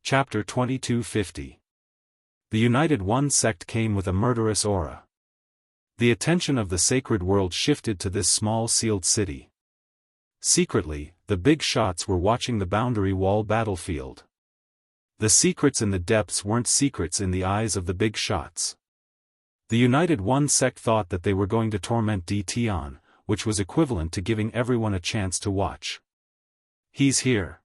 Chapter 2250. The United One sect came with a murderous aura. The attention of the sacred world shifted to this small sealed city. Secretly, the big shots were watching the boundary wall battlefield. The secrets in the depths weren't secrets in the eyes of the big shots. The United One sect thought that they were going to torment Tian, which was equivalent to giving everyone a chance to watch. He's here.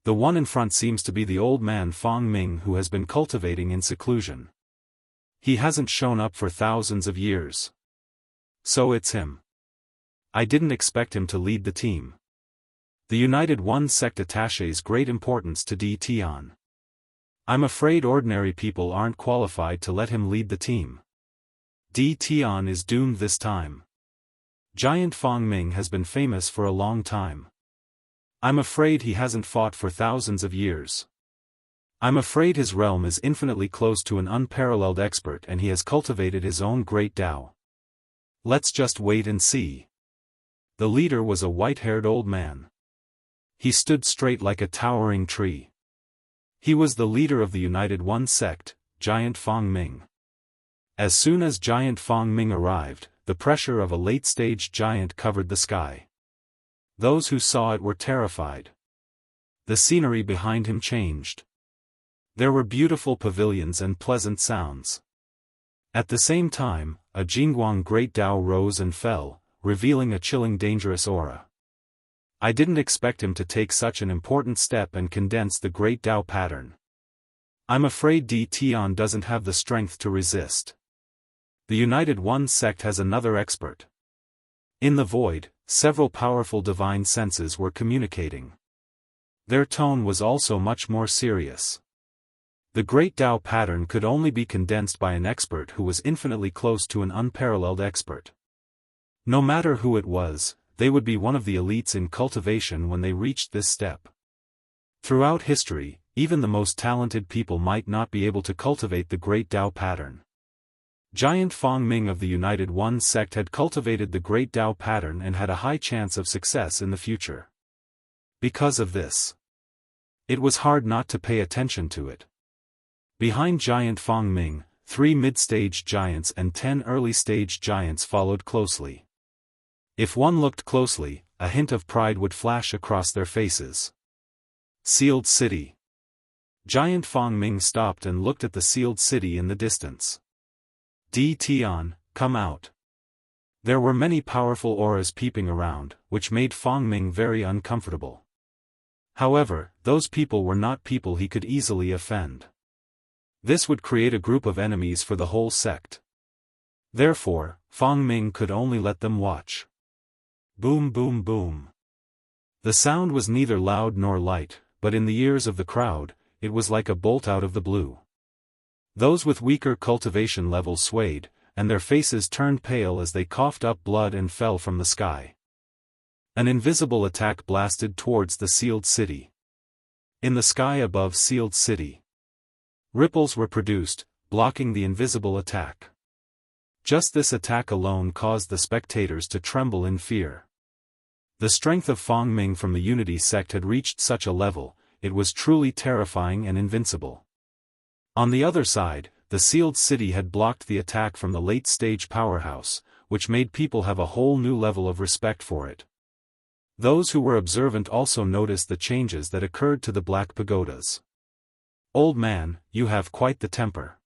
The one in front seems to be the old man Fong Ming who has been cultivating in seclusion. He hasn't shown up for thousands of years. So it's him. I didn't expect him to lead the team. The United One sect attaches great importance to Tian. I'm afraid ordinary people aren't qualified to let him lead the team. Tian is doomed this time. Giant Fong Ming has been famous for a long time. I'm afraid he hasn't fought for thousands of years. I'm afraid his realm is infinitely close to an unparalleled expert and he has cultivated his own great Tao. Let's just wait and see. The leader was a white-haired old man. He stood straight like a towering tree. He was the leader of the United One sect, Giant Fong Ming. As soon as Giant Fong Ming arrived, the pressure of a late-stage giant covered the sky. Those who saw it were terrified. The scenery behind him changed. There were beautiful pavilions and pleasant sounds. At the same time, a Jingguang Great Tao rose and fell, revealing a chilling dangerous aura. I didn't expect him to take such an important step and condense the Great Tao pattern. I'm afraid Tian doesn't have the strength to resist. The United One sect has another expert. In the void, several powerful divine senses were communicating. Their tone was also much more serious. The Great Tao pattern could only be condensed by an expert who was infinitely close to an unparalleled expert. No matter who it was, they would be one of the elites in cultivation when they reached this step. Throughout history, even the most talented people might not be able to cultivate the Great Tao pattern. Giant Fong Ming of the United One sect had cultivated the Great Tao pattern and had a high chance of success in the future. Because of this, it was hard not to pay attention to it. Behind Giant Fong Ming, 3 mid-stage giants and 10 early-stage giants followed closely. If one looked closely, a hint of pride would flash across their faces. Sealed City. Giant Fong Ming stopped and looked at the sealed city in the distance. Tian, come out. There were many powerful auras peeping around, which made Fong Ming very uncomfortable. However, those people were not people he could easily offend. This would create a group of enemies for the whole sect. Therefore, Fong Ming could only let them watch. Boom boom boom. The sound was neither loud nor light, but in the ears of the crowd, it was like a bolt out of the blue. Those with weaker cultivation levels swayed, and their faces turned pale as they coughed up blood and fell from the sky. An invisible attack blasted towards the sealed city. In the sky above sealed city, ripples were produced, blocking the invisible attack. Just this attack alone caused the spectators to tremble in fear. The strength of Fong Ming from the Unity sect had reached such a level, it was truly terrifying and invincible. On the other side, the sealed city had blocked the attack from the late-stage powerhouse, which made people have a whole new level of respect for it. Those who were observant also noticed the changes that occurred to the black pagodas. Old man, you have quite the temper.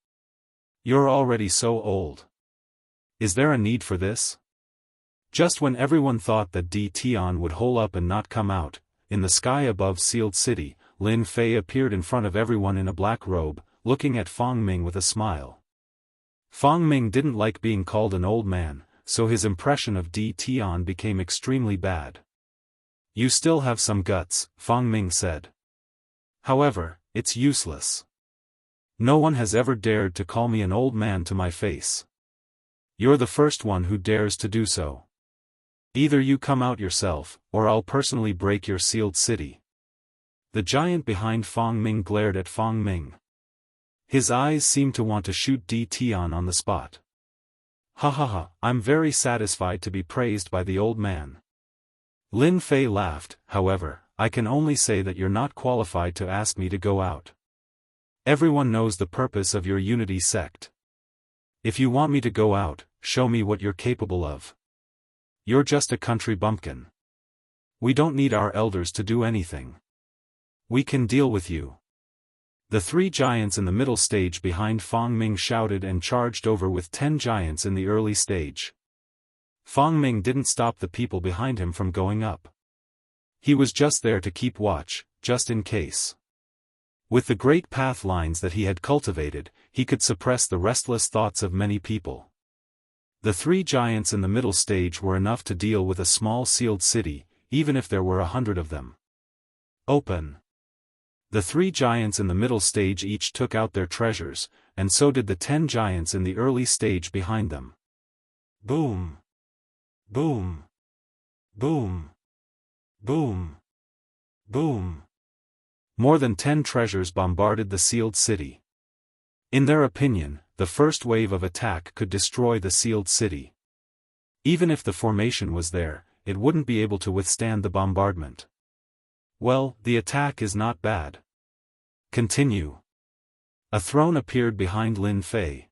You're already so old. Is there a need for this? Just when everyone thought that Tian would hole up and not come out, in the sky above sealed city, Lin Fei appeared in front of everyone in a black robe, looking at Fong Ming with a smile. Fong Ming didn't like being called an old man, so his impression of Tian became extremely bad. You still have some guts, Fong Ming said. However, it's useless. No one has ever dared to call me an old man to my face. You're the first one who dares to do so. Either you come out yourself, or I'll personally break your sealed city. The giant behind Fong Ming glared at Fong Ming. His eyes seemed to want to shoot Tian on the spot. Ha ha ha, I'm very satisfied to be praised by the old man. Lin Fei laughed. However, I can only say that you're not qualified to ask me to go out. Everyone knows the purpose of your unity sect. If you want me to go out, show me what you're capable of. You're just a country bumpkin. We don't need our elders to do anything. We can deal with you. The 3 giants in the middle stage behind Fang Ming shouted and charged over with 10 giants in the early stage. Fang Ming didn't stop the people behind him from going up. He was just there to keep watch, just in case. With the great path lines that he had cultivated, he could suppress the restless thoughts of many people. The 3 giants in the middle stage were enough to deal with a small sealed city, even if there were 100 of them. Open. The 3 giants in the middle stage each took out their treasures, and so did the 10 giants in the early stage behind them. Boom. Boom. Boom. Boom. Boom. More than 10 treasures bombarded the sealed city. In their opinion, the first wave of attack could destroy the sealed city. Even if the formation was there, it wouldn't be able to withstand the bombardment. Well, the attack is not bad. Continue. A throne appeared behind Lin Fei.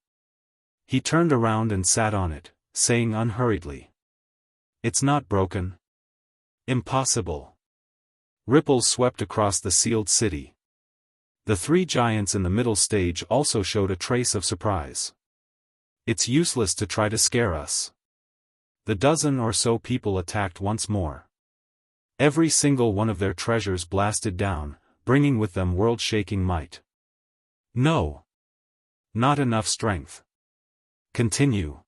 He turned around and sat on it, saying unhurriedly, "It's not broken." Impossible. Ripples swept across the sealed city. The 3 giants in the middle stage also showed a trace of surprise. It's useless to try to scare us. The dozen or so people attacked once more. Every single one of their treasures blasted down, bringing with them world-shaking might. No. Not enough strength. Continue.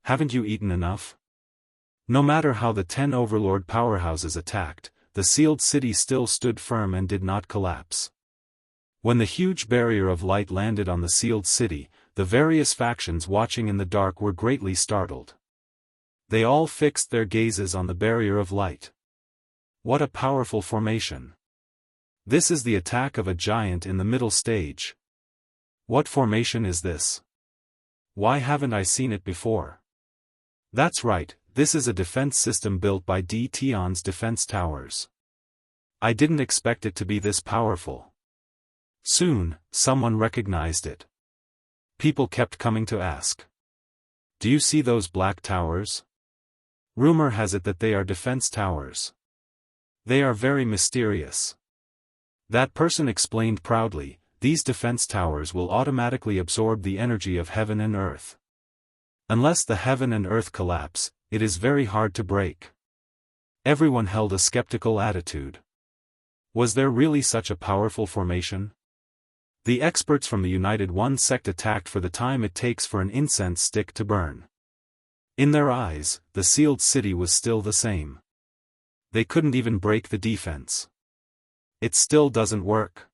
Haven't you eaten enough? No matter how the 10 overlord powerhouses attacked, the sealed city still stood firm and did not collapse. When the huge barrier of light landed on the sealed city, the various factions watching in the dark were greatly startled. They all fixed their gazes on the barrier of light. What a powerful formation. This is the attack of a giant in the middle stage. What formation is this? Why haven't I seen it before? That's right, this is a defense system built by D. Tion's defense towers. I didn't expect it to be this powerful. Soon, someone recognized it. People kept coming to ask. Do you see those black towers? Rumor has it that they are defense towers. They are very mysterious. That person explained proudly, these defense towers will automatically absorb the energy of heaven and earth. Unless the heaven and earth collapse, it is very hard to break. Everyone held a skeptical attitude. Was there really such a powerful formation? The experts from the United One sect attacked for the time it takes for an incense stick to burn. In their eyes, the sealed city was still the same. They couldn't even break the defense. It still doesn't work.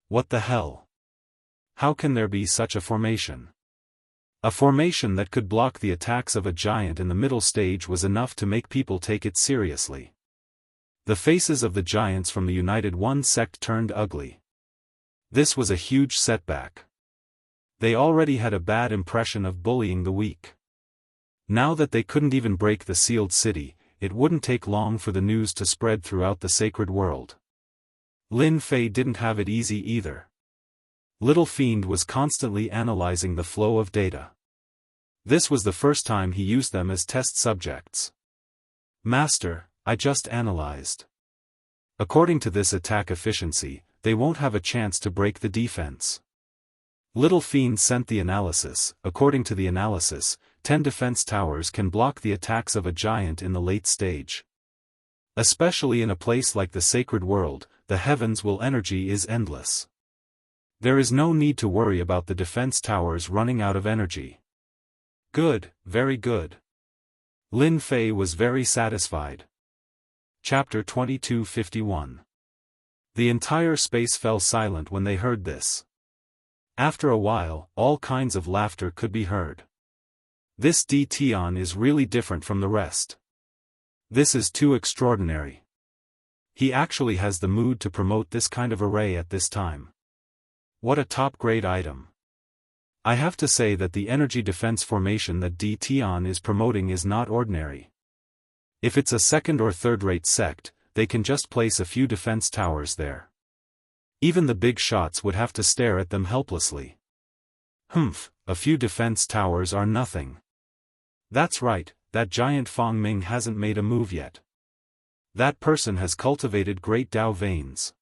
What the hell? How can there be such a formation? A formation that could block the attacks of a giant in the middle stage was enough to make people take it seriously. The faces of the giants from the United One sect turned ugly. This was a huge setback. They already had a bad impression of bullying the weak. Now that they couldn't even break the sealed city, it wouldn't take long for the news to spread throughout the sacred world. Lin Fei didn't have it easy either. Little Fiend was constantly analyzing the flow of data. This was the first time he used them as test subjects. Master, I just analyzed. According to this attack efficiency, they won't have a chance to break the defense. Little Fiend sent the analysis. According to the analysis, 10 defense towers can block the attacks of a giant in the late stage. Especially in a place like the sacred world, the heavens' will energy is endless. There is no need to worry about the defense towers running out of energy. Good, very good. Lin Fei was very satisfied. Chapter 2251. The entire space fell silent when they heard this. After a while, all kinds of laughter could be heard. This D. Tion is really different from the rest. This is too extraordinary. He actually has the mood to promote this kind of array at this time. What a top-grade item. I have to say that the energy defense formation that D. Tion is promoting is not ordinary. If it's a second or third-rate sect, they can just place a few defense towers there. Even the big shots would have to stare at them helplessly. Humph, a few defense towers are nothing. That's right, that giant Fong Ming hasn't made a move yet. That person has cultivated great Dao veins.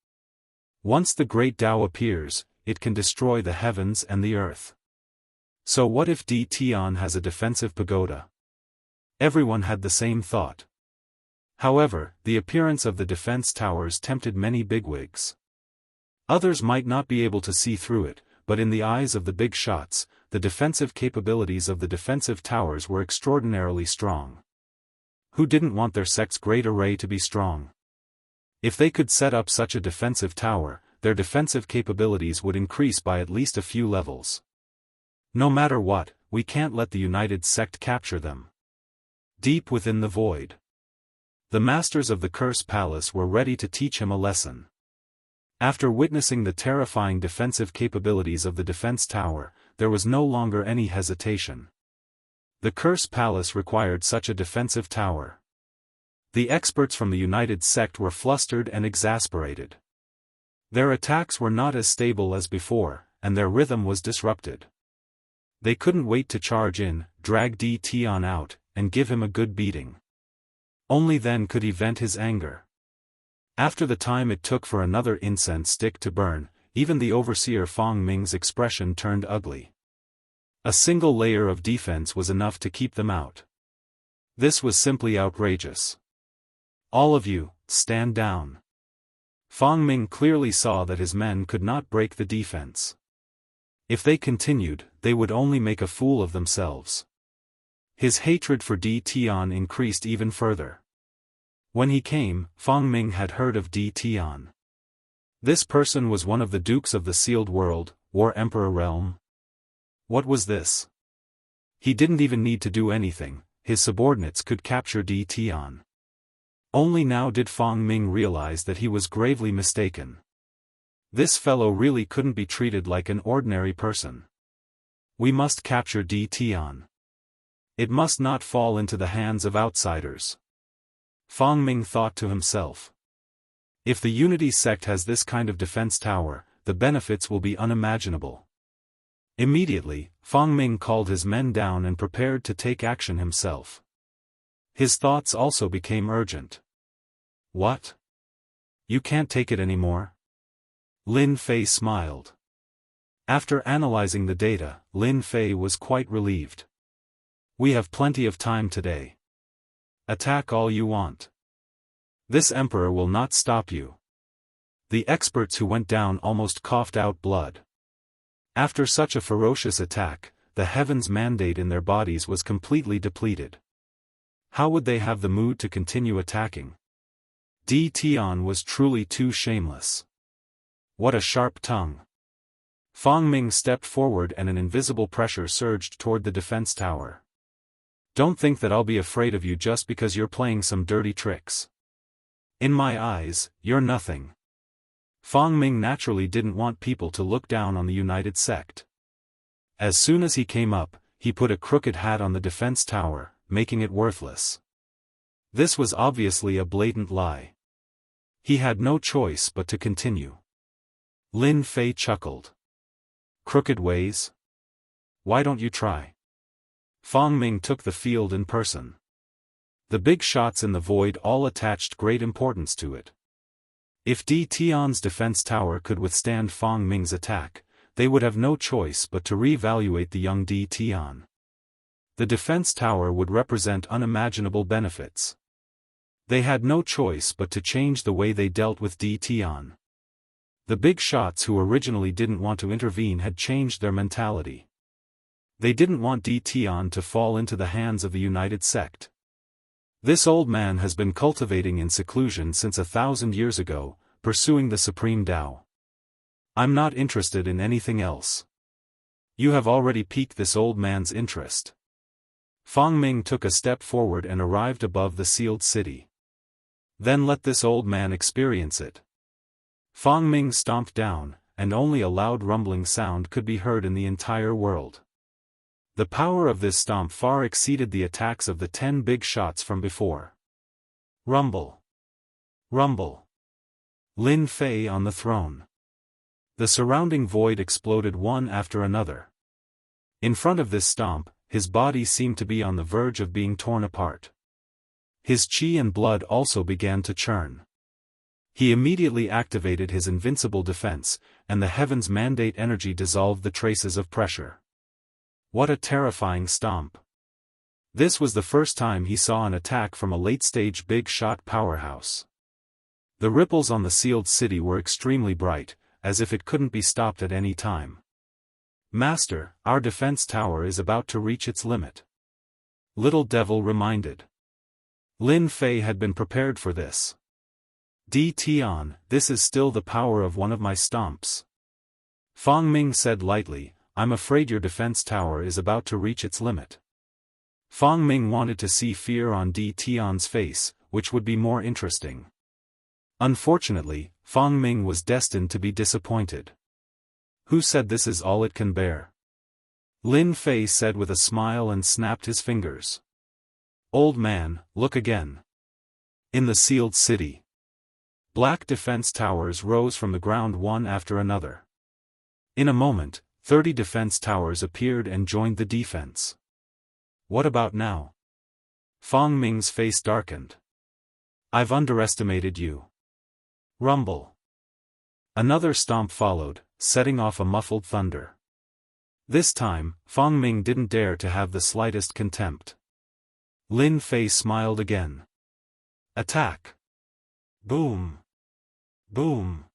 Once the great Dao appears, it can destroy the heavens and the earth. So what if Di Tian has a defensive pagoda? Everyone had the same thought. However, the appearance of the defense towers tempted many bigwigs. Others might not be able to see through it, but in the eyes of the big shots, the defensive capabilities of the defensive towers were extraordinarily strong. Who didn't want their sect's great array to be strong? If they could set up such a defensive tower, their defensive capabilities would increase by at least a few levels. No matter what, we can't let the United Sect capture them. Deep within the void, the masters of the Curse Palace were ready to teach him a lesson. After witnessing the terrifying defensive capabilities of the defense tower, there was no longer any hesitation. The Curse Palace required such a defensive tower. The experts from the United Sect were flustered and exasperated. Their attacks were not as stable as before, and their rhythm was disrupted. They couldn't wait to charge in, drag Di Tian out, and give him a good beating. Only then could he vent his anger. After the time it took for another incense stick to burn, even the overseer Fong Ming's expression turned ugly. A single layer of defense was enough to keep them out. This was simply outrageous. All of you, stand down. Fong Ming clearly saw that his men could not break the defense. If they continued, they would only make a fool of themselves. His hatred for Di Tian increased even further. When he came, Fong Ming had heard of Di Tian. This person was one of the dukes of the sealed world, War Emperor realm. What was this? He didn't even need to do anything, his subordinates could capture Di Tian. Only now did Fong Ming realize that he was gravely mistaken. This fellow really couldn't be treated like an ordinary person. We must capture Di Tian. It must not fall into the hands of outsiders. Fong Ming thought to himself. If the Unity sect has this kind of defense tower, the benefits will be unimaginable. Immediately, Fong Ming called his men down and prepared to take action himself. His thoughts also became urgent. What? You can't take it anymore? Lin Fei smiled. After analyzing the data, Lin Fei was quite relieved. We have plenty of time today. Attack all you want. This emperor will not stop you. The experts who went down almost coughed out blood. After such a ferocious attack, the heaven's mandate in their bodies was completely depleted. How would they have the mood to continue attacking? Di Tian was truly too shameless. What a sharp tongue. Fong Ming stepped forward and an invisible pressure surged toward the defense tower. Don't think that I'll be afraid of you just because you're playing some dirty tricks. In my eyes, you're nothing. Fong Ming naturally didn't want people to look down on the United Sect. As soon as he came up, he put a crooked hat on the defense tower, making it worthless. This was obviously a blatant lie. He had no choice but to continue. Lin Fei chuckled. Crooked ways? Why don't you try? Fong Ming took the field in person. The big shots in the void all attached great importance to it. If Di Tian's defense tower could withstand Fong Ming's attack, they would have no choice but to re-evaluate the young Di Tian. The defense tower would represent unimaginable benefits. They had no choice but to change the way they dealt with Di Tian. The big shots who originally didn't want to intervene had changed their mentality. They didn't want Di Tian to fall into the hands of the United Sect. This old man has been cultivating in seclusion since 1,000 years ago, pursuing the supreme Tao. I'm not interested in anything else. You have already piqued this old man's interest. Fong Ming took a step forward and arrived above the sealed city. Then let this old man experience it. Fong Ming stomped down, and only a loud rumbling sound could be heard in the entire world. The power of this stomp far exceeded the attacks of the 10 big shots from before. Rumble. Rumble. Lin Fei on the throne. The surrounding void exploded one after another. In front of this stomp, his body seemed to be on the verge of being torn apart. His chi and blood also began to churn. He immediately activated his invincible defense, and the heavens mandate energy dissolved the traces of pressure. What a terrifying stomp. This was the first time he saw an attack from a late-stage big-shot powerhouse. The ripples on the sealed city were extremely bright, as if it couldn't be stopped at any time. "Master, our defense tower is about to reach its limit," Little Devil reminded. Lin Fei had been prepared for this. "Tian, this is still the power of one of my stomps," Fang Ming said lightly. "I'm afraid your defense tower is about to reach its limit." Fang Ming wanted to see fear on Tian's face, which would be more interesting. Unfortunately, Fang Ming was destined to be disappointed. "Who said this is all it can bear?" Lin Fei said with a smile and snapped his fingers. "Old man, look again." In the sealed city, black defense towers rose from the ground one after another. In a moment, 30 defense towers appeared and joined the defense. "What about now?" Fang Ming's face darkened. "I've underestimated you." Rumble. Another stomp followed, setting off a muffled thunder. This time, Fang Ming didn't dare to have the slightest contempt. Lin Fei smiled again. "Attack!" Boom! Boom!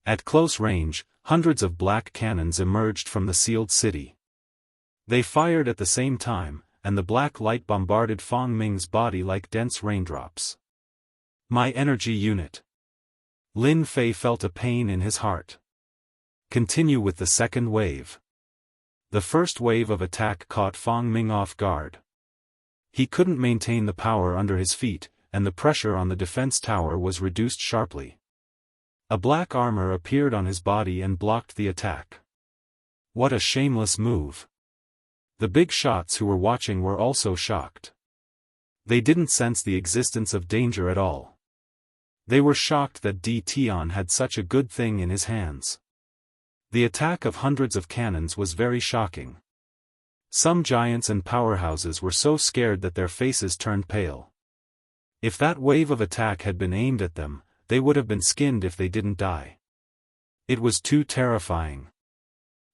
At close range, hundreds of black cannons emerged from the sealed city. They fired at the same time, and the black light bombarded Fang Ming's body like dense raindrops. "My energy unit." Lin Fei felt a pain in his heart. "Continue with the second wave." The first wave of attack caught Fang Ming off guard. He couldn't maintain the power under his feet, and the pressure on the defense tower was reduced sharply. A black armor appeared on his body and blocked the attack. What a shameless move. The big shots who were watching were also shocked. They didn't sense the existence of danger at all. They were shocked that Tian had such a good thing in his hands. The attack of hundreds of cannons was very shocking. Some giants and powerhouses were so scared that their faces turned pale. If that wave of attack had been aimed at them, they would have been skinned if they didn't die. It was too terrifying.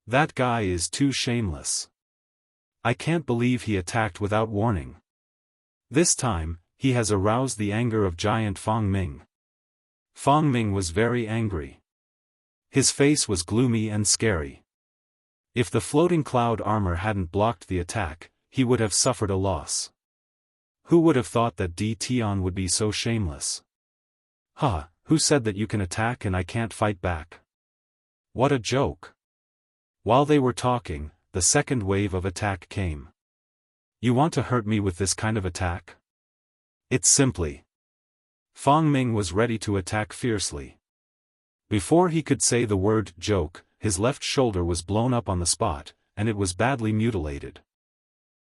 That guy is too shameless. I can't believe he attacked without warning. This time, he has aroused the anger of giant Fang Ming. Fang Ming was very angry. His face was gloomy and scary. If the floating cloud armor hadn't blocked the attack, he would have suffered a loss. Who would have thought that Tian would be so shameless? "Huh, who said that you can attack and I can't fight back?" What a joke. While they were talking, the second wave of attack came. "You want to hurt me with this kind of attack?" It's simply. Fang Ming was ready to attack fiercely. Before he could say the word joke, his left shoulder was blown up on the spot, and it was badly mutilated.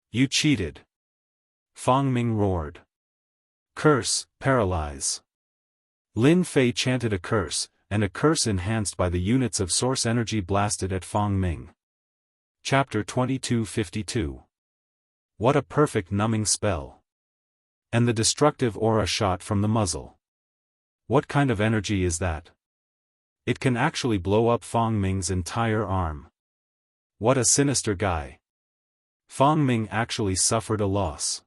"You cheated!" Fang Ming roared. "Curse, paralyze." Lin Fei chanted a curse, and a curse enhanced by the units of source energy blasted at Fang Ming. Chapter 2252. What a perfect numbing spell. And the destructive aura shot from the muzzle. What kind of energy is that? It can actually blow up Fang Ming's entire arm. What a sinister guy. Fang Ming actually suffered a loss.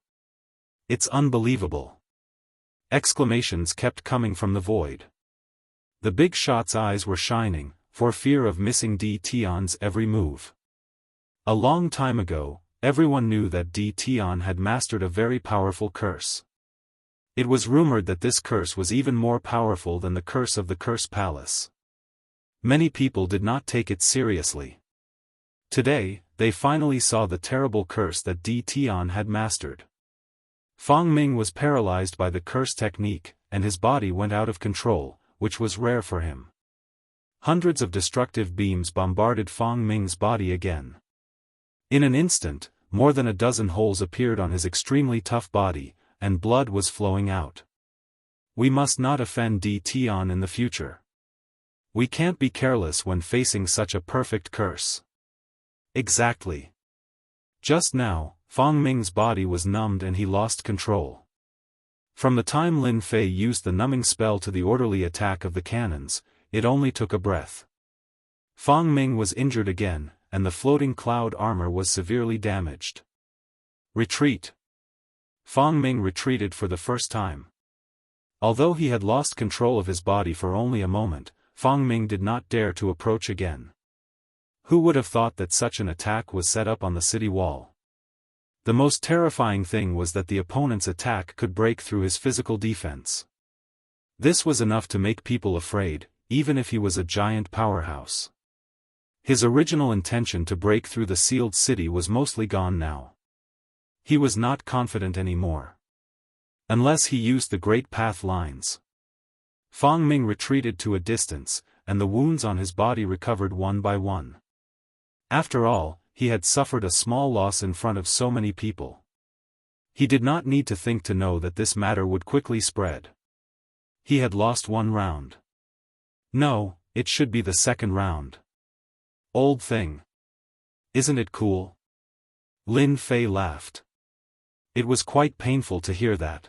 It's unbelievable. Exclamations kept coming from the void. The big shot's eyes were shining, for fear of missing Tian's every move. A long time ago, everyone knew that Tian had mastered a very powerful curse. It was rumored that this curse was even more powerful than the curse of the Curse Palace. Many people did not take it seriously. Today, they finally saw the terrible curse that Tian had mastered. Fang Ming was paralyzed by the curse technique, and his body went out of control, which was rare for him. Hundreds of destructive beams bombarded Fang Ming's body again. In an instant, more than a dozen holes appeared on his extremely tough body, and blood was flowing out. We must not offend Tian in the future. We can't be careless when facing such a perfect curse. Exactly. Just now, Fang Ming's body was numbed and he lost control. From the time Lin Fei used the numbing spell to the orderly attack of the cannons, it only took a breath. Fang Ming was injured again, and the floating cloud armor was severely damaged. Retreat. Fang Ming retreated for the first time. Although he had lost control of his body for only a moment, Fang Ming did not dare to approach again. Who would have thought that such an attack was set up on the city wall? The most terrifying thing was that the opponent's attack could break through his physical defense. This was enough to make people afraid, even if he was a giant powerhouse. His original intention to break through the sealed city was mostly gone now. He was not confident anymore. Unless he used the Great Path lines. Fang Ming retreated to a distance, and the wounds on his body recovered one by one. After all, he had suffered a small loss in front of so many people. He did not need to think to know that this matter would quickly spread. He had lost one round. No, it should be the second round. Old thing. Isn't it cool? Lin Fei laughed. It was quite painful to hear that.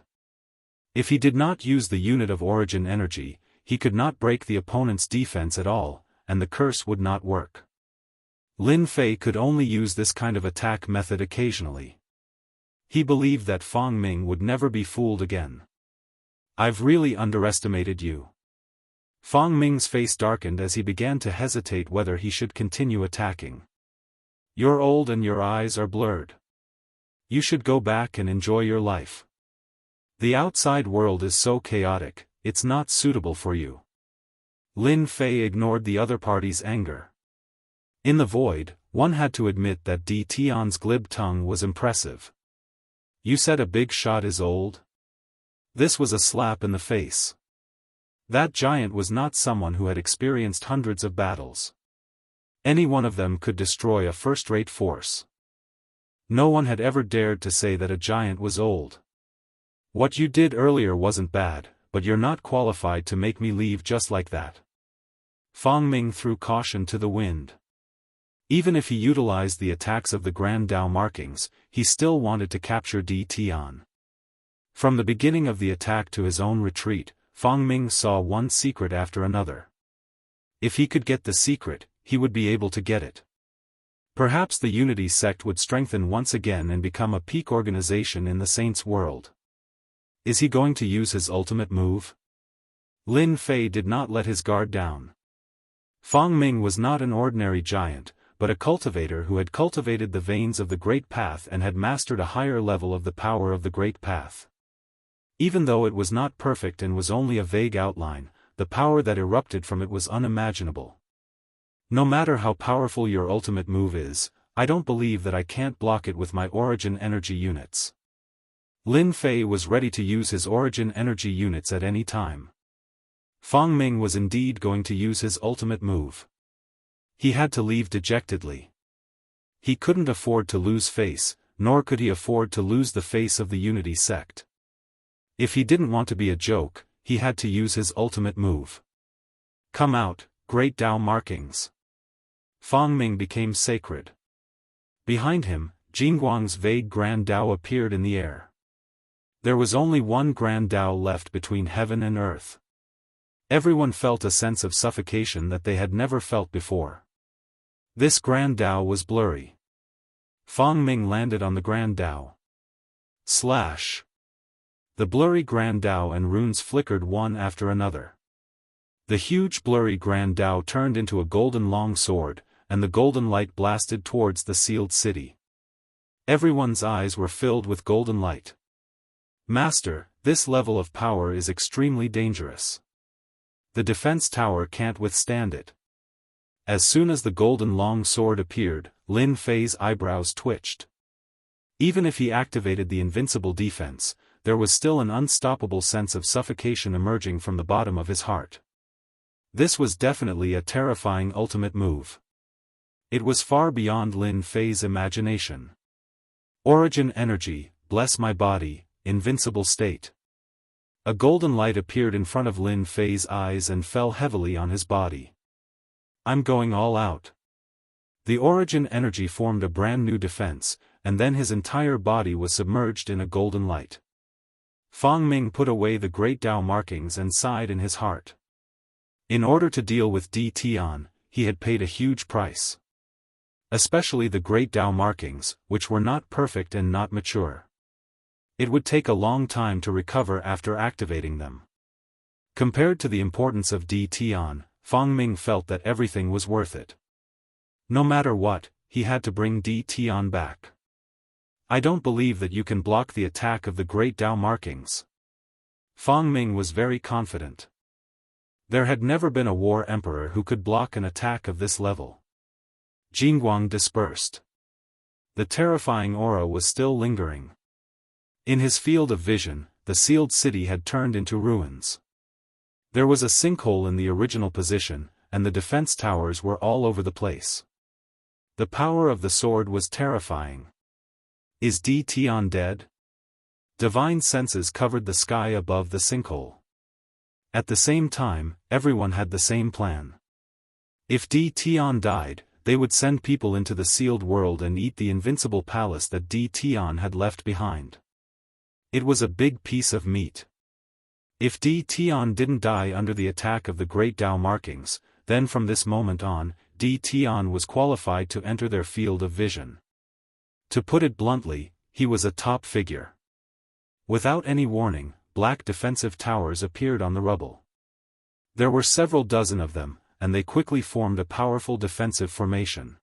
If he did not use the unit of origin energy, he could not break the opponent's defense at all, and the curse would not work. Lin Fei could only use this kind of attack method occasionally. He believed that Fang Ming would never be fooled again. I've really underestimated you. Fang Ming's face darkened as he began to hesitate whether he should continue attacking. You're old and your eyes are blurred. You should go back and enjoy your life. The outside world is so chaotic, it's not suitable for you. Lin Fei ignored the other party's anger. In the void, one had to admit that Di Tian's glib tongue was impressive. You said a big shot is old? This was a slap in the face. That giant was not someone who had experienced hundreds of battles. Any one of them could destroy a first-rate force. No one had ever dared to say that a giant was old. What you did earlier wasn't bad, but you're not qualified to make me leave just like that. Fang Ming threw caution to the wind. Even if he utilized the attacks of the Grand Dao markings, he still wanted to capture Di Tian. From the beginning of the attack to his own retreat, Fang Ming saw one secret after another. If he could get the secret, he would be able to get it. Perhaps the Unity sect would strengthen once again and become a peak organization in the Saints' world. Is he going to use his ultimate move? Lin Fei did not let his guard down. Fang Ming was not an ordinary giant, but a cultivator who had cultivated the veins of the Great Path and had mastered a higher level of the power of the Great Path. Even though it was not perfect and was only a vague outline, the power that erupted from it was unimaginable. No matter how powerful your ultimate move is, I don't believe that I can't block it with my origin energy units. Lin Fei was ready to use his origin energy units at any time. Fang Ming was indeed going to use his ultimate move. He had to leave dejectedly. He couldn't afford to lose face, nor could he afford to lose the face of the Unity sect. If he didn't want to be a joke, he had to use his ultimate move. Come out, Great Dao markings. Fang Ming became sacred. Behind him, Jingguang's vague Grand Dao appeared in the air. There was only one Grand Dao left between heaven and earth. Everyone felt a sense of suffocation that they had never felt before. This Grand Dao was blurry. Fang Ming landed on the Grand Dao. Slash. The blurry Grand Dao and runes flickered one after another. The huge blurry Grand Dao turned into a golden long sword, and the golden light blasted towards the sealed city. Everyone's eyes were filled with golden light. Master, this level of power is extremely dangerous. The defense tower can't withstand it. As soon as the golden long sword appeared, Lin Fei's eyebrows twitched. Even if he activated the invincible defense, there was still an unstoppable sense of suffocation emerging from the bottom of his heart. This was definitely a terrifying ultimate move. It was far beyond Lin Fei's imagination. Origin energy, bless my body, invincible state. A golden light appeared in front of Lin Fei's eyes and fell heavily on his body. I'm going all out. The origin energy formed a brand new defense, and then his entire body was submerged in a golden light. Fang Ming put away the great Dao markings and sighed in his heart. In order to deal with Di Tian, he had paid a huge price. Especially the great Dao markings, which were not perfect and not mature. It would take a long time to recover after activating them. Compared to the importance of Di Tian, Fang Ming felt that everything was worth it. No matter what, he had to bring Di Tian back. I don't believe that you can block the attack of the great Dao markings. Fang Ming was very confident. There had never been a war emperor who could block an attack of this level. Jingguang dispersed. The terrifying aura was still lingering. In his field of vision, the sealed city had turned into ruins. There was a sinkhole in the original position, and the defense towers were all over the place. The power of the sword was terrifying. Is Di Tian dead? Divine senses covered the sky above the sinkhole. At the same time, everyone had the same plan. If Di Tian died, they would send people into the sealed world and eat the invincible palace that Di Tian had left behind. It was a big piece of meat. If Di Tian didn't die under the attack of the great Dao markings, then from this moment on, Di Tian was qualified to enter their field of vision. To put it bluntly, he was a top figure. Without any warning, black defensive towers appeared on the rubble. There were several dozen of them, and they quickly formed a powerful defensive formation.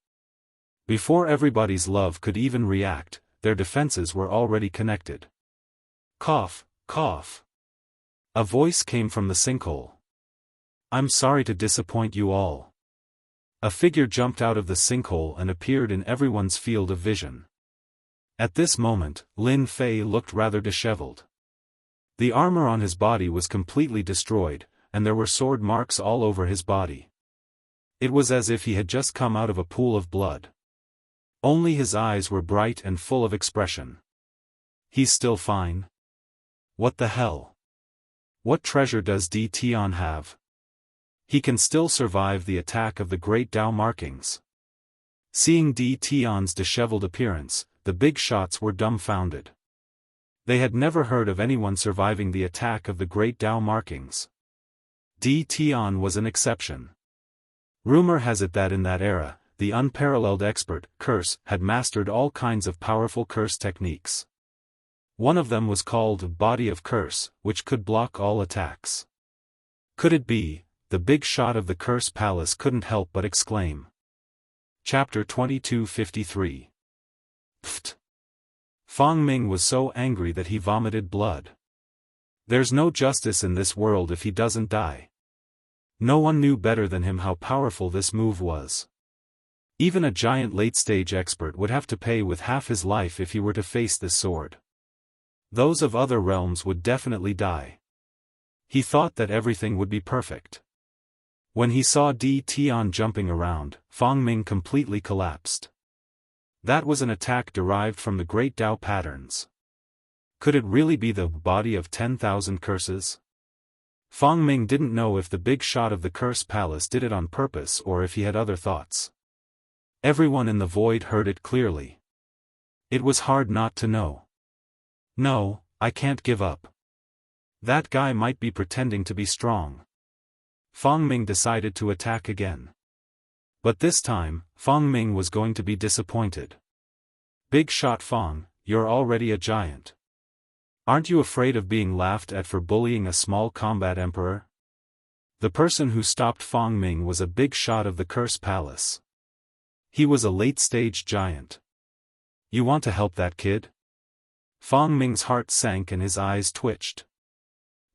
Before everybody's love could even react, their defenses were already connected. Cough, cough. A voice came from the sinkhole. I'm sorry to disappoint you all. A figure jumped out of the sinkhole and appeared in everyone's field of vision. At this moment, Lin Fei looked rather disheveled. The armor on his body was completely destroyed, and there were sword marks all over his body. It was as if he had just come out of a pool of blood. Only his eyes were bright and full of expression. He's still fine? What the hell? What treasure does Di Tian have? He can still survive the attack of the great Dao markings. Seeing Di Tian's disheveled appearance, the big shots were dumbfounded. They had never heard of anyone surviving the attack of the great Dao markings. Di Tian was an exception. Rumor has it that in that era, the unparalleled expert, Curse, had mastered all kinds of powerful curse techniques. One of them was called Body of Curse, which could block all attacks. Could it be? The big shot of the Curse Palace couldn't help but exclaim. Chapter 2253. Pfft. Fang Ming was so angry that he vomited blood. There's no justice in this world if he doesn't die. No one knew better than him how powerful this move was. Even a giant late-stage expert would have to pay with half his life if he were to face this sword. Those of other realms would definitely die. He thought that everything would be perfect. When he saw Di Tian jumping around, Fang Ming completely collapsed. That was an attack derived from the great Dao patterns. Could it really be the body of 10,000 curses? Fang Ming didn't know if the big shot of the Curse Palace did it on purpose or if he had other thoughts. Everyone in the void heard it clearly. It was hard not to know. No, I can't give up. That guy might be pretending to be strong. Fang Ming decided to attack again. But this time, Fang Ming was going to be disappointed. Big shot Fang, you're already a giant. Aren't you afraid of being laughed at for bullying a small combat emperor? The person who stopped Fang Ming was a big shot of the Curse Palace. He was a late-stage giant. You want to help that kid? Fang Ming's heart sank and his eyes twitched.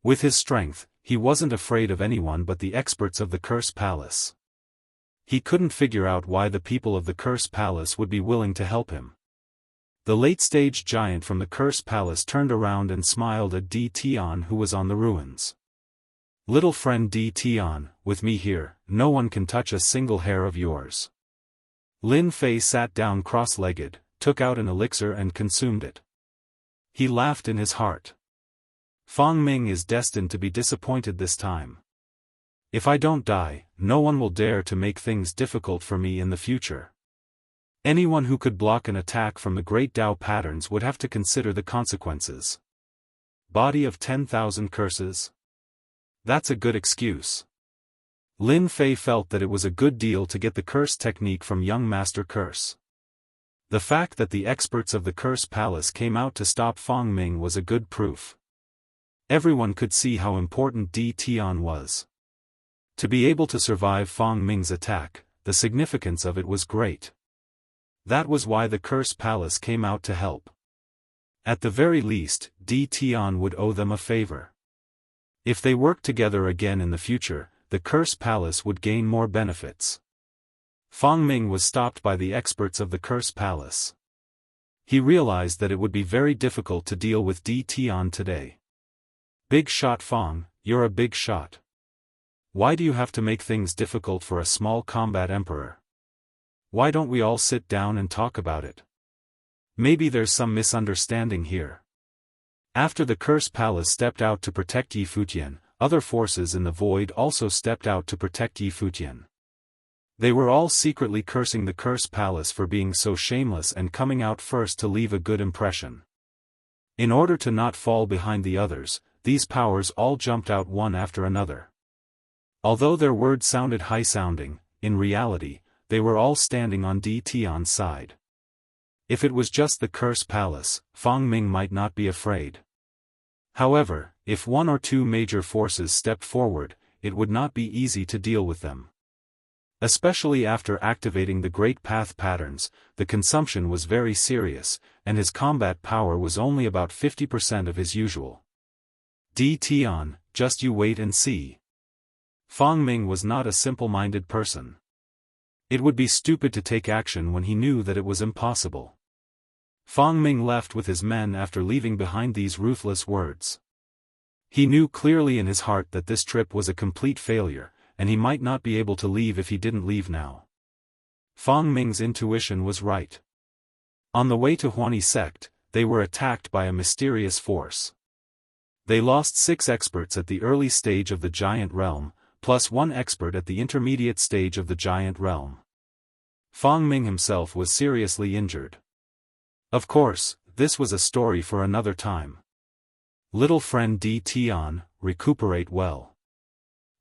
With his strength, he wasn't afraid of anyone but the experts of the Curse Palace. He couldn't figure out why the people of the Curse Palace would be willing to help him. The late-stage giant from the Curse Palace turned around and smiled at Di Tian, who was on the ruins. Little friend Di Tian, with me here, no one can touch a single hair of yours. Lin Fei sat down cross-legged, took out an elixir and consumed it. He laughed in his heart. Fang Ming is destined to be disappointed this time. If I don't die, no one will dare to make things difficult for me in the future. Anyone who could block an attack from the great Tao patterns would have to consider the consequences. Body of 10,000 curses? That's a good excuse. Lin Fei felt that it was a good deal to get the curse technique from young Master Curse. The fact that the experts of the Curse Palace came out to stop Fang Ming was a good proof. Everyone could see how important Di Tian was. To be able to survive Fang Ming's attack, the significance of it was great. That was why the Curse Palace came out to help. At the very least, Di Tian would owe them a favor. If they worked together again in the future, the Curse Palace would gain more benefits. Fang Ming was stopped by the experts of the Curse Palace. He realized that it would be very difficult to deal with Di Tian today. Big shot Fang, you're a big shot. Why do you have to make things difficult for a small combat emperor? Why don't we all sit down and talk about it? Maybe there's some misunderstanding here. After the Curse Palace stepped out to protect Yi Futian, other forces in the void also stepped out to protect Yi Futian. They were all secretly cursing the Curse Palace for being so shameless and coming out first to leave a good impression. In order to not fall behind the others, these powers all jumped out one after another. Although their words sounded high-sounding, in reality, they were all standing on Di Tian's side. If it was just the Curse Palace, Fang Ming might not be afraid. However, if one or two major forces stepped forward, it would not be easy to deal with them. Especially after activating the Great Path patterns, the consumption was very serious, and his combat power was only about 50% of his usual. Di Tian, just you wait and see. Fang Ming was not a simple-minded person. It would be stupid to take action when he knew that it was impossible. Fang Ming left with his men after leaving behind these ruthless words. He knew clearly in his heart that this trip was a complete failure, and he might not be able to leave if he didn't leave now. Fang Ming's intuition was right. On the way to Huani sect, they were attacked by a mysterious force. They lost 6 experts at the early stage of the giant realm, plus 1 expert at the intermediate stage of the giant realm. Fang Ming himself was seriously injured. Of course, this was a story for another time. Little friend Di Tian, recuperate well.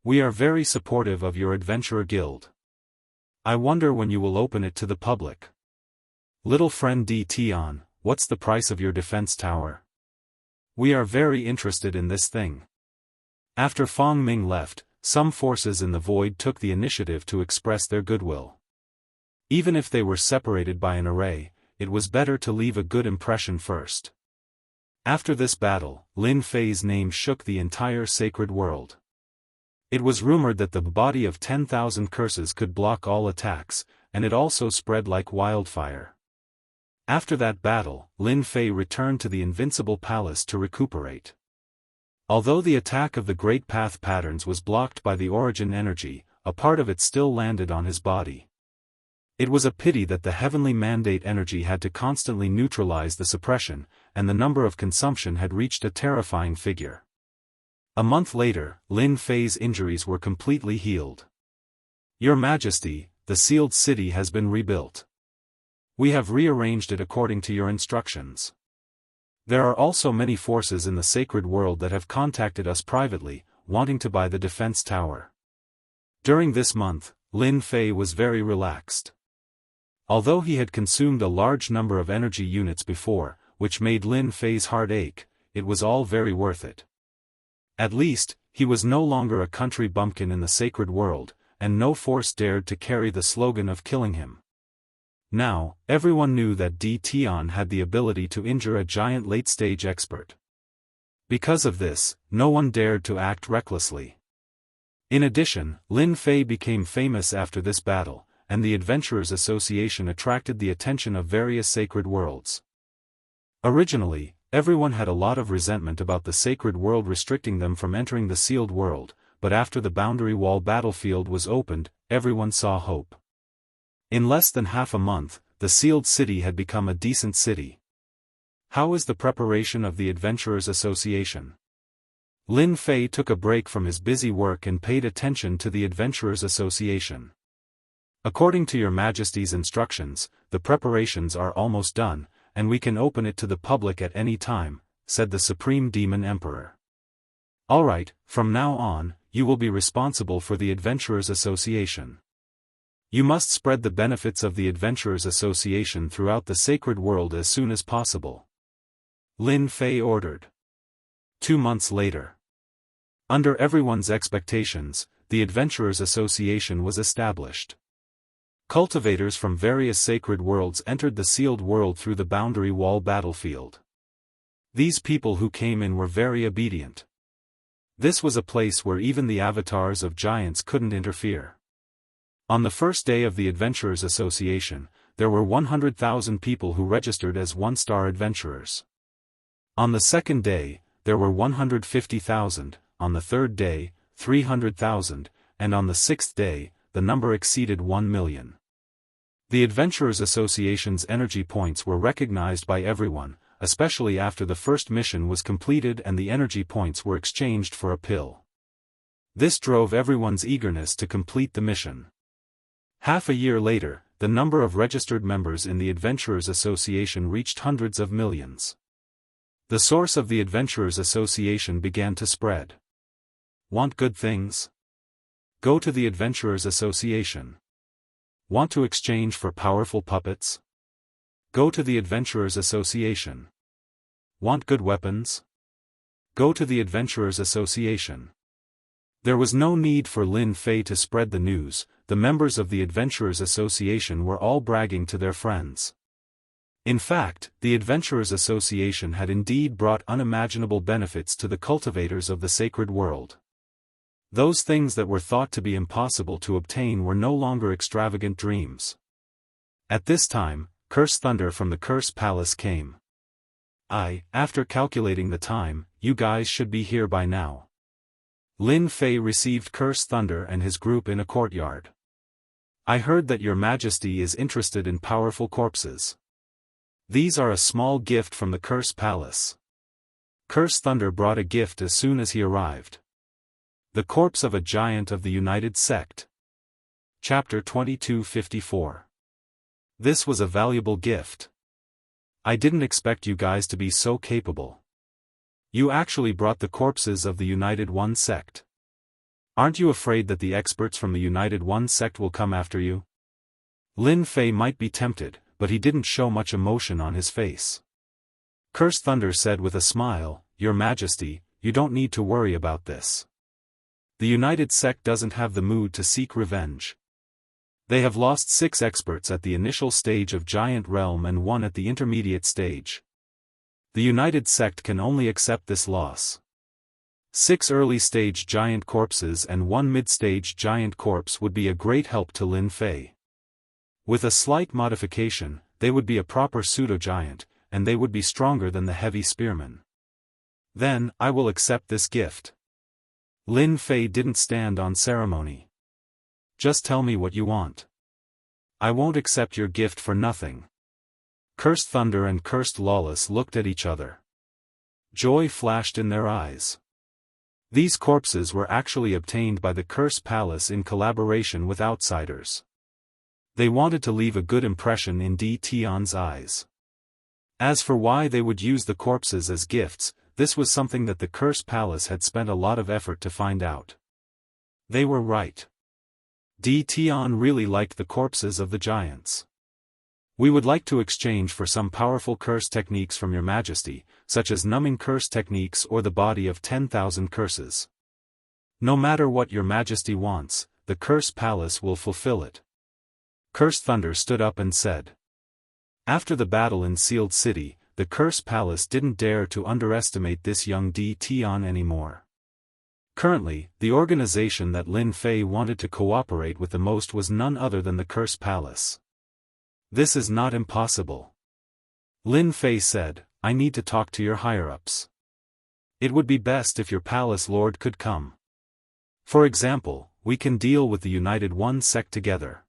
We are very supportive of your adventurer guild. I wonder when you will open it to the public. Little friend Di Tian, what's the price of your defense tower? We are very interested in this thing. After Fang Ming left, some forces in the void took the initiative to express their goodwill. Even if they were separated by an array, it was better to leave a good impression first. After this battle, Lin Fei's name shook the entire sacred world. It was rumored that the body of 10,000 curses could block all attacks, and it also spread like wildfire. After that battle, Lin Fei returned to the Invincible Palace to recuperate. Although the attack of the Great Path patterns was blocked by the origin energy, a part of it still landed on his body. It was a pity that the heavenly mandate energy had to constantly neutralize the suppression, and the number of consumption had reached a terrifying figure. A month later, Lin Fei's injuries were completely healed. Your Majesty, the sealed city has been rebuilt. We have rearranged it according to your instructions. There are also many forces in the sacred world that have contacted us privately, wanting to buy the defense tower. During this month, Lin Fei was very relaxed. Although he had consumed a large number of energy units before, which made Lin Fei's heart ache, it was all very worth it. At least, he was no longer a country bumpkin in the sacred world, and no force dared to carry the slogan of killing him. Now, everyone knew that Di Tian had the ability to injure a giant late-stage expert. Because of this, no one dared to act recklessly. In addition, Lin Fei became famous after this battle, and the Adventurers Association attracted the attention of various sacred worlds. Originally, everyone had a lot of resentment about the sacred world restricting them from entering the sealed world, but after the boundary wall battlefield was opened, everyone saw hope. In less than half a month, the sealed city had become a decent city. How is the preparation of the Adventurers Association? Lin Fei took a break from his busy work and paid attention to the Adventurers Association. According to your Majesty's instructions, the preparations are almost done, and we can open it to the public at any time, said the Supreme Demon Emperor. All right, from now on, you will be responsible for the Adventurers Association. You must spread the benefits of the Adventurers Association throughout the sacred world as soon as possible. Lin Fei ordered. 2 months later. Under everyone's expectations, the Adventurers Association was established. Cultivators from various sacred worlds entered the sealed world through the boundary wall battlefield. These people who came in were very obedient. This was a place where even the avatars of giants couldn't interfere. On the first day of the Adventurers Association, there were 100,000 people who registered as one-star adventurers. On the second day, there were 150,000, on the third day, 300,000, and on the sixth day, the number exceeded 1 million. The Adventurers Association's energy points were recognized by everyone, especially after the first mission was completed and the energy points were exchanged for a pill. This drove everyone's eagerness to complete the mission. Half a year later, the number of registered members in the Adventurers Association reached hundreds of millions. The source of the Adventurers Association began to spread. Want good things? Go to the Adventurers Association. Want to exchange for powerful puppets? Go to the Adventurers Association. Want good weapons? Go to the Adventurers Association. There was no need for Lin Fei to spread the news. The members of the Adventurers Association were all bragging to their friends. In fact, the Adventurers Association had indeed brought unimaginable benefits to the cultivators of the sacred world. Those things that were thought to be impossible to obtain were no longer extravagant dreams. At this time, Curse Thunder from the Curse Palace came. After calculating the time, you guys should be here by now. Lin Fei received Curse Thunder and his group in a courtyard. I heard that your Majesty is interested in powerful corpses. These are a small gift from the Curse Palace. Curse Thunder brought a gift as soon as he arrived. The corpse of a giant of the United Sect. Chapter 2254. This was a valuable gift. I didn't expect you guys to be so capable. You actually brought the corpses of the United One Sect. Aren't you afraid that the experts from the United One Sect will come after you? Lin Fei might be tempted, but he didn't show much emotion on his face. Curse Thunder said with a smile, Your Majesty, you don't need to worry about this. The United Sect doesn't have the mood to seek revenge. They have lost 6 experts at the initial stage of Giant Realm and 1 at the intermediate stage. The United Sect can only accept this loss. 6 early-stage giant corpses and 1 mid-stage giant corpse would be a great help to Lin Fei. With a slight modification, they would be a proper pseudo-giant, and they would be stronger than the heavy spearmen. Then, I will accept this gift. Lin Fei didn't stand on ceremony. Just tell me what you want. I won't accept your gift for nothing. Cursed Thunder and Cursed Lawless looked at each other. Joy flashed in their eyes. These corpses were actually obtained by the Curse Palace in collaboration with outsiders. They wanted to leave a good impression in Di Tian's eyes. As for why they would use the corpses as gifts, this was something that the Curse Palace had spent a lot of effort to find out. They were right. Di Tian really liked the corpses of the giants. We would like to exchange for some powerful curse techniques from your Majesty, such as numbing curse techniques or the body of 10,000 curses. No matter what your Majesty wants, the Curse Palace will fulfill it. Curse Thunder stood up and said. After the battle in Sealed City, the Curse Palace didn't dare to underestimate this young Di Tian anymore. Currently, the organization that Lin Fei wanted to cooperate with the most was none other than the Curse Palace. This is not impossible. Lin Fei said, I need to talk to your higher-ups. It would be best if your palace lord could come. For example, we can deal with the United One Sect together.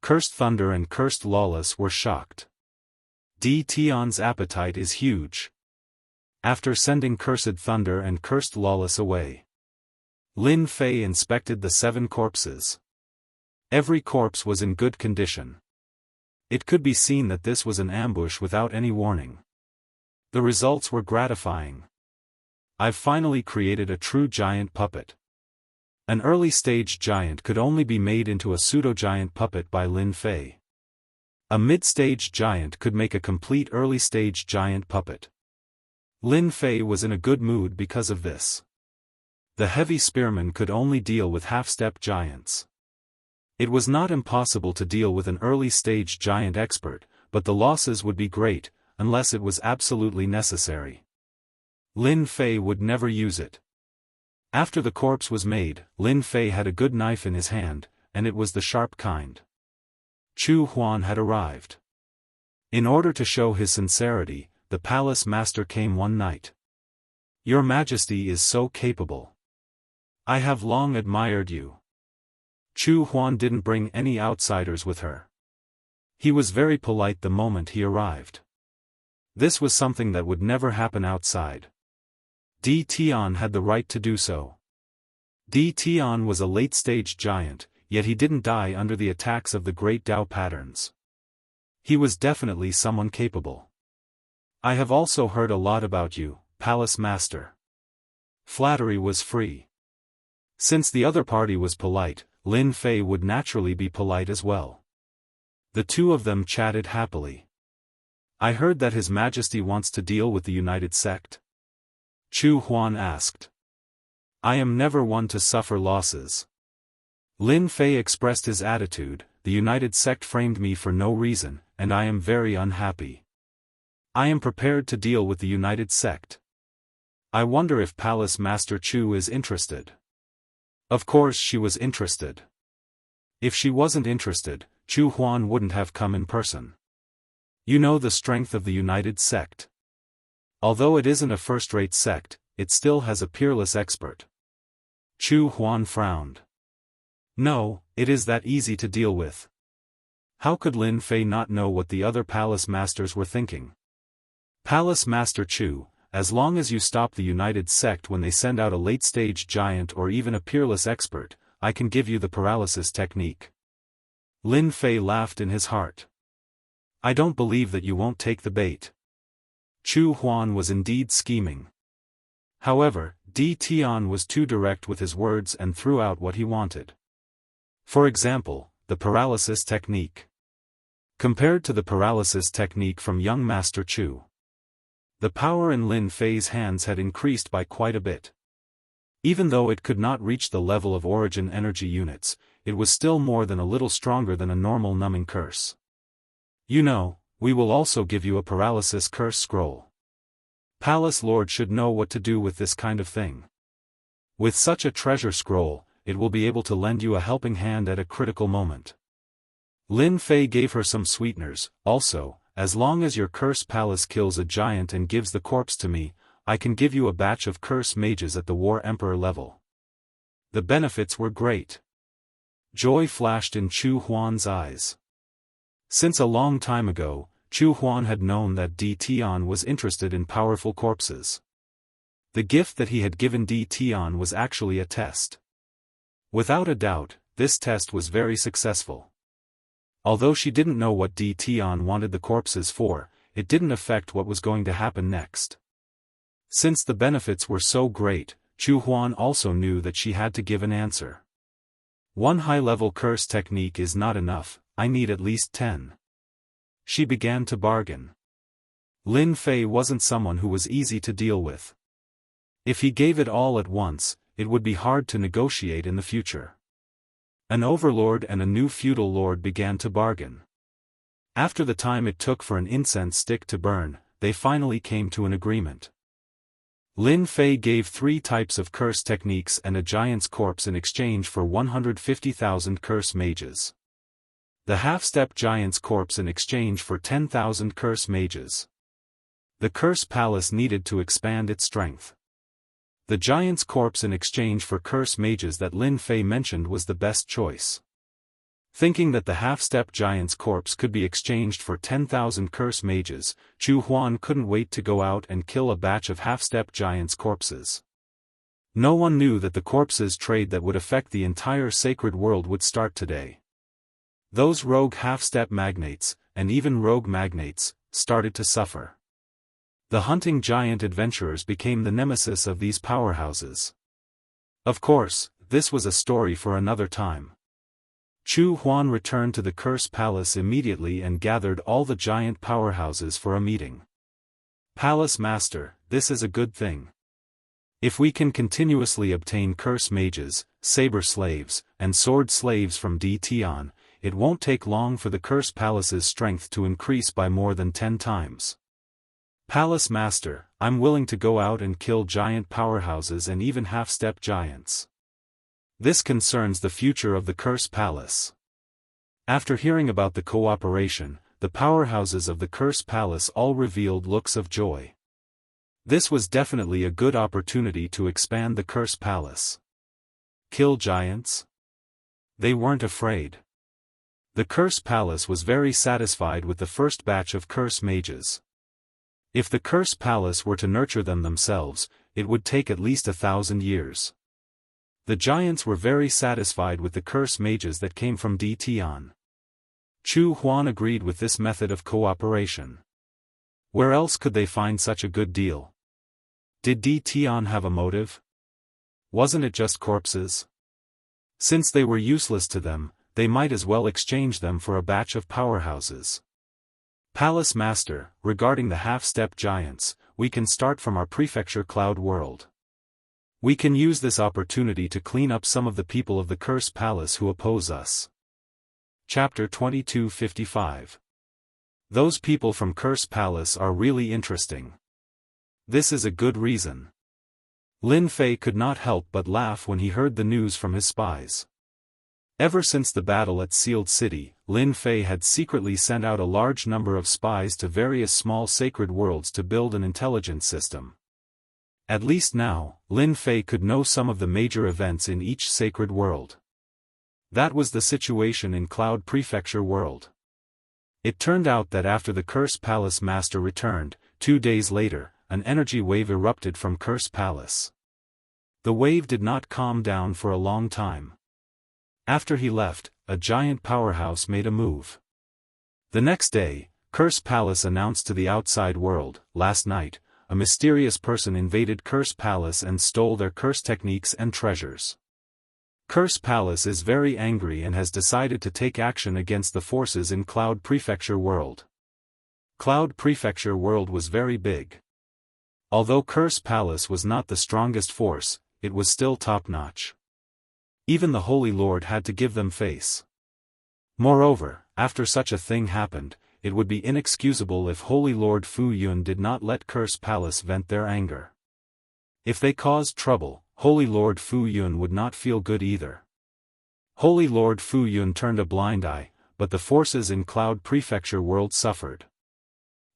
Cursed Thunder and Cursed Lawless were shocked. Di Tian's appetite is huge. after sending cursed thunder and cursed lawless away. Lin Fei inspected the 7 corpses. Every corpse was in good condition. It could be seen that this was an ambush without any warning. The results were gratifying. I've finally created a true giant puppet. An early-stage giant could only be made into a pseudo-giant puppet by Lin Fei. A mid-stage giant could make a complete early-stage giant puppet. Lin Fei was in a good mood because of this. The heavy spearman could only deal with half-step giants. It was not impossible to deal with an early-stage giant expert, but the losses would be great, unless it was absolutely necessary. Lin Fei would never use it. After the corpse was made, Lin Fei had a good knife in his hand, and it was the sharp kind. Chu Huan had arrived. In order to show his sincerity, the palace master came one night. "Your Majesty is so capable. I have long admired you." Chu Huan didn't bring any outsiders with her. He was very polite the moment he arrived. This was something that would never happen outside. Di Tian had the right to do so. Di Tian was a late-stage giant, yet he didn't die under the attacks of the great Dao patterns. He was definitely someone capable. "I have also heard a lot about you, Palace Master." Flattery was free. Since the other party was polite, Lin Fei would naturally be polite as well. The two of them chatted happily. "I heard that His Majesty wants to deal with the United Sect?" Chu Huan asked. "I am never one to suffer losses." Lin Fei expressed his attitude. "The United Sect framed me for no reason, and I am very unhappy. I am prepared to deal with the United Sect. I wonder if Palace Master Chu is interested." Of course she was interested. If she wasn't interested, Chu Huan wouldn't have come in person. "You know the strength of the United Sect. Although it isn't a first-rate sect, it still has a peerless expert." Chu Huan frowned. "No, it is that easy to deal with." How could Lin Fei not know what the other palace masters were thinking? "Palace Master Chu, as long as you stop the United Sect when they send out a late-stage giant or even a peerless expert, I can give you the paralysis technique." Lin Fei laughed in his heart. "I don't believe that you won't take the bait." Chu Huan was indeed scheming. However, Di Tian was too direct with his words and threw out what he wanted. For example, the paralysis technique. Compared to the paralysis technique from young Master Chu, the power in Lin Fei's hands had increased by quite a bit. Even though it could not reach the level of origin energy units, it was still more than a little stronger than a normal numbing curse. "You know, we will also give you a paralysis curse scroll. Palace Lord should know what to do with this kind of thing. With such a treasure scroll, it will be able to lend you a helping hand at a critical moment." Lin Fei gave her some sweeteners. "Also, as long as your curse palace kills a giant and gives the corpse to me, I can give you a batch of curse mages at the War Emperor level." The benefits were great. Joy flashed in Chu Huan's eyes. Since a long time ago, Chu Huan had known that Di Tian was interested in powerful corpses. The gift that he had given Di Tian was actually a test. Without a doubt, this test was very successful. Although she didn't know what Di Tian wanted the corpses for, it didn't affect what was going to happen next. Since the benefits were so great, Chu Huan also knew that she had to give an answer. "One high-level curse technique is not enough, I need at least 10. She began to bargain. Lin Fei wasn't someone who was easy to deal with. If he gave it all at once, it would be hard to negotiate in the future. An overlord and a new feudal lord began to bargain. After the time it took for an incense stick to burn, they finally came to an agreement. Lin Fei gave 3 types of curse techniques and a giant's corpse in exchange for 150,000 curse mages. The half-step giant's corpse in exchange for 10,000 curse mages. The curse palace needed to expand its strength. The giant's corpse in exchange for curse mages that Lin Fei mentioned was the best choice. Thinking that the half-step giant's corpse could be exchanged for 10,000 curse mages, Chu Huan couldn't wait to go out and kill a batch of half-step giants' corpses. No one knew that the corpses trade that would affect the entire sacred world would start today. Those rogue half-step magnates, and even rogue magnates, started to suffer. The hunting giant adventurers became the nemesis of these powerhouses. Of course, this was a story for another time. Chu Huan returned to the Curse Palace immediately and gathered all the giant powerhouses for a meeting. Palace Master, this is a good thing. If we can continuously obtain curse mages, saber slaves, and sword slaves from Tian, it won't take long for the Curse Palace's strength to increase by more than 10 times. Palace Master, I'm willing to go out and kill giant powerhouses and even half-step giants. This concerns the future of the Curse Palace. After hearing about the cooperation, the powerhouses of the Curse Palace all revealed looks of joy. This was definitely a good opportunity to expand the Curse Palace. Kill giants? They weren't afraid. The Curse Palace was very satisfied with the first batch of curse mages. If the Curse Palace were to nurture them themselves, it would take at least 1,000 years. The giants were very satisfied with the curse mages that came from Tian. Chu Huan agreed with this method of cooperation. Where else could they find such a good deal? Did Tian have a motive? Wasn't it just corpses? Since they were useless to them, they might as well exchange them for a batch of powerhouses. Palace Master, regarding the half-step giants, we can start from our prefecture Cloud World. We can use this opportunity to clean up some of the people of the Curse Palace who oppose us. Chapter 2255. Those people from Curse Palace are really interesting. This is a good reason. Lin Fei could not help but laugh when he heard the news from his spies. Ever since the battle at Sealed City, Lin Fei had secretly sent out a large number of spies to various small sacred worlds to build an intelligence system. At least now, Lin Fei could know some of the major events in each sacred world. That was the situation in Cloud Prefecture World. It turned out that after the Curse Palace Master returned, 2 days later, an energy wave erupted from Curse Palace. The wave did not calm down for a long time. After he left, a giant powerhouse made a move. The next day, Curse Palace announced to the outside world, last night, a mysterious person invaded Curse Palace and stole their curse techniques and treasures. Curse Palace is very angry and has decided to take action against the forces in Cloud Prefecture World. Cloud Prefecture World was very big. Although Curse Palace was not the strongest force, it was still top-notch. Even the Holy Lord had to give them face. Moreover, after such a thing happened, it would be inexcusable if Holy Lord Fu Yun did not let Curse Palace vent their anger. If they caused trouble, Holy Lord Fu Yun would not feel good either. Holy Lord Fu Yun turned a blind eye, but the forces in Cloud Prefecture World suffered.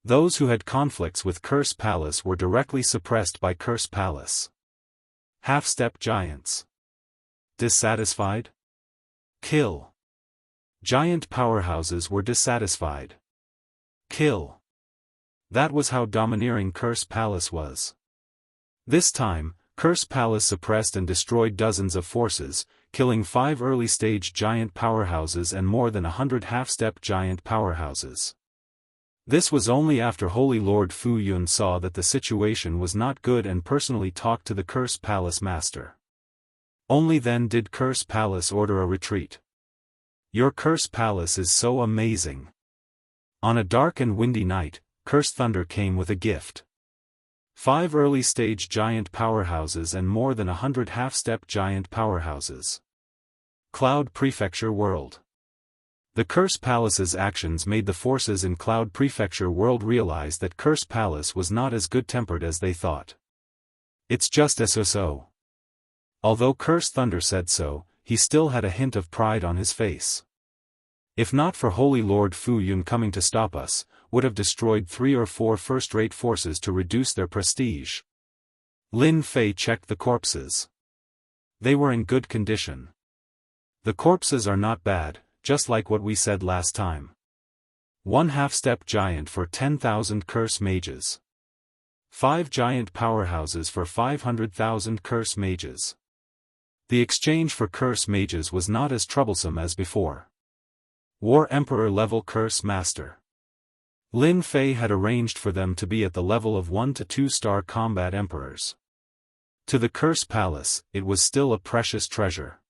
Those who had conflicts with Curse Palace were directly suppressed by Curse Palace. Half-step giants. Dissatisfied? Kill. Giant powerhouses were dissatisfied. Kill. That was how domineering Curse Palace was. This time, Curse Palace suppressed and destroyed dozens of forces, killing 5 early-stage giant powerhouses and more than 100 half-step giant powerhouses. This was only after Holy Lord Fu Yun saw that the situation was not good and personally talked to the Curse Palace Master. Only then did Curse Palace order a retreat. Your Curse Palace is so amazing. On a dark and windy night, Curse Thunder came with a gift. 5 early-stage giant powerhouses and more than 100 half-step giant powerhouses. Cloud Prefecture World. The Curse Palace's actions made the forces in Cloud Prefecture World realize that Curse Palace was not as good-tempered as they thought. It's just so. Although Curse Thunder said so, he still had a hint of pride on his face. If not for Holy Lord Fu Yun coming to stop us, would have destroyed 3 or 4 first-rate forces to reduce their prestige. Lin Fei checked the corpses. They were in good condition. The corpses are not bad, just like what we said last time. 1 half-step giant for 10,000 curse mages. 5 giant powerhouses for 500,000 curse mages. The exchange for curse mages was not as troublesome as before. War Emperor level curse master. Lin Fei had arranged for them to be at the level of 1 to 2-star combat emperors. To the curse palace, it was still a precious treasure.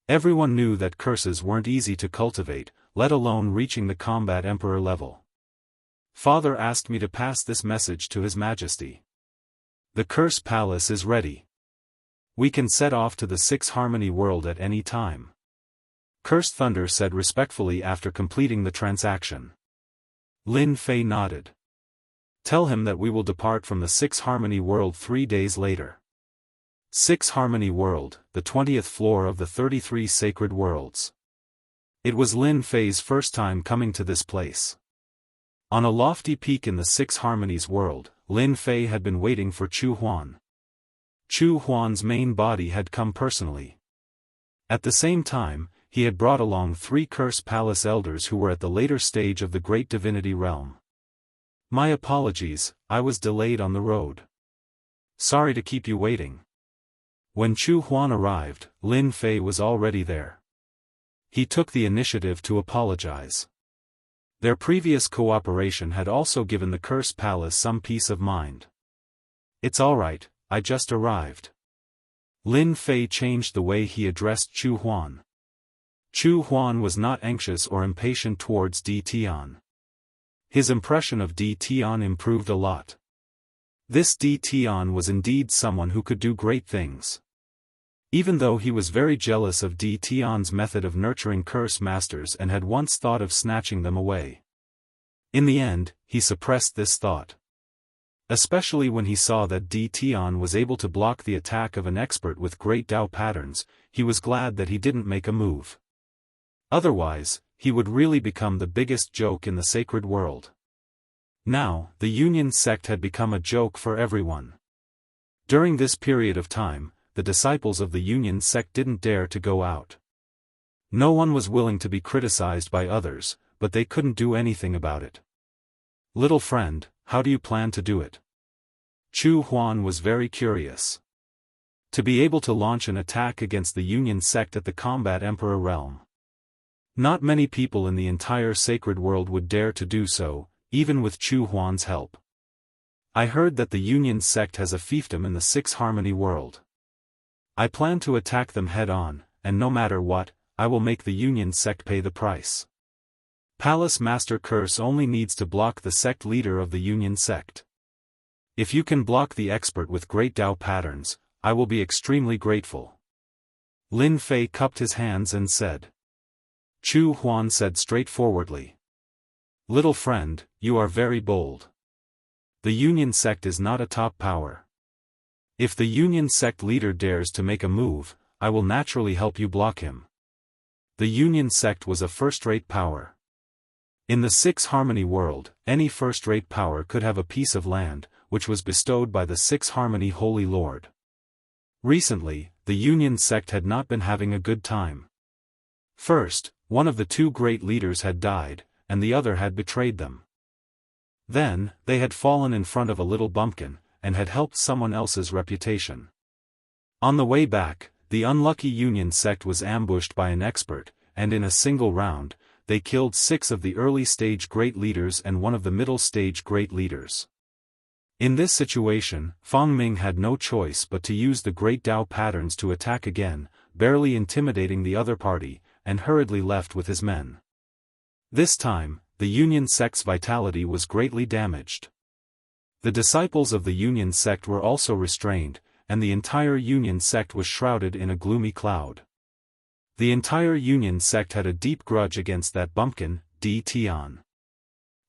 Everyone knew that curses weren't easy to cultivate, let alone reaching the combat emperor level. Father asked me to pass this message to His Majesty. The curse palace is ready. We can set off to the 6 Harmony world at any time. Cursed Thunder said respectfully after completing the transaction. Lin Fei nodded. Tell him that we will depart from the 6 Harmony world 3 days later. 6 Harmony world, the 20th floor of the 33 sacred worlds. It was Lin Fei's first time coming to this place. On a lofty peak in the 6 Harmonies world, Lin Fei had been waiting for Chu Huan. Chu Huan's main body had come personally. At the same time, he had brought along 3 Curse Palace elders who were at the later stage of the Great Divinity Realm. My apologies, I was delayed on the road. Sorry to keep you waiting. When Chu Huan arrived, Lin Fei was already there. He took the initiative to apologize. Their previous cooperation had also given the Curse Palace some peace of mind. It's alright, I just arrived. Lin Fei changed the way he addressed Chu Huan. Chu Huan was not anxious or impatient towards Di Tian. His impression of Di Tian improved a lot. This Di Tian was indeed someone who could do great things. Even though he was very jealous of Di Tian's method of nurturing curse masters and had once thought of snatching them away. In the end, he suppressed this thought. Especially when he saw that Di Tian was able to block the attack of an expert with great Dao patterns, he was glad that he didn't make a move. Otherwise, he would really become the biggest joke in the sacred world. Now, the Union sect had become a joke for everyone. During this period of time, the disciples of the Union sect didn't dare to go out. No one was willing to be criticized by others, but they couldn't do anything about it. Little friend, how do you plan to do it? Chu Huan was very curious. To be able to launch an attack against the Union sect at the Combat Emperor realm. Not many people in the entire sacred world would dare to do so, even with Chu Huan's help. I heard that the Union sect has a fiefdom in the 6 Harmony world. I plan to attack them head-on, and no matter what, I will make the Union sect pay the price. Palace Master Curse only needs to block the sect leader of the Union sect. If you can block the expert with great Dao patterns, I will be extremely grateful. Lin Fei cupped his hands and said. Chu Huan said straightforwardly. Little friend, you are very bold. The Union sect is not a top power. If the Union sect leader dares to make a move, I will naturally help you block him. The Union sect was a first-rate power. In the 6 Harmony world, any first-rate power could have a piece of land, which was bestowed by the 6 Harmony Holy Lord. Recently, the Union sect had not been having a good time. First, one of the 2 great leaders had died, and the other had betrayed them. Then, they had fallen in front of a little bumpkin, and had helped someone else's reputation. On the way back, the unlucky Union sect was ambushed by an expert, and in a single round, they killed 6 of the early-stage great leaders and 1 of the middle-stage great leaders. In this situation, Fang Ming had no choice but to use the great Dao patterns to attack again, barely intimidating the other party, and hurriedly left with his men. This time, the Union sect's vitality was greatly damaged. The disciples of the Union sect were also restrained, and the entire Union sect was shrouded in a gloomy cloud. The entire Union sect had a deep grudge against that bumpkin, Di Tian.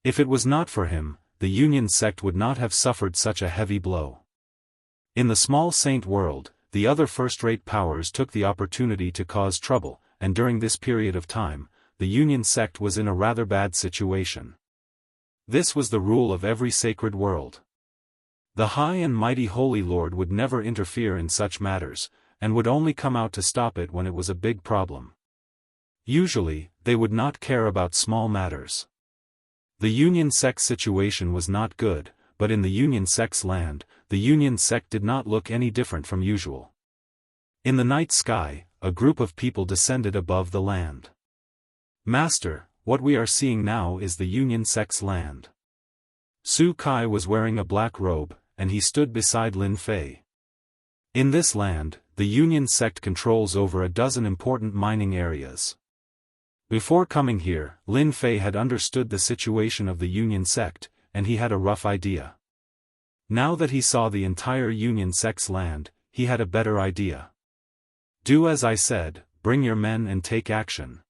If it was not for him, the Union sect would not have suffered such a heavy blow. In the small saint world, the other first-rate powers took the opportunity to cause trouble, and during this period of time, the Union sect was in a rather bad situation. This was the rule of every sacred world. The high and mighty Holy Lord would never interfere in such matters, and would only come out to stop it when it was a big problem. Usually, they would not care about small matters. The Union sect's situation was not good, but in the Union sect's land, the Union sect did not look any different from usual. In the night sky, a group of people descended above the land. "Master, what we are seeing now is the Union sect's land." Su Kai was wearing a black robe, and he stood beside Lin Fei. In this land, the Union sect controls over a dozen important mining areas. Before coming here, Lin Fei had understood the situation of the Union sect, and he had a rough idea. Now that he saw the entire Union sect's land, he had a better idea. "Do as I said, bring your men and take action."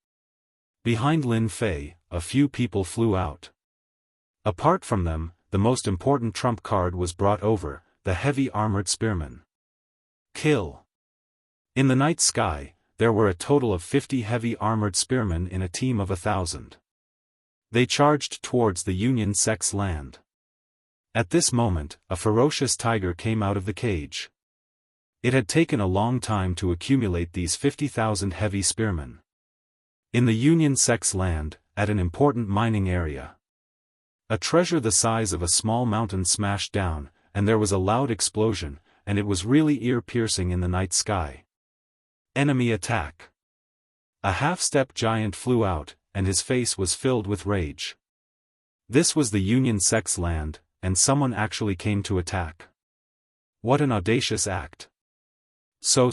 Behind Lin Fei, a few people flew out. Apart from them, the most important trump card was brought over, the heavy armored spearmen. Kill. In the night sky, there were a total of 50 heavy armored spearmen in a team of 1,000. They charged towards the Union sect's land. At this moment, a ferocious tiger came out of the cage. It had taken a long time to accumulate these 50,000 heavy spearmen. In the Union sect's land, at an important mining area, a treasure the size of a small mountain smashed down, and there was a loud explosion, and it was really ear-piercing in the night sky. Enemy attack. A half-step giant flew out, and his face was filled with rage. This was the Union sect's land, and someone actually came to attack. What an audacious act. So.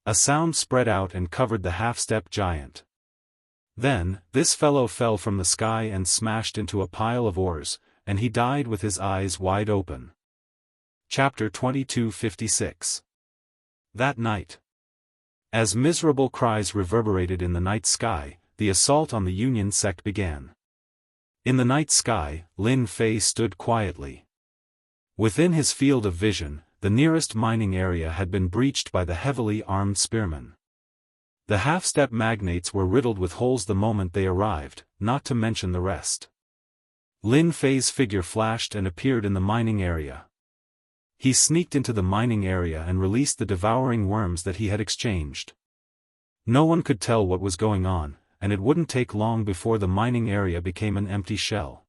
A sound spread out and covered the half-step giant. Then, this fellow fell from the sky and smashed into a pile of ores, and he died with his eyes wide open. Chapter 2256. That night. As miserable cries reverberated in the night sky, the assault on the Union sect began. In the night sky, Lin Fei stood quietly. Within his field of vision, the nearest mining area had been breached by the heavily armed spearmen. The half-step magnates were riddled with holes the moment they arrived, not to mention the rest. Lin Fei's figure flashed and appeared in the mining area. He sneaked into the mining area and released the devouring worms that he had exchanged. No one could tell what was going on, and it wouldn't take long before the mining area became an empty shell.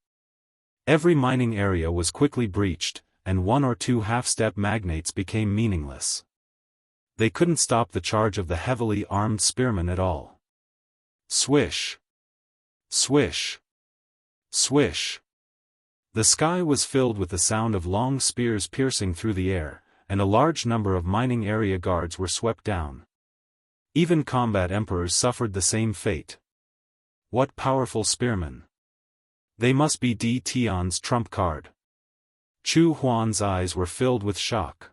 Every mining area was quickly breached, and one or two half-step magnates became meaningless. They couldn't stop the charge of the heavily armed spearmen at all. Swish! Swish! Swish! The sky was filled with the sound of long spears piercing through the air, and a large number of mining area guards were swept down. Even combat emperors suffered the same fate. What powerful spearmen! They must be Di Tian's trump card. Chu Huan's eyes were filled with shock.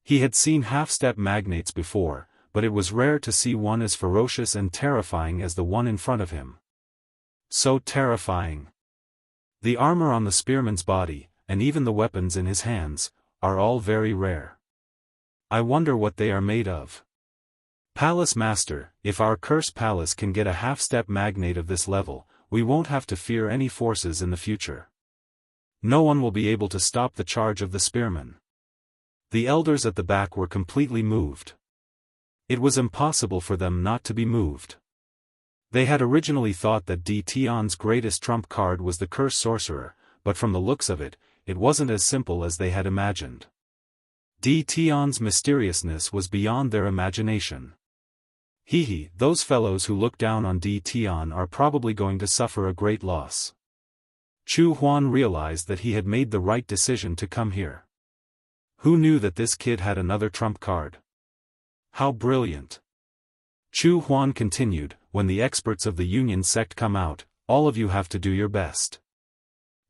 He had seen half-step magnates before, but it was rare to see one as ferocious and terrifying as the one in front of him. So terrifying. The armor on the spearman's body, and even the weapons in his hands, are all very rare. I wonder what they are made of. Palace Master, if our curse palace can get a half-step magnate of this level, we won't have to fear any forces in the future. No one will be able to stop the charge of the spearmen. The elders at the back were completely moved. It was impossible for them not to be moved. They had originally thought that Di Tian's greatest trump card was the Curse Sorcerer, but from the looks of it, it wasn't as simple as they had imagined. Di Tian's mysteriousness was beyond their imagination. Those fellows who look down on Di Tian are probably going to suffer a great loss. Chu Huan realized that he had made the right decision to come here. Who knew that this kid had another trump card? How brilliant! Chu Huan continued, when the experts of the Union sect come out, all of you have to do your best.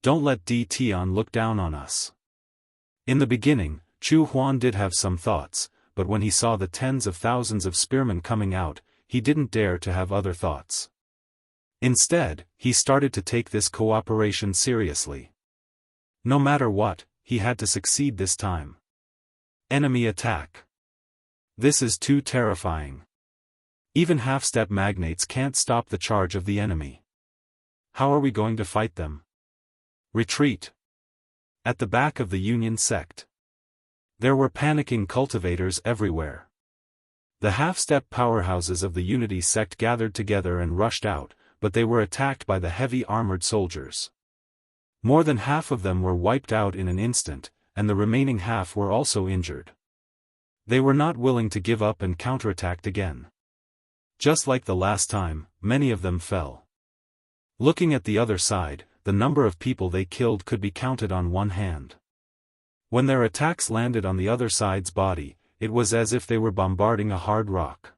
Don't let Di Tian look down on us. In the beginning, Chu Huan did have some thoughts, but when he saw the tens of thousands of spearmen coming out, he didn't dare to have other thoughts. Instead, he started to take this cooperation seriously. No matter what, he had to succeed this time. Enemy attack. This is too terrifying. Even half-step magnates can't stop the charge of the enemy. How are we going to fight them? Retreat. At the back of the Union sect. There were panicking cultivators everywhere. The half-step powerhouses of the Unity sect gathered together and rushed out, but they were attacked by the heavy armored soldiers. More than half of them were wiped out in an instant, and the remaining half were also injured. They were not willing to give up and counterattacked again. Just like the last time, many of them fell. Looking at the other side, the number of people they killed could be counted on one hand. When their attacks landed on the other side's body, it was as if they were bombarding a hard rock.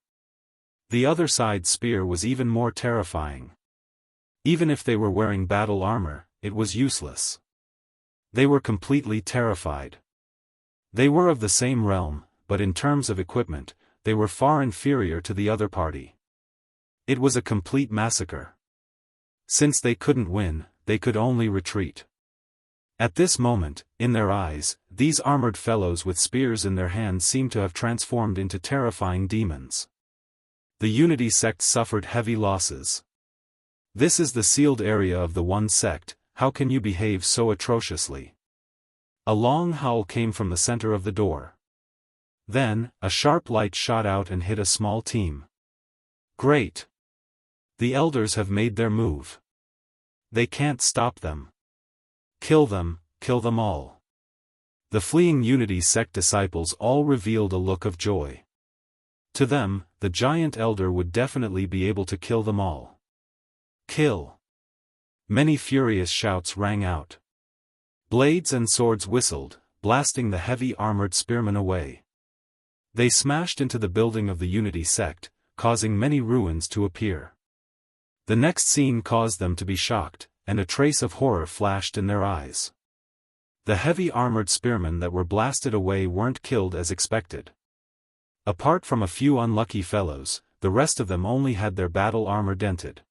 The other side's spear was even more terrifying. Even if they were wearing battle armor, it was useless. They were completely terrified. They were of the same realm, but in terms of equipment, they were far inferior to the other party. It was a complete massacre. Since they couldn't win, they could only retreat. At this moment, in their eyes, these armored fellows with spears in their hands seemed to have transformed into terrifying demons. The Unity sect suffered heavy losses. This is the sealed area of the one sect, how can you behave so atrociously? A long howl came from the center of the door. Then, a sharp light shot out and hit a small team. Great! The elders have made their move. They can't stop them. Kill them all. The fleeing Unity sect disciples all revealed a look of joy. To them, the giant elder would definitely be able to kill them all. Kill! Many furious shouts rang out. Blades and swords whistled, blasting the heavy armored spearmen away. They smashed into the building of the Unity sect, causing many ruins to appear. The next scene caused them to be shocked, and a trace of horror flashed in their eyes. The heavy armored spearmen that were blasted away weren't killed as expected. Apart from a few unlucky fellows, the rest of them only had their battle armor dented.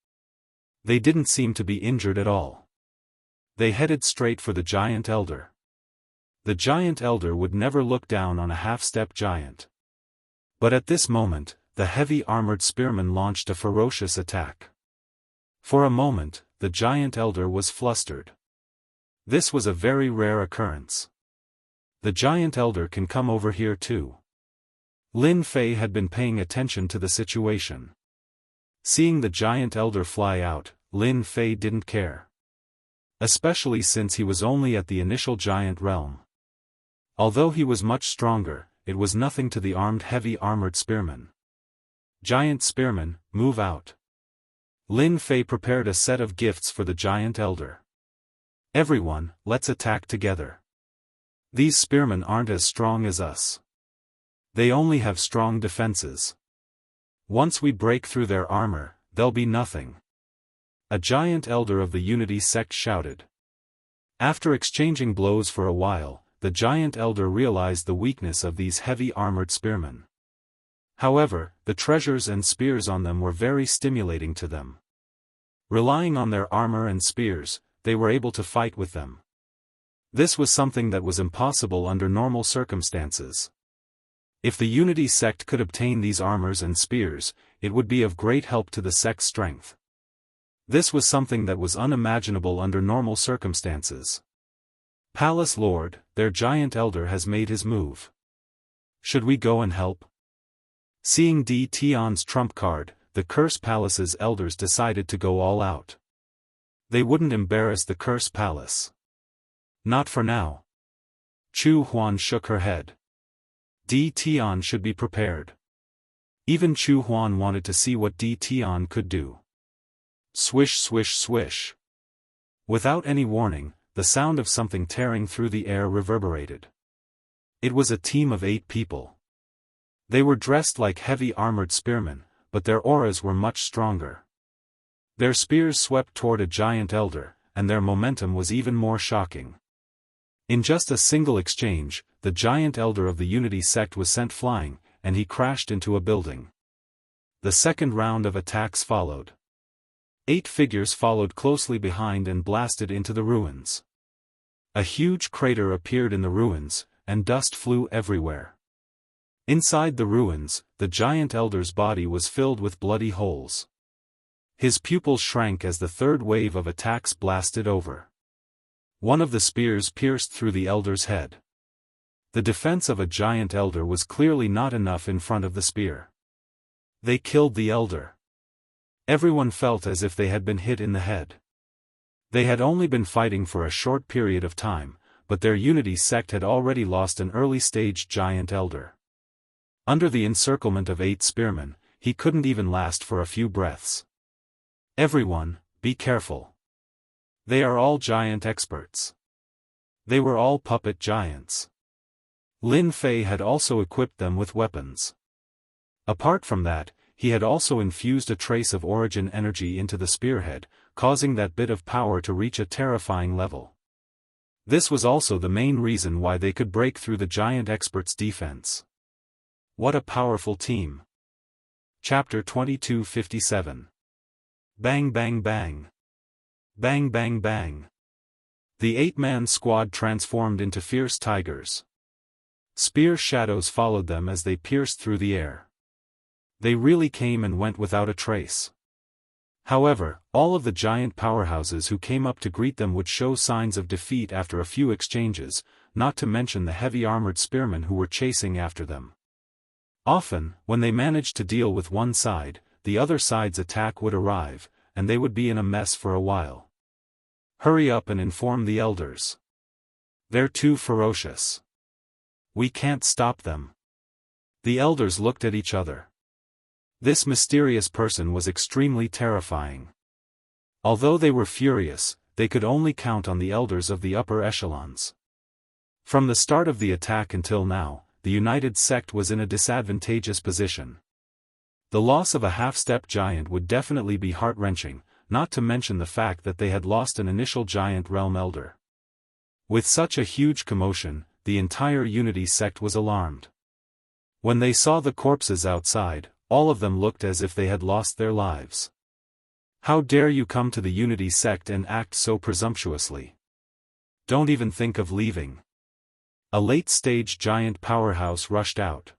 They didn't seem to be injured at all. They headed straight for the giant elder. The giant elder would never look down on a half-step giant. But at this moment, the heavy armored spearmen launched a ferocious attack. For a moment, the giant elder was flustered. This was a very rare occurrence. The giant elder can come over here too. Lin Fei had been paying attention to the situation. Seeing the giant elder fly out, Lin Fei didn't care. Especially since he was only at the initial giant realm. Although he was much stronger, it was nothing to the armed heavy armored spearmen. Giant spearmen, move out. Lin Fei prepared a set of gifts for the giant elder. Everyone, let's attack together. These spearmen aren't as strong as us. They only have strong defenses. Once we break through their armor, they'll be nothing. A giant elder of the Unity sect shouted. After exchanging blows for a while, the giant elder realized the weakness of these heavy armored spearmen. However, the treasures and spears on them were very stimulating to them. Relying on their armor and spears, they were able to fight with them. This was something that was impossible under normal circumstances. If the Unity sect could obtain these armors and spears, it would be of great help to the sect's strength. This was something that was unimaginable under normal circumstances. Palace Lord, their giant elder has made his move. Should we go and help? Seeing Di Tian's trump card, the Curse Palace's elders decided to go all out. They wouldn't embarrass the Curse Palace. Not for now. Chu Huan shook her head. Di Tian should be prepared. Even Chu Huan wanted to see what Di Tian could do. Swish swish swish. Without any warning, the sound of something tearing through the air reverberated. It was a team of 8 people. They were dressed like heavy armored spearmen, but their auras were much stronger. Their spears swept toward a giant elder, and their momentum was even more shocking. In just a single exchange, the giant elder of the Unity sect was sent flying, and he crashed into a building. The second round of attacks followed. 8 figures followed closely behind and blasted into the ruins. A huge crater appeared in the ruins, and dust flew everywhere. Inside the ruins, the giant elder's body was filled with bloody holes. His pupils shrank as the third wave of attacks blasted over. One of the spears pierced through the elder's head. The defense of a giant elder was clearly not enough in front of the spear. They killed the elder. Everyone felt as if they had been hit in the head. They had only been fighting for a short period of time, but their Unity sect had already lost an early-stage giant elder. Under the encirclement of 8 spearmen, he couldn't even last for a few breaths. Everyone, be careful. They are all giant experts. They were all puppet giants. Lin Fei had also equipped them with weapons. Apart from that, he had also infused a trace of origin energy into the spearhead, causing that bit of power to reach a terrifying level. This was also the main reason why they could break through the giant expert's defense. What a powerful team. Chapter 2257. Bang bang bang. Bang bang bang. The 8-man squad transformed into fierce tigers. Spear shadows followed them as they pierced through the air. They really came and went without a trace. However, all of the giant powerhouses who came up to greet them would show signs of defeat after a few exchanges, not to mention the heavy armored spearmen who were chasing after them. Often, when they managed to deal with one side, the other side's attack would arrive, and they would be in a mess for a while. Hurry up and inform the elders. They're too ferocious. We can't stop them. The elders looked at each other. This mysterious person was extremely terrifying. Although they were furious, they could only count on the elders of the upper echelons. From the start of the attack until now, the United Sect was in a disadvantageous position. The loss of a half-step giant would definitely be heart-wrenching, not to mention the fact that they had lost an initial giant realm elder. With such a huge commotion, the entire Unity Sect was alarmed. When they saw the corpses outside, all of them looked as if they had lost their lives. How dare you come to the Unity Sect and act so presumptuously? Don't even think of leaving. A late-stage giant powerhouse rushed out.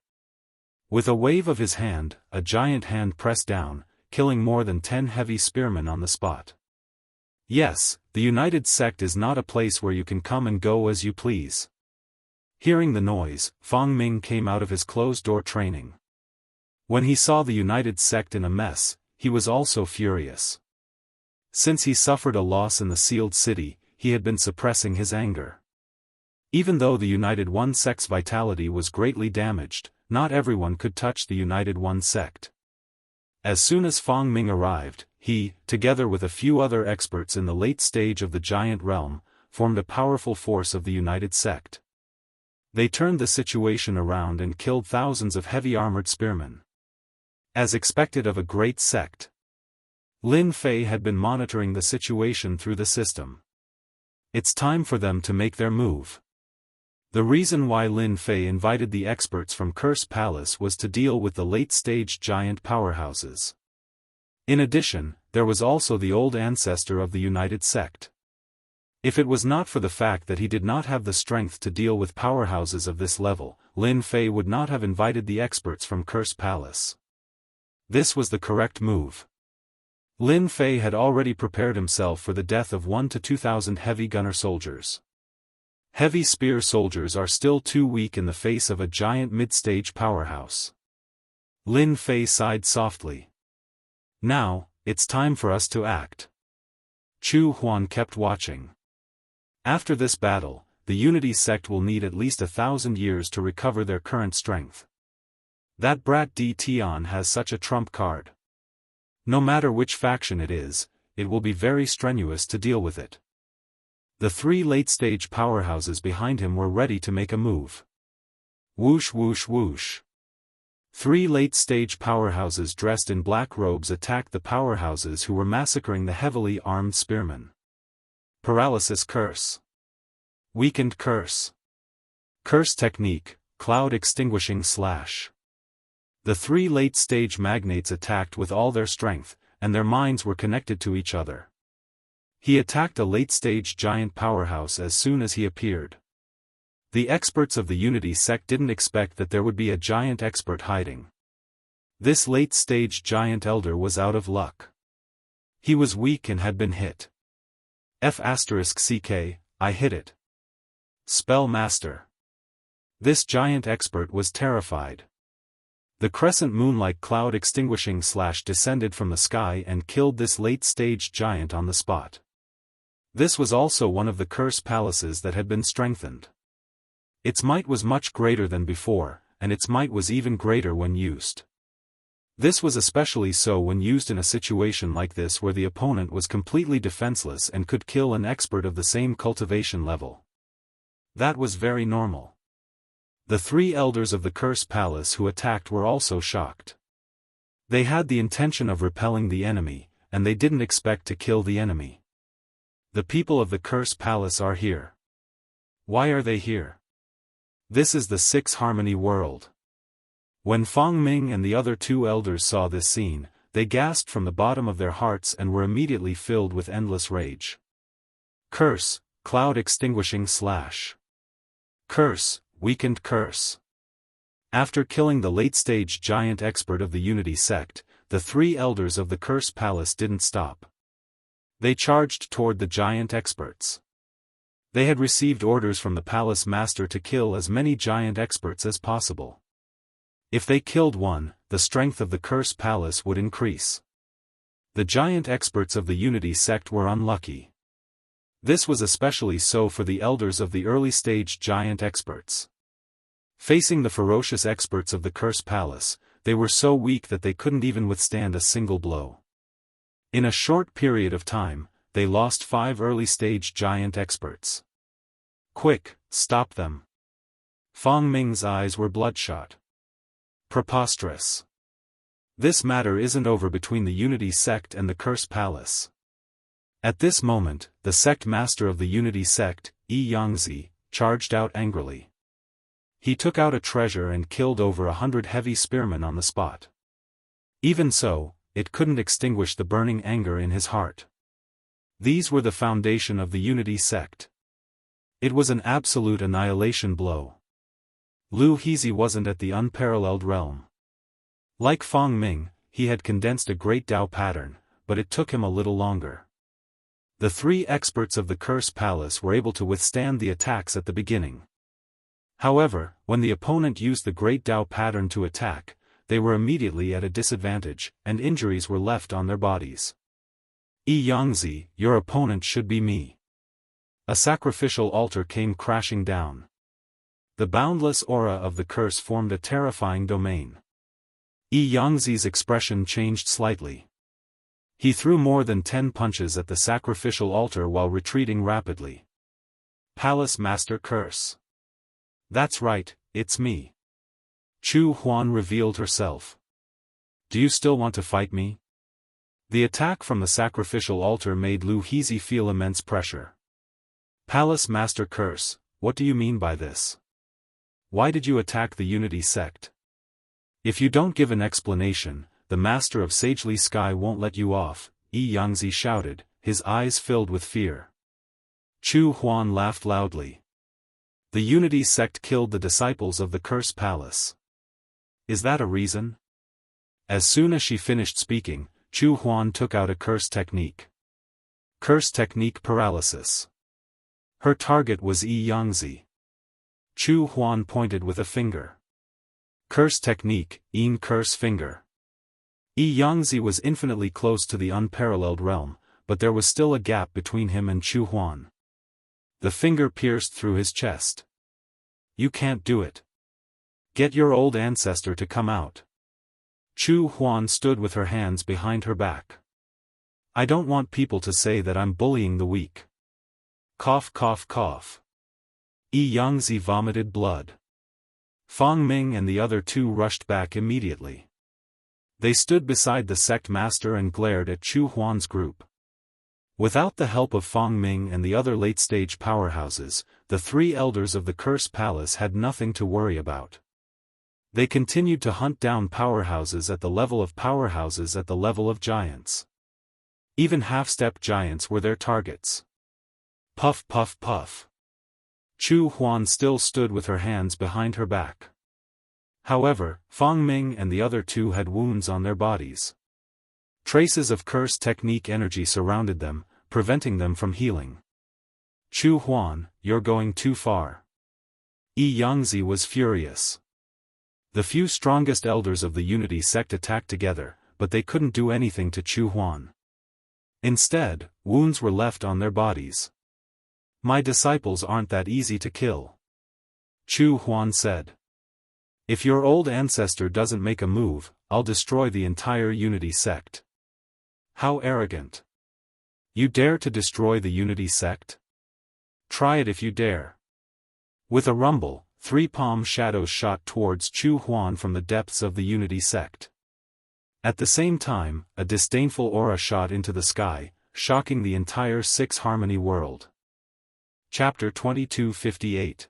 With a wave of his hand, a giant hand pressed down, killing more than 10 heavy spearmen on the spot. Yes, the United Sect is not a place where you can come and go as you please. Hearing the noise, Fong Ming came out of his closed-door training. When he saw the United Sect in a mess, he was also furious. Since he suffered a loss in the sealed city, he had been suppressing his anger. Even though the United One Sect's vitality was greatly damaged, not everyone could touch the United One Sect. As soon as Fong Ming arrived, he, together with a few other experts in the late stage of the giant realm, formed a powerful force of the United Sect. They turned the situation around and killed thousands of heavy armored spearmen. As expected of a great sect, Lin Fei had been monitoring the situation through the system. It's time for them to make their move. The reason why Lin Fei invited the experts from Curse Palace was to deal with the late-stage giant powerhouses. In addition, there was also the old ancestor of the United Sect. If it was not for the fact that he did not have the strength to deal with powerhouses of this level, Lin Fei would not have invited the experts from Curse Palace. This was the correct move. Lin Fei had already prepared himself for the death of 1 to 2,000 heavy gunner soldiers. Heavy spear soldiers are still too weak in the face of a giant mid-stage powerhouse. Lin Fei sighed softly. Now, it's time for us to act. Chu Huan kept watching. After this battle, the Unity Sect will need at least 1,000 years to recover their current strength. That brat Di Tian has such a trump card. No matter which faction it is, it will be very strenuous to deal with it. The 3 late-stage powerhouses behind him were ready to make a move. Whoosh whoosh whoosh. 3 late-stage powerhouses dressed in black robes attacked the powerhouses who were massacring the heavily armed spearmen. Paralysis curse. Weakened curse. Curse technique, cloud extinguishing slash. The 3 late-stage magnates attacked with all their strength, and their minds were connected to each other. He attacked a late-stage giant powerhouse as soon as he appeared. The experts of the Unity Sect didn't expect that there would be a giant expert hiding. This late-stage giant elder was out of luck. He was weak and had been hit. F***CK, I hit it. Spell Master. This giant expert was terrified. The crescent moon-like cloud extinguishing slash descended from the sky and killed this late-stage giant on the spot. This was also one of the curse palaces that had been strengthened. Its might was much greater than before, and its might was even greater when used. This was especially so when used in a situation like this where the opponent was completely defenseless and could kill an expert of the same cultivation level. That was very normal. The three elders of the Curse Palace who attacked were also shocked. They had the intention of repelling the enemy, and they didn't expect to kill the enemy. The people of the Curse Palace are here. Why are they here? This is the Six Harmony world. When Fang Ming and the other two elders saw this scene, they gasped from the bottom of their hearts and were immediately filled with endless rage. Curse, cloud extinguishing slash. Curse, weakened curse. After killing the late-stage giant expert of the Unity sect, the three elders of the Curse Palace didn't stop. They charged toward the giant experts. They had received orders from the palace master to kill as many giant experts as possible. If they killed one, the strength of the Curse Palace would increase. The giant experts of the Unity sect were unlucky. This was especially so for the elders of the early-stage giant experts. Facing the ferocious experts of the Curse Palace, they were so weak that they couldn't even withstand a single blow. In a short period of time, they lost 5 early-stage giant experts. Quick, stop them. Fang Ming's eyes were bloodshot. Preposterous. This matter isn't over between the Unity sect and the Curse Palace. At this moment, the sect master of the Unity sect, Jianghu, charged out angrily. He took out a treasure and killed over 100 heavy spearmen on the spot. Even so, it couldn't extinguish the burning anger in his heart. These were the foundation of the Unity sect. It was an absolute annihilation blow. Lu Hezi wasn't at the unparalleled realm. Like Fang Ming, he had condensed a great Tao pattern, but it took him a little longer. The three experts of the Curse Palace were able to withstand the attacks at the beginning. However, when the opponent used the great Tao pattern to attack, they were immediately at a disadvantage, and injuries were left on their bodies. Jianghu, your opponent should be me. A sacrificial altar came crashing down. The boundless aura of the curse formed a terrifying domain. Jianghu's expression changed slightly. He threw more than 10 punches at the sacrificial altar while retreating rapidly. Palace Master Curse. That's right, it's me. Chu Huan revealed herself. Do you still want to fight me? The attack from the sacrificial altar made Lu Hezi feel immense pressure. Palace Master Curse, what do you mean by this? Why did you attack the Unity sect? If you don't give an explanation, the Master of Sagely Sky won't let you off, Jianghu shouted, his eyes filled with fear. Chu Huan laughed loudly. The Unity sect killed the disciples of the Curse Palace. Is that a reason? As soon as she finished speaking, Chu Huan took out a curse technique. Curse technique paralysis. Her target was Jianghu. Chu Huan pointed with a finger. Curse technique, curse finger. Jianghu was infinitely close to the unparalleled realm, but there was still a gap between him and Chu Huan. The finger pierced through his chest. You can't do it. Get your old ancestor to come out. Chu Huan stood with her hands behind her back. I don't want people to say that I'm bullying the weak. Cough cough cough. Jianghu vomited blood. Fang Ming and the other two rushed back immediately. They stood beside the sect master and glared at Chu Huan's group. Without the help of Fang Ming and the other late-stage powerhouses, the three elders of the Curse Palace had nothing to worry about. They continued to hunt down powerhouses at the level of powerhouses at the level of giants. Even half-step giants were their targets. Puff puff puff. Chu Huan still stood with her hands behind her back. However, Fang Ming and the other two had wounds on their bodies. Traces of curse technique energy surrounded them, preventing them from healing. Chu Huan, you're going too far. Jianghu was furious. The few strongest elders of the Unity sect attacked together, but they couldn't do anything to Chu Huan. Instead, wounds were left on their bodies. My disciples aren't that easy to kill, Chu Huan said. If your old ancestor doesn't make a move, I'll destroy the entire Unity sect. How arrogant. You dare to destroy the Unity sect? Try it if you dare. With a rumble, 3 palm shadows shot towards Chu Huan from the depths of the Unity sect. At the same time, a disdainful aura shot into the sky, shocking the entire Six Harmony world. Chapter 2258.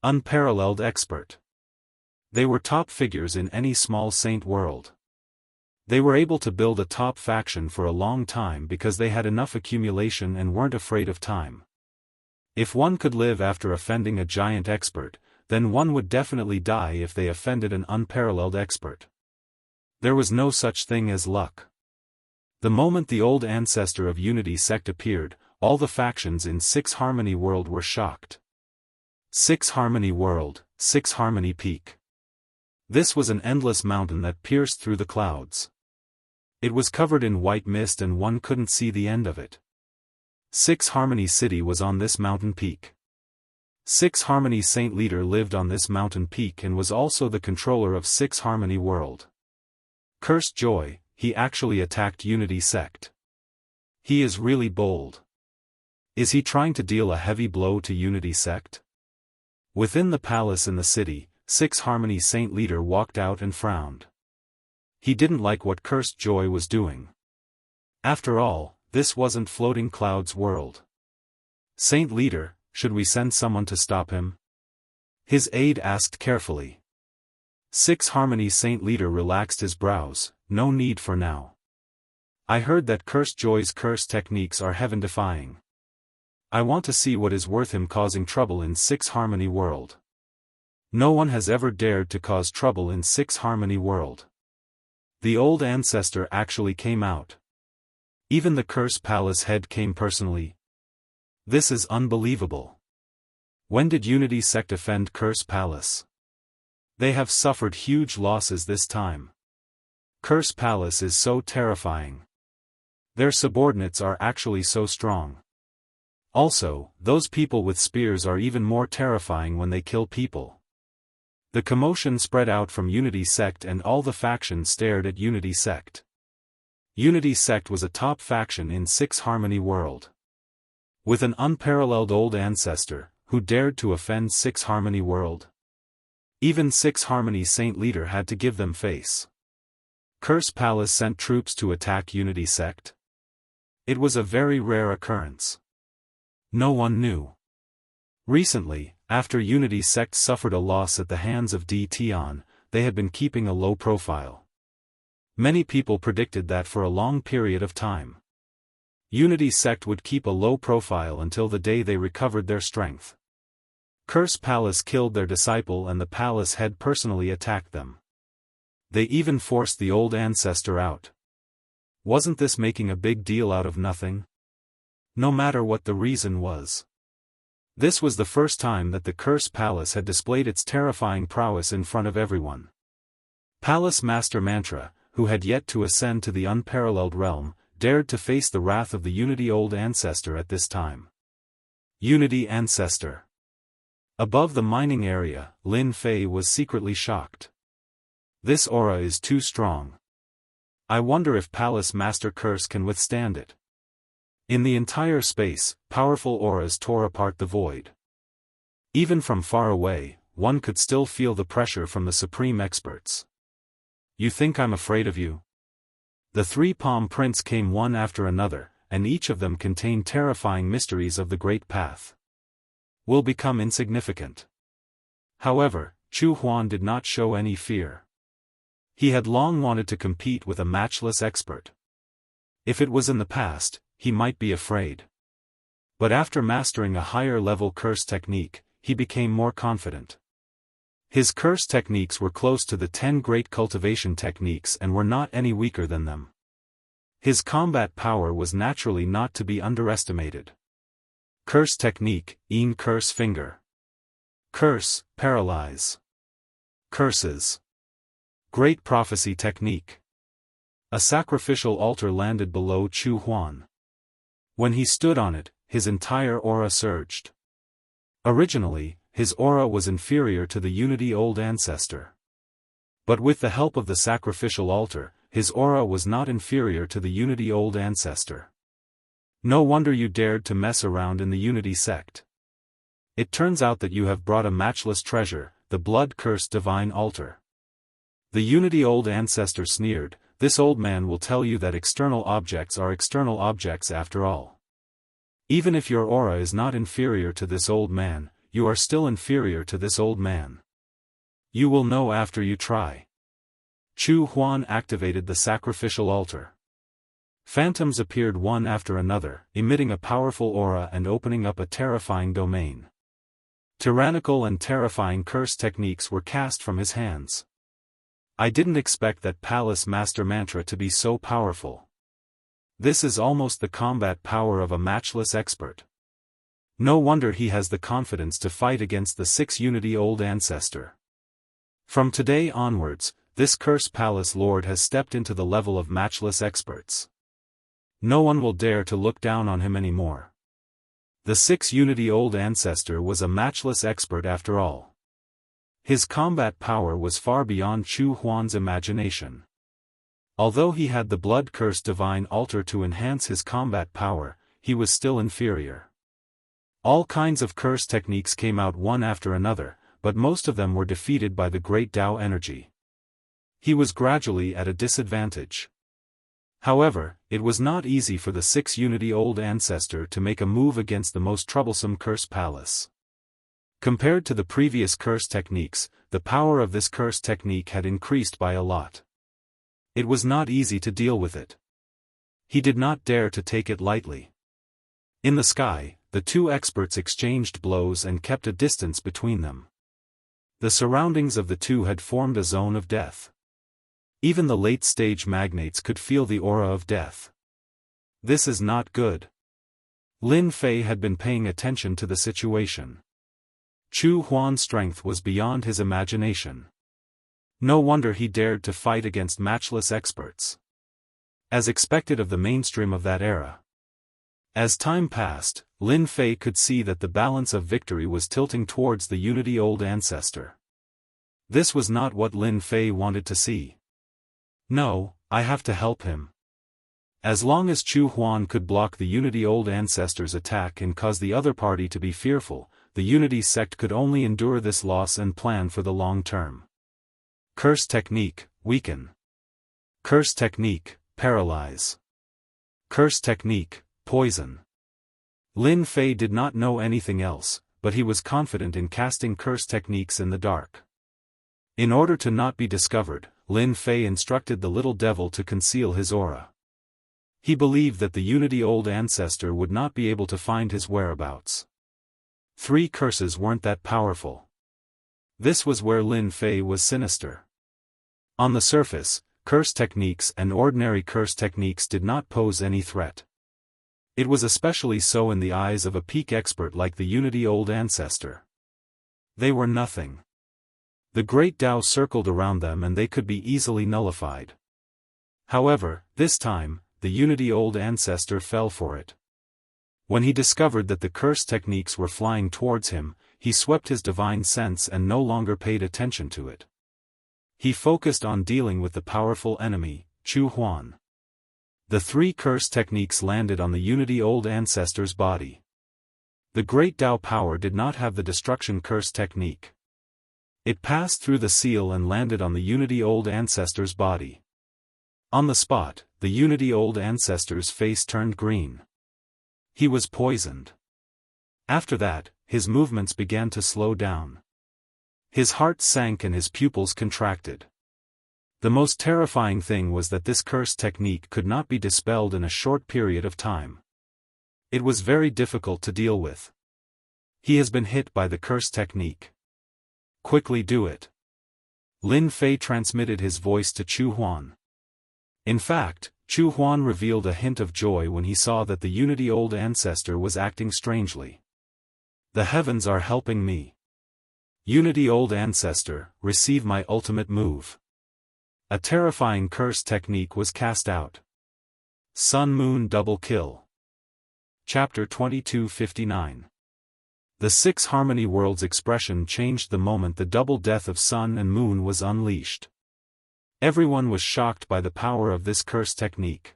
Unparalleled Expert. They were top figures in any small saint world. They were able to build a top faction for a long time because they had enough accumulation and weren't afraid of time. If one could live after offending a giant expert, then one would definitely die if they offended an unparalleled expert. There was no such thing as luck. The moment the old ancestor of Unity sect appeared, all the factions in Six Harmony World were shocked. Six Harmony World, Six Harmony Peak. This was an endless mountain that pierced through the clouds. It was covered in white mist and one couldn't see the end of it. Six Harmony City was on this mountain peak. Six Harmony Saint Leader lived on this mountain peak and was also the controller of Six Harmony World. Cursed Joy, he actually attacked Unity sect. He is really bold. Is he trying to deal a heavy blow to Unity sect? Within the palace in the city, Six Harmony Saint Leader walked out and frowned. He didn't like what Cursed Joy was doing. After all, this wasn't Floating Cloud's world. Saint Leader, should we send someone to stop him? His aide asked carefully. Six Harmony Saint Leader relaxed his brows, no need for now. I heard that Cursed Joy's curse techniques are heaven-defying. I want to see what is worth him causing trouble in Six Harmony World. No one has ever dared to cause trouble in Six Harmony World. The old ancestor actually came out. Even the Curse Palace head came personally. This is unbelievable. When did Unity sect offend Curse Palace? They have suffered huge losses this time. Curse Palace is so terrifying. Their subordinates are actually so strong. Also, those people with spears are even more terrifying when they kill people. The commotion spread out from Unity sect and all the factions stared at Unity sect. Unity sect was a top faction in Six Harmony World. With an unparalleled old ancestor, who dared to offend Six Harmony World. Even Six Harmony Saint Leader had to give them face. Curse Palace sent troops to attack Unity sect. It was a very rare occurrence. No one knew. Recently, after Unity sect suffered a loss at the hands of D. Tian, they had been keeping a low profile. Many people predicted that for a long period of time. Unity sect would keep a low profile until the day they recovered their strength. Curse Palace killed their disciple and the palace head personally attacked them. They even forced the old ancestor out. Wasn't this making a big deal out of nothing? No matter what the reason was. This was the first time that the Curse Palace had displayed its terrifying prowess in front of everyone. Palace Master Mantra, who had yet to ascend to the unparalleled realm, dared to face the wrath of the Unity Old Ancestor at this time. Unity Ancestor. Above the mining area, Lin Fei was secretly shocked. This aura is too strong. I wonder if Palace Master Curse can withstand it. In the entire space, powerful auras tore apart the void. Even from far away, one could still feel the pressure from the supreme experts. You think I'm afraid of you? The 3 palm prints came one after another, and each of them contained terrifying mysteries of the Great Path. Will become insignificant. However, Chu Huan did not show any fear. He had long wanted to compete with a matchless expert. If it was in the past, he might be afraid. But after mastering a higher-level curse technique, he became more confident. His curse techniques were close to the 10 great cultivation techniques and were not any weaker than them. His combat power was naturally not to be underestimated. Curse technique, Curse Finger. Curse, Paralyze. Curses. Great prophecy technique. A sacrificial altar landed below Chu Huan. When he stood on it, his entire aura surged. Originally, his aura was inferior to the Unity Old Ancestor. But with the help of the sacrificial altar, his aura was not inferior to the Unity Old Ancestor. No wonder you dared to mess around in the Unity sect. It turns out that you have brought a matchless treasure, the blood-cursed divine altar. The Unity Old Ancestor sneered, "This old man will tell you that external objects are external objects after all. Even if your aura is not inferior to this old man, you are still inferior to this old man. You will know after you try." Chu Huan activated the sacrificial altar. Phantoms appeared one after another, emitting a powerful aura and opening up a terrifying domain. Tyrannical and terrifying curse techniques were cast from his hands. I didn't expect that Palace Master Mantra to be so powerful. This is almost the combat power of a matchless expert. No wonder he has the confidence to fight against the 6 Unity Old Ancestor. From today onwards, this Curse Palace Lord has stepped into the level of matchless experts. No one will dare to look down on him anymore. The 6 Unity Old Ancestor was a matchless expert after all. His combat power was far beyond Chu Huan's imagination. Although he had the blood-cursed divine altar to enhance his combat power, he was still inferior. All kinds of curse techniques came out one after another, but most of them were defeated by the great Tao energy. He was gradually at a disadvantage. However, it was not easy for the 6 Unity Old Ancestor to make a move against the most troublesome curse palace. Compared to the previous curse techniques, the power of this curse technique had increased by a lot. It was not easy to deal with it. He did not dare to take it lightly. In the sky, the 2 experts exchanged blows and kept a distance between them. The surroundings of the 2 had formed a zone of death. Even the late-stage magnates could feel the aura of death. This is not good. Lin Fei had been paying attention to the situation. Chu Huan's strength was beyond his imagination. No wonder he dared to fight against matchless experts. As expected of the mainstream of that era. As time passed, Lin Fei could see that the balance of victory was tilting towards the Unity Old Ancestor. This was not what Lin Fei wanted to see. No, I have to help him. As long as Chu Huan could block the Unity Old Ancestor's attack and cause the other party to be fearful, the Unity sect could only endure this loss and plan for the long term. Curse technique, weaken. Curse technique, paralyze. Curse technique, poison. Lin Fei did not know anything else, but he was confident in casting curse techniques in the dark. In order to not be discovered, Lin Fei instructed the little devil to conceal his aura. He believed that the Unity Old Ancestor would not be able to find his whereabouts. 3 curses weren't that powerful. This was where Lin Fei was sinister. On the surface, curse techniques and ordinary curse techniques did not pose any threat. It was especially so in the eyes of a peak expert like the Unity Old Ancestor. They were nothing. The great Tao circled around them and they could be easily nullified. However, this time, the Unity Old Ancestor fell for it. When he discovered that the curse techniques were flying towards him, he swept his divine sense and no longer paid attention to it. He focused on dealing with the powerful enemy, Chu Huan. The 3 curse techniques landed on the Unity Old Ancestor's body. The great Tao power did not have the destruction curse technique. It passed through the seal and landed on the Unity Old Ancestor's body. On the spot, the Unity Old Ancestor's face turned green. He was poisoned. After that, his movements began to slow down. His heart sank and his pupils contracted. The most terrifying thing was that this curse technique could not be dispelled in a short period of time. It was very difficult to deal with. He has been hit by the curse technique. Quickly do it. Lin Fei transmitted his voice to Chu Huan. In fact, Chu Huan revealed a hint of joy when he saw that the Unity Old Ancestor was acting strangely. The heavens are helping me. Unity Old Ancestor, receive my ultimate move. A terrifying curse technique was cast out. Sun-Moon Double Kill. Chapter 2259. The Six Harmony Worlds expression changed the moment the double death of Sun and Moon was unleashed. Everyone was shocked by the power of this curse technique.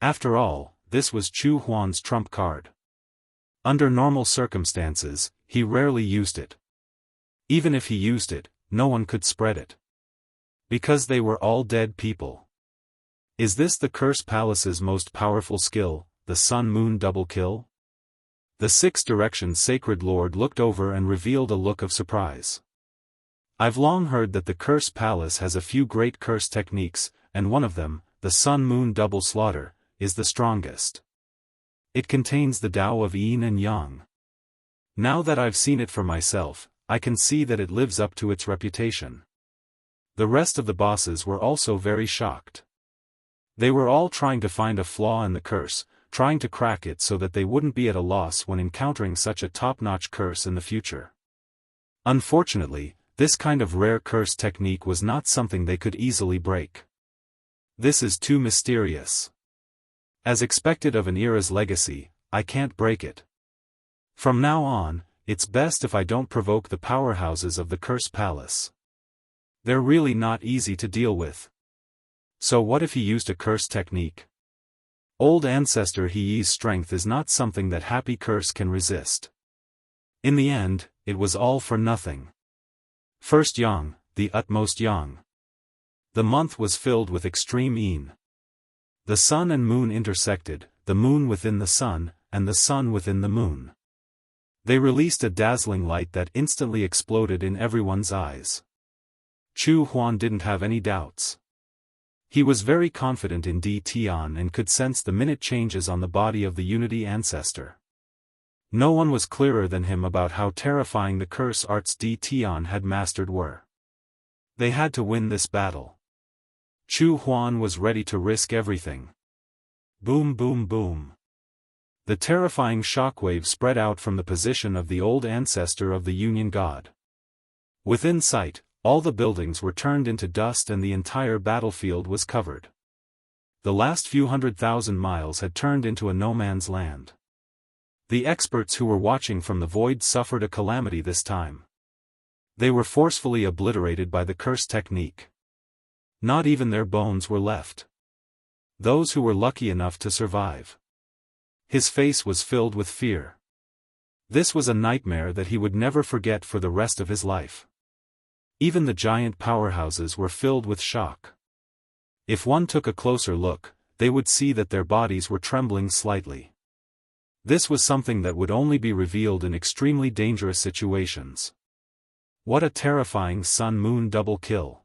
After all, this was Chu Huan's trump card. Under normal circumstances, he rarely used it. Even if he used it, no one could spread it. Because they were all dead people. Is this the Curse Palace's most powerful skill, the Sun-Moon Double Kill? The Six Directions Sacred Lord looked over and revealed a look of surprise. I've long heard that the Curse Palace has a few great curse techniques, and one of them, the Sun-Moon Double Slaughter, is the strongest. It contains the Tao of Yin and Yang. Now that I've seen it for myself, I can see that it lives up to its reputation. The rest of the bosses were also very shocked. They were all trying to find a flaw in the curse, trying to crack it so that they wouldn't be at a loss when encountering such a top-notch curse in the future. Unfortunately, this kind of rare curse technique was not something they could easily break. This is too mysterious. As expected of an era's legacy, I can't break it. From now on, it's best if I don't provoke the powerhouses of the Curse Palace. They're really not easy to deal with. So what if he used a curse technique? Old Ancestor He's strength is not something that Happy Curse can resist. In the end, it was all for nothing. First Yang, the utmost Yang. The month was filled with extreme Yin. The sun and moon intersected, the moon within the sun, and the sun within the moon. They released a dazzling light that instantly exploded in everyone's eyes. Chu Huan didn't have any doubts. He was very confident in Di Tian and could sense the minute changes on the body of the Unity Ancestor. No one was clearer than him about how terrifying the curse arts Di Tian had mastered were. They had to win this battle. Chu Huan was ready to risk everything. Boom boom boom. The terrifying shockwave spread out from the position of the old ancestor of the Union God. Within sight, all the buildings were turned into dust and the entire battlefield was covered. The last few 100,000 miles had turned into a no-man's land. The experts who were watching from the void suffered a calamity this time. They were forcefully obliterated by the curse technique. Not even their bones were left. Those who were lucky enough to survive. His face was filled with fear. This was a nightmare that he would never forget for the rest of his life. Even the giant powerhouses were filled with shock. If one took a closer look, they would see that their bodies were trembling slightly. This was something that would only be revealed in extremely dangerous situations. What a terrifying sun-moon double kill.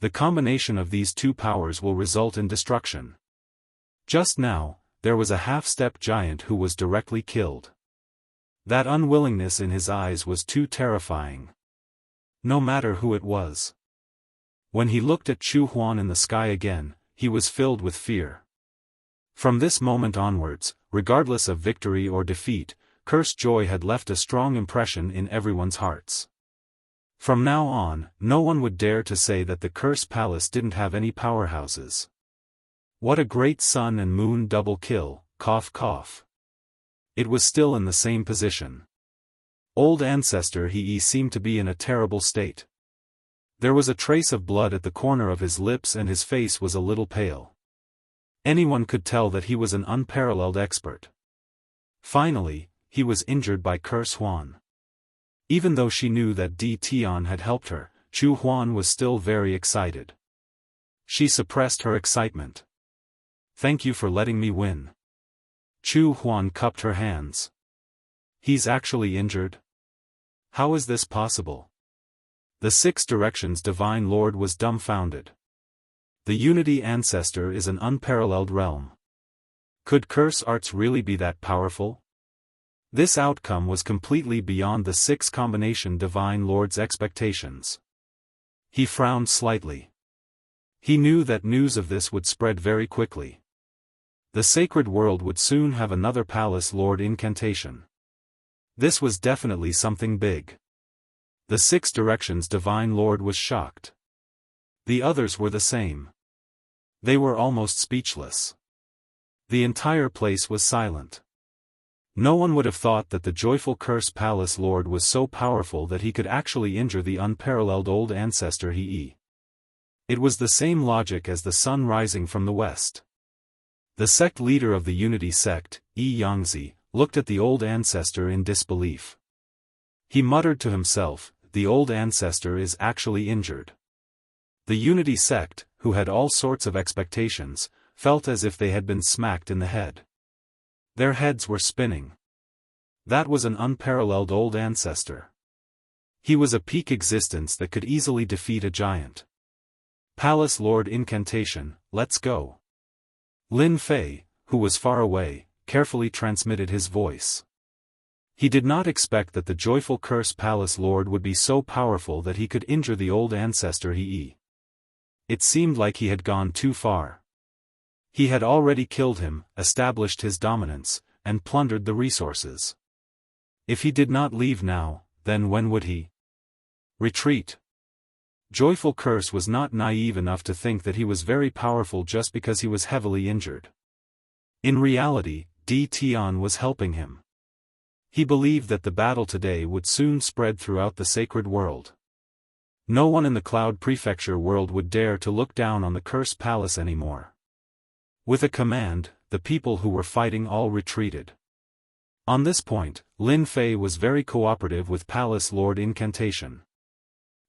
The combination of these two powers will result in destruction. Just now, there was a half-step giant who was directly killed. That unwillingness in his eyes was too terrifying. No matter who it was. When he looked at Chu Huan in the sky again, he was filled with fear. From this moment onwards, regardless of victory or defeat, curse joy had left a strong impression in everyone's hearts. From now on, no one would dare to say that the Curse Palace didn't have any powerhouses. What a great sun and moon double kill, cough cough. It was still in the same position. Old Ancestor He seemed to be in a terrible state. There was a trace of blood at the corner of his lips and his face was a little pale. Anyone could tell that he was an unparalleled expert. Finally, he was injured by Curse Huan. Even though she knew that Di Tian had helped her, Chu Huan was still very excited. She suppressed her excitement. Thank you for letting me win. Chu Huan cupped her hands. He's actually injured? How is this possible? The Six Directions Divine Lord was dumbfounded. The Unity Ancestor is an unparalleled realm. Could curse arts really be that powerful? This outcome was completely beyond the Six Combination Divine Lord's expectations. He frowned slightly. He knew that news of this would spread very quickly. The sacred world would soon have another Palace Lord incantation. This was definitely something big. The 6 directions Divine Lord was shocked. The others were the same. They were almost speechless. The entire place was silent. No one would have thought that the joyful Curse Palace Lord was so powerful that he could actually injure the unparalleled old ancestor He. It was the same logic as the sun rising from the west. The sect leader of the Unity sect, Xianxia, looked at the old ancestor in disbelief. He muttered to himself, the old ancestor is actually injured. The Unity sect, who had all sorts of expectations, felt as if they had been smacked in the head. Their heads were spinning. That was an unparalleled old ancestor. He was a peak existence that could easily defeat a giant. Palace Lord incantation, let's go. Lin Fei, who was far away, carefully transmitted his voice. He did not expect that the joyful Curse Palace Lord would be so powerful that he could injure the old ancestor He. It seemed like he had gone too far. He had already killed him, established his dominance, and plundered the resources. If he did not leave now, then when would he retreat? Joyful Curse was not naive enough to think that he was very powerful just because he was heavily injured. In reality, Di Tian was helping him. He believed that the battle today would soon spread throughout the sacred world. No one in the Cloud Prefecture world would dare to look down on the Curse Palace anymore. With a command, the people who were fighting all retreated. On this point, Lin Fei was very cooperative with Palace Lord incantation.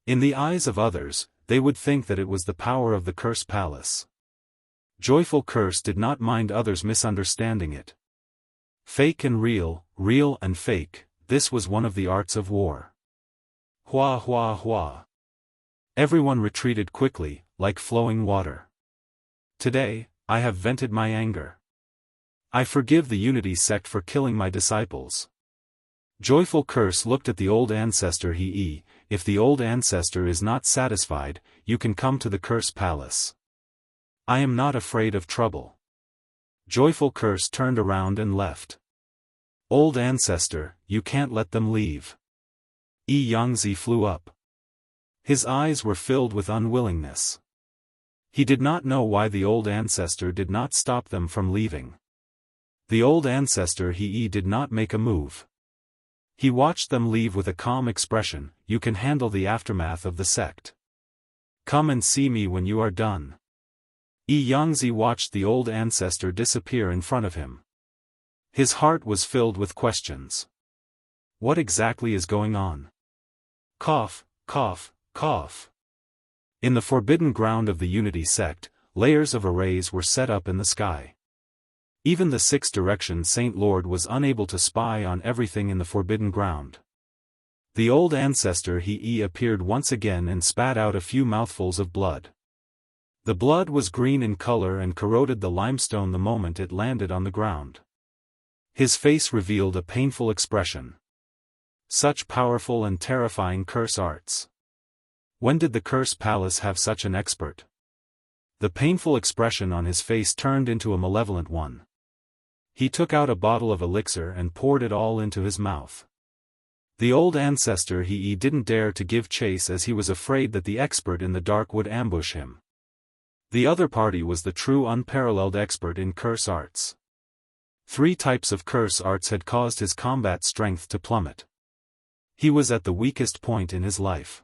In the eyes of others, they would think that it was the power of the Curse Palace. Joyful Curse did not mind others misunderstanding it. Fake and real, real and fake, this was one of the arts of war. Hua hua hua. Everyone retreated quickly, like flowing water. Today, I have vented my anger. I forgive the Unity sect for killing my disciples. Joyful Curse looked at the old ancestor He. If the old ancestor is not satisfied, you can come to the Curse Palace. I am not afraid of trouble. Joyful Curse turned around and left. Old ancestor, you can't let them leave. Xianxia flew up. His eyes were filled with unwillingness. He did not know why the old ancestor did not stop them from leaving. The old ancestor He did not make a move. He watched them leave with a calm expression. You can handle the aftermath of the sect. Come and see me when you are done. Xianxia watched the old ancestor disappear in front of him. His heart was filled with questions. What exactly is going on? Cough, cough, cough. In the forbidden ground of the Unity sect, layers of arrays were set up in the sky. Even the 6 direction Saint Lord was unable to spy on everything in the forbidden ground. The old ancestor He appeared once again and spat out a few mouthfuls of blood. The blood was green in color and corroded the limestone the moment it landed on the ground. His face revealed a painful expression. Such powerful and terrifying curse arts. When did the Curse Palace have such an expert? The painful expression on his face turned into a malevolent one. He took out a bottle of elixir and poured it all into his mouth. The old ancestor He didn't dare to give chase as he was afraid that the expert in the dark would ambush him. The other party was the true unparalleled expert in curse arts. 3 types of curse arts had caused his combat strength to plummet. He was at the weakest point in his life.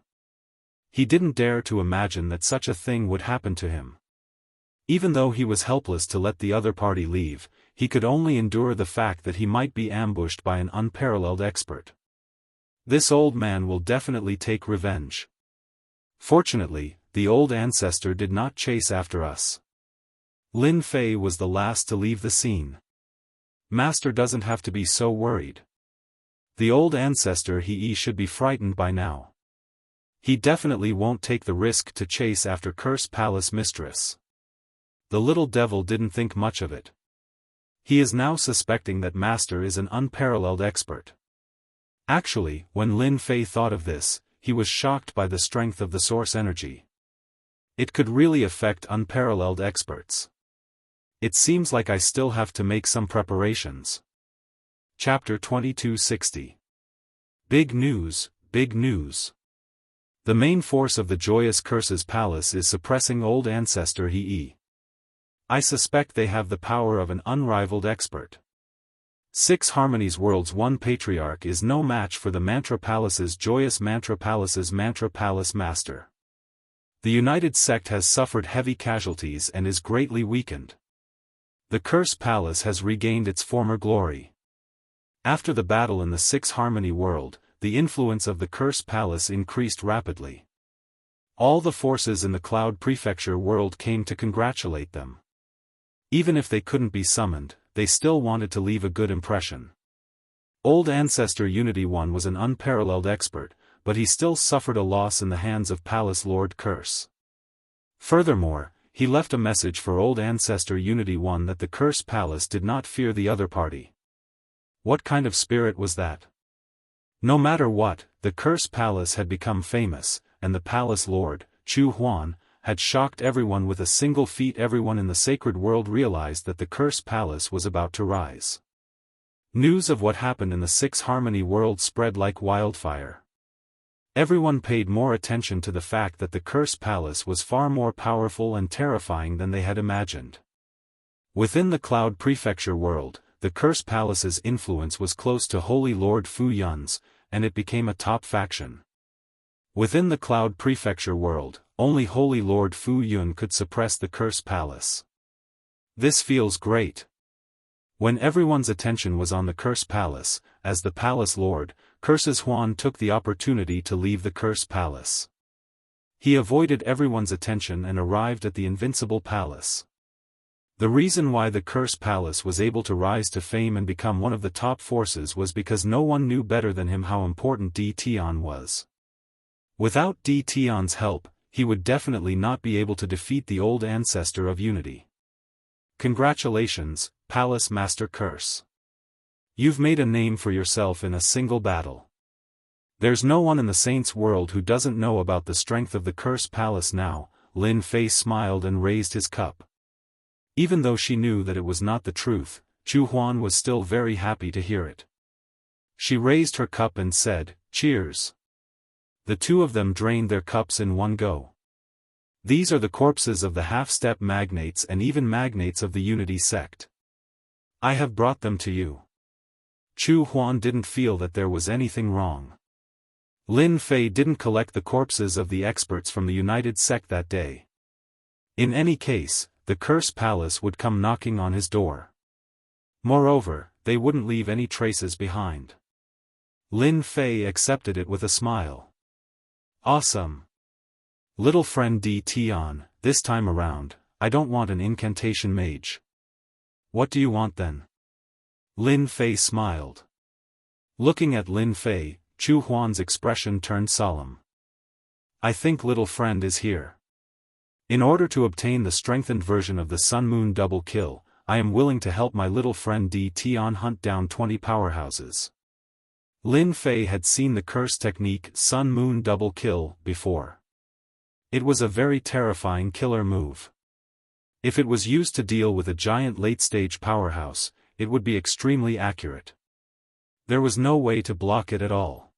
He didn't dare to imagine that such a thing would happen to him. Even though he was helpless to let the other party leave, he could only endure the fact that he might be ambushed by an unparalleled expert. This old man will definitely take revenge. Fortunately, the old ancestor did not chase after us. Lin Fei was the last to leave the scene. Master doesn't have to be so worried. The old ancestor He should be frightened by now. He definitely won't take the risk to chase after Curse Palace Mistress. The little devil didn't think much of it. He is now suspecting that Master is an unparalleled expert. Actually, when Lin Fei thought of this, he was shocked by the strength of the source energy. It could really affect unparalleled experts. It seems like I still have to make some preparations. Chapter 2260. Big news, big news. The main force of the Joyous Curses Palace is suppressing old ancestor He. I suspect they have the power of an unrivaled expert. 6 Harmonies World's one patriarch is no match for the Mantra Palace's Joyous Mantra Palace's Mantra Palace Master. The United Sect has suffered heavy casualties and is greatly weakened. The Curse Palace has regained its former glory. After the battle in the 6 Harmony World, the influence of the Curse Palace increased rapidly. All the forces in the Cloud Prefecture world came to congratulate them. Even if they couldn't be summoned, they still wanted to leave a good impression. Old Ancestor Unity 1 was an unparalleled expert, but he still suffered a loss in the hands of Palace Lord Curse. Furthermore, he left a message for Old Ancestor Unity 1 that the Curse Palace did not fear the other party. What kind of spirit was that? No matter what, the Curse Palace had become famous, and the Palace Lord, Chu Huan, had shocked everyone with a single feat. Everyone in the sacred world realized that the Curse Palace was about to rise. News of what happened in the 6 Harmony world spread like wildfire. Everyone paid more attention to the fact that the Curse Palace was far more powerful and terrifying than they had imagined. Within the Cloud Prefecture world, the Curse Palace's influence was close to Holy Lord Fu Yun's, and it became a top faction. Within the Cloud Prefecture world, only Holy Lord Fu Yun could suppress the Curse Palace. This feels great. When everyone's attention was on the Curse Palace, as the Palace Lord, Curses Huan took the opportunity to leave the Curse Palace. He avoided everyone's attention and arrived at the Invincible Palace. The reason why the Curse Palace was able to rise to fame and become one of the top forces was because no one knew better than him how important Di Tian was. Without Di Tian's help, he would definitely not be able to defeat the old ancestor of Unity. Congratulations, Palace Master Curse. You've made a name for yourself in a single battle. There's no one in the Saints world who doesn't know about the strength of the Curse Palace now. Lin Fei smiled and raised his cup. Even though she knew that it was not the truth, Chu Huan was still very happy to hear it. She raised her cup and said, "Cheers." The two of them drained their cups in one go. These are the corpses of the half-step magnates and even magnates of the Unity sect. I have brought them to you. Chu Huan didn't feel that there was anything wrong. Lin Fei didn't collect the corpses of the experts from the United Sect that day. In any case, the Curse Palace would come knocking on his door. Moreover, they wouldn't leave any traces behind. Lin Fei accepted it with a smile. Awesome. Little friend Di Tian, this time around, I don't want an incantation mage. What do you want then? Lin Fei smiled. Looking at Lin Fei, Chu Huan's expression turned solemn. I think little friend is here. In order to obtain the strengthened version of the Sun Moon double kill, I am willing to help my little friend Di Tian hunt down 20 powerhouses. Lin Fei had seen the curse technique Sun Moon double kill before. It was a very terrifying killer move. If it was used to deal with a giant late-stage powerhouse, it would be extremely accurate. There was no way to block it at all.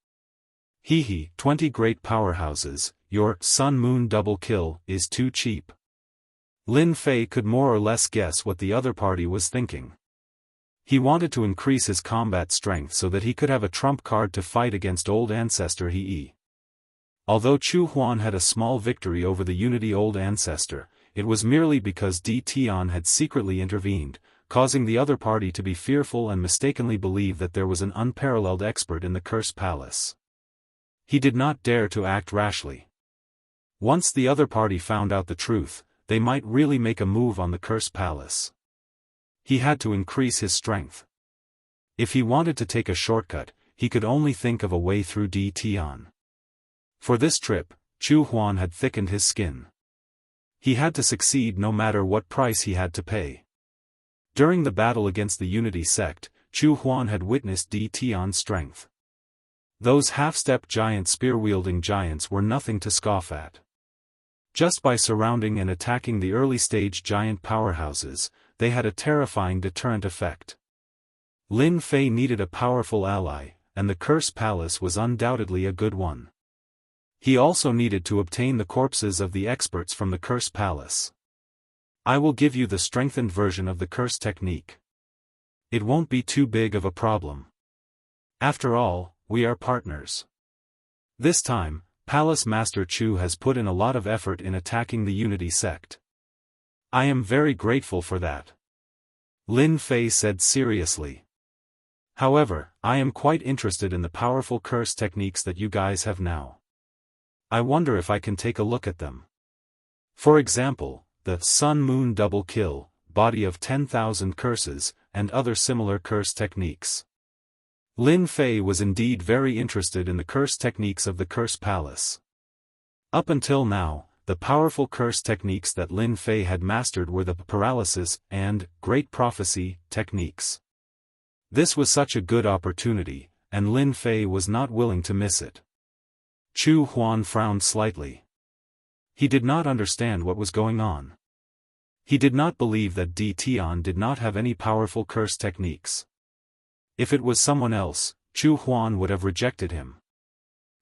20 great powerhouses, your Sun Moon double kill is too cheap. Lin Fei could more or less guess what the other party was thinking. He wanted to increase his combat strength so that he could have a trump card to fight against old ancestor He. Although Chu Huan had a small victory over the Unity old ancestor, it was merely because Di Tian had secretly intervened, causing the other party to be fearful and mistakenly believe that there was an unparalleled expert in the Curse Palace. He did not dare to act rashly. Once the other party found out the truth, they might really make a move on the Curse Palace. He had to increase his strength. If he wanted to take a shortcut, he could only think of a way through Di Tian. For this trip, Chu Huan had thickened his skin. He had to succeed no matter what price he had to pay. During the battle against the Unity sect, Chu Huan had witnessed Di Tian's strength. Those half-step giant spear-wielding giants were nothing to scoff at. Just by surrounding and attacking the early-stage giant powerhouses, they had a terrifying deterrent effect. Lin Fei needed a powerful ally, and the Curse Palace was undoubtedly a good one. He also needed to obtain the corpses of the experts from the Curse Palace. I will give you the strengthened version of the curse technique. It won't be too big of a problem. After all, we are partners. This time, Palace Master Chu has put in a lot of effort in attacking the Unity sect. I am very grateful for that. Lin Fei said seriously. However, I am quite interested in the powerful curse techniques that you guys have now. I wonder if I can take a look at them. For example, the Sun-Moon Double Kill, Body of 10,000 Curses, and other similar curse techniques. Lin Fei was indeed very interested in the curse techniques of the Curse Palace. Up until now, the powerful curse techniques that Lin Fei had mastered were the Paralysis and Great Prophecy techniques. This was such a good opportunity, and Lin Fei was not willing to miss it. Chu Huan frowned slightly. He did not understand what was going on. He did not believe that Di Tian did not have any powerful curse techniques. If it was someone else, Chu Huan would have rejected him.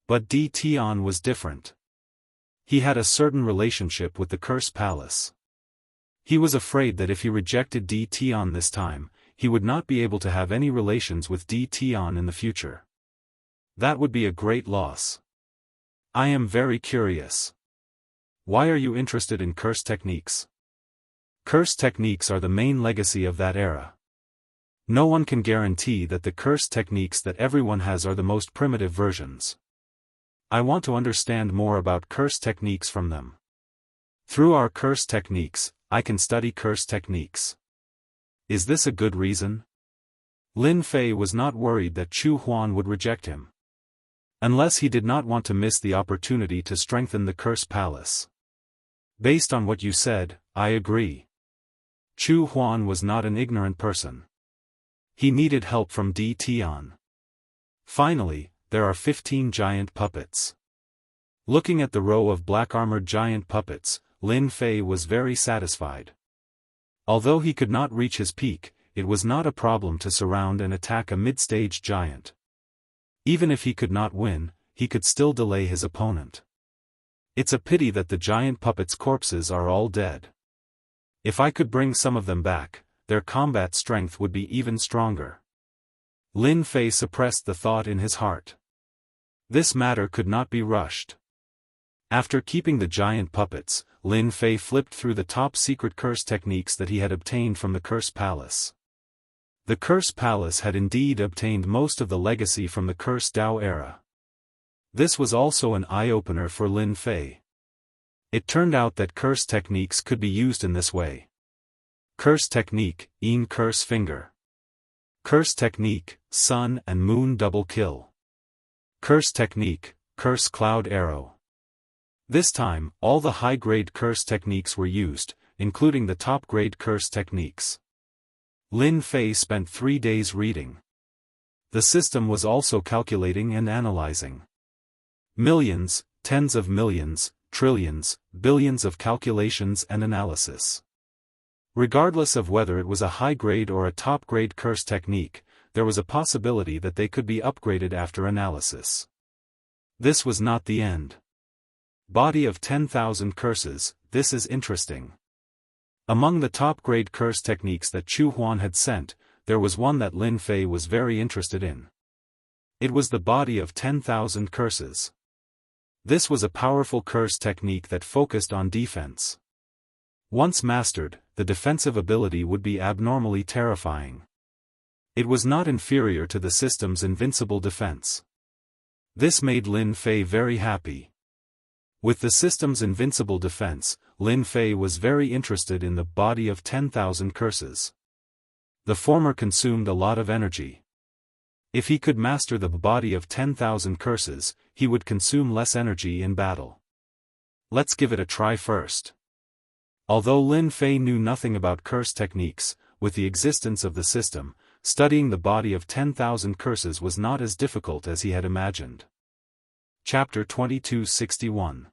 But Di Tian was different. He had a certain relationship with the Curse Palace. He was afraid that if he rejected Di Tian this time, he would not be able to have any relations with Di Tian in the future. That would be a great loss. I am very curious. Why are you interested in curse techniques? Curse techniques are the main legacy of that era. No one can guarantee that the curse techniques that everyone has are the most primitive versions. I want to understand more about curse techniques from them. Through our curse techniques, I can study curse techniques. Is this a good reason? Lin Fei was not worried that Chu Huan would reject him. Unless he did not want to miss the opportunity to strengthen the Curse Palace. Based on what you said, I agree. Chu Huan was not an ignorant person. He needed help from Di Tian. Finally, there are 15 giant puppets. Looking at the row of black-armored giant puppets, Lin Fei was very satisfied. Although he could not reach his peak, it was not a problem to surround and attack a mid-stage giant. Even if he could not win, he could still delay his opponent. It's a pity that the giant puppets' corpses are all dead. If I could bring some of them back, their combat strength would be even stronger. Lin Fei suppressed the thought in his heart. This matter could not be rushed. After keeping the giant puppets, Lin Fei flipped through the top-secret curse techniques that he had obtained from the Curse Palace. The Curse Palace had indeed obtained most of the legacy from the Curse Dao era. This was also an eye-opener for Lin Fei. It turned out that curse techniques could be used in this way. Curse technique, Yin Curse Finger. Curse technique, Sun and Moon Double Kill. Curse technique, Curse Cloud Arrow. This time, all the high-grade curse techniques were used, including the top-grade curse techniques. Lin Fei spent 3 days reading. The system was also calculating and analyzing. Millions, tens of millions, trillions, billions of calculations and analysis. Regardless of whether it was a high-grade or a top-grade curse technique, there was a possibility that they could be upgraded after analysis. This was not the end. Body of 10,000 curses, this is interesting. Among the top-grade curse techniques that Chu Huan had sent, there was one that Lin Fei was very interested in. It was the Body of 10,000 Curses. This was a powerful curse technique that focused on defense. Once mastered, the defensive ability would be abnormally terrifying. It was not inferior to the system's invincible defense. This made Lin Fei very happy. With the system's invincible defense, Lin Fei was very interested in the Body of 10,000 Curses. The former consumed a lot of energy. If he could master the Body of 10,000 Curses, he would consume less energy in battle. Let's give it a try first. Although Lin Fei knew nothing about curse techniques, with the existence of the system, studying the Body of 10,000 Curses was not as difficult as he had imagined. Chapter 2261.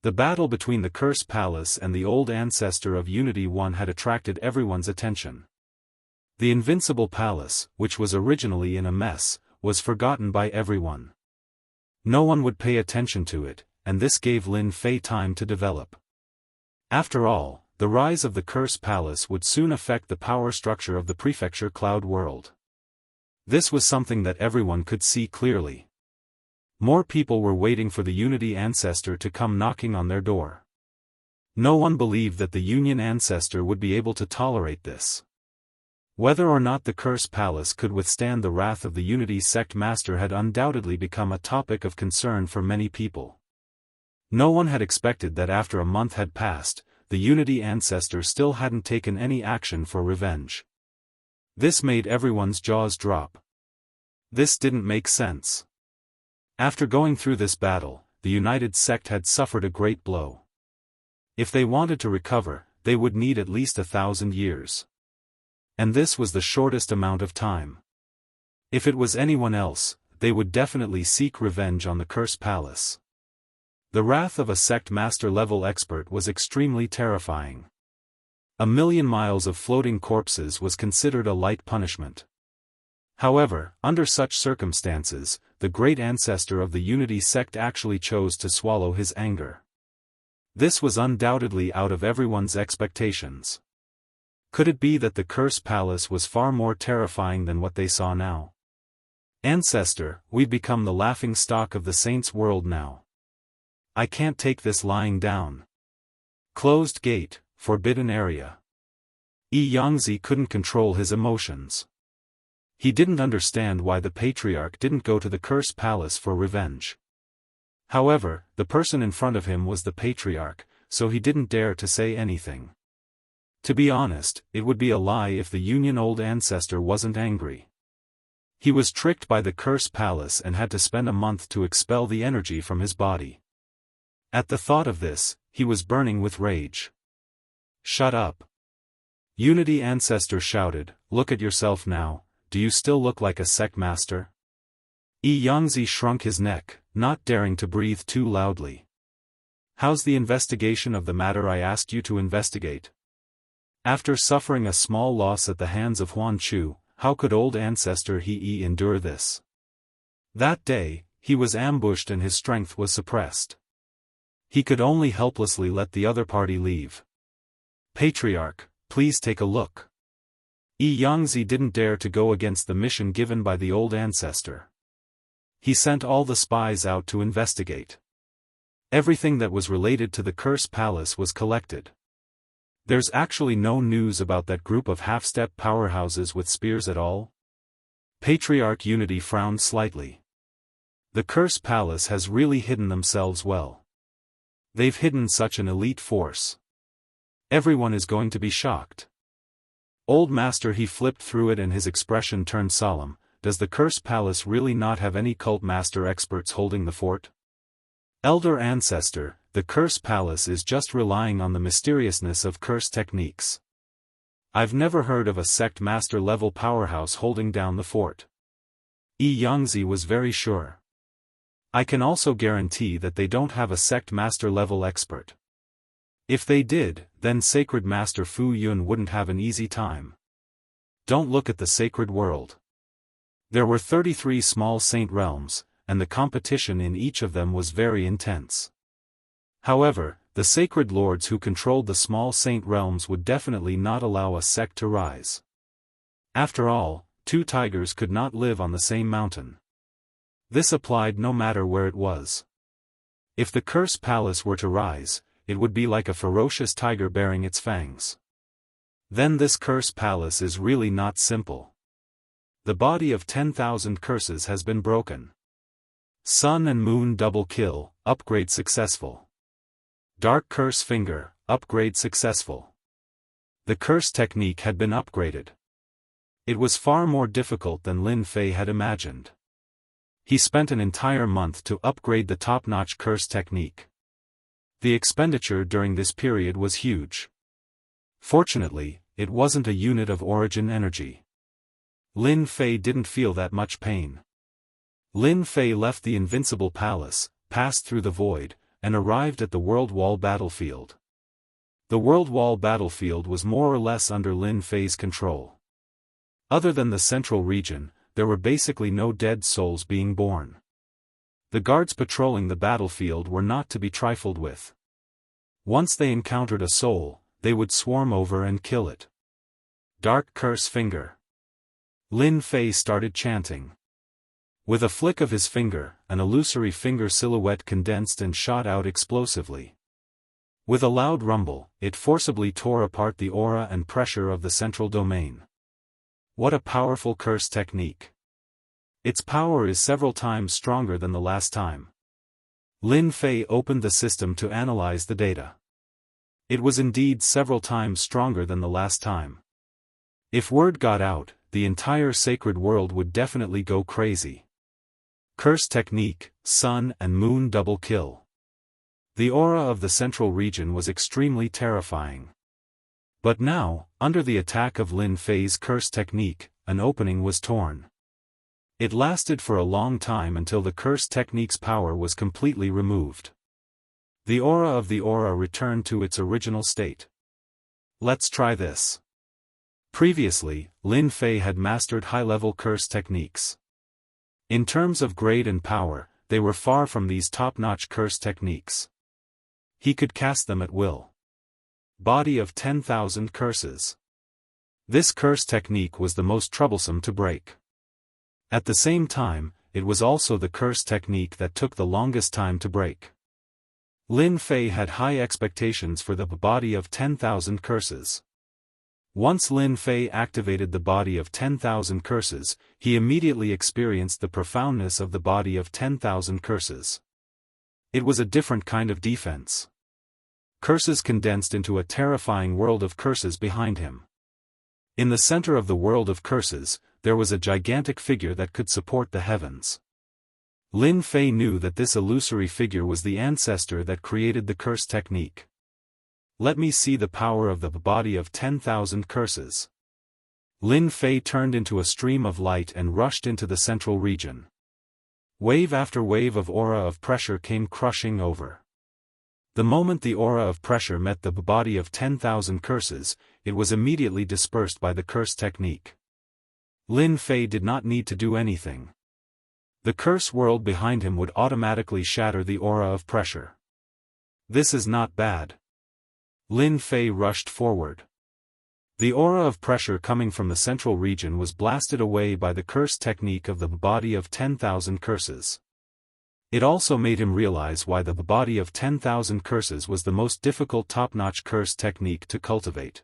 The battle between the Curse Palace and the old ancestor of Unity 1 had attracted everyone's attention. The invincible palace, which was originally in a mess, was forgotten by everyone. No one would pay attention to it, and this gave Lin Fei time to develop. After all, the rise of the Curse Palace would soon affect the power structure of the prefecture cloud world. This was something that everyone could see clearly. More people were waiting for the Unity Ancestor to come knocking on their door. No one believed that the Union Ancestor would be able to tolerate this. Whether or not the Curse Palace could withstand the wrath of the Unity Sect Master had undoubtedly become a topic of concern for many people. No one had expected that after a month had passed, the Unity Ancestor still hadn't taken any action for revenge. This made everyone's jaws drop. This didn't make sense. After going through this battle, the United Sect had suffered a great blow. If they wanted to recover, they would need at least 1,000 years. And this was the shortest amount of time. If it was anyone else, they would definitely seek revenge on the Curse Palace. The wrath of a sect master level expert was extremely terrifying. 1,000,000 miles of floating corpses was considered a light punishment. However, under such circumstances, the great ancestor of the Unity sect actually chose to swallow his anger. This was undoubtedly out of everyone's expectations. Could it be that the Curse Palace was far more terrifying than what they saw now? Ancestor, we've become the laughing stock of the Saints' world now. I can't take this lying down. Closed gate, forbidden area. Jianghu couldn't control his emotions. He didn't understand why the Patriarch didn't go to the Curse Palace for revenge. However, the person in front of him was the Patriarch, so he didn't dare to say anything. To be honest, it would be a lie if the Union Old Ancestor wasn't angry. He was tricked by the Curse Palace and had to spend a month to expel the energy from his body. At the thought of this, he was burning with rage. Shut up. Unity Ancestor shouted, look at yourself now, do you still look like a sect master? Jianghu shrunk his neck, not daring to breathe too loudly. How's the investigation of the matter I asked you to investigate? After suffering a small loss at the hands of Huan Chu, how could Old Ancestor He endure this? That day, he was ambushed and his strength was suppressed. He could only helplessly let the other party leave. Patriarch, please take a look. Jianghu didn't dare to go against the mission given by the Old Ancestor. He sent all the spies out to investigate. Everything that was related to the Curse Palace was collected. There's actually no news about that group of half-step powerhouses with spears at all? Patriarch Unity frowned slightly. The Curse Palace has really hidden themselves well. They've hidden such an elite force. Everyone is going to be shocked. Old Master, he flipped through it and his expression turned solemn. Does the Curse Palace really not have any cult master experts holding the fort? Elder Ancestor, the Curse Palace is just relying on the mysteriousness of curse techniques. I've never heard of a sect master level powerhouse holding down the fort. Jianghu was very sure. I can also guarantee that they don't have a sect master level expert. If they did, then Sacred Master Fu Yun wouldn't have an easy time. Don't look at the sacred world. There were 33 small saint realms, and the competition in each of them was very intense. However, the sacred lords who controlled the small saint realms would definitely not allow a sect to rise. After all, two tigers could not live on the same mountain. This applied no matter where it was. If the Curse Palace were to rise, it would be like a ferocious tiger baring its fangs. Then this Curse Palace is really not simple. The body of 10,000 curses has been broken. Sun and Moon double kill, upgrade successful. Dark Curse Finger, upgrade successful. The curse technique had been upgraded. It was far more difficult than Lin Fei had imagined. He spent an entire month to upgrade the top-notch curse technique. The expenditure during this period was huge. Fortunately, it wasn't a unit of origin energy. Lin Fei didn't feel that much pain. Lin Fei left the Invincible Palace, passed through the void, and arrived at the World Wall battlefield. The World Wall battlefield was more or less under Lin Fei's control. Other than the central region, there were basically no dead souls being born. The guards patrolling the battlefield were not to be trifled with. Once they encountered a soul, they would swarm over and kill it. Dark Curse Finger. Lin Fei started chanting. With a flick of his finger, an illusory finger silhouette condensed and shot out explosively. With a loud rumble, it forcibly tore apart the aura and pressure of the central domain. What a powerful curse technique. Its power is several times stronger than the last time. Lin Fei opened the system to analyze the data. It was indeed several times stronger than the last time. If word got out, the entire sacred world would definitely go crazy. Curse technique, Sun and Moon double kill. The aura of the central region was extremely terrifying. But now, under the attack of Lin Fei's curse technique, an opening was torn. It lasted for a long time until the curse technique's power was completely removed. The aura of the aura returned to its original state. Let's try this. Previously, Lin Fei had mastered high-level curse techniques. In terms of grade and power, they were far from these top-notch curse techniques. He could cast them at will. Body of 10,000 curses. This curse technique was the most troublesome to break. At the same time, it was also the curse technique that took the longest time to break. Lin Fei had high expectations for the body of 10,000 curses. Once Lin Fei activated the body of 10,000 curses, he immediately experienced the profoundness of the body of 10,000 curses. It was a different kind of defense. Curses condensed into a terrifying world of curses behind him. In the center of the world of curses, there was a gigantic figure that could support the heavens. Lin Fei knew that this illusory figure was the ancestor that created the curse technique. Let me see the power of the body of 10,000 curses. Lin Fei turned into a stream of light and rushed into the central region. Wave after wave of aura of pressure came crushing over. The moment the aura of pressure met the body of 10,000 curses, it was immediately dispersed by the curse technique. Lin Fei did not need to do anything. The curse world behind him would automatically shatter the aura of pressure. This is not bad. Lin Fei rushed forward. The aura of pressure coming from the central region was blasted away by the curse technique of the body of 10,000 curses. It also made him realize why the body of 10,000 curses was the most difficult top-notch curse technique to cultivate.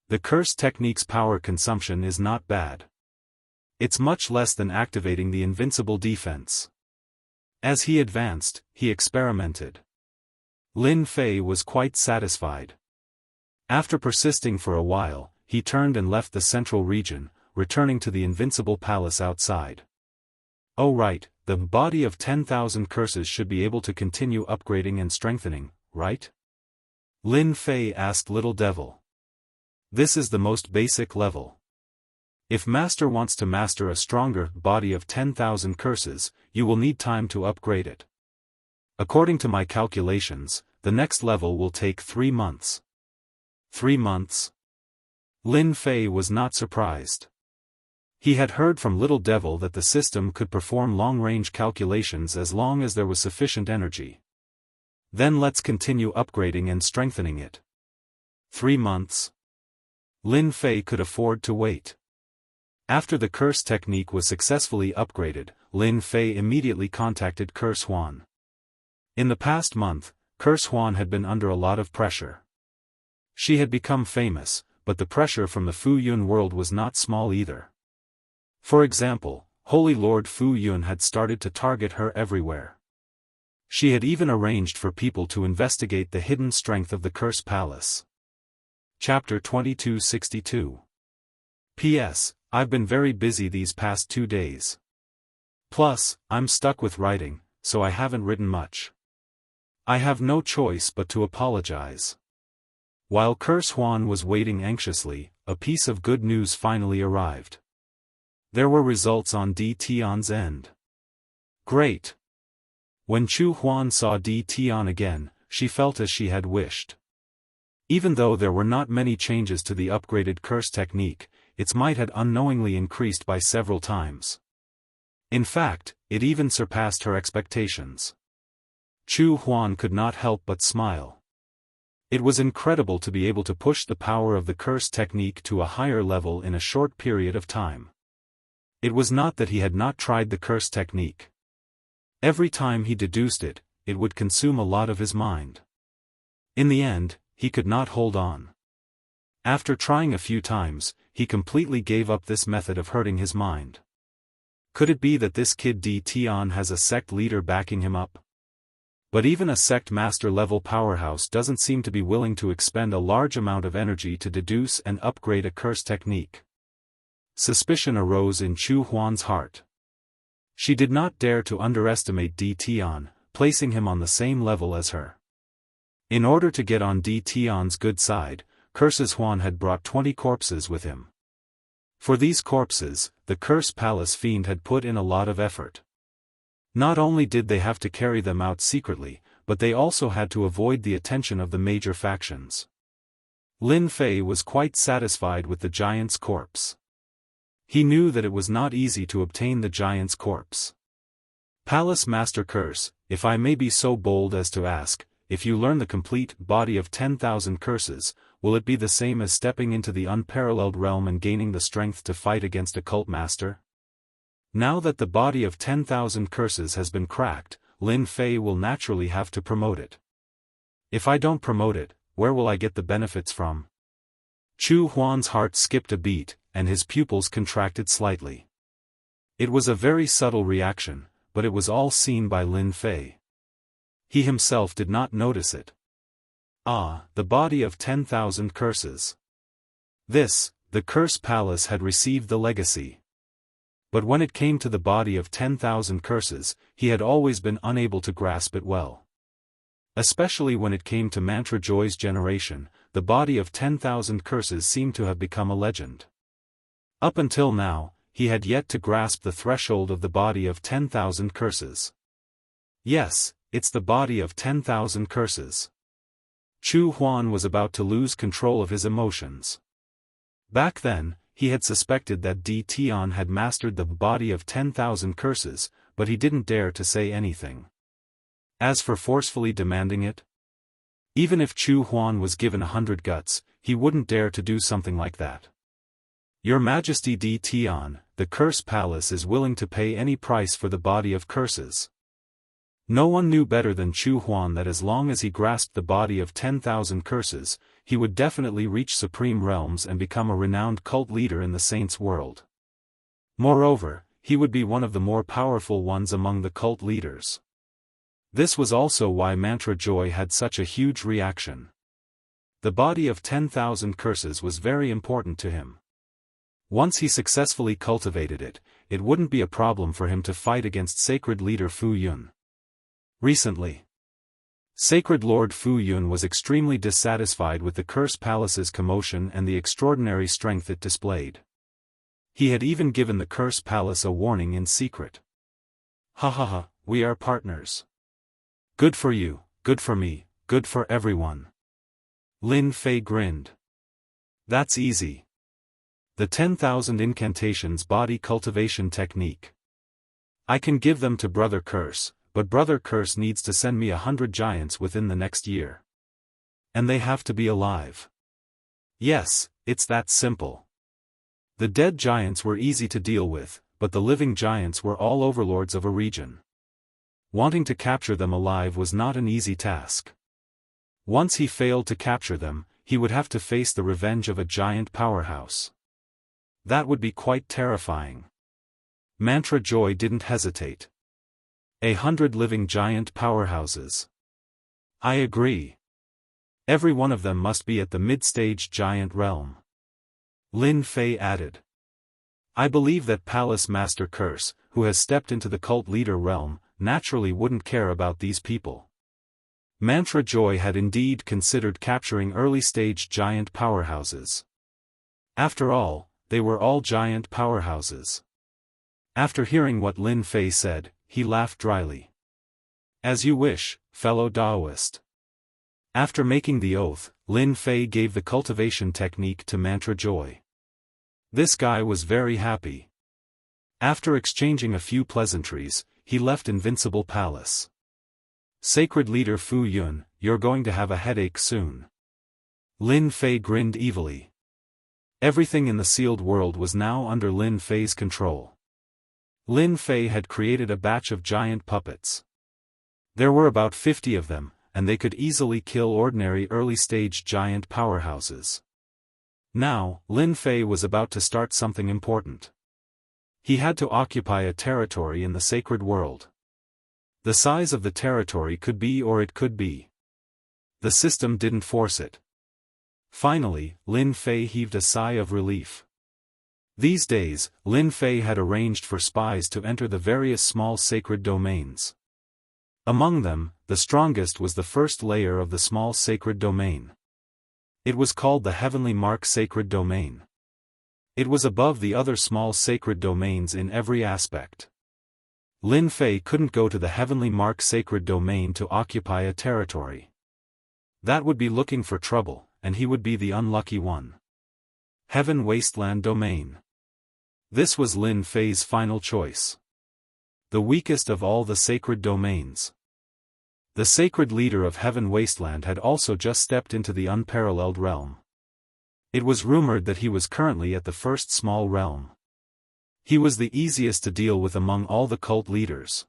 The curse technique's power consumption is not bad. It's much less than activating the invincible defense. As he advanced, he experimented. Lin Fei was quite satisfied. After persisting for a while, he turned and left the central region, returning to the invincible palace outside. Oh right, the body of 10,000 curses should be able to continue upgrading and strengthening, right? Lin Fei asked Little Devil. This is the most basic level. If Master wants to master a stronger body of 10,000 curses, you will need time to upgrade it. According to my calculations, the next level will take 3 months. 3 months? Lin Fei was not surprised. He had heard from Little Devil that the system could perform long-range calculations as long as there was sufficient energy. Then let's continue upgrading and strengthening it. 3 months? Lin Fei could afford to wait. After the curse technique was successfully upgraded, Lin Fei immediately contacted Curse Huan. In the past month, Curse Huan had been under a lot of pressure. She had become famous, but the pressure from the Fu Yun world was not small either. For example, Holy Lord Fu Yun had started to target her everywhere. She had even arranged for people to investigate the hidden strength of the Curse Palace. Chapter 2262. P.S. I've been very busy these past 2 days. Plus, I'm stuck with writing, so I haven't written much. I have no choice but to apologize. While Curse Huan was waiting anxiously, a piece of good news finally arrived. There were results on Di Tian's end. Great! When Chu Huan saw Di Tian again, she felt as she had wished. Even though there were not many changes to the upgraded curse technique, its might had unknowingly increased by several times. In fact, it even surpassed her expectations. Chu Huan could not help but smile. It was incredible to be able to push the power of the curse technique to a higher level in a short period of time. It was not that he had not tried the curse technique. Every time he deduced it, it would consume a lot of his mind. In the end, he could not hold on. After trying a few times, he completely gave up this method of hurting his mind. Could it be that this kid D. Tian has a sect leader backing him up? But even a sect master-level powerhouse doesn't seem to be willing to expend a large amount of energy to deduce and upgrade a curse technique. Suspicion arose in Chu Huan's heart. She did not dare to underestimate D. Tian, placing him on the same level as her. In order to get on D. Tian's good side, Curses Huan had brought 20 corpses with him. For these corpses, the Curse Palace Fiend had put in a lot of effort. Not only did they have to carry them out secretly, but they also had to avoid the attention of the major factions. Lin Fei was quite satisfied with the giant's corpse. He knew that it was not easy to obtain the giant's corpse. Palace Master Curse, if I may be so bold as to ask, if you learn the complete body of 10,000 curses, will it be the same as stepping into the unparalleled realm and gaining the strength to fight against a cult master? Now that the body of 10,000 curses has been cracked, Lin Fei will naturally have to promote it. If I don't promote it, where will I get the benefits from? Chu Huan's heart skipped a beat, and his pupils contracted slightly. It was a very subtle reaction, but it was all seen by Lin Fei. He himself did not notice it. Ah, the body of 10,000 curses. This, the Curse Palace had received the legacy. But when it came to the body of 10,000 curses, he had always been unable to grasp it well. Especially when it came to Mantra Joy's generation, the body of 10,000 curses seemed to have become a legend. Up until now, he had yet to grasp the threshold of the body of 10,000 curses. Yes, it's the body of 10,000 curses. Chu Huan was about to lose control of his emotions. Back then, he had suspected that D. Tian had mastered the body of 10,000 curses, but he didn't dare to say anything. As for forcefully demanding it, even if Chu Huan was given 100 guts, he wouldn't dare to do something like that. Your Majesty D. Tian, the Curse Palace is willing to pay any price for the body of curses. No one knew better than Chu Huan that as long as he grasped the body of 10,000 curses, he would definitely reach supreme realms and become a renowned cult leader in the saints' world. Moreover, he would be one of the more powerful ones among the cult leaders. This was also why Mantra Joy had such a huge reaction. The body of 10,000 curses was very important to him. Once he successfully cultivated it, it wouldn't be a problem for him to fight against Sacred Leader Fu Yun. Recently, Sacred Lord Fu Yun was extremely dissatisfied with the Curse Palace's commotion and the extraordinary strength it displayed. He had even given the Curse Palace a warning in secret. Ha ha ha, we are partners. Good for you, good for me, good for everyone. Lin Fei grinned. That's easy. The 10,000 incantations body cultivation technique. I can give them to Brother Curse, but Brother Curse needs to send me 100 giants within the next year. And they have to be alive. Yes, it's that simple. The dead giants were easy to deal with, but the living giants were all overlords of a region. Wanting to capture them alive was not an easy task. Once he failed to capture them, he would have to face the revenge of a giant powerhouse. That would be quite terrifying. Mantra Joy didn't hesitate. 100 living giant powerhouses. I agree. Every one of them must be at the mid-stage giant realm. Lin Fei added. I believe that Palace Master Curse, who has stepped into the cult leader realm, naturally wouldn't care about these people. Mantra Joy had indeed considered capturing early-stage giant powerhouses. After all, they were all giant powerhouses. After hearing what Lin Fei said, he laughed dryly. As you wish, fellow Daoist. After making the oath, Lin Fei gave the cultivation technique to Mantra Joy. This guy was very happy. After exchanging a few pleasantries, he left Invincible Palace. Sacred leader Fu Yun, you're going to have a headache soon. Lin Fei grinned evilly. Everything in the sealed world was now under Lin Fei's control. Lin Fei had created a batch of giant puppets. There were about 50 of them, and they could easily kill ordinary early-stage giant powerhouses. Now, Lin Fei was about to start something important. He had to occupy a territory in the sacred world. The size of the territory could be or it could be. The system didn't force it. Finally, Lin Fei heaved a sigh of relief. These days, Lin Fei had arranged for spies to enter the various small sacred domains. Among them, the strongest was the first layer of the small sacred domain. It was called the Heavenly Mark Sacred Domain. It was above the other small sacred domains in every aspect. Lin Fei couldn't go to the Heavenly Mark Sacred Domain to occupy a territory. That would be looking for trouble, and he would be the unlucky one. Heaven Wasteland Domain. This was Lin Fei's final choice. The weakest of all the sacred domains. The sacred leader of Heaven Wasteland had also just stepped into the Unparalleled realm. It was rumored that he was currently at the first small realm. He was the easiest to deal with among all the cult leaders.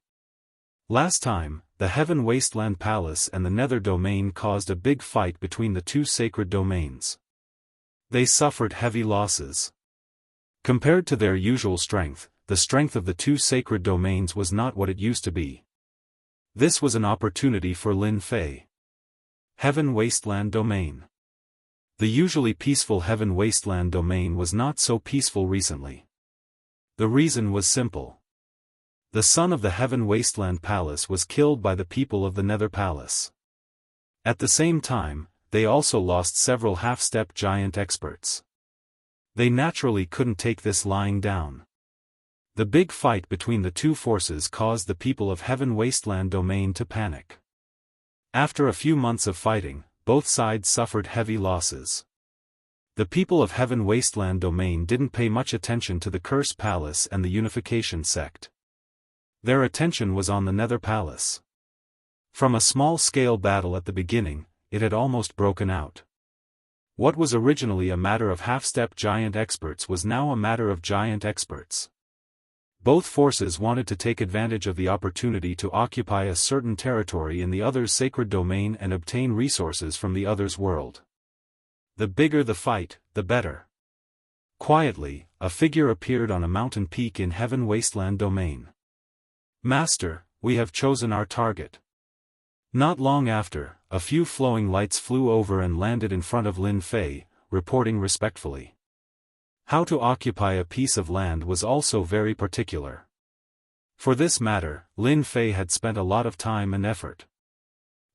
Last time, the Heaven Wasteland Palace and the Nether Domain caused a big fight between the two sacred domains. They suffered heavy losses. Compared to their usual strength, the strength of the two sacred domains was not what it used to be. This was an opportunity for Lin Fei. Heaven Wasteland Domain. The usually peaceful Heaven Wasteland Domain was not so peaceful recently. The reason was simple. The son of the Heaven Wasteland Palace was killed by the people of the Nether Palace. At the same time, they also lost several half-step giant experts. They naturally couldn't take this lying down. The big fight between the two forces caused the people of Heaven Wasteland Domain to panic. After a few months of fighting, both sides suffered heavy losses. The people of Heaven Wasteland Domain didn't pay much attention to the Curse Palace and the Unification sect. Their attention was on the Nether Palace. From a small-scale battle at the beginning, it had almost broken out. What was originally a matter of half-step giant experts was now a matter of giant experts. Both forces wanted to take advantage of the opportunity to occupy a certain territory in the other's sacred domain and obtain resources from the other's world. The bigger the fight, the better. Quietly, a figure appeared on a mountain peak in Heaven Wasteland Domain. Master, we have chosen our target. Not long after, a few flowing lights flew over and landed in front of Lin Fei, reporting respectfully. How to occupy a piece of land was also very particular. For this matter, Lin Fei had spent a lot of time and effort.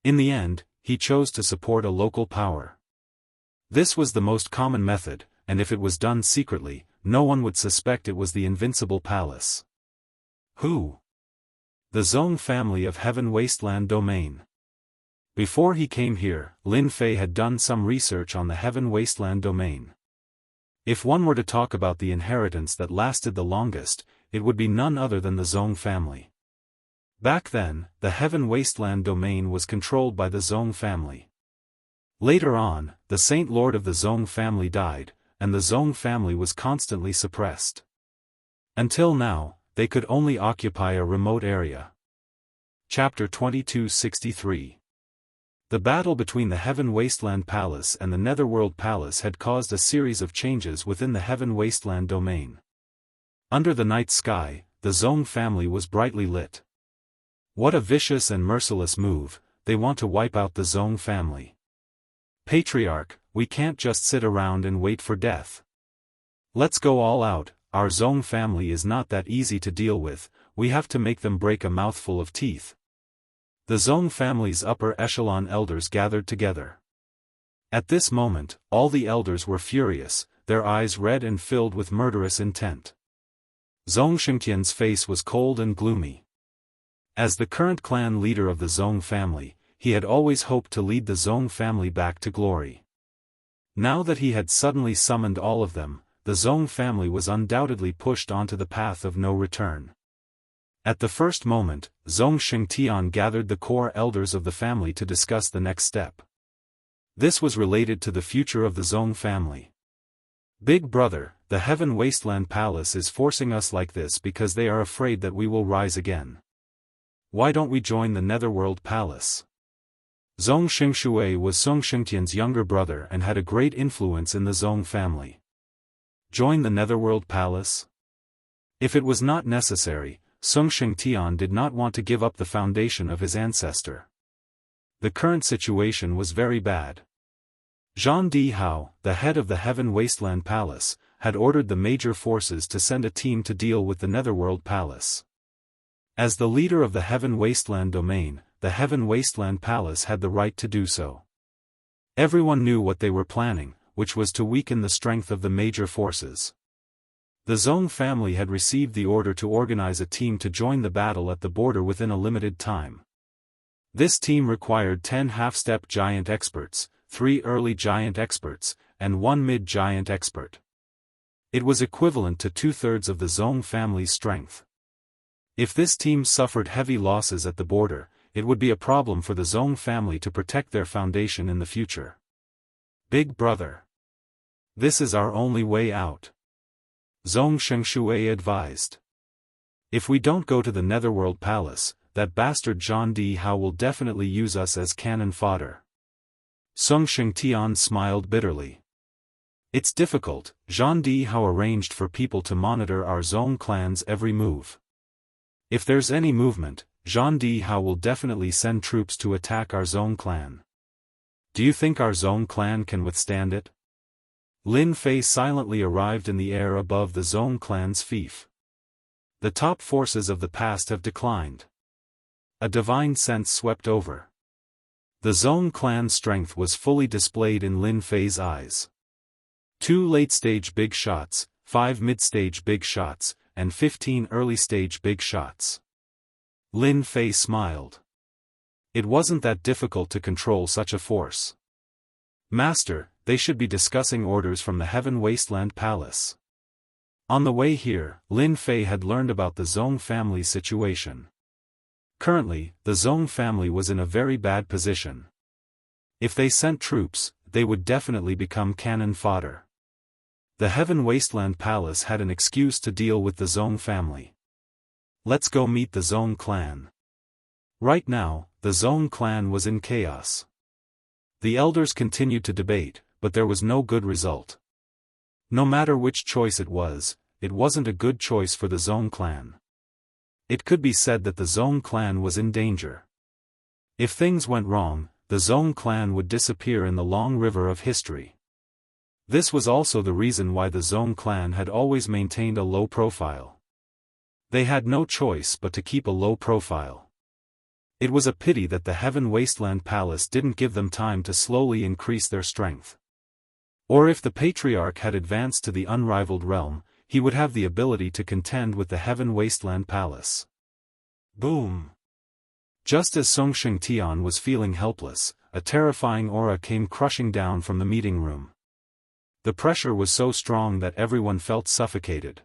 In the end, he chose to support a local power. This was the most common method, and if it was done secretly, no one would suspect it was the Invincible Palace. Who? The Zong family of Heaven Wasteland Domain. Before he came here, Lin Fei had done some research on the Heaven Wasteland Domain. If one were to talk about the inheritance that lasted the longest, it would be none other than the Zong family. Back then, the Heaven Wasteland Domain was controlled by the Zong family. Later on, the Saint Lord of the Zong family died, and the Zong family was constantly suppressed. Until now, they could only occupy a remote area. Chapter 2263. The battle between the Heaven Wasteland Palace and the Netherworld Palace had caused a series of changes within the Heaven Wasteland Domain. Under the night sky, the Zong family was brightly lit. What a vicious and merciless move, they want to wipe out the Zong family. Patriarch, we can't just sit around and wait for death. Let's go all out, our Zong family is not that easy to deal with, we have to make them break a mouthful of teeth. The Zong family's upper echelon elders gathered together. At this moment, all the elders were furious, their eyes red and filled with murderous intent. Zong Xianxia's face was cold and gloomy. As the current clan leader of the Zong family, he had always hoped to lead the Zong family back to glory. Now that he had suddenly summoned all of them, the Zong family was undoubtedly pushed onto the path of no return. At the first moment, Zhong Xingtian gathered the core elders of the family to discuss the next step. This was related to the future of the Zhong family. Big brother, the Heaven Wasteland Palace is forcing us like this because they are afraid that we will rise again. Why don't we join the Netherworld Palace? Zhong Xingxue was Zhong Xingtian's younger brother and had a great influence in the Zhong family. Join the Netherworld Palace? If it was not necessary, Zhong Xingtian did not want to give up the foundation of his ancestor. The current situation was very bad. Zhang Dihao, the head of the Heaven Wasteland Palace, had ordered the major forces to send a team to deal with the Netherworld Palace. As the leader of the Heaven Wasteland domain, the Heaven Wasteland Palace had the right to do so. Everyone knew what they were planning, which was to weaken the strength of the major forces. The Zhong family had received the order to organize a team to join the battle at the border within a limited time. This team required 10 half-step giant experts, 3 early giant experts, and 1 mid-giant expert. It was equivalent to 2/3 of the Zhong family's strength. If this team suffered heavy losses at the border, it would be a problem for the Zhong family to protect their foundation in the future. Big brother. This is our only way out. Zhong Xingxue advised. If we don't go to the Netherworld Palace, that bastard Zhang Dihao will definitely use us as cannon fodder. Zhong Xingtian smiled bitterly. It's difficult. Zhang Dihao arranged for people to monitor our Zhong clan's every move. If there's any movement, Zhang Dihao will definitely send troops to attack our Zhong clan. Do you think our Zhong clan can withstand it? Lin Fei silently arrived in the air above the Zhong clan's fief. The top forces of the past have declined. A divine sense swept over. The Zhong clan's strength was fully displayed in Lin Fei's eyes. 2 late-stage big shots, 5 mid-stage big shots, and 15 early-stage big shots. Lin Fei smiled. It wasn't that difficult to control such a force. Master, they should be discussing orders from the Heaven Wasteland Palace. On the way here, Lin Fei had learned about the Zhong family's situation. Currently, the Zhong family was in a very bad position. If they sent troops, they would definitely become cannon fodder. The Heaven Wasteland Palace had an excuse to deal with the Zhong family. Let's go meet the Zhong clan. Right now, the Zhong clan was in chaos. The elders continued to debate, but there was no good result. No matter which choice it wasn't a good choice for the Zhong clan. It could be said that the Zhong clan was in danger. If things went wrong, the Zhong clan would disappear in the long river of history. This was also the reason why the Zhong clan had always maintained a low profile. They had no choice but to keep a low profile. It was a pity that the Heaven Wasteland Palace didn't give them time to slowly increase their strength. Or if the Patriarch had advanced to the unrivaled realm, he would have the ability to contend with the Heaven Wasteland Palace. Boom! Just as Zhong Xingtian was feeling helpless, a terrifying aura came crushing down from the meeting room. The pressure was so strong that everyone felt suffocated.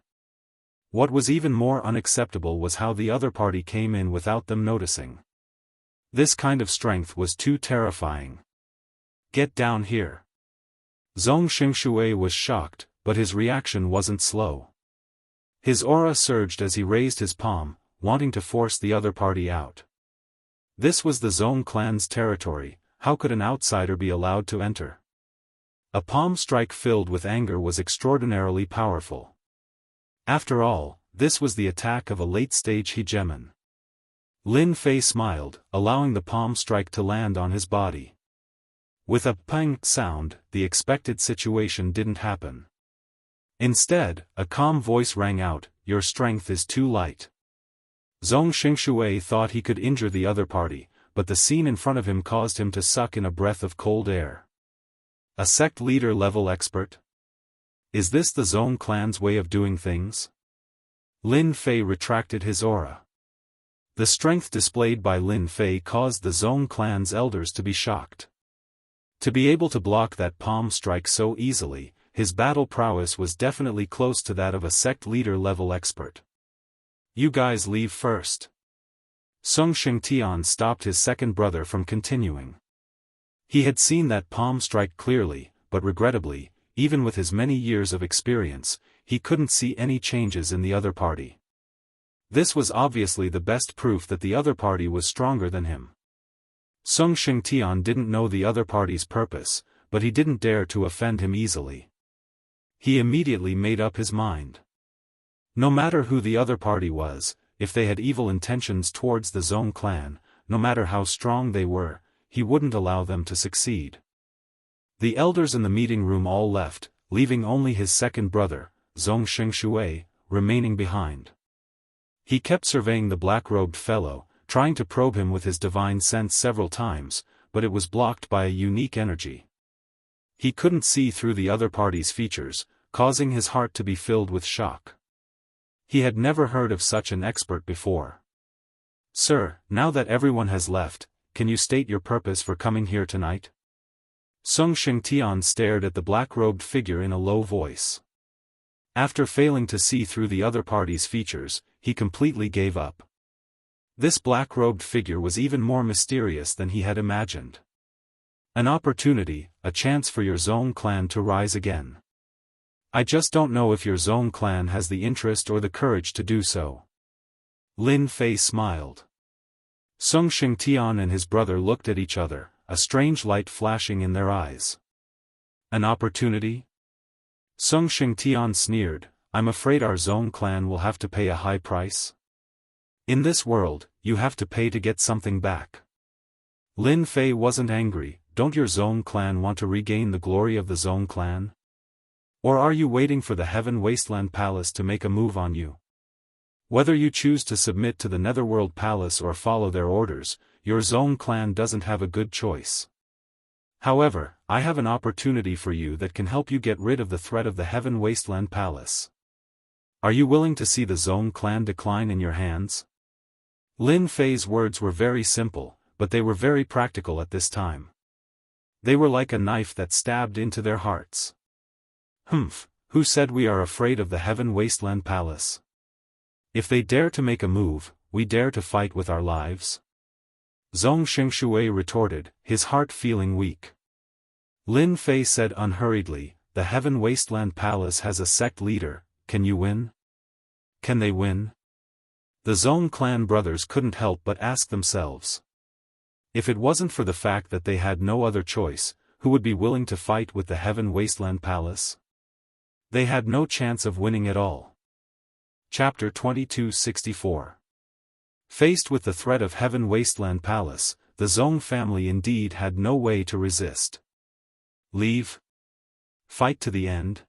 What was even more unacceptable was how the other party came in without them noticing. This kind of strength was too terrifying. Get down here. Zhong Xingxue was shocked, but his reaction wasn't slow. His aura surged as he raised his palm, wanting to force the other party out. This was the Zhong clan's territory, how could an outsider be allowed to enter? A palm strike filled with anger was extraordinarily powerful. After all, this was the attack of a late-stage hegemon. Lin Fei smiled, allowing the palm strike to land on his body. With a pang sound, the expected situation didn't happen. Instead, a calm voice rang out, "Your strength is too light." Zhong Xingxue thought he could injure the other party, but the scene in front of him caused him to suck in a breath of cold air. A sect leader level expert? Is this the Zhong clan's way of doing things? Lin Fei retracted his aura. The strength displayed by Lin Fei caused the Zhong clan's elders to be shocked. To be able to block that palm strike so easily, his battle prowess was definitely close to that of a sect leader level expert. You guys leave first. Song Shengtian stopped his second brother from continuing. He had seen that palm strike clearly, but regrettably, even with his many years of experience, he couldn't see any changes in the other party. This was obviously the best proof that the other party was stronger than him. Song Shengtian didn't know the other party's purpose, but he didn't dare to offend him easily. He immediately made up his mind. No matter who the other party was, if they had evil intentions towards the Zong clan, no matter how strong they were, he wouldn't allow them to succeed. The elders in the meeting room all left, leaving only his second brother, Zong Shengshui, remaining behind. He kept surveying the black-robed fellow, trying to probe him with his divine sense several times, but it was blocked by a unique energy. He couldn't see through the other party's features, causing his heart to be filled with shock. He had never heard of such an expert before. "Sir, now that everyone has left, can you state your purpose for coming here tonight?" Song Shengtian stared at the black-robed figure in a low voice. After failing to see through the other party's features, he completely gave up. This black-robed figure was even more mysterious than he had imagined. "An opportunity, a chance for your Zong clan to rise again. I just don't know if your Zong clan has the interest or the courage to do so." Lin Fei smiled. Song Shengtian and his brother looked at each other, a strange light flashing in their eyes. "An opportunity?" Song Shengtian sneered, "I'm afraid our Zong clan will have to pay a high price. In this world, you have to pay to get something back." Lin Fei wasn't angry. "Don't your Zong clan want to regain the glory of the Zong clan? Or are you waiting for the Heaven Wasteland Palace to make a move on you? Whether you choose to submit to the Netherworld Palace or follow their orders, your Zong clan doesn't have a good choice. However, I have an opportunity for you that can help you get rid of the threat of the Heaven Wasteland Palace. Are you willing to see the Zong clan decline in your hands?" Lin Fei's words were very simple, but they were very practical at this time. They were like a knife that stabbed into their hearts. "Humph, who said we are afraid of the Heaven Wasteland Palace? If they dare to make a move, we dare to fight with our lives." Zong Shengshui retorted, his heart feeling weak. Lin Fei said unhurriedly, "The Heaven Wasteland Palace has a sect leader. Can you win? Can they win?" The Zong clan brothers couldn't help but ask themselves. If it wasn't for the fact that they had no other choice, who would be willing to fight with the Heaven Wasteland Palace? They had no chance of winning at all. Chapter 2264. Faced with the threat of Heaven Wasteland Palace, the Zong family indeed had no way to resist. Leave? Fight to the end?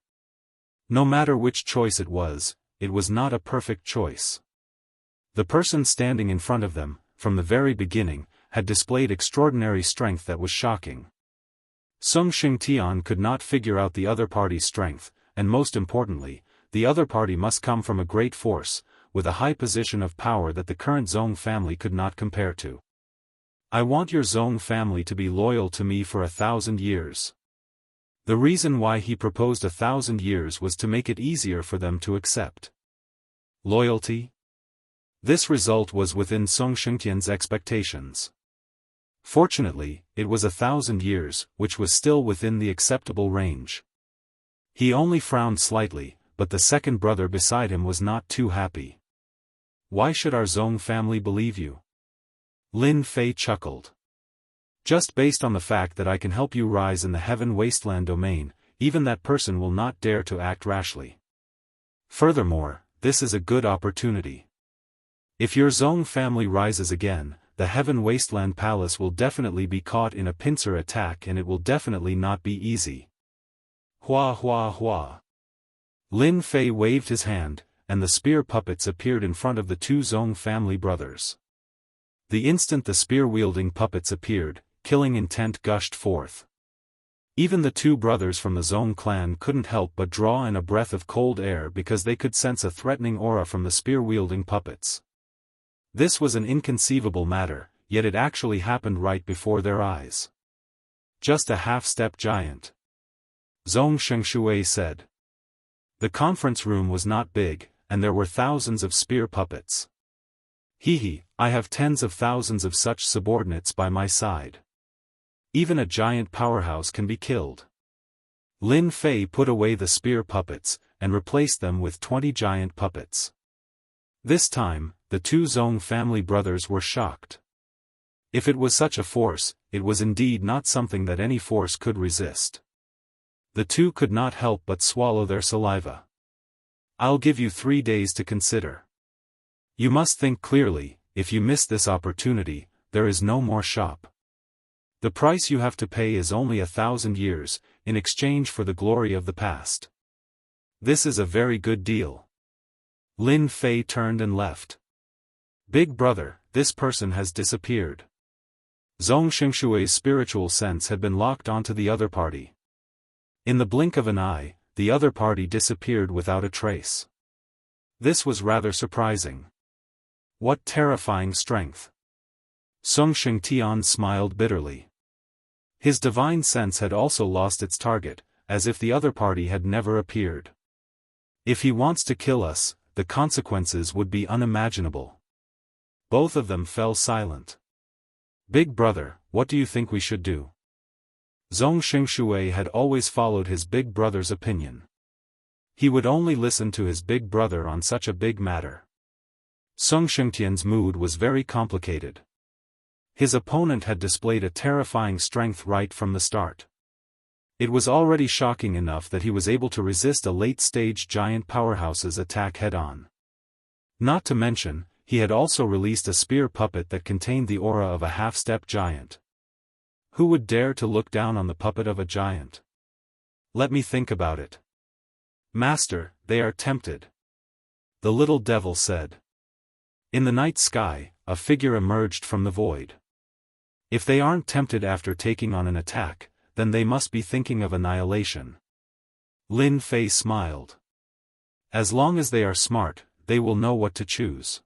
No matter which choice it was not a perfect choice. The person standing in front of them, from the very beginning, had displayed extraordinary strength that was shocking. Song Shengtian could not figure out the other party's strength, and most importantly, the other party must come from a great force, with a high position of power that the current Zong family could not compare to. "I want your Zong family to be loyal to me for 1,000 years. The reason why he proposed 1,000 years was to make it easier for them to accept. Loyalty? This result was within Song Shengtian's expectations. Fortunately, it was 1,000 years, which was still within the acceptable range. He only frowned slightly, but the second brother beside him was not too happy. "Why should our Zong family believe you?" Lin Fei chuckled. "Just based on the fact that I can help you rise in the Heaven Wasteland domain, even that person will not dare to act rashly. Furthermore, this is a good opportunity. If your Zong family rises again, the Heaven Wasteland Palace will definitely be caught in a pincer attack and it will definitely not be easy." Hua hua hua. Lin Fei waved his hand, and the spear puppets appeared in front of the two Zong family brothers. The instant the spear-wielding puppets appeared, killing intent gushed forth. Even the two brothers from the Zong clan couldn't help but draw in a breath of cold air because they could sense a threatening aura from the spear-wielding puppets. This was an inconceivable matter, yet it actually happened right before their eyes. "Just a half-step giant," Zong Shengshui said. The conference room was not big, and there were thousands of spear puppets. Hee, I have tens of thousands of such subordinates by my side. Even a giant powerhouse can be killed. Lin Fei put away the spear puppets, and replaced them with 20 giant puppets. This time, the two Zong family brothers were shocked. If it was such a force, it was indeed not something that any force could resist. The two could not help but swallow their saliva. I'll give you 3 days to consider. You must think clearly. If you miss this opportunity, there is no more shop. The price you have to pay is only 1,000 years, in exchange for the glory of the past. This is a very good deal. Lin Fei turned and left. Big brother, this person has disappeared. Zong Xingshui's spiritual sense had been locked onto the other party. In the blink of an eye, the other party disappeared without a trace. This was rather surprising. What terrifying strength! Song Xingtian smiled bitterly. His divine sense had also lost its target, as if the other party had never appeared. If he wants to kill us, the consequences would be unimaginable. Both of them fell silent. Big brother, what do you think we should do? Zong Xingshui had always followed his big brother's opinion. He would only listen to his big brother on such a big matter. Song Xingtian's mood was very complicated. His opponent had displayed a terrifying strength right from the start. It was already shocking enough that he was able to resist a late-stage giant powerhouse's attack head-on. Not to mention, he had also released a spear puppet that contained the aura of a half-step giant. Who would dare to look down on the puppet of a giant? Let me think about it. Master, they are tempted. The little devil said. In the night sky, a figure emerged from the void. If they aren't tempted after taking on an attack, then they must be thinking of annihilation. Lin Fei smiled. As long as they are smart, they will know what to choose.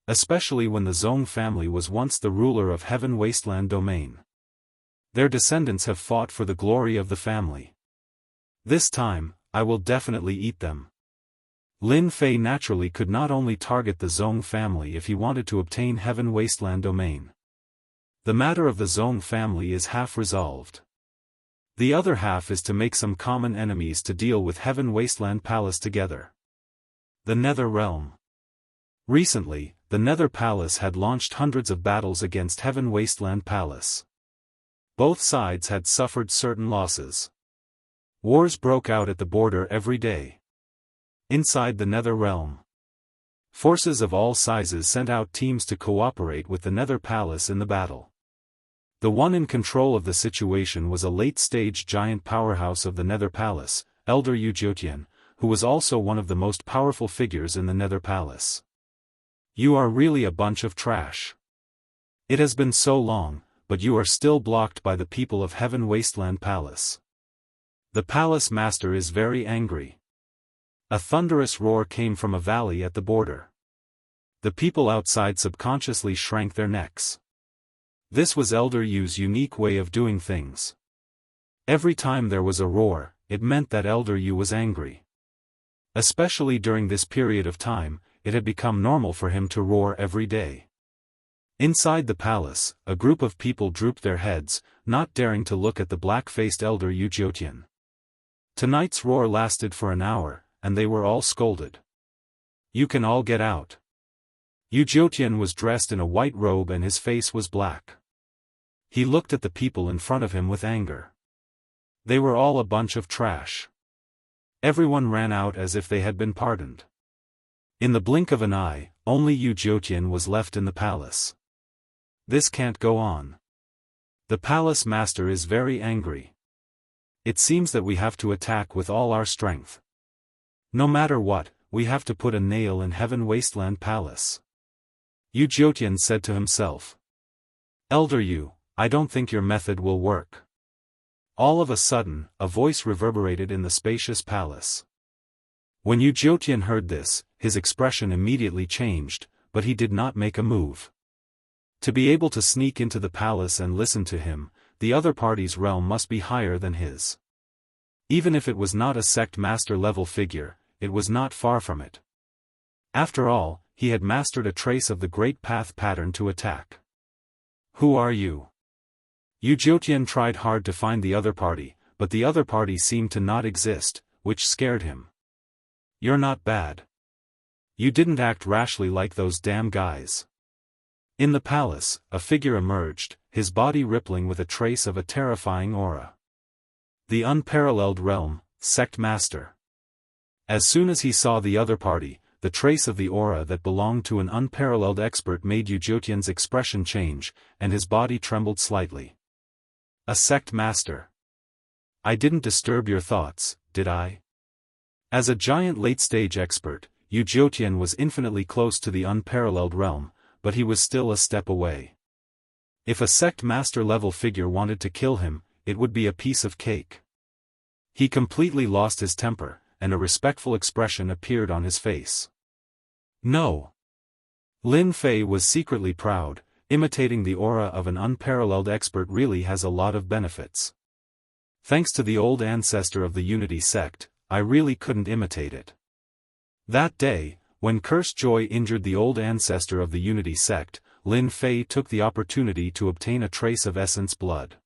Especially when the Zong family was once the ruler of Heaven Wasteland domain. Their descendants have fought for the glory of the family. This time, I will definitely eat them. Lin Fei naturally could not only target the Zong family if he wanted to obtain Heaven Wasteland domain. The matter of the Zong family is half resolved. The other half is to make some common enemies to deal with Heaven Wasteland Palace together. The Nether Realm. Recently, the Nether Palace had launched hundreds of battles against Heaven Wasteland Palace. Both sides had suffered certain losses. Wars broke out at the border every day. Inside the Nether Realm, forces of all sizes sent out teams to cooperate with the Nether Palace in the battle. The one in control of the situation was a late-stage giant powerhouse of the Nether Palace, Elder Yu Jiotian, who was also one of the most powerful figures in the Nether Palace. You are really a bunch of trash. It has been so long, but you are still blocked by the people of Heaven Wasteland Palace. The palace master is very angry. A thunderous roar came from a valley at the border. The people outside subconsciously shrank their necks. This was Elder Yu's unique way of doing things. Every time there was a roar, it meant that Elder Yu was angry. Especially during this period of time, it had become normal for him to roar every day. Inside the palace, a group of people drooped their heads, not daring to look at the black-faced Elder Yu Jiotian. Tonight's roar lasted for an hour, and they were all scolded. You can all get out. Yu Jiotian was dressed in a white robe and his face was black. He looked at the people in front of him with anger. They were all a bunch of trash. Everyone ran out as if they had been pardoned. In the blink of an eye, only Yu Jiotian was left in the palace. This can't go on. The palace master is very angry. It seems that we have to attack with all our strength. No matter what, we have to put a nail in Heaven Wasteland Palace. Yu Jiotian said to himself. Elder Yu, I don't think your method will work. All of a sudden, a voice reverberated in the spacious palace. When Yu Jiotian heard this, his expression immediately changed, but he did not make a move. To be able to sneak into the palace and listen to him, the other party's realm must be higher than his. Even if it was not a sect master level figure, it was not far from it. After all, he had mastered a trace of the Great Path pattern to attack. Who are you? Yu Jiutian tried hard to find the other party, but the other party seemed to not exist, which scared him. You're not bad. You didn't act rashly like those damn guys. In the palace, a figure emerged, his body rippling with a trace of a terrifying aura. The Unparalleled Realm, Sect Master. As soon as he saw the other party, the trace of the aura that belonged to an unparalleled expert made Yu Jiutian's expression change, and his body trembled slightly. A Sect Master. I didn't disturb your thoughts, did I? As a giant late-stage expert, Yu Jiutian was infinitely close to the Unparalleled Realm, but he was still a step away. If a Sect Master level figure wanted to kill him, it would be a piece of cake. He completely lost his temper, and a respectful expression appeared on his face. No. Lin Fei was secretly proud. Imitating the aura of an unparalleled expert really has a lot of benefits. Thanks to the old ancestor of the Unity sect, I really couldn't imitate it. That day, when Cursed Joy injured the old ancestor of the Unity sect, Lin Fei took the opportunity to obtain a trace of essence blood.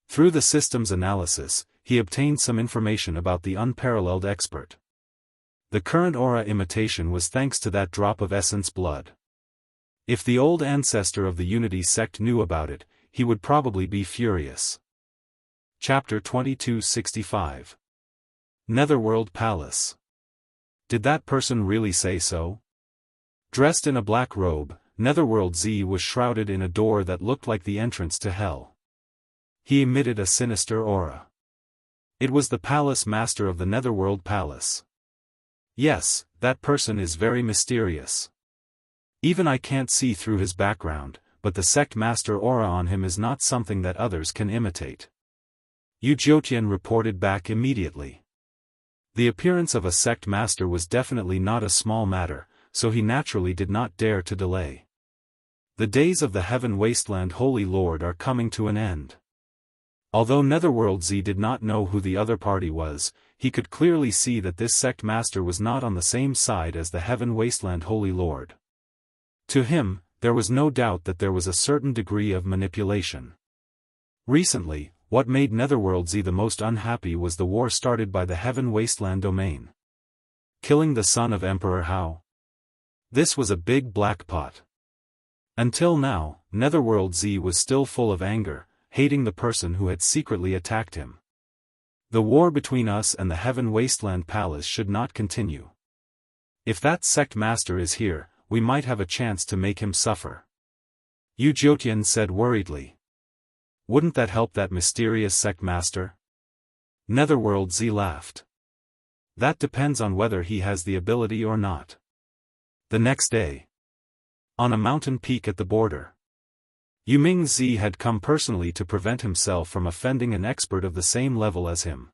Through the system's analysis, he obtained some information about the unparalleled expert. The current aura imitation was thanks to that drop of essence blood. If the old ancestor of the Unity sect knew about it, he would probably be furious. Chapter 2265. Netherworld Palace. Did that person really say so? Dressed in a black robe, Netherworld Z was shrouded in a door that looked like the entrance to hell. He emitted a sinister aura. It was the palace master of the Netherworld Palace. Yes, that person is very mysterious. Even I can't see through his background, but the sect master aura on him is not something that others can imitate. Yu Jiutian reported back immediately. The appearance of a sect master was definitely not a small matter, so he naturally did not dare to delay. The days of the Heaven Wasteland Holy Lord are coming to an end. Although Netherworld Z did not know who the other party was, he could clearly see that this sect master was not on the same side as the Heaven Wasteland Holy Lord. To him, there was no doubt that there was a certain degree of manipulation. Recently, what made Netherworld Z the most unhappy was the war started by the Heaven Wasteland domain. Killing the son of Emperor Hao. This was a big black pot. Until now, Netherworld Z was still full of anger, hating the person who had secretly attacked him. The war between us and the Heaven Wasteland Palace should not continue. If that sect master is here, we might have a chance to make him suffer. Yu Jiutian said worriedly. Wouldn't that help that mysterious sect master? Netherworld Z laughed. That depends on whether he has the ability or not. The next day. On a mountain peak at the border. Yuming Z had come personally to prevent himself from offending an expert of the same level as him.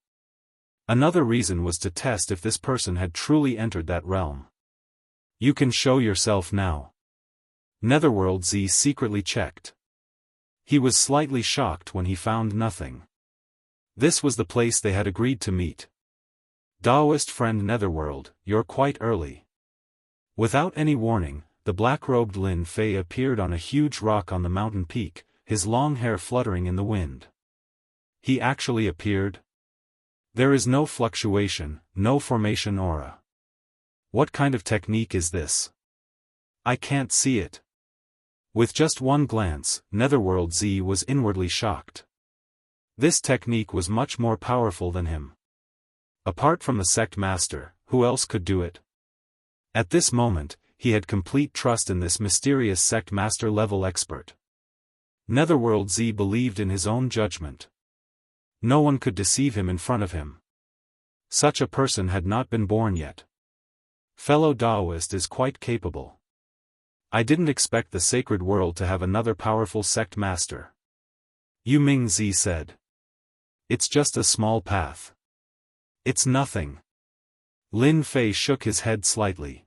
Another reason was to test if this person had truly entered that realm. You can show yourself now. Netherworld Z secretly checked. He was slightly shocked when he found nothing. This was the place they had agreed to meet. Daoist friend Netherworld, you're quite early. Without any warning, the black-robed Lin Fei appeared on a huge rock on the mountain peak, his long hair fluttering in the wind. He actually appeared? There is no fluctuation, no formation aura. What kind of technique is this? I can't see it. With just one glance, Netherworld Z was inwardly shocked. This technique was much more powerful than him. Apart from the sect master, who else could do it? At this moment, he had complete trust in this mysterious sect master level expert. Netherworld Z believed in his own judgment. No one could deceive him in front of him. Such a person had not been born yet. Fellow Daoist is quite capable. I didn't expect the sacred world to have another powerful sect master. Yuming Z said. It's just a small path. It's nothing. Lin Fei shook his head slightly.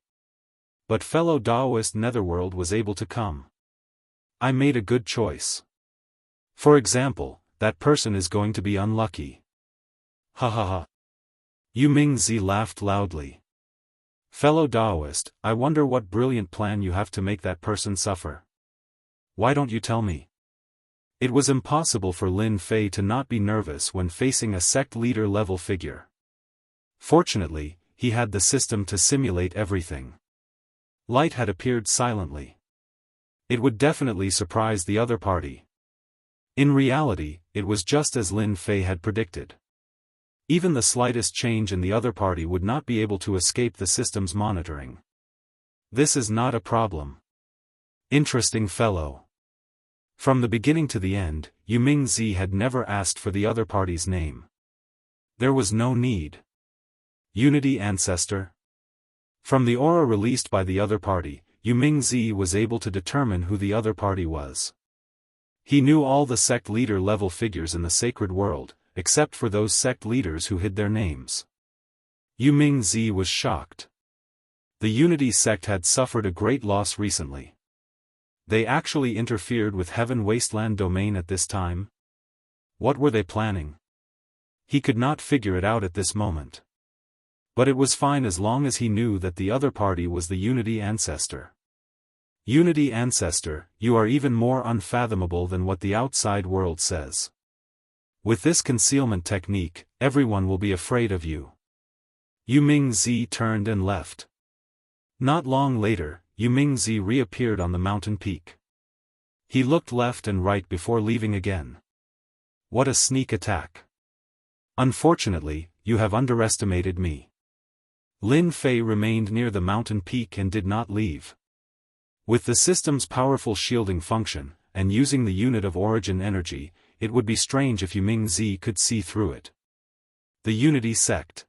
But fellow Daoist Netherworld was able to come. I made a good choice. For example, that person is going to be unlucky. Ha ha ha. Yuming Z laughed loudly. Fellow Daoist, I wonder what brilliant plan you have to make that person suffer. Why don't you tell me? It was impossible for Lin Fei to not be nervous when facing a sect leader level figure. Fortunately, he had the system to simulate everything. Light had appeared silently. It would definitely surprise the other party. In reality, it was just as Lin Fei had predicted. Even the slightest change in the other party would not be able to escape the system's monitoring. This is not a problem. Interesting fellow. From the beginning to the end, Yu Mingzi had never asked for the other party's name. There was no need. Unity Ancestor? From the aura released by the other party, Yu Mingzi was able to determine who the other party was. He knew all the sect leader level figures in the sacred world, except for those sect leaders who hid their names. Yu Mingzi was shocked. The Unity sect had suffered a great loss recently. They actually interfered with Heaven Wasteland domain at this time? What were they planning? He could not figure it out at this moment. But it was fine as long as he knew that the other party was the Unity Ancestor. Unity Ancestor, you are even more unfathomable than what the outside world says. With this concealment technique, everyone will be afraid of you. Yu Mingzi turned and left. Not long later, Yu Mingzi reappeared on the mountain peak. He looked left and right before leaving again. What a sneak attack. Unfortunately, you have underestimated me. Lin Fei remained near the mountain peak and did not leave. With the system's powerful shielding function, and using the unit of origin energy, it would be strange if Yu Mingzi could see through it. The Unity sect.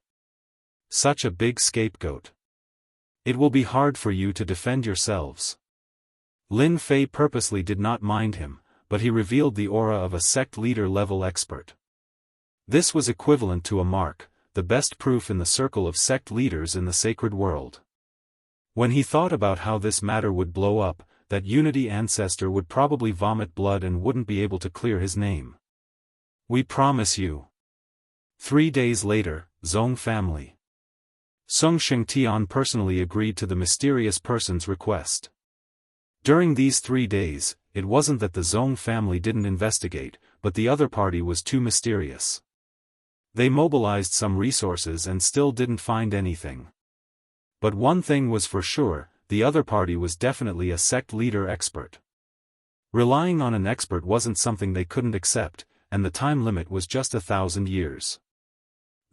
Such a big scapegoat. It will be hard for you to defend yourselves. Lin Fei purposely did not mind him, but he revealed the aura of a sect leader level expert. This was equivalent to a mark, the best proof in the circle of sect leaders in the sacred world. When he thought about how this matter would blow up, that Unity Ancestor would probably vomit blood and wouldn't be able to clear his name. We promise you. 3 days later, Zong family. Song Shengtian personally agreed to the mysterious person's request. During these 3 days, it wasn't that the Zong family didn't investigate, but the other party was too mysterious. They mobilized some resources and still didn't find anything. But one thing was for sure, the other party was definitely a sect leader expert. Relying on an expert wasn't something they couldn't accept, and the time limit was just 1,000 years.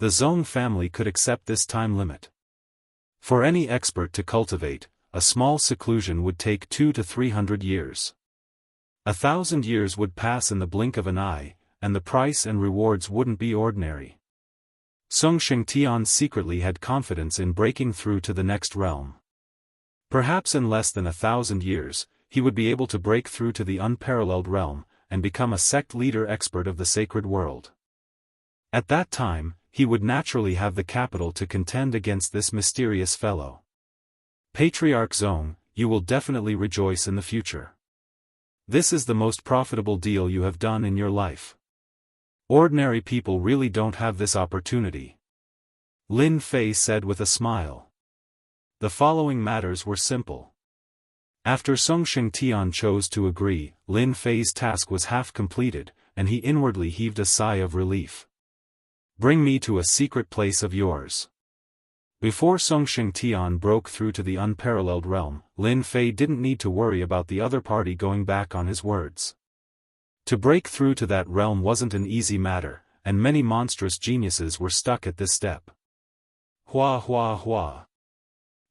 The Zong family could accept this time limit. For any expert to cultivate, a small seclusion would take 200 to 300 years. 1,000 years would pass in the blink of an eye, and the price and rewards wouldn't be ordinary. Song Shengtian secretly had confidence in breaking through to the next realm. Perhaps in less than 1,000 years, he would be able to break through to the unparalleled realm, and become a sect leader expert of the sacred world. At that time, he would naturally have the capital to contend against this mysterious fellow. Patriarch Zong, you will definitely rejoice in the future. This is the most profitable deal you have done in your life. Ordinary people really don't have this opportunity. Lin Fei said with a smile. The following matters were simple. After Song Shengtian chose to agree, Lin Fei's task was half completed, and he inwardly heaved a sigh of relief. Bring me to a secret place of yours. Before Song Shengtian broke through to the unparalleled realm, Lin Fei didn't need to worry about the other party going back on his words. To break through to that realm wasn't an easy matter, and many monstrous geniuses were stuck at this step. Hua hua hua.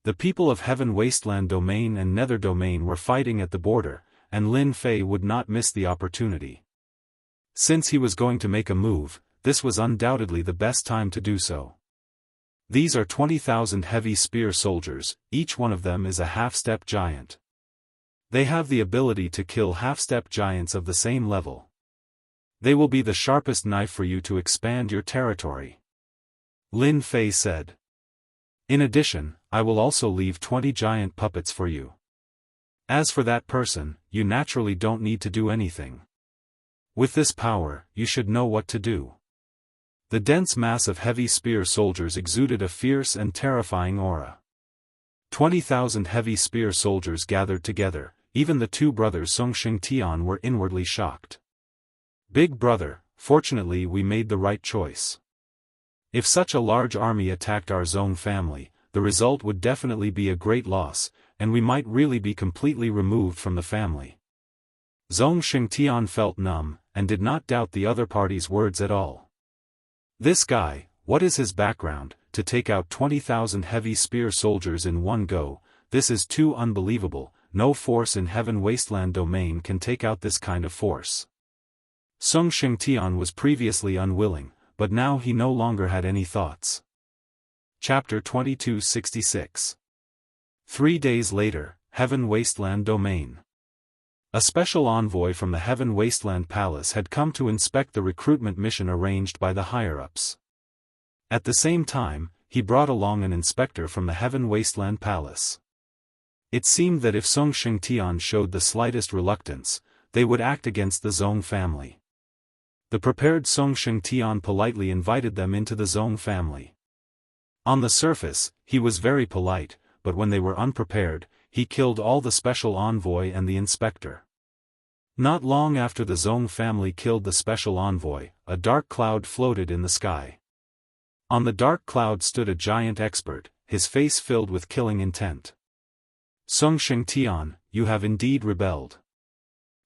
The people of Heaven Wasteland domain and Nether domain were fighting at the border, and Lin Fei would not miss the opportunity. Since he was going to make a move, this was undoubtedly the best time to do so. These are 20,000 heavy spear soldiers, each one of them is a half-step giant. They have the ability to kill half-step giants of the same level. They will be the sharpest knife for you to expand your territory. Lin Fei said. In addition, I will also leave 20 giant puppets for you. As for that person, you naturally don't need to do anything. With this power, you should know what to do. The dense mass of heavy spear soldiers exuded a fierce and terrifying aura. 20,000 heavy spear soldiers gathered together. Even the two brothers Song Shengtian were inwardly shocked. Big brother, fortunately we made the right choice. If such a large army attacked our Zong family, the result would definitely be a great loss, and we might really be completely removed from the family. Zong Shengtian felt numb, and did not doubt the other party's words at all. This guy, what is his background, to take out 20,000 heavy spear soldiers in one go? This is too unbelievable. No force in Heaven Wasteland domain can take out this kind of force. Song Shengtian was previously unwilling, but now he no longer had any thoughts. Chapter 2266. 3 days later, Heaven Wasteland domain. A special envoy from the Heaven Wasteland Palace had come to inspect the recruitment mission arranged by the higher-ups. At the same time, he brought along an inspector from the Heaven Wasteland Palace. It seemed that if Song Shengtian showed the slightest reluctance, they would act against the Zong family. The prepared Song Shengtian politely invited them into the Zong family. On the surface, he was very polite, but when they were unprepared, he killed all the special envoy and the inspector. Not long after the Zong family killed the special envoy, a dark cloud floated in the sky. On the dark cloud stood a giant expert, his face filled with killing intent. Song Shengtian, you have indeed rebelled.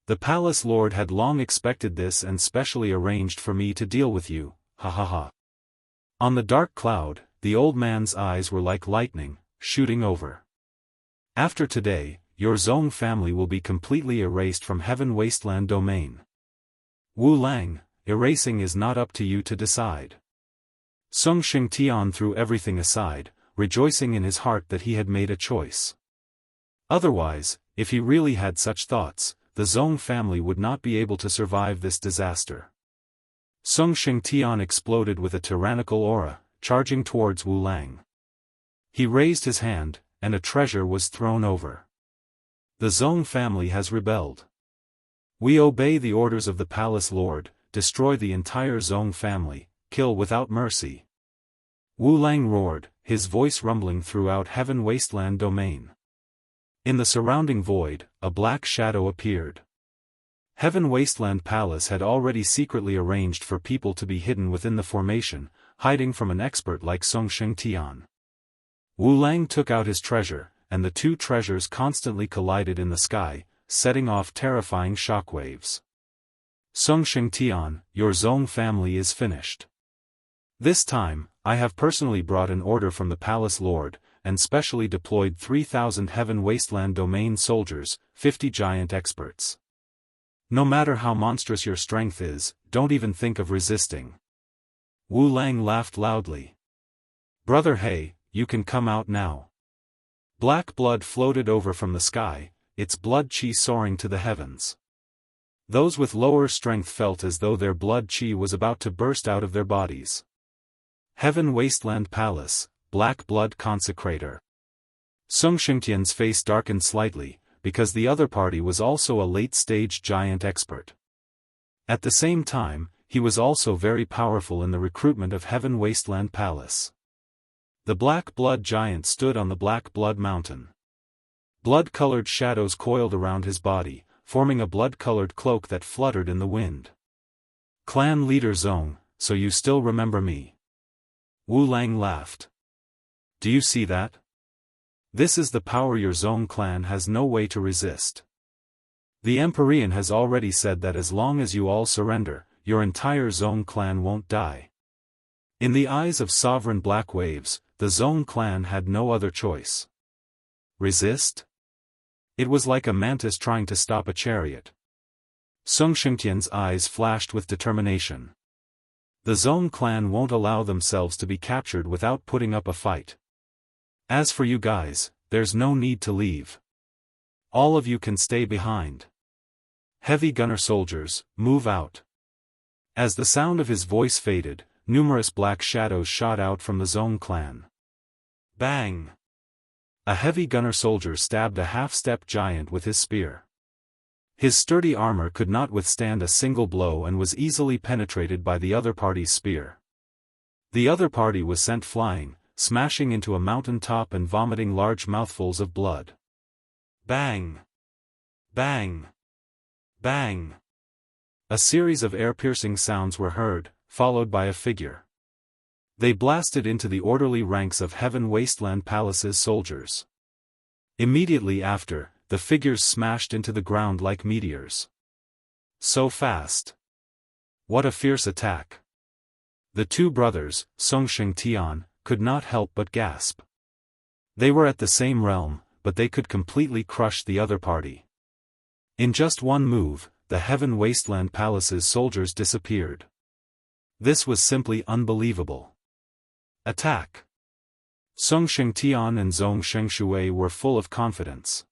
The palace lord had long expected this and specially arranged for me to deal with you, ha ha ha. On the dark cloud, the old man's eyes were like lightning, shooting over. After today, your Zong family will be completely erased from Heaven Wasteland domain. Wu Lang, erasing is not up to you to decide. Song Shengtian threw everything aside, rejoicing in his heart that he had made a choice. Otherwise, if he really had such thoughts, the Zong family would not be able to survive this disaster. Song Shengtian exploded with a tyrannical aura, charging towards Wu Lang. He raised his hand, and a treasure was thrown over. The Zong family has rebelled. We obey the orders of the palace lord, destroy the entire Zong family, kill without mercy. Wu Lang roared, his voice rumbling throughout Heaven Wasteland domain. In the surrounding void, a black shadow appeared. Heaven Wasteland Palace had already secretly arranged for people to be hidden within the formation, hiding from an expert like Song Shengtian. Wu Lang took out his treasure, and the two treasures constantly collided in the sky, setting off terrifying shockwaves. Song Shengtian, your Zong family is finished. This time, I have personally brought an order from the palace lord, and specially deployed 3,000 Heaven Wasteland domain soldiers, 50 giant experts. No matter how monstrous your strength is, don't even think of resisting. Wu Lang laughed loudly. Brother He, you can come out now. Black blood floated over from the sky, its blood chi soaring to the heavens. Those with lower strength felt as though their blood chi was about to burst out of their bodies. Heaven Wasteland Palace, Black Blood Consecrator. Song Shengtian's face darkened slightly, because the other party was also a late-stage giant expert. At the same time, he was also very powerful in the recruitment of Heaven Wasteland Palace. The Black Blood Giant stood on the Black Blood Mountain. Blood-colored shadows coiled around his body, forming a blood-colored cloak that fluttered in the wind. Clan leader Zong, so you still remember me? Wu Lang laughed. Do you see that? This is the power your Zong clan has no way to resist. The Empyrean has already said that as long as you all surrender, your entire Zong clan won't die. In the eyes of sovereign Black Waves, the Zong clan had no other choice. Resist? It was like a mantis trying to stop a chariot. Song Shengtian's eyes flashed with determination. The Zong clan won't allow themselves to be captured without putting up a fight. As for you guys, there's no need to leave. All of you can stay behind. Heavy gunner soldiers, move out. As the sound of his voice faded, numerous black shadows shot out from the Zong clan. Bang! A heavy gunner soldier stabbed a half-step giant with his spear. His sturdy armor could not withstand a single blow and was easily penetrated by the other party's spear. The other party was sent flying, smashing into a mountain top and vomiting large mouthfuls of blood. Bang! Bang! Bang! A series of air-piercing sounds were heard, followed by a figure. They blasted into the orderly ranks of Heaven Wasteland Palace's soldiers. Immediately after, the figures smashed into the ground like meteors. So fast! What a fierce attack! The two brothers, Song Shengtian, could not help but gasp. They were at the same realm, but they could completely crush the other party. In just one move, the Heaven Wasteland Palace's soldiers disappeared. This was simply unbelievable. Attack! Song Shengtian and Zhong Shengshui were full of confidence.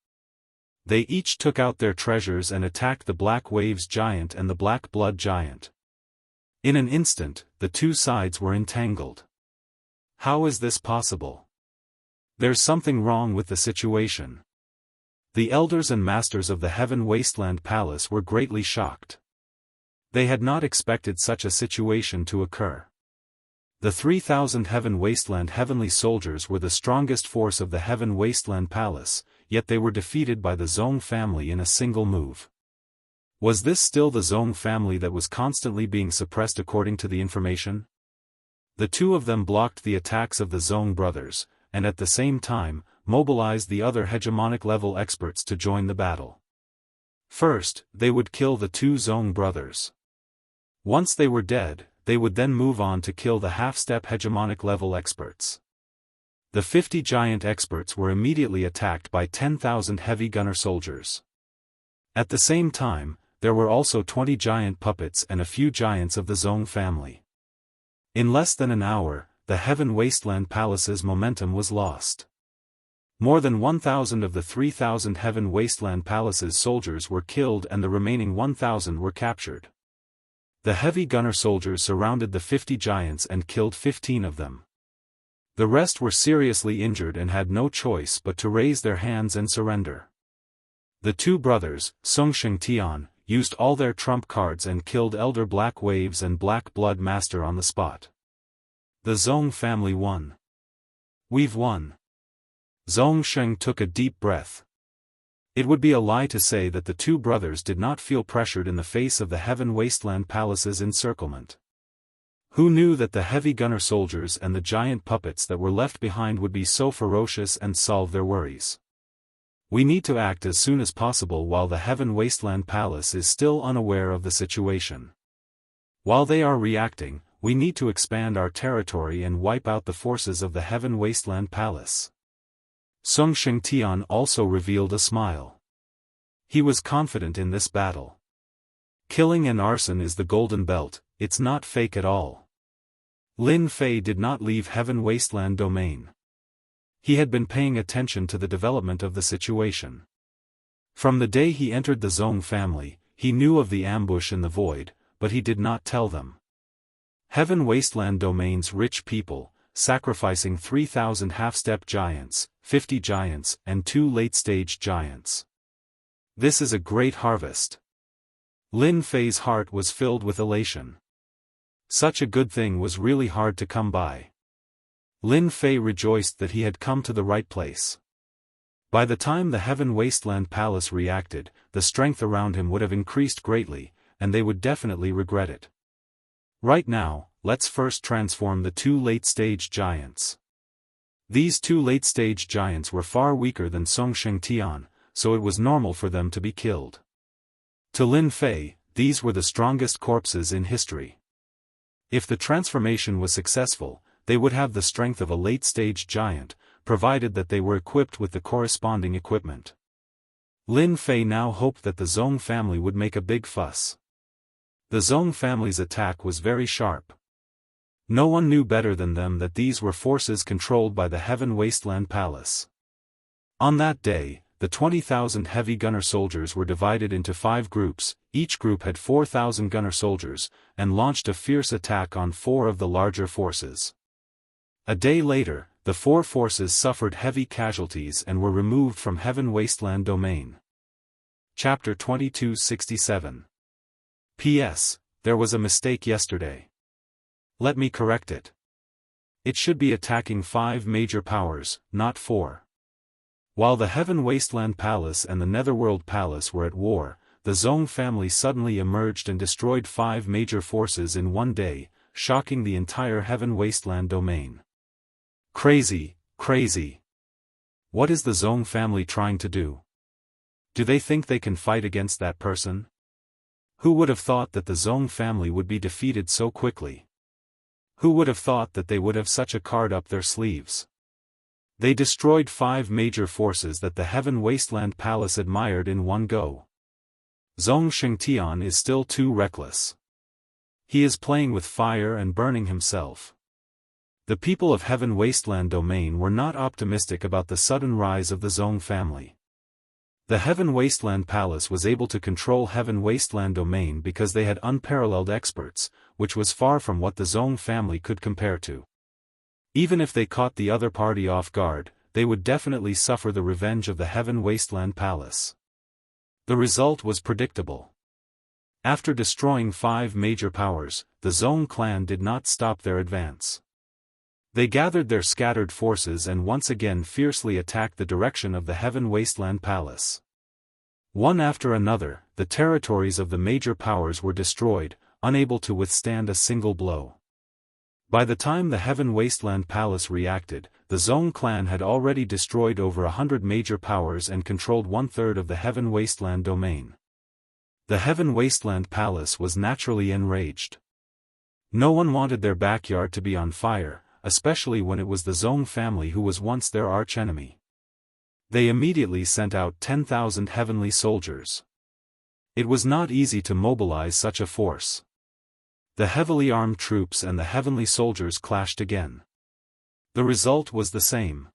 They each took out their treasures and attacked the Black Waves Giant and the Black Blood Giant. In an instant, the two sides were entangled. How is this possible? There's something wrong with the situation. The elders and masters of the Heaven Wasteland Palace were greatly shocked. They had not expected such a situation to occur. The 3,000 Heaven Wasteland heavenly soldiers were the strongest force of the Heaven Wasteland Palace, yet they were defeated by the Zhong family in a single move. Was this still the Zhong family that was constantly being suppressed according to the information? The two of them blocked the attacks of the Zhong brothers, and at the same time, mobilized the other hegemonic level experts to join the battle. First, they would kill the two Zhong brothers. Once they were dead, they would then move on to kill the half-step hegemonic level experts. The 50 giant experts were immediately attacked by 10,000 heavy gunner soldiers. At the same time, there were also 20 giant puppets and a few giants of the Zhong family. In less than an hour, the Heaven Wasteland Palace's momentum was lost. More than 1,000 of the 3,000 Heaven Wasteland Palace's soldiers were killed and the remaining 1,000 were captured. The heavy gunner soldiers surrounded the 50 giants and killed 15 of them. The rest were seriously injured and had no choice but to raise their hands and surrender. The two brothers, Song Shengtian, used all their trump cards and killed Elder Black Waves and Black Blood Master on the spot. The Zhong family won. We've won. Zhong Sheng took a deep breath. It would be a lie to say that the two brothers did not feel pressured in the face of the Heaven Wasteland Palace's encirclement. Who knew that the heavy gunner soldiers and the giant puppets that were left behind would be so ferocious and solve their worries? We need to act as soon as possible while the Heaven Wasteland Palace is still unaware of the situation. While they are reacting, we need to expand our territory and wipe out the forces of the Heaven Wasteland Palace. Song Shengtian also revealed a smile. He was confident in this battle. Killing and arson is the golden belt, it's not fake at all. Lin Fei did not leave Heaven Wasteland domain. He had been paying attention to the development of the situation. From the day he entered the Zhong family, he knew of the ambush in the void, but he did not tell them. Heaven Wasteland domain's rich people, sacrificing 3,000 half-step giants, 50 giants, and 2 late-stage giants. This is a great harvest. Lin Fei's heart was filled with elation. Such a good thing was really hard to come by. Lin Fei rejoiced that he had come to the right place. By the time the Heaven Wasteland Palace reacted, the strength around him would have increased greatly, and they would definitely regret it. Right now, let's first transform the 2 late-stage giants. These 2 late-stage giants were far weaker than Song Shengtian, so it was normal for them to be killed. To Lin Fei, these were the strongest corpses in history. If the transformation was successful, they would have the strength of a late-stage giant, provided that they were equipped with the corresponding equipment. Lin Fei now hoped that the Zhong family would make a big fuss. The Zhong family's attack was very sharp. No one knew better than them that these were forces controlled by the Heaven Wasteland Palace. On that day, the 20,000 heavy gunner soldiers were divided into 5 groups, each group had 4,000 gunner soldiers, and launched a fierce attack on 4 of the larger forces. A day later, the 4 forces suffered heavy casualties and were removed from Heaven Wasteland domain. Chapter 2267. P.S. There was a mistake yesterday. Let me correct it. It should be attacking 5 major powers, not 4. While the Heaven Wasteland Palace and the Netherworld Palace were at war, the Zong family suddenly emerged and destroyed 5 major forces in one day, shocking the entire Heaven Wasteland domain. Crazy, crazy. What is the Zong family trying to do? Do they think they can fight against that person? Who would have thought that the Zong family would be defeated so quickly? Who would have thought that they would have such a card up their sleeves? They destroyed 5 major forces that the Heaven Wasteland Palace admired in one go. Zong Shengtian is still too reckless. He is playing with fire and burning himself. The people of Heaven Wasteland domain were not optimistic about the sudden rise of the Zong family. The Heaven Wasteland Palace was able to control Heaven Wasteland domain because they had unparalleled experts, which was far from what the Zong family could compare to. Even if they caught the other party off guard, they would definitely suffer the revenge of the Heaven Wasteland Palace. The result was predictable. After destroying 5 major powers, the Zong clan did not stop their advance. They gathered their scattered forces and once again fiercely attacked the direction of the Heaven Wasteland Palace. One after another, the territories of the major powers were destroyed, unable to withstand a single blow. By the time the Heaven Wasteland Palace reacted, the Zong clan had already destroyed over 100 major powers and controlled 1/3 of the Heaven Wasteland domain. The Heaven Wasteland Palace was naturally enraged. No one wanted their backyard to be on fire, especially when it was the Zong family who was once their archenemy. They immediately sent out 10,000 heavenly soldiers. It was not easy to mobilize such a force. The heavily armed troops and the heavenly soldiers clashed again. The result was the same.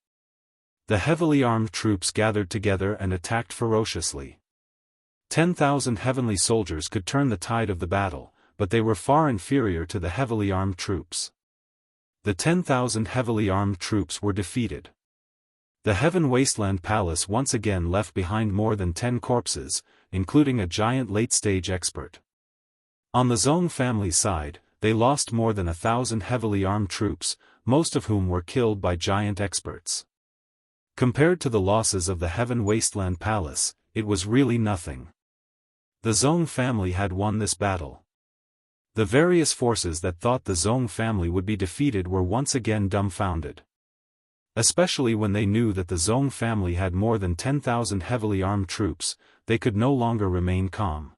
The heavily armed troops gathered together and attacked ferociously. 10,000 heavenly soldiers could turn the tide of the battle, but they were far inferior to the heavily armed troops. The 10,000 heavily armed troops were defeated. The Heaven Wasteland Palace once again left behind more than 10 corpses, including a giant late-stage expert. On the Zong family's side, they lost more than 1,000 heavily armed troops, most of whom were killed by giant experts. Compared to the losses of the Heaven Wasteland Palace, it was really nothing. The Zong family had won this battle. The various forces that thought the Zong family would be defeated were once again dumbfounded. Especially when they knew that the Zong family had more than 10,000 heavily armed troops, they could no longer remain calm.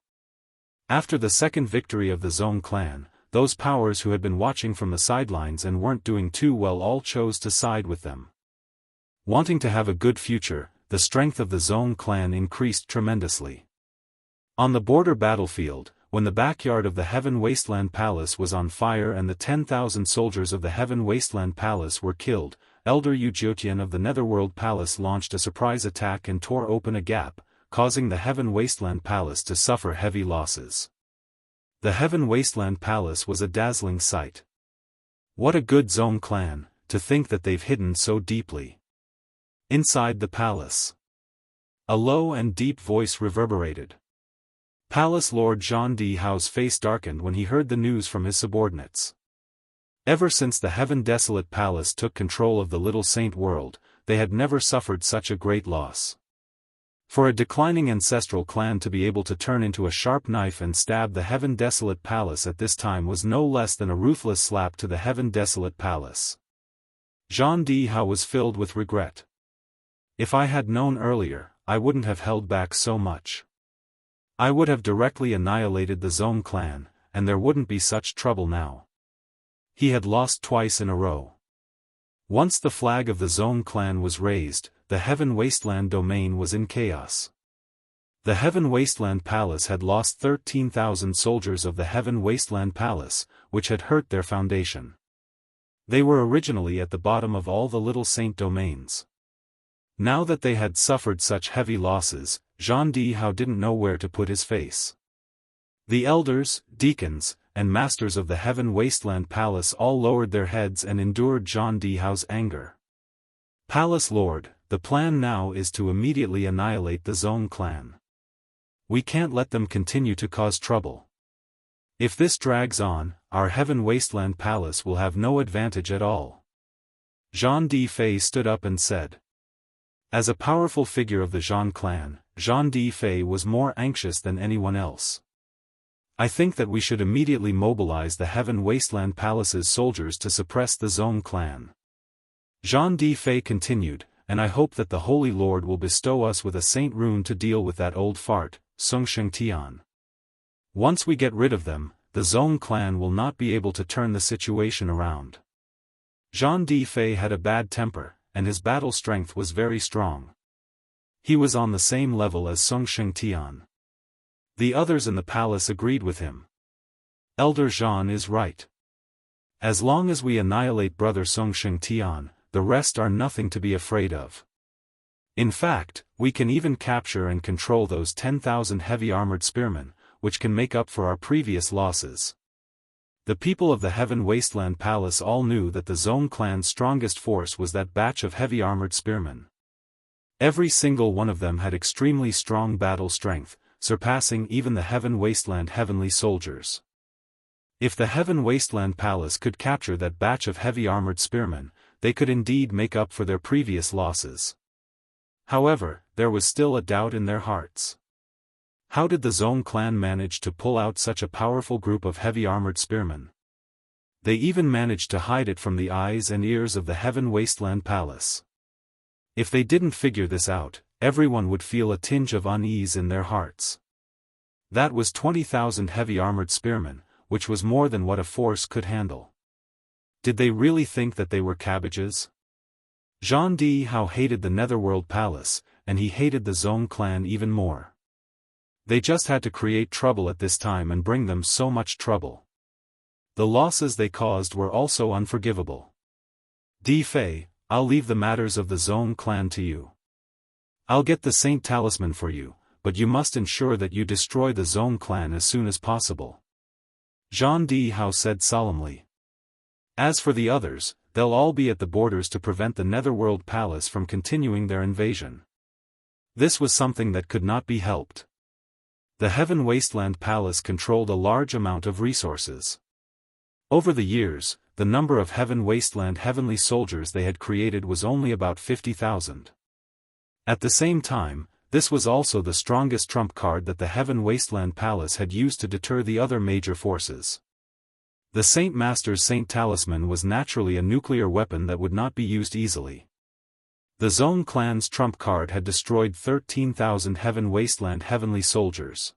After the second victory of the Zong clan, those powers who had been watching from the sidelines and weren't doing too well all chose to side with them. Wanting to have a good future, the strength of the Zong clan increased tremendously. On the border battlefield, when the backyard of the Heaven Wasteland Palace was on fire and the 10,000 soldiers of the Heaven Wasteland Palace were killed, Elder Yu Jiotian of the Netherworld Palace launched a surprise attack and tore open a gap, causing the Heaven Wasteland Palace to suffer heavy losses. The Heaven Wasteland Palace was a dazzling sight. What a good Zong clan, to think that they've hidden so deeply. Inside the palace, a low and deep voice reverberated. Palace Lord Zhang Dihao's face darkened when he heard the news from his subordinates. Ever since the Heaven Desolate Palace took control of the Little Saint world, they had never suffered such a great loss. For a declining ancestral clan to be able to turn into a sharp knife and stab the Heaven Desolate Palace at this time was no less than a ruthless slap to the Heaven Desolate Palace. Zhang Dihao was filled with regret. If I had known earlier, I wouldn't have held back so much. I would have directly annihilated the Zong clan, and there wouldn't be such trouble now. He had lost twice in a row. Once the flag of the Zong clan was raised, the Heaven Wasteland domain was in chaos. The Heaven Wasteland Palace had lost 13,000 soldiers of the Heaven Wasteland Palace, which had hurt their foundation. They were originally at the bottom of all the Little Saint domains. Now that they had suffered such heavy losses, Zhang Dihao didn't know where to put his face. The elders, deacons, and masters of the Heaven Wasteland Palace all lowered their heads and endured Zhang Dihao's anger. Palace Lord, the plan now is to immediately annihilate the Zong clan. We can't let them continue to cause trouble. If this drags on, our Heaven Wasteland Palace will have no advantage at all. Zhang Difei stood up and said. As a powerful figure of the Zhang clan, Zhang Difei was more anxious than anyone else. I think that we should immediately mobilize the Heaven Wasteland Palace's soldiers to suppress the Zhong clan. Zhang Difei continued, and I hope that the Holy Lord will bestow us with a saint rune to deal with that old fart, Song Shengtian. Once we get rid of them, the Zhong clan will not be able to turn the situation around. Zhang Difei had a bad temper, and his battle strength was very strong. He was on the same level as Song Shengtian. The others in the palace agreed with him. Elder Zhang is right. As long as we annihilate brother Song Shengtian, the rest are nothing to be afraid of. In fact, we can even capture and control those 10,000 heavy-armored spearmen, which can make up for our previous losses. The people of the Heaven Wasteland Palace all knew that the Zhong clan's strongest force was that batch of heavy-armored spearmen. Every single one of them had extremely strong battle strength, surpassing even the Heaven Wasteland heavenly soldiers. If the Heaven Wasteland Palace could capture that batch of heavy-armored spearmen, they could indeed make up for their previous losses. However, there was still a doubt in their hearts. How did the Zhong clan manage to pull out such a powerful group of heavy-armored spearmen? They even managed to hide it from the eyes and ears of the Heaven Wasteland Palace. If they didn't figure this out, everyone would feel a tinge of unease in their hearts. That was 20,000 heavy-armored spearmen, which was more than what a force could handle. Did they really think that they were cabbages? Zhang Dihao hated the Netherworld Palace, and he hated the Zhong clan even more. They just had to create trouble at this time and bring them so much trouble. The losses they caused were also unforgivable. Difei, I'll leave the matters of the Zhong clan to you. I'll get the Saint Talisman for you, but you must ensure that you destroy the Zhong clan as soon as possible. Zhang Dihao said solemnly. As for the others, they'll all be at the borders to prevent the Netherworld Palace from continuing their invasion. This was something that could not be helped. The Heaven Wasteland Palace controlled a large amount of resources. Over the years, the number of Heaven Wasteland heavenly soldiers they had created was only about 50,000. At the same time, this was also the strongest trump card that the Heaven Wasteland Palace had used to deter the other major forces. The Saint Master's Saint Talisman was naturally a nuclear weapon that would not be used easily. The Zhong clan's trump card had destroyed 13,000 Heaven Wasteland heavenly soldiers.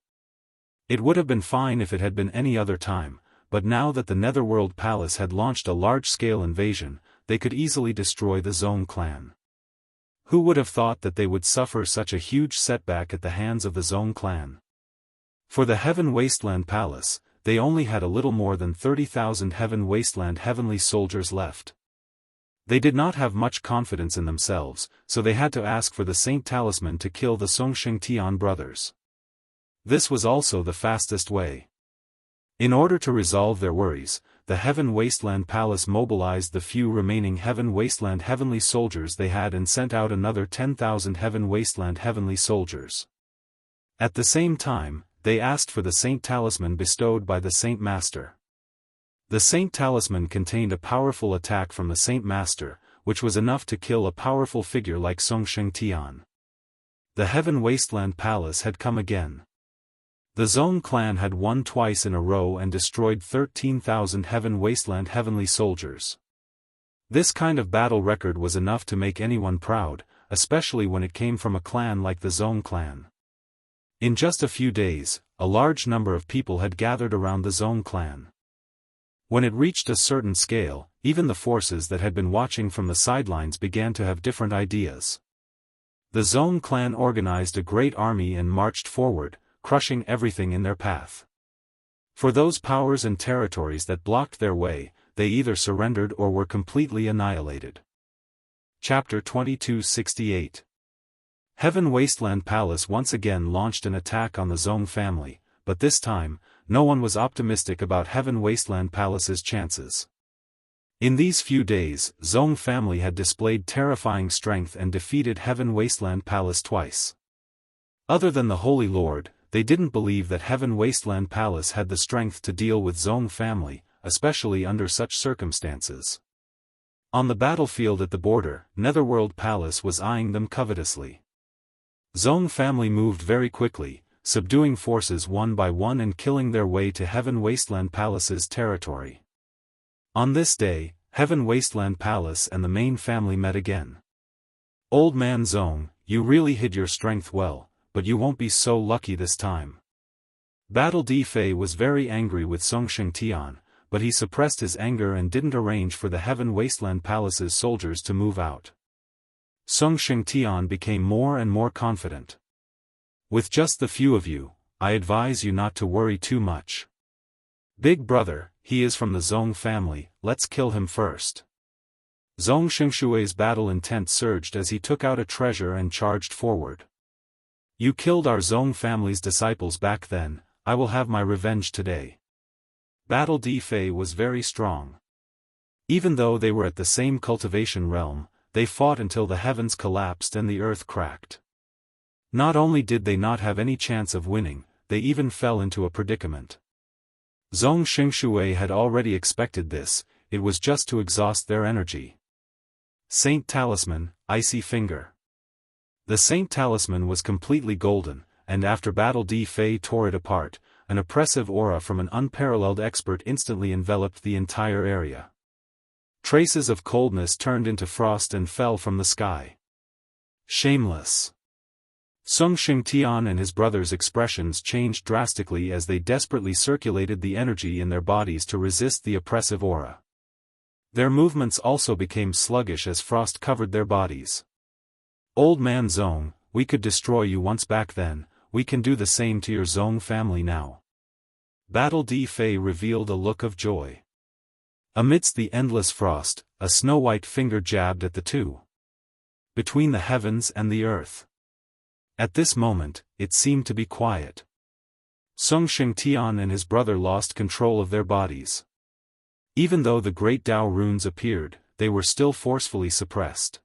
It would have been fine if it had been any other time, but now that the Netherworld Palace had launched a large-scale invasion, they could easily destroy the Zhong clan. Who would have thought that they would suffer such a huge setback at the hands of the Zhong clan? For the Heaven Wasteland Palace, they only had a little more than 30,000 Heaven Wasteland heavenly soldiers left. They did not have much confidence in themselves, so they had to ask for the Saint Talisman to kill the Song Shengtian brothers. This was also the fastest way. In order to resolve their worries, the Heaven Wasteland Palace mobilized the few remaining Heaven Wasteland heavenly soldiers they had and sent out another 10,000 Heaven Wasteland heavenly soldiers. At the same time, they asked for the Saint Talisman bestowed by the Saint Master. The Saint Talisman contained a powerful attack from the Saint Master, which was enough to kill a powerful figure like Song Shengtian. The Heaven Wasteland Palace had come again. The Zhong clan had won twice in a row and destroyed 13,000 Heaven Wasteland heavenly soldiers. This kind of battle record was enough to make anyone proud, especially when it came from a clan like the Zhong clan. In just a few days, a large number of people had gathered around the Zhong clan. When it reached a certain scale, even the forces that had been watching from the sidelines began to have different ideas. The Zhong clan organized a great army and marched forward, crushing everything in their path. For those powers and territories that blocked their way, they either surrendered or were completely annihilated. Chapter 2268. Heaven Wasteland Palace once again launched an attack on the Zhong family, but this time, no one was optimistic about Heaven Wasteland Palace's chances. In these few days, Zhong family had displayed terrifying strength and defeated Heaven Wasteland Palace twice. Other than the Holy Lord, they didn't believe that Heaven Wasteland Palace had the strength to deal with Zhong family, especially under such circumstances. On the battlefield at the border, Netherworld Palace was eyeing them covetously. Zong family moved very quickly, subduing forces one by one and killing their way to Heaven Wasteland Palace's territory. On this day, Heaven Wasteland Palace and the main family met again. Old man Zong, you really hid your strength well, but you won't be so lucky this time. Battle Di Fei was very angry with Song Shengtian, but he suppressed his anger and didn't arrange for the Heaven Wasteland Palace's soldiers to move out. Song Shengtian became more and more confident. With just the few of you, I advise you not to worry too much. Big brother, he is from the Zong family, let's kill him first. Zong Xingshui's battle intent surged as he took out a treasure and charged forward. You killed our Zong family's disciples back then, I will have my revenge today. Battle Di Fei was very strong. Even though they were at the same cultivation realm, they fought until the heavens collapsed and the earth cracked. Not only did they not have any chance of winning, they even fell into a predicament. Zong Xingshui had already expected this, it was just to exhaust their energy. Saint Talisman, Icy Finger. The Saint Talisman was completely golden, and after Battle Di Fei tore it apart, an oppressive aura from an unparalleled expert instantly enveloped the entire area. Traces of coldness turned into frost and fell from the sky. Shameless. Song Shengtian and his brothers' expressions changed drastically as they desperately circulated the energy in their bodies to resist the oppressive aura. Their movements also became sluggish as frost covered their bodies. Old man Zong, we could destroy you once back then, we can do the same to your Zong family now. Battle Di Fei revealed a look of joy. Amidst the endless frost, a snow-white finger jabbed at the two. Between the heavens and the earth. At this moment, it seemed to be quiet. Song Shengtian and his brother lost control of their bodies. Even though the great Dao runes appeared, they were still forcefully suppressed.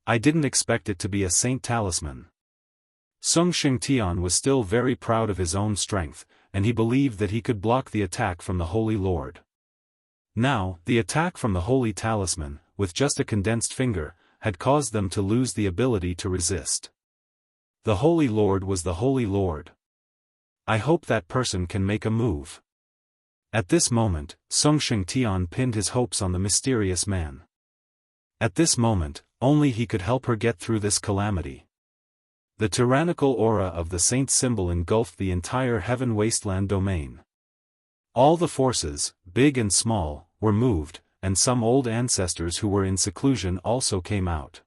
I didn't expect it to be a Saint Talisman. Song Shengtian was still very proud of his own strength, and he believed that he could block the attack from the Holy Lord. Now, the attack from the Holy Talisman, with just a condensed finger, had caused them to lose the ability to resist. The Holy Lord was the Holy Lord. I hope that person can make a move. At this moment, Song Shengtian pinned his hopes on the mysterious man. At this moment, only he could help her get through this calamity. The tyrannical aura of the saint symbol engulfed the entire Heaven Wasteland domain. All the forces, big and small, were moved, and some old ancestors who were in seclusion also came out.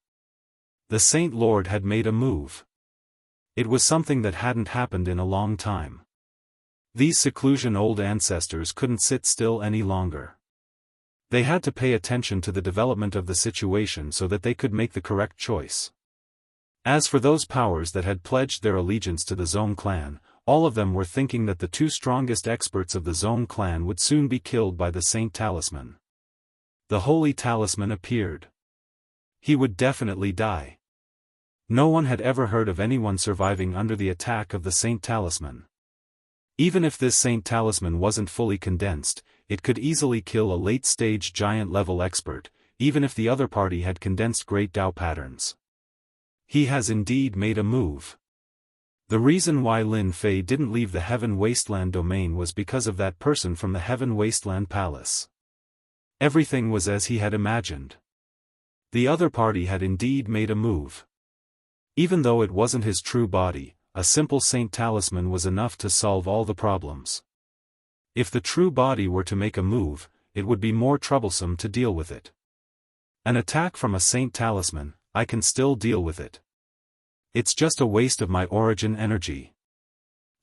The Saint Lord had made a move. It was something that hadn't happened in a long time. These seclusion old ancestors couldn't sit still any longer. They had to pay attention to the development of the situation so that they could make the correct choice. As for those powers that had pledged their allegiance to the Zong clan, all of them were thinking that the two strongest experts of the Zong clan would soon be killed by the Saint Talisman. The Holy Talisman appeared. He would definitely die. No one had ever heard of anyone surviving under the attack of the Saint Talisman. Even if this Saint Talisman wasn't fully condensed, it could easily kill a late-stage giant-level expert, even if the other party had condensed Great Dao patterns. He has indeed made a move. The reason why Lin Fei didn't leave the Heaven Wasteland domain was because of that person from the Heaven Wasteland Palace. Everything was as he had imagined. The other party had indeed made a move. Even though it wasn't his true body, a simple Saint Talisman was enough to solve all the problems. If the true body were to make a move, it would be more troublesome to deal with it. An attack from a Saint Talisman, I can still deal with it. It's just a waste of my origin energy.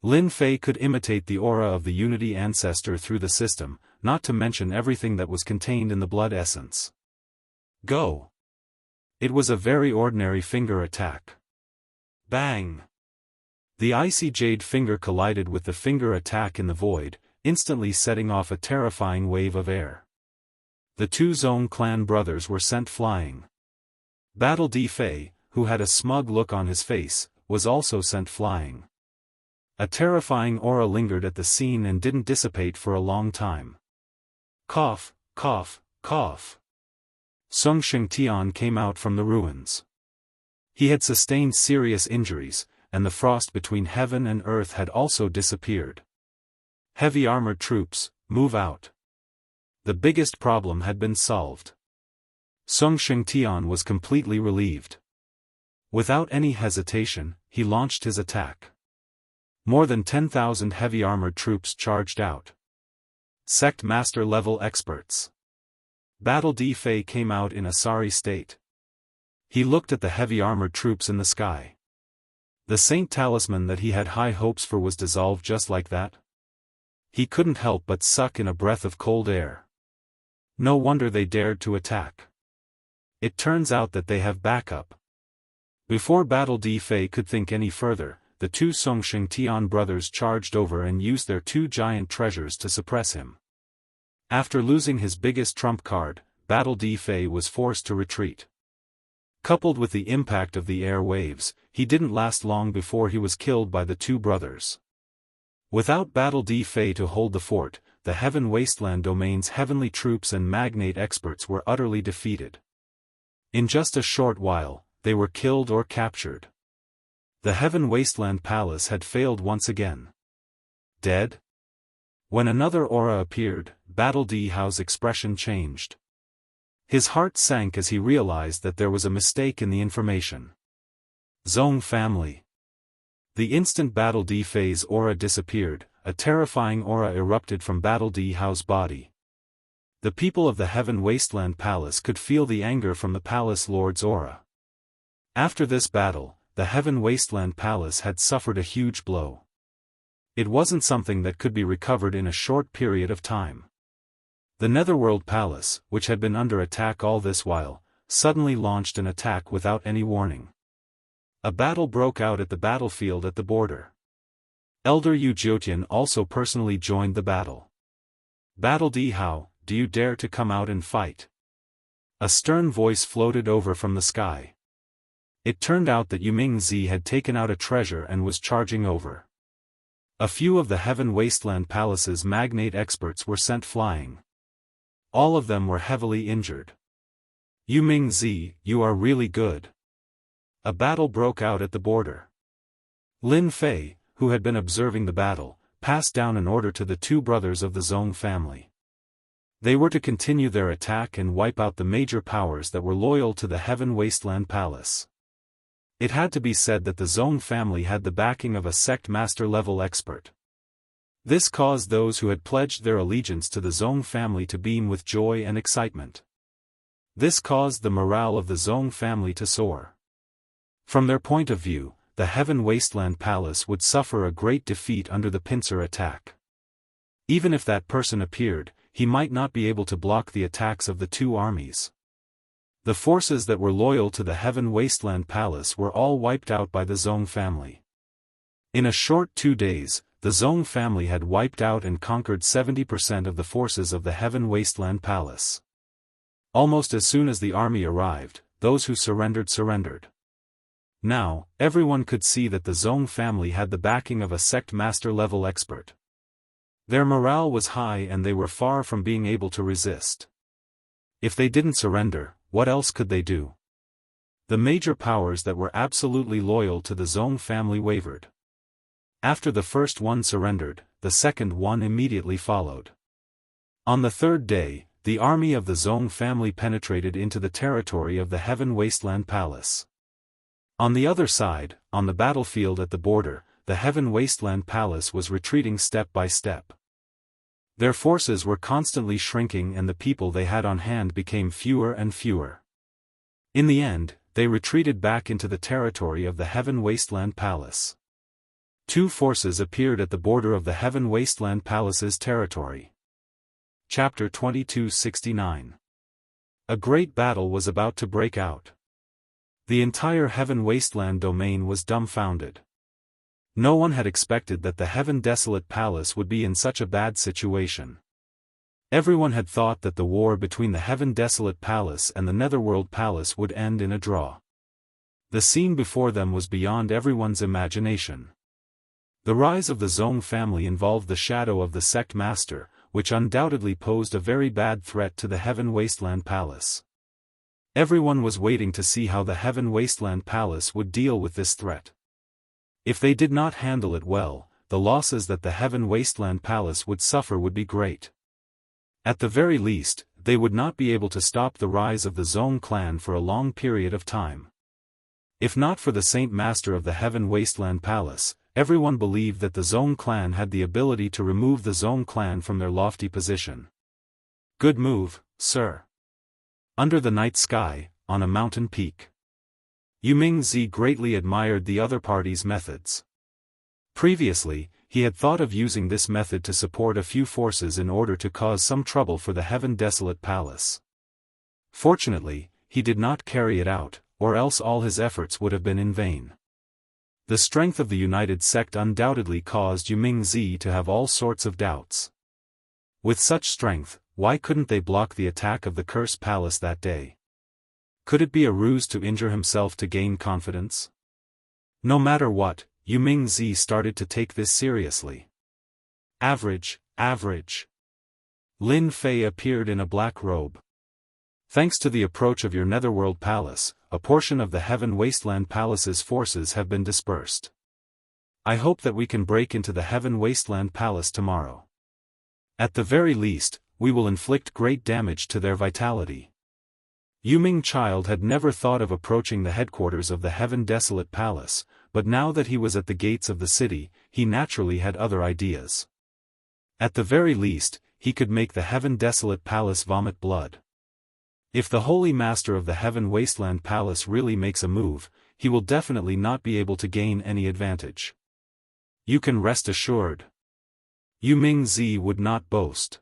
Lin Fei could imitate the aura of the Unity Ancestor through the system, not to mention everything that was contained in the blood essence. Go! It was a very ordinary finger attack. Bang! The icy jade finger collided with the finger attack in the void, instantly setting off a terrifying wave of air. The two Zong clan brothers were sent flying. Battle Di Fei, who had a smug look on his face, was also sent flying. A terrifying aura lingered at the scene and didn't dissipate for a long time. Cough, cough, cough. Song Shengtian came out from the ruins. He had sustained serious injuries, and the frost between heaven and earth had also disappeared. Heavy armored troops, move out. The biggest problem had been solved. Song Shengtian was completely relieved. Without any hesitation, he launched his attack. More than 10,000 heavy armored troops charged out. Sect master level experts. Battle D Fei came out in a sorry state. He looked at the heavy armored troops in the sky. The saint talisman that he had high hopes for was dissolved just like that. He couldn't help but suck in a breath of cold air. No wonder they dared to attack. It turns out that they have backup. Before Battle D Fei could think any further, the two Song Shengtian brothers charged over and used their two giant treasures to suppress him. After losing his biggest trump card, Battle D Fei was forced to retreat. Coupled with the impact of the air waves, he didn't last long before he was killed by the two brothers. Without Battle D Fei to hold the fort, the Heaven Wasteland Domain's heavenly troops and magnate experts were utterly defeated. In just a short while, they were killed or captured. The Heaven Wasteland Palace had failed once again. Dead? When another aura appeared, Battle D Hao's expression changed. His heart sank as he realized that there was a mistake in the information. Zong family. The instant Battle D Fei's aura disappeared, a terrifying aura erupted from Battle D Hao's body. The people of the Heaven Wasteland Palace could feel the anger from the Palace Lord's aura. After this battle, the Heaven Wasteland Palace had suffered a huge blow. It wasn't something that could be recovered in a short period of time. The Netherworld Palace, which had been under attack all this while, suddenly launched an attack without any warning. A battle broke out at the battlefield at the border. Elder Yu Jiotian also personally joined the battle. Battle D Hao, do you dare to come out and fight? A stern voice floated over from the sky. It turned out that Yuming Zi had taken out a treasure and was charging over. A few of the Heaven Wasteland Palace's magnate experts were sent flying. All of them were heavily injured. Yuming Zi, you are really good. A battle broke out at the border. Lin Fei, who had been observing the battle, passed down an order to the two brothers of the Zong family. They were to continue their attack and wipe out the major powers that were loyal to the Heaven Wasteland Palace. It had to be said that the Zong family had the backing of a sect master-level expert. This caused those who had pledged their allegiance to the Zong family to beam with joy and excitement. This caused the morale of the Zong family to soar. From their point of view, the Heaven Wasteland Palace would suffer a great defeat under the pincer attack. Even if that person appeared, he might not be able to block the attacks of the two armies. The forces that were loyal to the Heaven Wasteland Palace were all wiped out by the Zong family. In a short 2 days, the Zong family had wiped out and conquered 70% of the forces of the Heaven Wasteland Palace. Almost as soon as the army arrived, those who surrendered. Now, everyone could see that the Zong family had the backing of a sect master-level expert. Their morale was high and they were far from being able to resist. If they didn't surrender, what else could they do? The major powers that were absolutely loyal to the Zong family wavered. After the first one surrendered, the second one immediately followed. On the third day, the army of the Zong family penetrated into the territory of the Heaven Wasteland Palace. On the other side, on the battlefield at the border, the Heaven Wasteland Palace was retreating step by step. Their forces were constantly shrinking and the people they had on hand became fewer and fewer. In the end, they retreated back into the territory of the Heaven Wasteland Palace. Two forces appeared at the border of the Heaven Wasteland Palace's territory. Chapter 2269. A great battle was about to break out. The entire Heaven Wasteland domain was dumbfounded. No one had expected that the Heaven Desolate Palace would be in such a bad situation. Everyone had thought that the war between the Heaven Desolate Palace and the Netherworld Palace would end in a draw. The scene before them was beyond everyone's imagination. The rise of the Zong family involved the shadow of the sect master, which undoubtedly posed a very bad threat to the Heaven Wasteland Palace. Everyone was waiting to see how the Heaven Wasteland Palace would deal with this threat. If they did not handle it well, the losses that the Heaven Wasteland Palace would suffer would be great. At the very least, they would not be able to stop the rise of the Zhong clan for a long period of time. If not for the Saint Master of the Heaven Wasteland Palace, everyone believed that the Zhong clan had the ability to remove the Zhong clan from their lofty position. Good move, sir. Under the night sky, on a mountain peak. Yuming-zi greatly admired the other party's methods. Previously, he had thought of using this method to support a few forces in order to cause some trouble for the Heaven Desolate Palace. Fortunately, he did not carry it out, or else all his efforts would have been in vain. The strength of the united sect undoubtedly caused Yuming-zi to have all sorts of doubts. With such strength, why couldn't they block the attack of the Cursed Palace that day? Could it be a ruse to injure himself to gain confidence? No matter what, Yuming-zi started to take this seriously. Average. Lin Fei appeared in a black robe. Thanks to the approach of your Netherworld Palace, a portion of the Heaven Wasteland Palace's forces have been dispersed. I hope that we can break into the Heaven Wasteland Palace tomorrow. At the very least, we will inflict great damage to their vitality. Yuming Child had never thought of approaching the headquarters of the Heaven Desolate Palace, but now that he was at the gates of the city, he naturally had other ideas. At the very least, he could make the Heaven Desolate Palace vomit blood. If the Holy Master of the Heaven Wasteland Palace really makes a move, he will definitely not be able to gain any advantage. You can rest assured. Yuming-zi would not boast.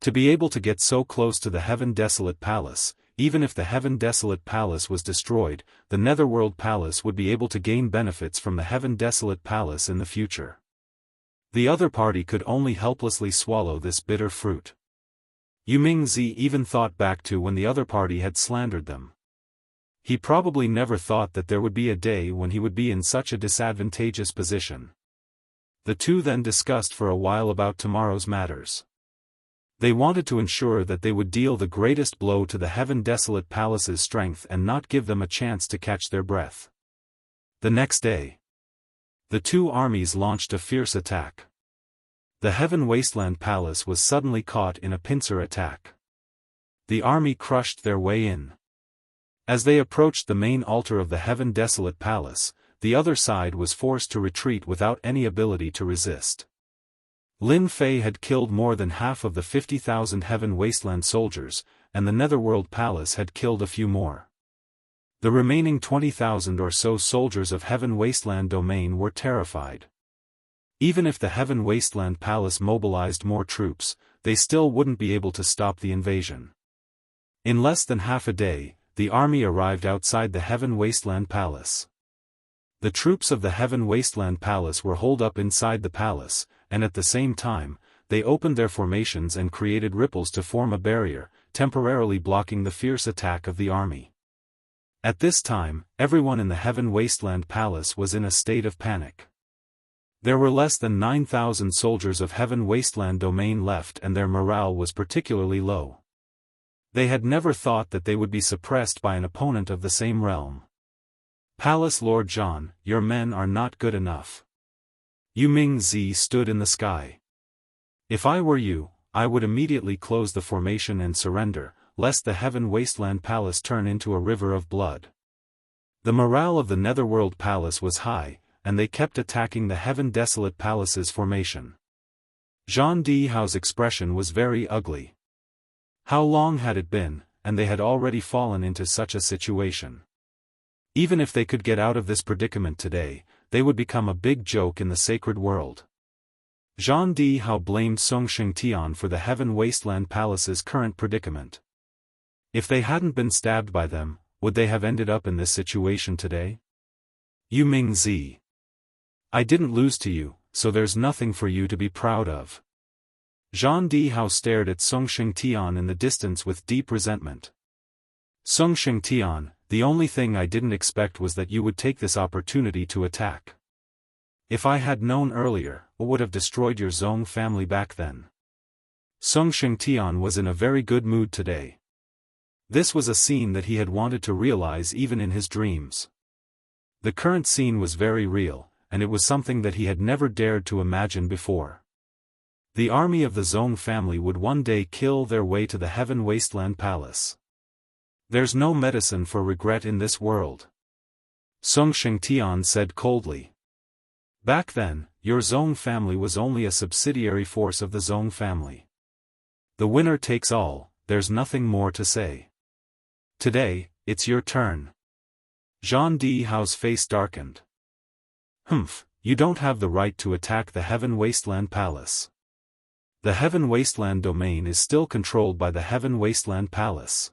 To be able to get so close to the Heaven Desolate Palace, even if the Heaven Desolate Palace was destroyed, the Netherworld Palace would be able to gain benefits from the Heaven Desolate Palace in the future. The other party could only helplessly swallow this bitter fruit. Yuming-zi even thought back to when the other party had slandered them. He probably never thought that there would be a day when he would be in such a disadvantageous position. The two then discussed for a while about tomorrow's matters. They wanted to ensure that they would deal the greatest blow to the Heaven Desolate Palace's strength and not give them a chance to catch their breath. The next day, the two armies launched a fierce attack. The Heaven Wasteland Palace was suddenly caught in a pincer attack. The army crushed their way in. As they approached the main altar of the Heaven Desolate Palace, the other side was forced to retreat without any ability to resist. Lin Fei had killed more than half of the 50,000 Heaven Wasteland soldiers, and the Netherworld Palace had killed a few more. The remaining 20,000 or so soldiers of Heaven Wasteland Domain were terrified. Even if the Heaven Wasteland Palace mobilized more troops, they still wouldn't be able to stop the invasion. In less than half a day, the army arrived outside the Heaven Wasteland Palace. The troops of the Heaven Wasteland Palace were holed up inside the palace, and at the same time, they opened their formations and created ripples to form a barrier, temporarily blocking the fierce attack of the army. At this time, everyone in the Heaven Wasteland Palace was in a state of panic. There were less than 9,000 soldiers of Heaven Wasteland Domain left and their morale was particularly low. They had never thought that they would be suppressed by an opponent of the same realm. Palace Lord Zhan, your men are not good enough. Yuming-zi stood in the sky. If I were you, I would immediately close the formation and surrender, lest the Heaven Wasteland Palace turn into a river of blood. The morale of the Netherworld Palace was high, and they kept attacking the Heaven Desolate Palace's formation. Zhang Dihao's expression was very ugly. How long had it been, and they had already fallen into such a situation? Even if they could get out of this predicament today, they would become a big joke in the sacred world. Zhang Dihao blamed Song Xingtian for the Heaven Wasteland Palace's current predicament. If they hadn't been stabbed by them, would they have ended up in this situation today? Yuming-zi. I didn't lose to you, so there's nothing for you to be proud of. Zhang Dihao stared at Song Xingtian in the distance with deep resentment. Song Xingtian, the only thing I didn't expect was that you would take this opportunity to attack. If I had known earlier, I would have destroyed your Zhong family back then. Song Xingtian was in a very good mood today. This was a scene that he had wanted to realize even in his dreams. The current scene was very real, and it was something that he had never dared to imagine before. The army of the Zong family would one day kill their way to the Heaven Wasteland Palace. There's no medicine for regret in this world. Song Shengtian said coldly. Back then, your Zong family was only a subsidiary force of the Zong family. The winner takes all, there's nothing more to say. Today, it's your turn. Zhang Dihao's face darkened. Humph, you don't have the right to attack the Heaven Wasteland Palace. The Heaven Wasteland domain is still controlled by the Heaven Wasteland Palace.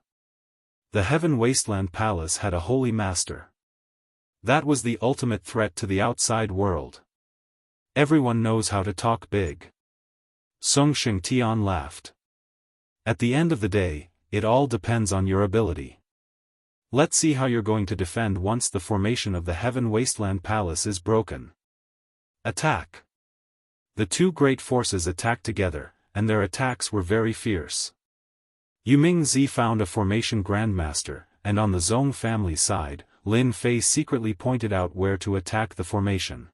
The Heaven Wasteland Palace had a holy master. That was the ultimate threat to the outside world. Everyone knows how to talk big. Song Shengtian laughed. At the end of the day, it all depends on your ability. Let's see how you're going to defend once the formation of the Heaven Wasteland Palace is broken. Attack! The two great forces attacked together, and their attacks were very fierce. Yu Mingzi found a formation grandmaster, and on the Zong family side, Lin Fei secretly pointed out where to attack the formation.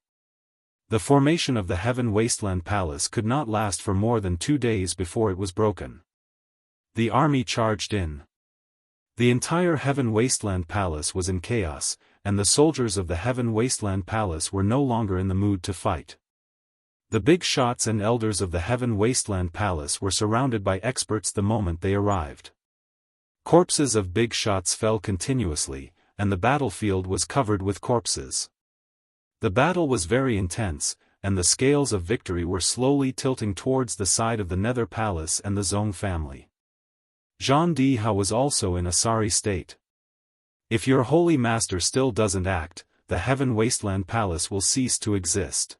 The formation of the Heaven Wasteland Palace could not last for more than 2 days before it was broken. The army charged in. The entire Heaven Wasteland Palace was in chaos, and the soldiers of the Heaven Wasteland Palace were no longer in the mood to fight. The big shots and elders of the Heaven Wasteland Palace were surrounded by experts the moment they arrived. Corpses of big shots fell continuously, and the battlefield was covered with corpses. The battle was very intense, and the scales of victory were slowly tilting towards the side of the Nether Palace and the Zong family. Zhang Dihao was also in a sorry state. If your holy master still doesn't act, the Heaven Wasteland Palace will cease to exist.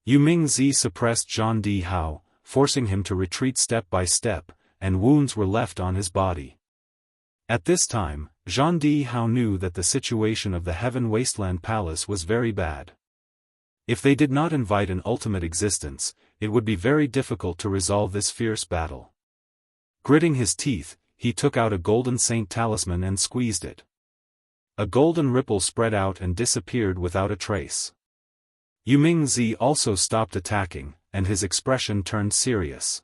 Yu Mingzi suppressed Zhang Dihao, forcing him to retreat step by step, and wounds were left on his body. At this time, Zhang Dihao knew that the situation of the Heaven Wasteland Palace was very bad. If they did not invite an ultimate existence, it would be very difficult to resolve this fierce battle. Gritting his teeth, he took out a golden saint talisman and squeezed it. A golden ripple spread out and disappeared without a trace. Yu Mingzi also stopped attacking, and his expression turned serious.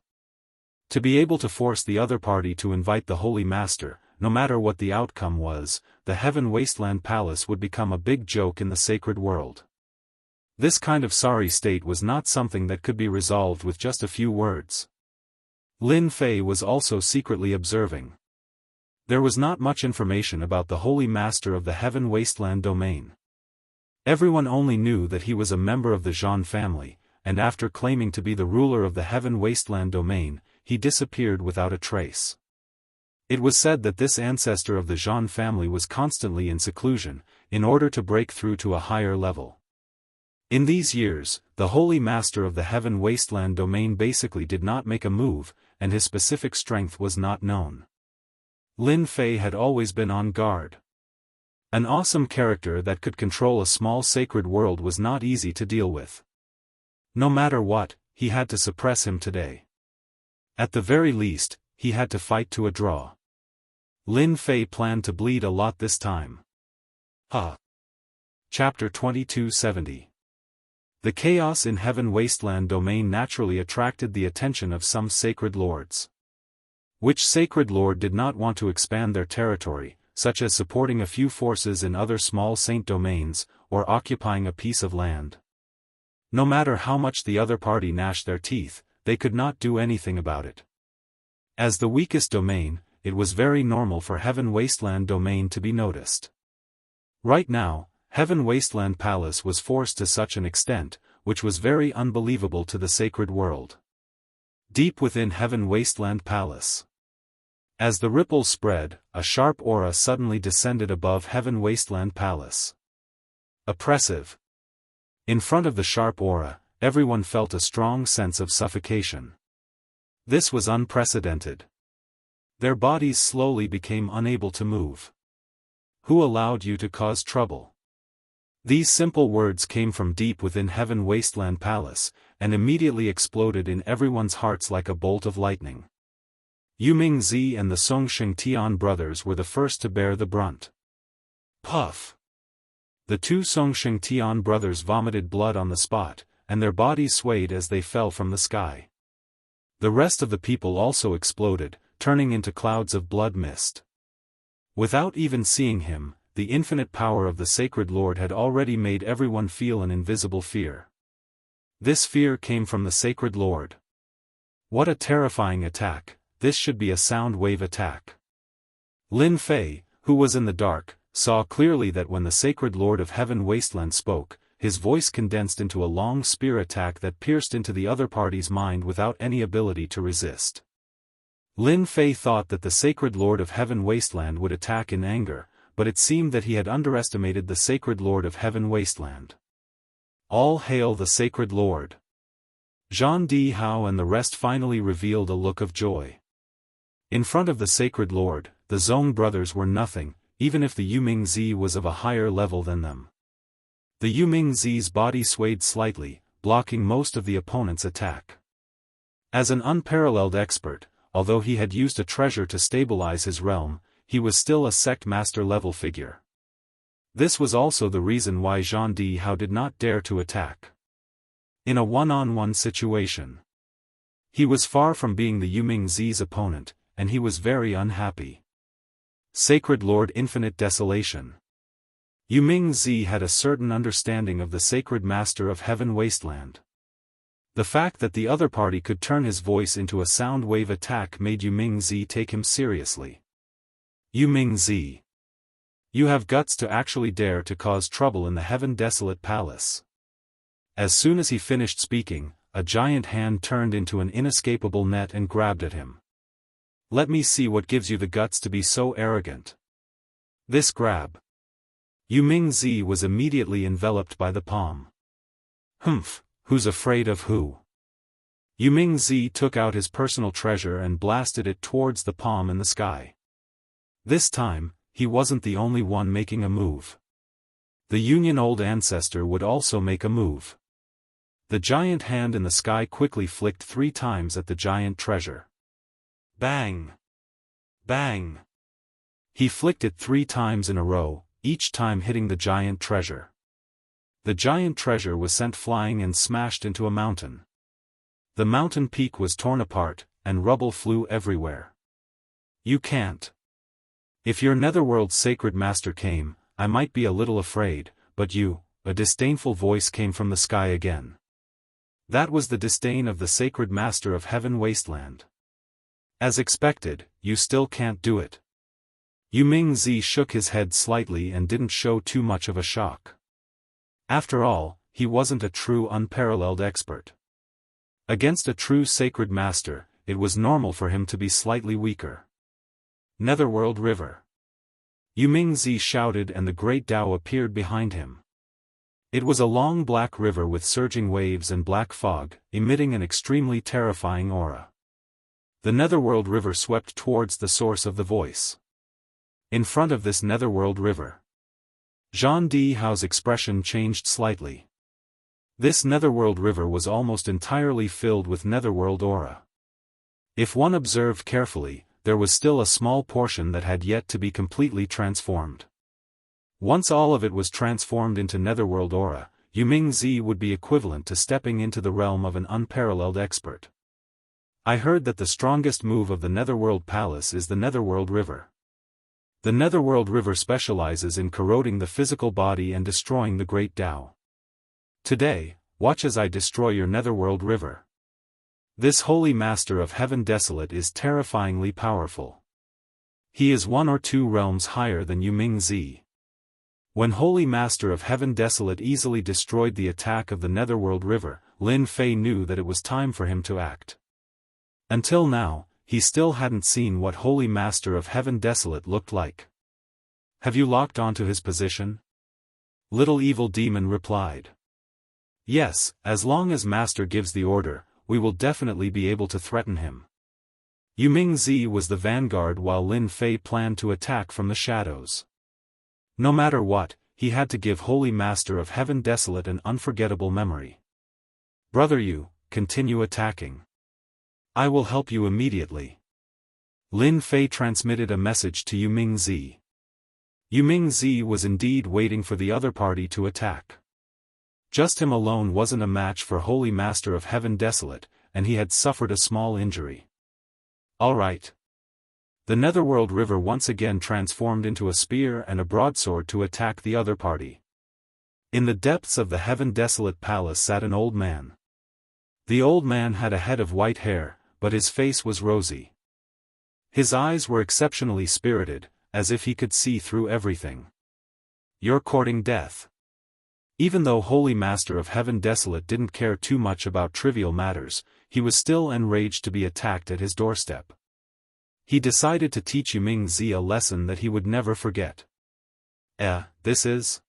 To be able to force the other party to invite the Holy Master, no matter what the outcome was, the Heaven Wasteland Palace would become a big joke in the sacred world. This kind of sorry state was not something that could be resolved with just a few words. Lin Fei was also secretly observing. There was not much information about the Holy Master of the Heaven Wasteland domain. Everyone only knew that he was a member of the Zhang family, and after claiming to be the ruler of the Heaven Wasteland domain, he disappeared without a trace. It was said that this ancestor of the Zhang family was constantly in seclusion, in order to break through to a higher level. In these years, the Holy Master of the Heaven Wasteland domain basically did not make a move, and his specific strength was not known. Lin Fei had always been on guard. An awesome character that could control a small sacred world was not easy to deal with. No matter what, he had to suppress him today. At the very least, he had to fight to a draw. Lin Fei planned to bleed a lot this time. Chapter 2270. The chaos in Heaven Wasteland domain naturally attracted the attention of some sacred lords. Which sacred lord did not want to expand their territory, such as supporting a few forces in other small saint domains, or occupying a piece of land? No matter how much the other party gnashed their teeth, they could not do anything about it. As the weakest domain, it was very normal for Heaven Wasteland domain to be noticed. Right now, Heaven Wasteland Palace was forced to such an extent, which was very unbelievable to the sacred world. Deep within Heaven Wasteland Palace. As the ripples spread, a sharp aura suddenly descended above Heaven Wasteland Palace. Oppressive. In front of the sharp aura, everyone felt a strong sense of suffocation. This was unprecedented. Their bodies slowly became unable to move. Who allowed you to cause trouble? These simple words came from deep within Heaven Wasteland Palace, and immediately exploded in everyone's hearts like a bolt of lightning. Yu Mingzi and the Song Shengtian brothers were the first to bear the brunt. Puff! The two Song Shengtian brothers vomited blood on the spot, and their bodies swayed as they fell from the sky. The rest of the people also exploded, turning into clouds of blood mist. Without even seeing him, the infinite power of the Sacred Lord had already made everyone feel an invisible fear. This fear came from the Sacred Lord. What a terrifying attack! This should be a sound wave attack. Lin Fei, who was in the dark, saw clearly that when the Sacred Lord of Heaven Wasteland spoke, his voice condensed into a long spear attack that pierced into the other party's mind without any ability to resist. Lin Fei thought that the Sacred Lord of Heaven Wasteland would attack in anger, but it seemed that he had underestimated the Sacred Lord of Heaven Wasteland. All hail the Sacred Lord! Zhang Di Hao and the rest finally revealed a look of joy. In front of the Sacred Lord, the Zong brothers were nothing, even if the Yu Mingzi was of a higher level than them. The Yu Mingzi's body swayed slightly, blocking most of the opponent's attack. As an unparalleled expert, although he had used a treasure to stabilize his realm, he was still a sect master level figure. This was also the reason why Zhang Di Hao did not dare to attack. In a one-on-one situation, he was far from being the Yu Mingzi's opponent, and he was very unhappy. Sacred Lord Infinite Desolation. Yu Mingzi had a certain understanding of the Sacred Master of Heaven Wasteland. The fact that the other party could turn his voice into a sound wave attack made Yu Mingzi take him seriously. Yu Mingzi, you have guts to actually dare to cause trouble in the Heaven Desolate Palace. As soon as he finished speaking, a giant hand turned into an inescapable net and grabbed at him. Let me see what gives you the guts to be so arrogant. This grab. Yu Mingzi was immediately enveloped by the palm. Humph, who's afraid of who? Yu Mingzi took out his personal treasure and blasted it towards the palm in the sky. This time, he wasn't the only one making a move. The Union Old Ancestor would also make a move. The giant hand in the sky quickly flicked 3 times at the giant treasure. Bang! Bang! He flicked it 3 times in a row, each time hitting the giant treasure. The giant treasure was sent flying and smashed into a mountain. The mountain peak was torn apart, and rubble flew everywhere. You can't. If your Netherworld Sacred Master came, I might be a little afraid, but you, a disdainful voice came from the sky again. That was the disdain of the Sacred Master of Heaven Wasteland. As expected, you still can't do it. Yu Mingzi shook his head slightly and didn't show too much of a shock. After all, he wasn't a true unparalleled expert. Against a true Sacred Master, it was normal for him to be slightly weaker. Netherworld River. Yu Mingzi shouted and the great Dao appeared behind him. It was a long black river with surging waves and black fog, emitting an extremely terrifying aura. The Netherworld River swept towards the source of the voice. In front of this Netherworld River, Zhang Di Hao's expression changed slightly. This Netherworld River was almost entirely filled with Netherworld aura. If one observed carefully, there was still a small portion that had yet to be completely transformed. Once all of it was transformed into Netherworld aura, Yu Mingzi would be equivalent to stepping into the realm of an unparalleled expert. I heard that the strongest move of the Netherworld Palace is the Netherworld River. The Netherworld River specializes in corroding the physical body and destroying the Great Dao. Today, watch as I destroy your Netherworld River. This Holy Master of Heaven Desolate is terrifyingly powerful. He is 1 or 2 realms higher than Yu Mingzi. When Holy Master of Heaven Desolate easily destroyed the attack of the Netherworld River, Lin Fei knew that it was time for him to act. Until now, he still hadn't seen what Holy Master of Heaven Desolate looked like. Have you locked onto his position? Little Evil Demon replied. Yes, as long as Master gives the order, we will definitely be able to threaten him. Yu Mingzi was the vanguard while Lin Fei planned to attack from the shadows. No matter what, he had to give Holy Master of Heaven Desolate an unforgettable memory. Brother Yu, continue attacking. I will help you immediately. Lin Fei transmitted a message to Yuming-zi. Yuming-zi was indeed waiting for the other party to attack. Just him alone wasn't a match for Holy Master of Heaven Desolate, and he had suffered a small injury. All right. The Netherworld River once again transformed into a spear and a broadsword to attack the other party. In the depths of the Heaven Desolate Palace sat an old man. The old man had a head of white hair, but his face was rosy. His eyes were exceptionally spirited, as if he could see through everything. You're courting death. Even though Holy Master of Heaven Desolate didn't care too much about trivial matters, he was still enraged to be attacked at his doorstep. He decided to teach Yuming-zi a lesson that he would never forget. This is...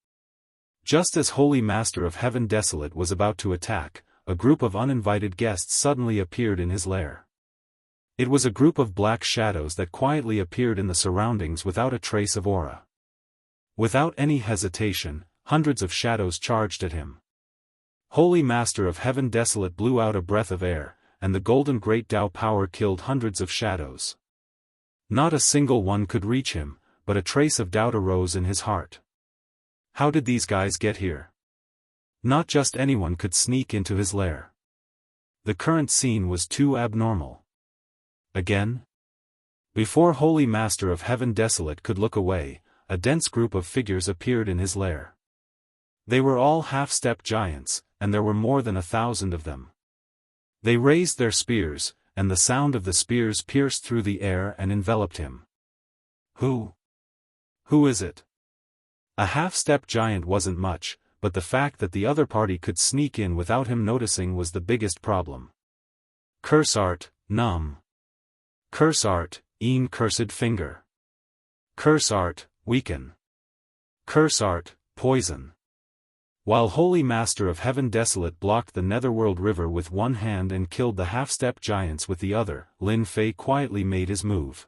Just as Holy Master of Heaven Desolate was about to attack, a group of uninvited guests suddenly appeared in his lair. It was a group of black shadows that quietly appeared in the surroundings without a trace of aura. Without any hesitation, hundreds of shadows charged at him. Holy Master of Heaven Desolate blew out a breath of air, and the golden great Tao power killed hundreds of shadows. Not a single one could reach him, but a trace of doubt arose in his heart. How did these guys get here? Not just anyone could sneak into his lair. The current scene was too abnormal. Again? Before Holy Master of Heaven Desolate could look away, a dense group of figures appeared in his lair. They were all half-step giants, and there were more than 1,000 of them. They raised their spears, and the sound of the spears pierced through the air and enveloped him. Who is it? A half-step giant wasn't much, but the fact that the other party could sneak in without him noticing was the biggest problem. Curse art, numb. Curse art, een cursed finger. Curse art, weaken. Curse art, poison. While Holy Master of Heaven Desolate blocked the Netherworld River with one hand and killed the half-step giants with the other, Lin Fei quietly made his move.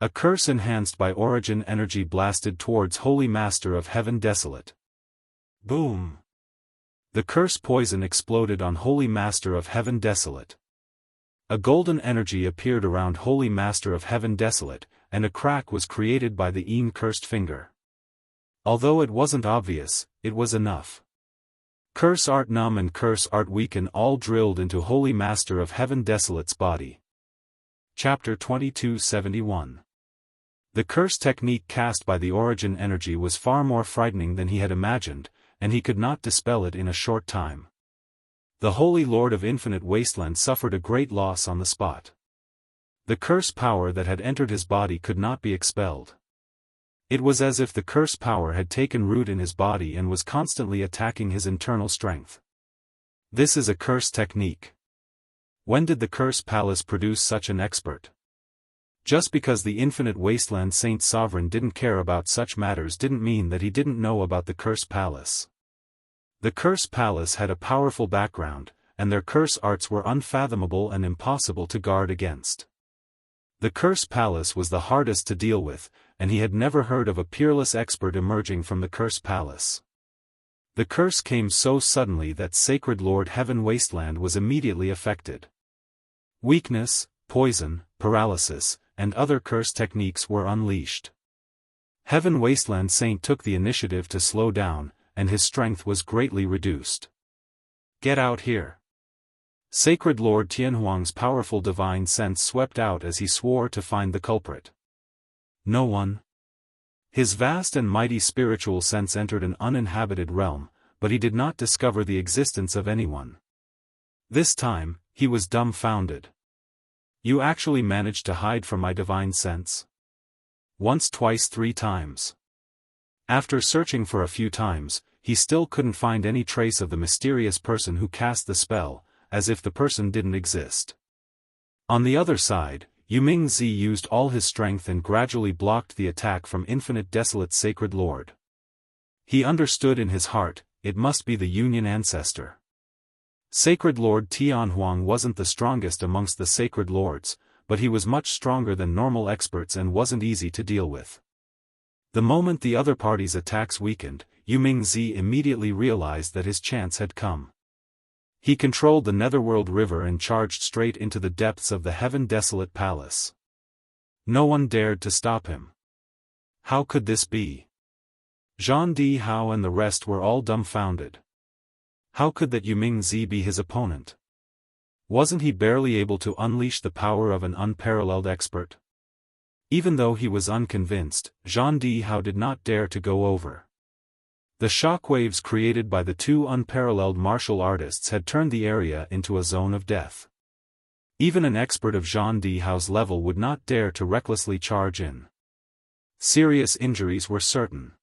A curse enhanced by origin energy blasted towards Holy Master of Heaven Desolate. Boom! The curse poison exploded on Holy Master of Heaven Desolate. A golden energy appeared around Holy Master of Heaven Desolate, and a crack was created by the een cursed finger. Although it wasn't obvious, it was enough. Curse art numb and curse art weaken all drilled into Holy Master of Heaven Desolate's body. Chapter 2271. The curse technique cast by the origin energy was far more frightening than he had imagined, and he could not dispel it in a short time. The Holy Lord of Infinite Wasteland suffered a great loss on the spot. The curse power that had entered his body could not be expelled. It was as if the curse power had taken root in his body and was constantly attacking his internal strength. This is a curse technique. When did the Curse Palace produce such an expert? Just because the Infinite Wasteland Saint Sovereign didn't care about such matters didn't mean that he didn't know about the Curse Palace. The Curse Palace had a powerful background, and their curse arts were unfathomable and impossible to guard against. The Curse Palace was the hardest to deal with, and he had never heard of a peerless expert emerging from the Curse Palace. The curse came so suddenly that Sacred Lord Heaven Wasteland was immediately affected. Weakness, poison, paralysis, and other curse techniques were unleashed. Heaven Wasteland Saint took the initiative to slow down, and his strength was greatly reduced. Get out here! Sacred Lord Tianhuang's powerful divine sense swept out as he swore to find the culprit. No one. His vast and mighty spiritual sense entered an uninhabited realm, but he did not discover the existence of anyone. This time, he was dumbfounded. You actually managed to hide from my divine sense? Once, twice, 3 times. After searching for a few times, he still couldn't find any trace of the mysterious person who cast the spell, as if the person didn't exist. On the other side, Yuming-zi used all his strength and gradually blocked the attack from Infinite Desolate Sacred Lord. He understood in his heart, it must be the Union ancestor. Sacred Lord Tianhuang wasn't the strongest amongst the Sacred Lords, but he was much stronger than normal experts and wasn't easy to deal with. The moment the other party's attacks weakened, Yuming-zi immediately realized that his chance had come. He controlled the Netherworld River and charged straight into the depths of the Heaven Desolate Palace. No one dared to stop him. How could this be? Zhang Dihao and the rest were all dumbfounded. How could that Yuming-zi be his opponent? Wasn't he barely able to unleash the power of an unparalleled expert? Even though he was unconvinced, Zhang Dihao did not dare to go over. The shockwaves created by the two unparalleled martial artists had turned the area into a zone of death. Even an expert of Zhang Dihao's level would not dare to recklessly charge in. Serious injuries were certain.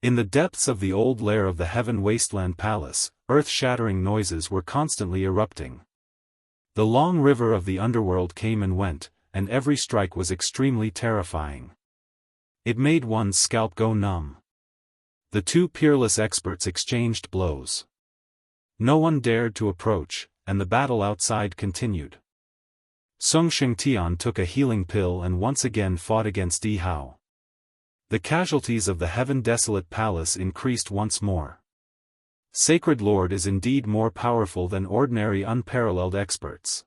In the depths of the old lair of the Heaven Wasteland Palace, earth-shattering noises were constantly erupting. The long river of the underworld came and went, and every strike was extremely terrifying. It made one's scalp go numb. The two peerless experts exchanged blows. No one dared to approach, and the battle outside continued. Song Shengtian took a healing pill and once again fought against Dihao. The casualties of the Heaven Desolate Palace increased once more. Sacred Lord is indeed more powerful than ordinary unparalleled experts.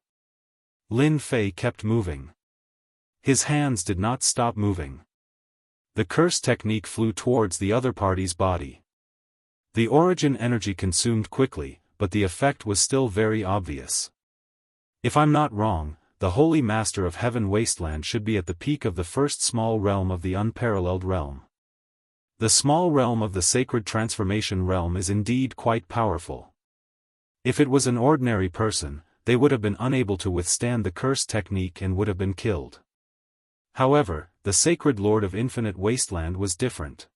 Lin Fei kept moving. His hands did not stop moving. The curse technique flew towards the other party's body. The origin energy consumed quickly, but the effect was still very obvious. If I'm not wrong, the Holy Master of Heaven Wasteland should be at the peak of the first small realm of the unparalleled realm. The small realm of the sacred transformation realm is indeed quite powerful. If it was an ordinary person, they would have been unable to withstand the curse technique and would have been killed. However, the Sacred Lord of Infinite Wasteland was different.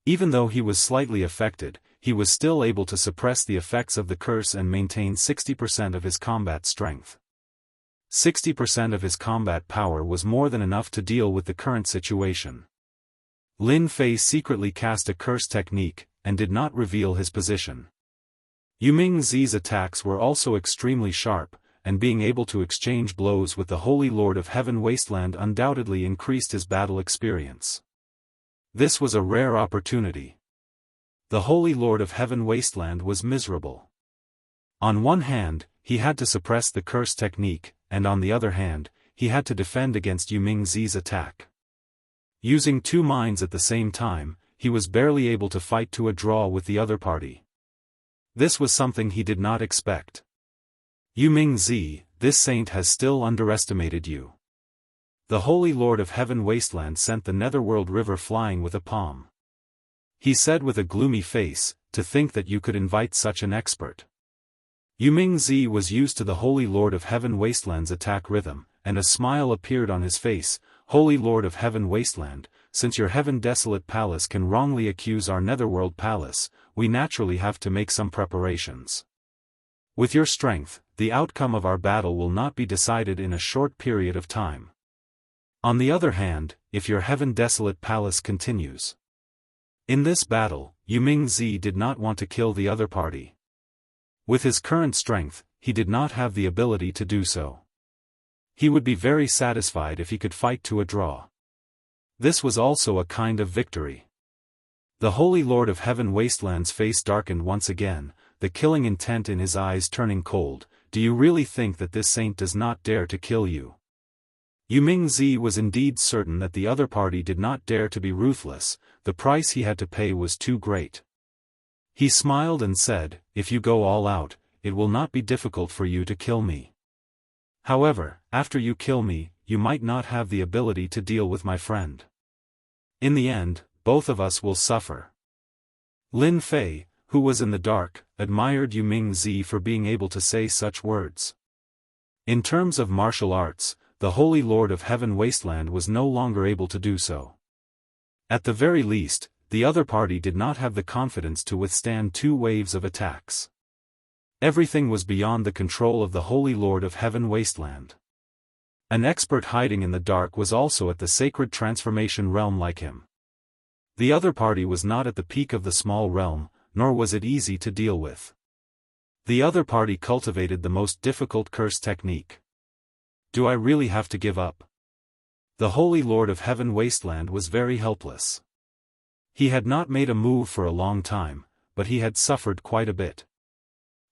Even though he was slightly affected, he was still able to suppress the effects of the curse and maintain 60% of his combat strength. 60% of his combat power was more than enough to deal with the current situation. Lin Fei secretly cast a curse technique, and did not reveal his position. Yuming Zi's attacks were also extremely sharp, and being able to exchange blows with the Holy Lord of Heaven Wasteland undoubtedly increased his battle experience. This was a rare opportunity. The Holy Lord of Heaven Wasteland was miserable. On one hand, he had to suppress the curse technique, and on the other hand, he had to defend against Yuming Zi's attack. Using two minds at the same time, he was barely able to fight to a draw with the other party. This was something he did not expect. Yuming Zi, this saint has still underestimated you. The Holy Lord of Heaven Wasteland sent the Netherworld River flying with a palm. He said with a gloomy face, to think that you could invite such an expert. Yuming Zi was used to the Holy Lord of Heaven Wasteland's attack rhythm, and a smile appeared on his face. Holy Lord of Heaven Wasteland, since your Heaven Desolate Palace can wrongly accuse our Netherworld Palace, we naturally have to make some preparations. With your strength, the outcome of our battle will not be decided in a short period of time. On the other hand, if your Heaven Desolate Palace continues. In this battle, Yuming Zi did not want to kill the other party. With his current strength, he did not have the ability to do so. He would be very satisfied if he could fight to a draw. This was also a kind of victory. The Holy Lord of Heaven Wasteland's face darkened once again, the killing intent in his eyes turning cold. Do you really think that this saint does not dare to kill you? Yuming Zi was indeed certain that the other party did not dare to be ruthless. The price he had to pay was too great. He smiled and said, if you go all out, it will not be difficult for you to kill me. However, after you kill me, you might not have the ability to deal with my friend. In the end, both of us will suffer. Lin Fei, who was in the dark, admired Yuming Zi for being able to say such words. In terms of martial arts, the Holy Lord of Heaven Wasteland was no longer able to do so. At the very least, the other party did not have the confidence to withstand two waves of attacks. Everything was beyond the control of the Holy Lord of Heaven Wasteland. An expert hiding in the dark was also at the sacred transformation realm like him. The other party was not at the peak of the small realm, nor was it easy to deal with. The other party cultivated the most difficult curse technique. Do I really have to give up? The Holy Lord of Heaven Wasteland was very helpless. He had not made a move for a long time, but he had suffered quite a bit.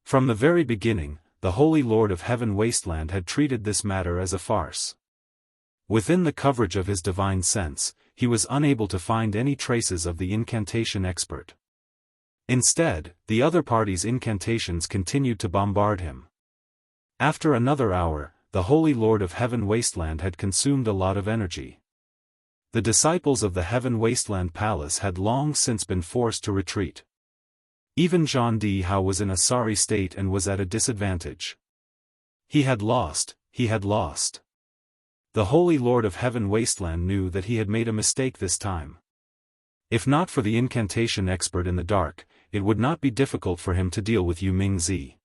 From the very beginning, the Holy Lord of Heaven Wasteland had treated this matter as a farce. Within the coverage of his divine sense, he was unable to find any traces of the incantation expert. Instead, the other party's incantations continued to bombard him. After another hour, the Holy Lord of Heaven Wasteland had consumed a lot of energy. The disciples of the Heaven Wasteland Palace had long since been forced to retreat. Even Jianghu was in a sorry state and was at a disadvantage. He had lost. The Holy Lord of Heaven Wasteland knew that he had made a mistake this time. If not for the incantation expert in the dark, it would not be difficult for him to deal with Yu Mingzi.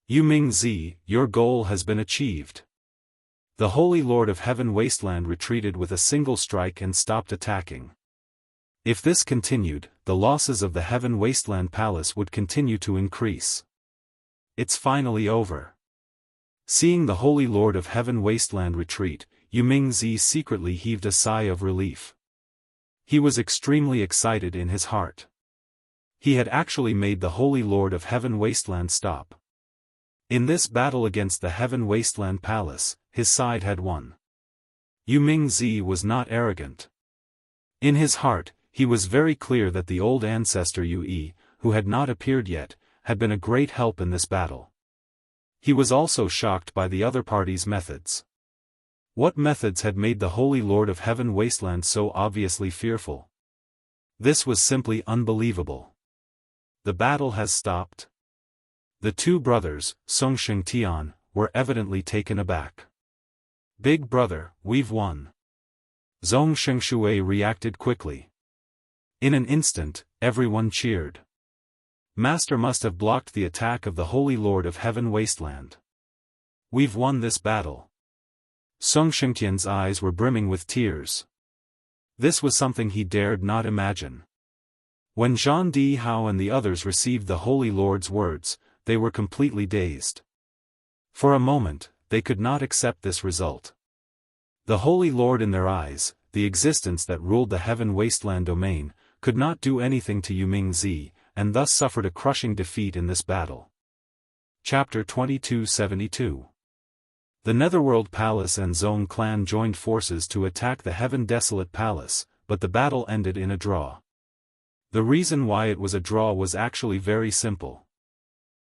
Yu Mingzi, your goal has been achieved. The Holy Lord of Heaven Wasteland retreated with a single strike and stopped attacking. If this continued, the losses of the Heaven Wasteland Palace would continue to increase. It's finally over. Seeing the Holy Lord of Heaven Wasteland retreat, Yu Mingzi secretly heaved a sigh of relief. He was extremely excited in his heart. He had actually made the Holy Lord of Heaven Wasteland stop. In this battle against the Heaven Wasteland Palace, his side had won. Yu Mingzi was not arrogant. In his heart, he was very clear that the old ancestor Yu Yi, who had not appeared yet, had been a great help in this battle. He was also shocked by the other party's methods. What methods had made the Holy Lord of Heaven Wasteland so obviously fearful? This was simply unbelievable. The battle has stopped. The two brothers, Song Shengtian, were evidently taken aback. Big brother, we've won. Zhong Shengshui reacted quickly. In an instant, everyone cheered. Master must have blocked the attack of the Holy Lord of Heaven Wasteland. We've won this battle. Song Shengtian's eyes were brimming with tears. This was something he dared not imagine. When Jianghu and the others received the Holy Lord's words, they were completely dazed. For a moment, they could not accept this result. The Holy Lord in their eyes, the existence that ruled the Heaven Wasteland domain, could not do anything to Yu Mingzi, and thus suffered a crushing defeat in this battle. Chapter 2272. The Netherworld Palace and Zhong clan joined forces to attack the Heaven Desolate Palace, but the battle ended in a draw. The reason why it was a draw was actually very simple.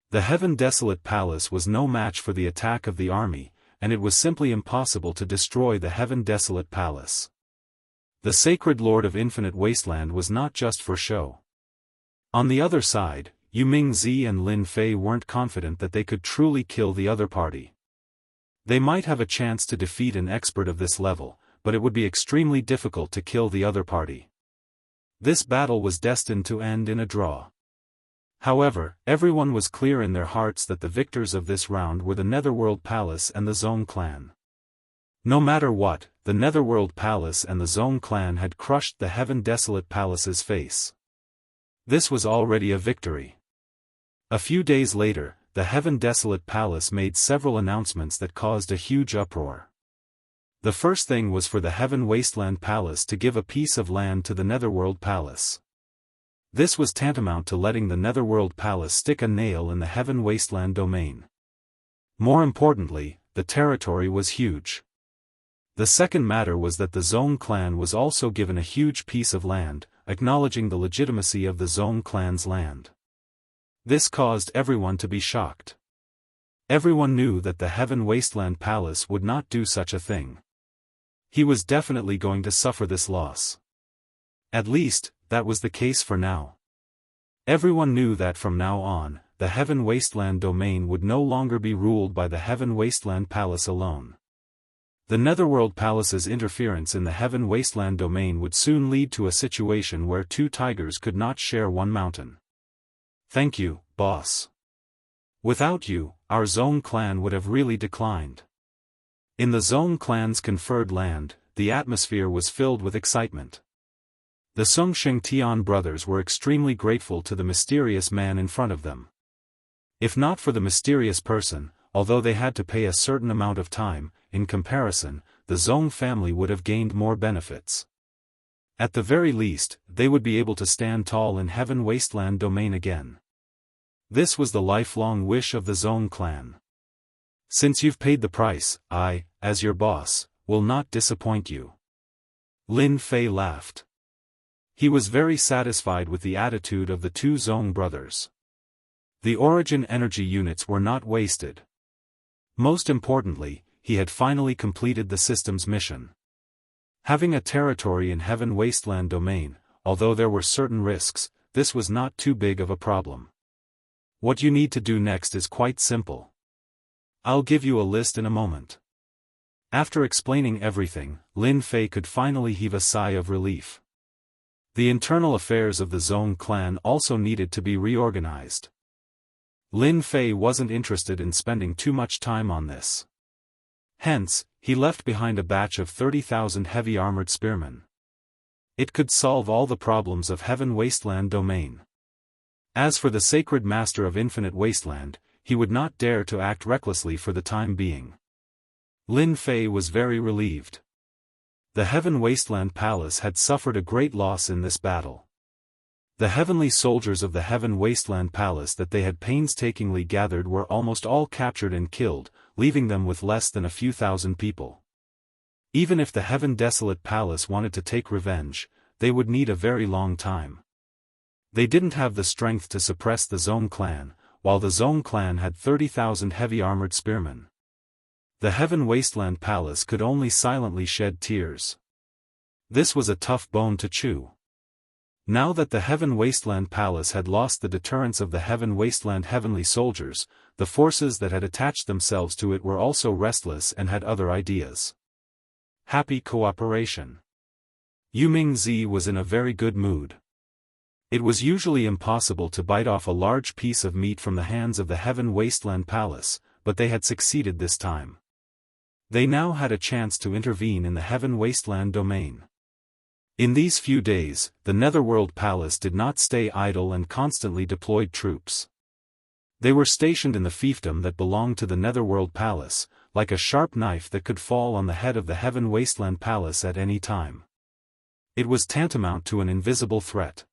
The Heaven Desolate Palace was no match for the attack of the army, and it was simply impossible to destroy the Heaven Desolate Palace. The Sacred Lord of Infinite Wasteland was not just for show. On the other side, Yu Mingzi and Lin Fei weren't confident that they could truly kill the other party. They might have a chance to defeat an expert of this level, but it would be extremely difficult to kill the other party. This battle was destined to end in a draw. However, everyone was clear in their hearts that the victors of this round were the Netherworld Palace and the Zhong clan. No matter what, the Netherworld Palace and the Zhong clan had crushed the Heaven Desolate Palace's face. This was already a victory. A few days later, the Heaven Desolate Palace made several announcements that caused a huge uproar. The first thing was for the Heaven Wasteland Palace to give a piece of land to the Netherworld Palace. This was tantamount to letting the Netherworld Palace stick a nail in the Heaven Wasteland domain. More importantly, the territory was huge. The second matter was that the Zhong clan was also given a huge piece of land, acknowledging the legitimacy of the Zhong clan's land. This caused everyone to be shocked. Everyone knew that the Heaven Wasteland Palace would not do such a thing. He was definitely going to suffer this loss. At least, that was the case for now. Everyone knew that from now on, the Heaven Wasteland domain would no longer be ruled by the Heaven Wasteland Palace alone. The Netherworld Palace's interference in the Heaven Wasteland domain would soon lead to a situation where two tigers could not share one mountain. Thank you, boss. Without you, our Zhong clan would have really declined. In the Zhong clan's conferred land, the atmosphere was filled with excitement. The Song Shengtian brothers were extremely grateful to the mysterious man in front of them. If not for the mysterious person, although they had to pay a certain amount of time, in comparison, the Zhong family would have gained more benefits. At the very least, they would be able to stand tall in Heaven Wasteland domain again. This was the lifelong wish of the Zhong clan. Since you've paid the price, I, as your boss, will not disappoint you." Lin Fei laughed. He was very satisfied with the attitude of the two Zong brothers. The origin energy units were not wasted. Most importantly, he had finally completed the system's mission. Having a territory in Heaven Wasteland domain, although there were certain risks, this was not too big of a problem. What you need to do next is quite simple. I'll give you a list in a moment. After explaining everything, Lin Fei could finally heave a sigh of relief. The internal affairs of the Zong clan also needed to be reorganized. Lin Fei wasn't interested in spending too much time on this. Hence, he left behind a batch of 30,000 heavy armored spearmen. It could solve all the problems of Heaven Wasteland domain. As for the Sacred Master of Infinite Wasteland, he would not dare to act recklessly for the time being. Lin Fei was very relieved. The Heaven Wasteland Palace had suffered a great loss in this battle. The heavenly soldiers of the Heaven Wasteland Palace that they had painstakingly gathered were almost all captured and killed, leaving them with less than a few thousand people. Even if the Heaven Desolate Palace wanted to take revenge, they would need a very long time. They didn't have the strength to suppress the Zong clan, while the Zong clan had 30,000 heavy armored spearmen. The Heaven Wasteland Palace could only silently shed tears. This was a tough bone to chew. Now that the Heaven Wasteland Palace had lost the deterrence of the Heaven Wasteland heavenly soldiers, the forces that had attached themselves to it were also restless and had other ideas. Happy cooperation. Yuming-zi was in a very good mood. It was usually impossible to bite off a large piece of meat from the hands of the Heaven Wasteland Palace, but they had succeeded this time. They now had a chance to intervene in the Heaven Wasteland domain. In these few days, the Netherworld Palace did not stay idle and constantly deployed troops. They were stationed in the fiefdom that belonged to the Netherworld Palace, like a sharp knife that could fall on the head of the Heaven Wasteland Palace at any time. It was tantamount to an invisible threat.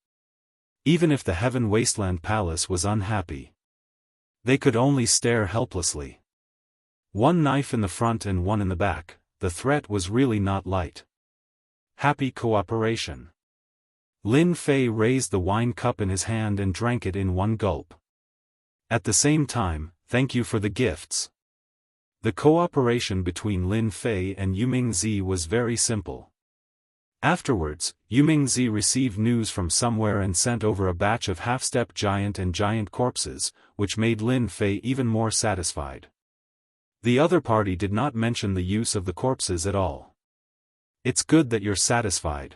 Even if the Heaven Wasteland Palace was unhappy, they could only stare helplessly. One knife in the front and one in the back, the threat was really not light. Happy cooperation. Lin Fei raised the wine cup in his hand and drank it in one gulp. At the same time, thank you for the gifts. The cooperation between Lin Fei and Yuming-zi was very simple. Afterwards, Yuming-zi received news from somewhere and sent over a batch of half-step giant and giant corpses, which made Lin Fei even more satisfied. The other party did not mention the use of the corpses at all. It's good that you're satisfied.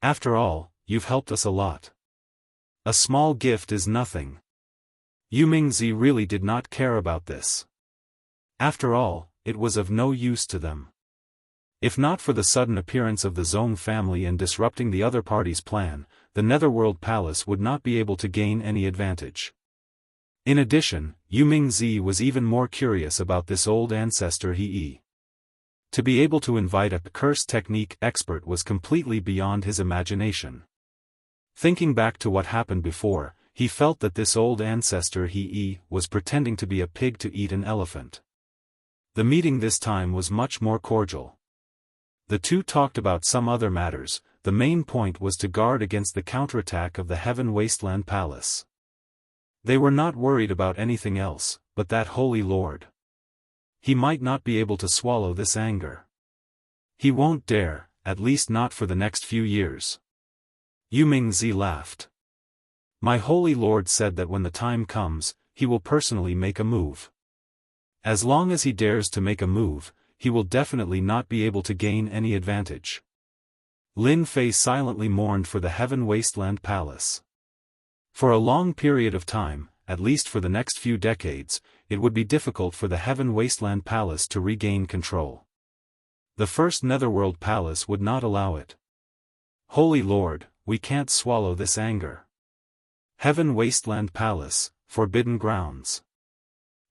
After all, you've helped us a lot. A small gift is nothing. Yuming-zi really did not care about this. After all, it was of no use to them. If not for the sudden appearance of the Zong family and disrupting the other party's plan, the Netherworld Palace would not be able to gain any advantage. In addition, Yuming-zi was even more curious about this old ancestor He. To be able to invite a curse technique expert was completely beyond his imagination. Thinking back to what happened before, he felt that this old ancestor He was pretending to be a pig to eat an elephant. The meeting this time was much more cordial. The two talked about some other matters. The main point was to guard against the counterattack of the Heaven Wasteland Palace. They were not worried about anything else, but that Holy Lord. He might not be able to swallow this anger. He won't dare, at least not for the next few years. Yuming-zi laughed. My Holy Lord said that when the time comes, he will personally make a move. As long as he dares to make a move, he will definitely not be able to gain any advantage. Lin Fei silently mourned for the Heaven Wasteland Palace. For a long period of time, at least for the next few decades, it would be difficult for the Heaven Wasteland Palace to regain control. The first Netherworld Palace would not allow it. Holy Lord, we can't swallow this anger. Heaven Wasteland Palace, forbidden grounds.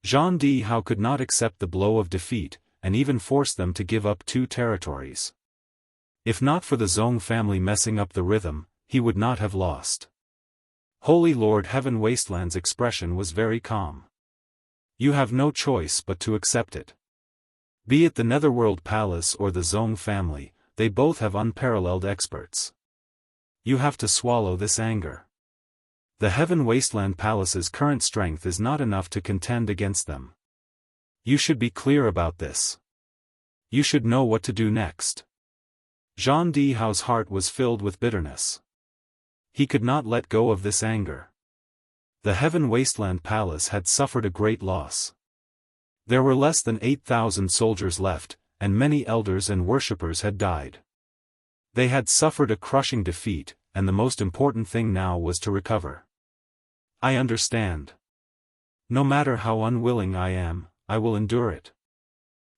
Zhang Dihao could not accept the blow of defeat, and even forced them to give up 2 territories. If not for the Zong family messing up the rhythm, he would not have lost. Holy Lord Heaven Wasteland's expression was very calm. You have no choice but to accept it. Be it the Netherworld Palace or the Zong family, they both have unparalleled experts. You have to swallow this anger. The Heaven Wasteland Palace's current strength is not enough to contend against them. You should be clear about this. You should know what to do next. Zhang Dihao's heart was filled with bitterness. He could not let go of this anger. The Heaven Wasteland Palace had suffered a great loss. There were less than 8,000 soldiers left, and many elders and worshippers had died. They had suffered a crushing defeat, and the most important thing now was to recover. I understand. No matter how unwilling I am, I will endure it.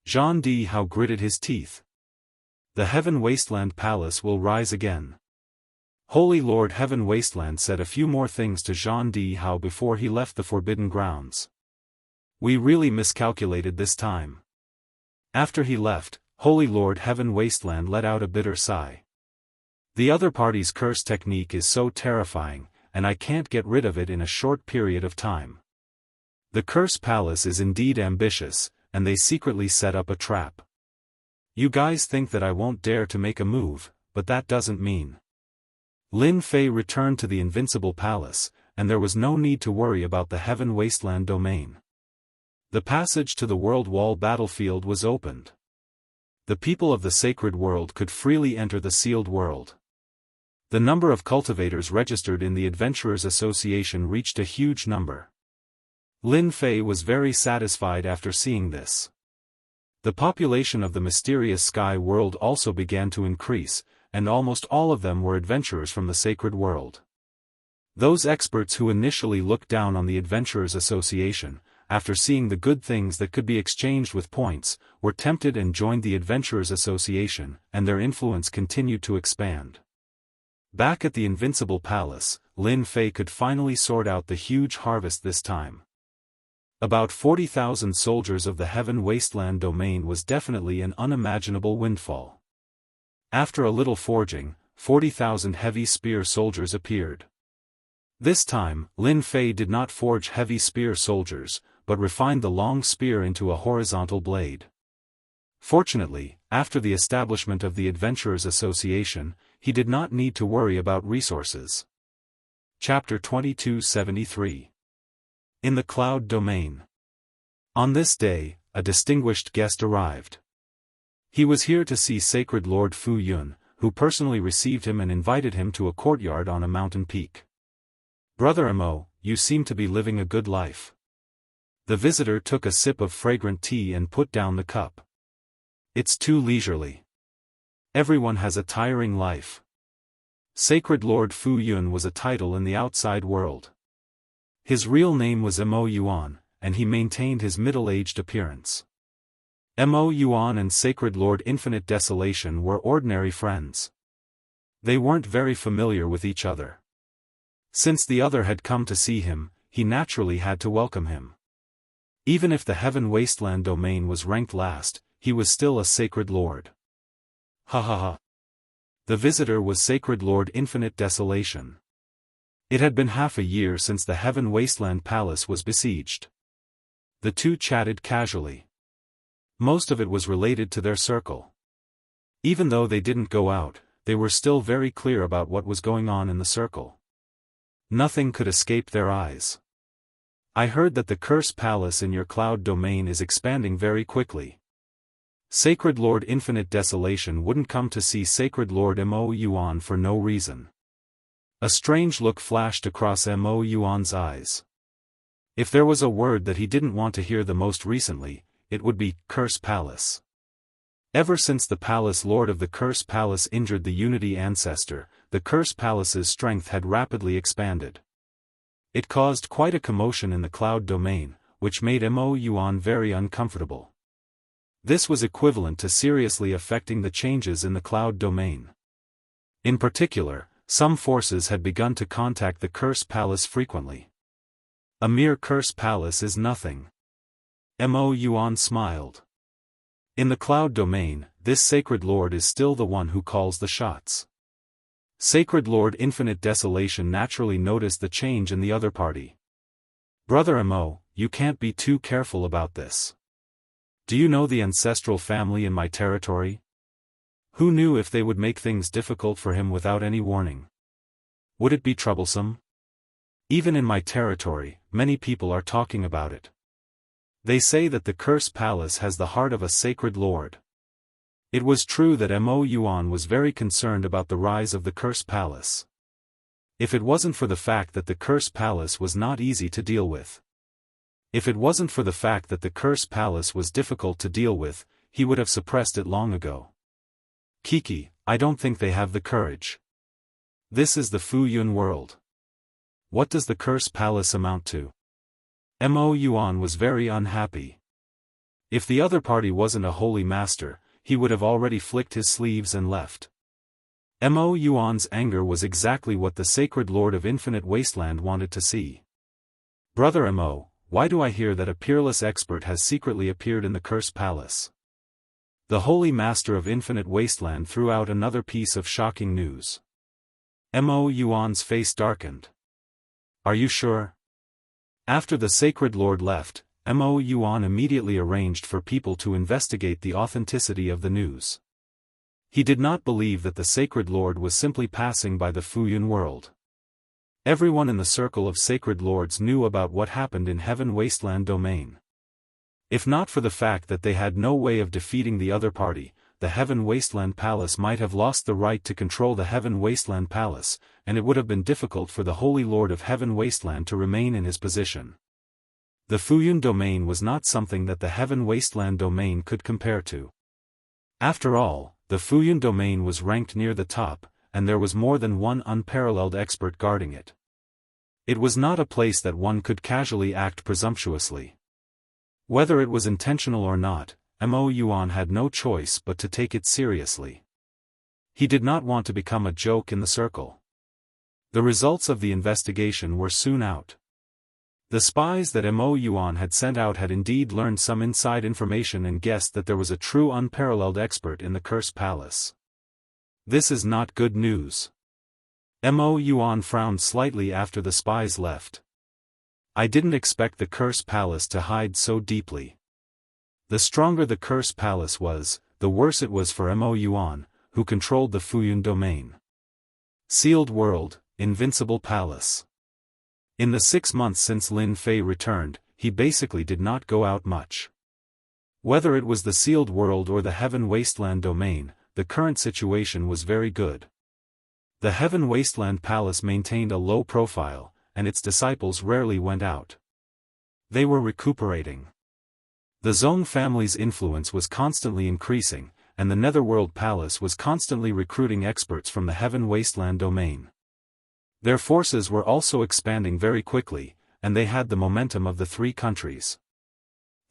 Zhang Dihao gritted his teeth. The Heaven Wasteland Palace will rise again. Holy Lord Heaven Wasteland said a few more things to Zhang Dihao before he left the Forbidden Grounds. We really miscalculated this time. After he left, Holy Lord Heaven Wasteland let out a bitter sigh. The other party's curse technique is so terrifying, and I can't get rid of it in a short period of time. The Curse Palace is indeed ambitious, and they secretly set up a trap. You guys think that I won't dare to make a move, but that doesn't mean. Lin Fei returned to the Invincible Palace, and there was no need to worry about the Heaven Wasteland domain. The passage to the World Wall battlefield was opened. The people of the Sacred World could freely enter the Sealed World. The number of cultivators registered in the Adventurers Association reached a huge number. Lin Fei was very satisfied after seeing this. The population of the mysterious Sky World also began to increase, and almost all of them were adventurers from the Sacred World. Those experts who initially looked down on the Adventurers Association, after seeing the good things that could be exchanged with points, were tempted and joined the Adventurers Association, and their influence continued to expand. Back at the Invincible Palace, Lin Fei could finally sort out the huge harvest this time. About 40,000 soldiers of the Heaven Wasteland domain was definitely an unimaginable windfall. After a little forging, 40,000 heavy spear soldiers appeared. This time, Lin Fei did not forge heavy spear soldiers, but refined the long spear into a horizontal blade. Fortunately, after the establishment of the Adventurers Association, he did not need to worry about resources. Chapter 2273. In the Cloud Domain. On this day, a distinguished guest arrived. He was here to see Sacred Lord Fu Yun, who personally received him and invited him to a courtyard on a mountain peak. Brother Imo, you seem to be living a good life. The visitor took a sip of fragrant tea and put down the cup. It's too leisurely. Everyone has a tiring life. Sacred Lord Fu Yun was a title in the outside world. His real name was Mo Yuan, and he maintained his middle-aged appearance. Mo Yuan and Sacred Lord Infinite Desolation were ordinary friends. They weren't very familiar with each other. Since the other had come to see him, he naturally had to welcome him. Even if the Heaven Wasteland domain was ranked last, he was still a Sacred Lord. Ha ha ha. The visitor was Sacred Lord Infinite Desolation. It had been half a year since the Heaven Wasteland Palace was besieged. The two chatted casually. Most of it was related to their circle. Even though they didn't go out, they were still very clear about what was going on in the circle. Nothing could escape their eyes. I heard that the Curse Palace in your cloud domain is expanding very quickly. Sacred Lord Infinite Desolation wouldn't come to see Sacred Lord Mo Yuan for no reason. A strange look flashed across Mo Yuan's eyes. If there was a word that he didn't want to hear the most recently, it would be Curse Palace. Ever since the Palace Lord of the Curse Palace injured the Unity Ancestor, the Curse Palace's strength had rapidly expanded. It caused quite a commotion in the cloud domain, which made Mo Yuan very uncomfortable. This was equivalent to seriously affecting the changes in the cloud domain. In particular, some forces had begun to contact the Curse Palace frequently. A mere Curse Palace is nothing. Mo Yuan smiled. In the cloud domain, this Sacred Lord is still the one who calls the shots. Sacred Lord Infinite Desolation naturally noticed the change in the other party. Brother Mo, you can't be too careful about this. Do you know the ancestral family in my territory? Who knew if they would make things difficult for him without any warning? Would it be troublesome? Even in my territory, many people are talking about it. They say that the Cursed Palace has the heart of a sacred lord. It was true that Mo Yuan was very concerned about the rise of the Cursed Palace. If it wasn't for the fact that the Cursed Palace was not easy to deal with. If it wasn't for the fact that the Cursed Palace was difficult to deal with, he would have suppressed it long ago. Kiki, I don't think they have the courage. This is the Fu Yun world. What does the Cursed Palace amount to? Mo Yuan was very unhappy. If the other party wasn't a holy master, he would have already flicked his sleeves and left. Mo Yuan's anger was exactly what the Sacred Lord of Infinite Wasteland wanted to see. Brother Mo, why do I hear that a peerless expert has secretly appeared in the Cursed Palace? The Holy Master of Infinite Wasteland threw out another piece of shocking news. Mo Yuan's face darkened. Are you sure? After the Sacred Lord left, Mo Yuan immediately arranged for people to investigate the authenticity of the news. He did not believe that the Sacred Lord was simply passing by the Fu Yun world. Everyone in the circle of Sacred Lords knew about what happened in Heaven Wasteland domain. If not for the fact that they had no way of defeating the other party, the Heaven Wasteland Palace might have lost the right to control the Heaven Wasteland Palace, and it would have been difficult for the Holy Lord of Heaven Wasteland to remain in his position. The Fu Yun domain was not something that the Heaven Wasteland domain could compare to. After all, the Fu Yun domain was ranked near the top, and there was more than one unparalleled expert guarding it. It was not a place that one could casually act presumptuously. Whether it was intentional or not, Mo Yuan had no choice but to take it seriously. He did not want to become a joke in the circle. The results of the investigation were soon out. The spies that Mo Yuan had sent out had indeed learned some inside information and guessed that there was a true unparalleled expert in the Cursed Palace. This is not good news. Mo Yuan frowned slightly after the spies left. I didn't expect the Cursed Palace to hide so deeply. The stronger the Cursed Palace was, the worse it was for Mo Yuan, who controlled the Fu Yun domain. Sealed World, Invincible Palace. In the 6 months since Lin Fei returned, he basically did not go out much. Whether it was the Sealed World or the Heaven Wasteland domain, the current situation was very good. The Heaven Wasteland Palace maintained a low profile, and its disciples rarely went out. They were recuperating. The Zong family's influence was constantly increasing, and the Netherworld Palace was constantly recruiting experts from the Heaven Wasteland domain. Their forces were also expanding very quickly, and they had the momentum of the 3 countries.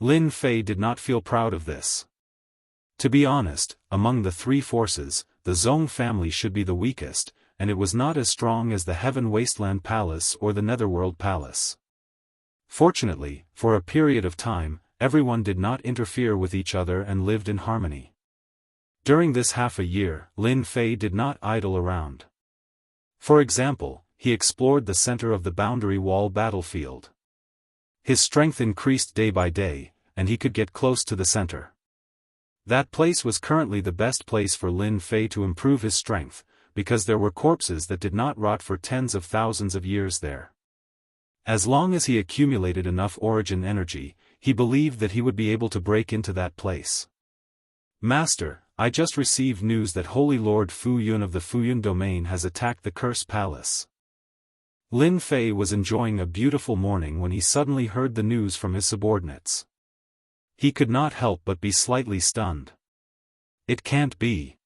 Lin Fei did not feel proud of this. To be honest, among the 3 forces, the Zong family should be the weakest, and it was not as strong as the Heaven Wasteland Palace or the Netherworld Palace. Fortunately, for a period of time, everyone did not interfere with each other and lived in harmony. During this half a year, Lin Fei did not idle around. For example, he explored the center of the boundary wall battlefield. His strength increased day by day, and he could get close to the center. That place was currently the best place for Lin Fei to improve his strength, because there were corpses that did not rot for tens of thousands of years there. As long as he accumulated enough origin energy, he believed that he would be able to break into that place. Master, I just received news that Holy Lord Fu Yun of the Fu Yun domain has attacked the Cursed Palace. Lin Fei was enjoying a beautiful morning when he suddenly heard the news from his subordinates. He could not help but be slightly stunned. It can't be.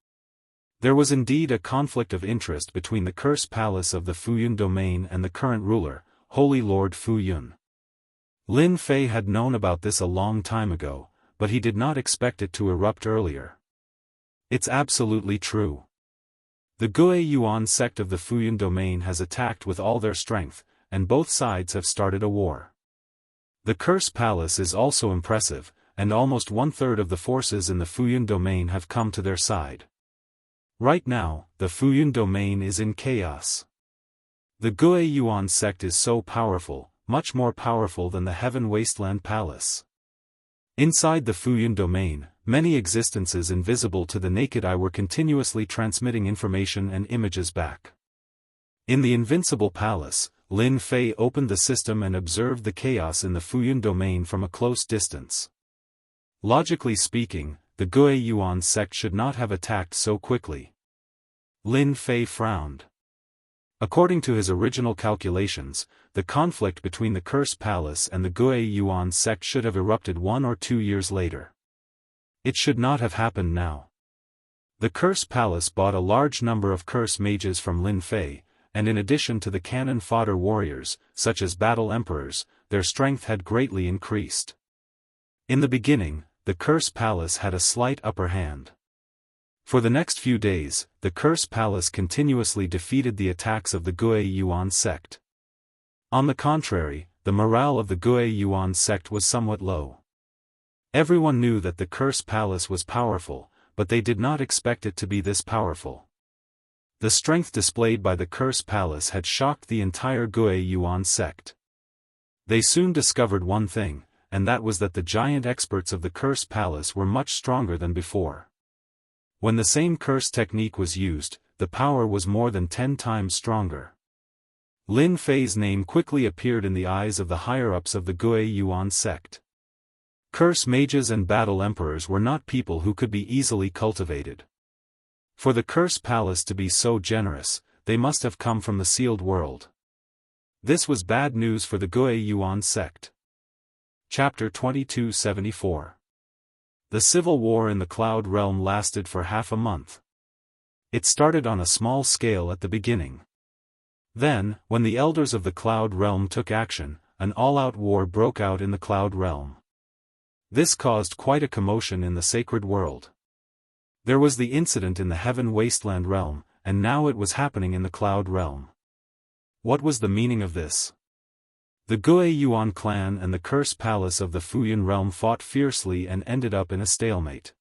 There was indeed a conflict of interest between the Cursed Palace of the Fu Yun domain and the current ruler, Holy Lord Fu Yun. Lin Fei had known about this a long time ago, but he did not expect it to erupt earlier. It's absolutely true. The Gue Yuan sect of the Fu Yun domain has attacked with all their strength, and both sides have started a war. The Cursed Palace is also impressive, and almost 1/3 of the forces in the Fu Yun domain have come to their side. Right now, the Fu Yun domain is in chaos. The Gue Yuan sect is so powerful, much more powerful than the Heaven Wasteland Palace. Inside the Fuyun domain, many existences invisible to the naked eye were continuously transmitting information and images back. In the Invincible Palace, Lin Fei opened the system and observed the chaos in the Fuyun domain from a close distance. Logically speaking, the Gue Yuan sect should not have attacked so quickly. Lin Fei frowned. According to his original calculations, the conflict between the Cursed Palace and the Gue Yuan sect should have erupted 1 or 2 years later. It should not have happened now. The Cursed Palace bought a large number of curse mages from Lin Fei, and in addition to the cannon fodder warriors, such as battle emperors, their strength had greatly increased. In the beginning, the Cursed Palace had a slight upper hand. For the next few days, the Cursed Palace continuously defeated the attacks of the Gue Yuan sect. On the contrary, the morale of the Gue Yuan sect was somewhat low. Everyone knew that the Cursed Palace was powerful, but they did not expect it to be this powerful. The strength displayed by the Cursed Palace had shocked the entire Gue Yuan sect. They soon discovered one thing, and that was that the giant experts of the Cursed Palace were much stronger than before. When the same curse technique was used, the power was more than 10 times stronger. Lin Fei's name quickly appeared in the eyes of the higher-ups of the Gue Yuan sect. Curse mages and battle emperors were not people who could be easily cultivated. For the Cursed Palace to be so generous, they must have come from the sealed world. This was bad news for the Gue Yuan sect. Chapter 2274. The civil war in the Cloud Realm lasted for half a month. It started on a small scale at the beginning. Then, when the elders of the Cloud Realm took action, an all-out war broke out in the Cloud Realm. This caused quite a commotion in the sacred world. There was the incident in the Heaven Wasteland Realm, and now it was happening in the Cloud Realm. What was the meaning of this? The Gue Yuan clan and the Cursed Palace of the Fuyun realm fought fiercely and ended up in a stalemate.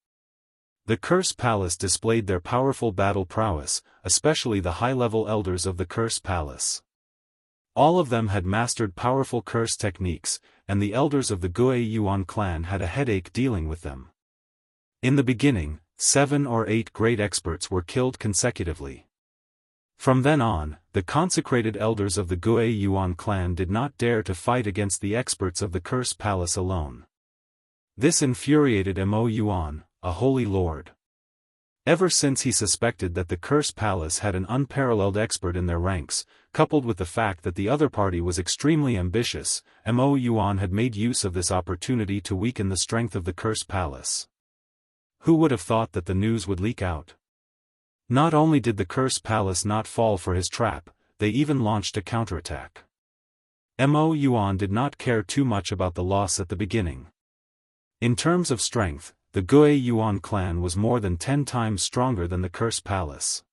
The Cursed Palace displayed their powerful battle prowess, especially the high-level elders of the Cursed Palace. All of them had mastered powerful curse techniques, and the elders of the Gue Yuan clan had a headache dealing with them. In the beginning, 7 or 8 great experts were killed consecutively. From then on, the consecrated elders of the Gue Yuan clan did not dare to fight against the experts of the Cursed Palace alone. This infuriated Mo Yuan, a holy lord. Ever since he suspected that the Cursed Palace had an unparalleled expert in their ranks, coupled with the fact that the other party was extremely ambitious, Mo Yuan had made use of this opportunity to weaken the strength of the Cursed Palace. Who would have thought that the news would leak out? Not only did the Cursed Palace not fall for his trap, they even launched a counterattack. Mo Yuan did not care too much about the loss at the beginning. In terms of strength, the Gue Yuan clan was more than 10 times stronger than the Cursed Palace.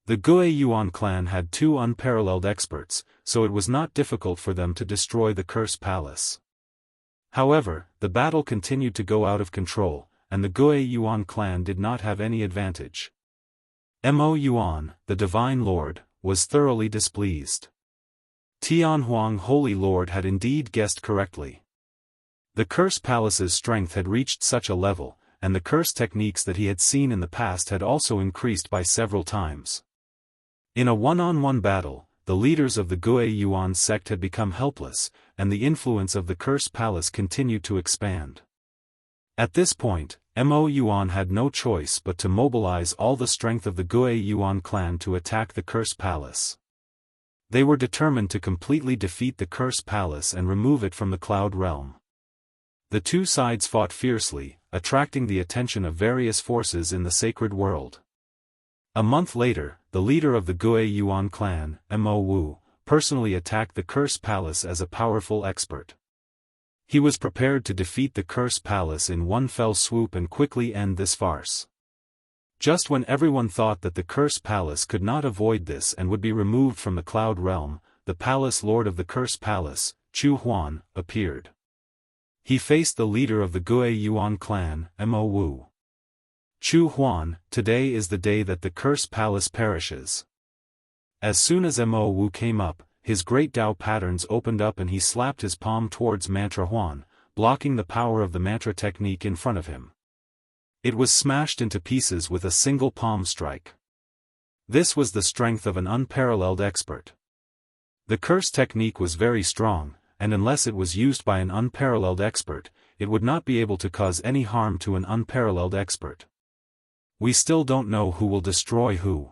The Gue Yuan clan had 2 unparalleled experts, so it was not difficult for them to destroy the Cursed Palace. However, the battle continued to go out of control, and the Gue Yuan clan did not have any advantage. Mo Yuan, the Divine Lord, was thoroughly displeased. Tianhuang Holy Lord had indeed guessed correctly. The Cursed Palace's strength had reached such a level, and the curse techniques that he had seen in the past had also increased by several times. In a one-on-one battle, the leaders of the Gue Yuan sect had become helpless, and the influence of the Cursed Palace continued to expand. At this point, Mo Yuan had no choice but to mobilize all the strength of the Gue Yuan clan to attack the Cursed Palace. They were determined to completely defeat the Cursed Palace and remove it from the Cloud Realm. The two sides fought fiercely, attracting the attention of various forces in the sacred world. A month later, the leader of the Gue Yuan clan, Mo Wu, personally attacked the Cursed Palace as a powerful expert. He was prepared to defeat the Cursed Palace in one fell swoop and quickly end this farce. Just when everyone thought that the Cursed Palace could not avoid this and would be removed from the Cloud Realm, the Palace Lord of the Cursed Palace, Chu Huan, appeared. He faced the leader of the Gue Yuan clan, Mo Wu. Chu Huan, today is the day that the Cursed Palace perishes. As soon as Mo Wu came up, his great Dao patterns opened up and he slapped his palm towards Mantra Huan, blocking the power of the mantra technique in front of him. It was smashed into pieces with a single palm strike. This was the strength of an unparalleled expert. The curse technique was very strong, and unless it was used by an unparalleled expert, it would not be able to cause any harm to an unparalleled expert. We still don't know who will destroy who.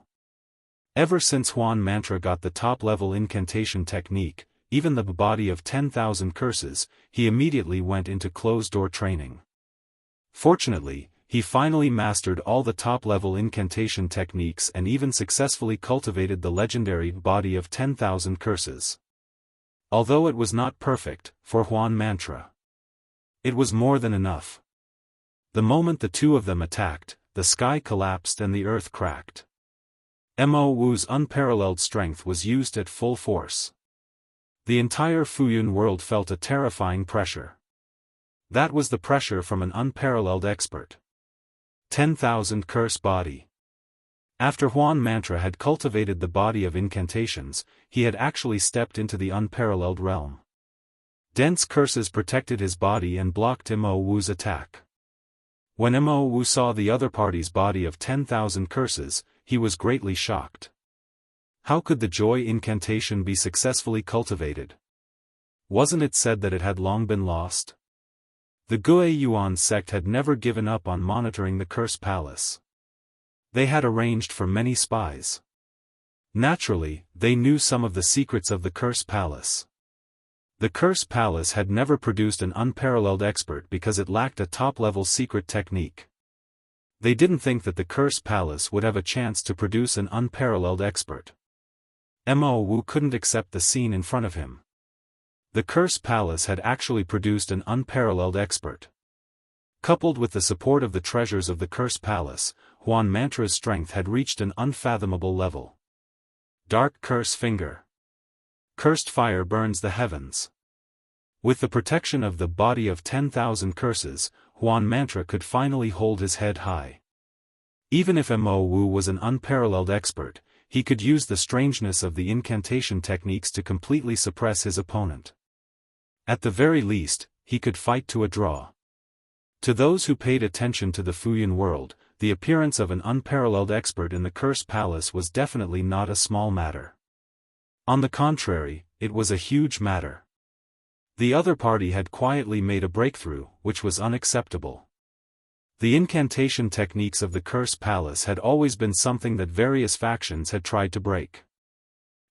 Ever since Huan Mantra got the top-level incantation technique, even the body of 10,000 curses, he immediately went into closed-door training. Fortunately, he finally mastered all the top-level incantation techniques and even successfully cultivated the legendary body of 10,000 curses. Although it was not perfect, for Huan Mantra, it was more than enough. The moment the two of them attacked, the sky collapsed and the earth cracked. Mo Wu's unparalleled strength was used at full force. The entire Fuyun world felt a terrifying pressure. That was the pressure from an unparalleled expert. 10,000 curse body. After Huan Mantra had cultivated the body of incantations, he had actually stepped into the unparalleled realm. Dense curses protected his body and blocked Mo Wu's attack. When Mo Wu saw the other party's body of 10,000 curses, he was greatly shocked. How could the joy incantation be successfully cultivated? Wasn't it said that it had long been lost? The Guo Yuan sect had never given up on monitoring the curse palace. They had arranged for many spies. Naturally, they knew some of the secrets of the curse palace. The curse palace had never produced an unparalleled expert because it lacked a top-level secret technique. They didn't think that the curse palace would have a chance to produce an unparalleled expert. Mo Wu couldn't accept the scene in front of him. The curse palace had actually produced an unparalleled expert. Coupled with the support of the treasures of the curse palace, Huan Mantra's strength had reached an unfathomable level. Dark curse finger. Cursed fire burns the heavens. With the protection of the body of 10,000 curses, Huan Mantra could finally hold his head high. Even if Mo Wu was an unparalleled expert, he could use the strangeness of the incantation techniques to completely suppress his opponent. At the very least, he could fight to a draw. To those who paid attention to the Fuyun world, the appearance of an unparalleled expert in the curse palace was definitely not a small matter. On the contrary, it was a huge matter. The other party had quietly made a breakthrough, which was unacceptable. The incantation techniques of the curse palace had always been something that various factions had tried to break.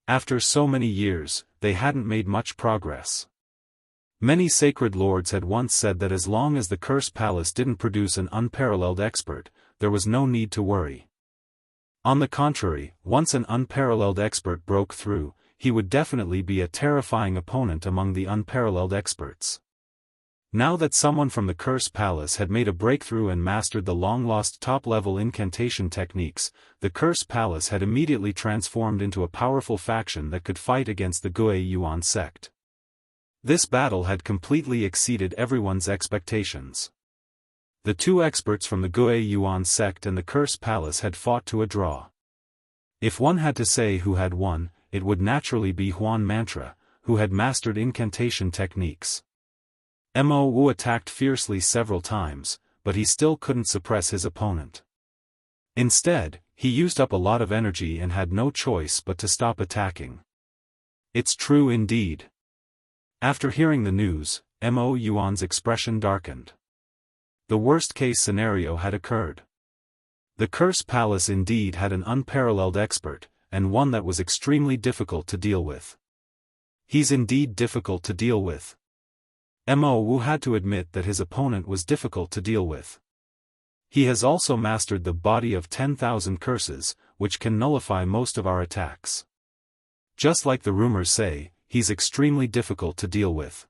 After so many years, they hadn't made much progress. Many sacred lords had once said that as long as the curse palace didn't produce an unparalleled expert, there was no need to worry. On the contrary, once an unparalleled expert broke through, he would definitely be a terrifying opponent among the unparalleled experts. Now that someone from the curse palace had made a breakthrough and mastered the long-lost top-level incantation techniques, the curse palace had immediately transformed into a powerful faction that could fight against the Guo Yuan sect. This battle had completely exceeded everyone's expectations. The two experts from the Guo Yuan sect and the curse palace had fought to a draw. If one had to say who had won, it would naturally be Huan Mantra, who had mastered incantation techniques. Mo Wu attacked fiercely several times, but he still couldn't suppress his opponent. Instead, he used up a lot of energy and had no choice but to stop attacking. It's true indeed. After hearing the news, Mo Yuan's expression darkened. The worst-case scenario had occurred. The curse palace indeed had an unparalleled expert, and one that was extremely difficult to deal with. He's indeed difficult to deal with. Mo Wu had to admit that his opponent was difficult to deal with. He has also mastered the body of 10,000 curses, which can nullify most of our attacks. Just like the rumors say, he's extremely difficult to deal with.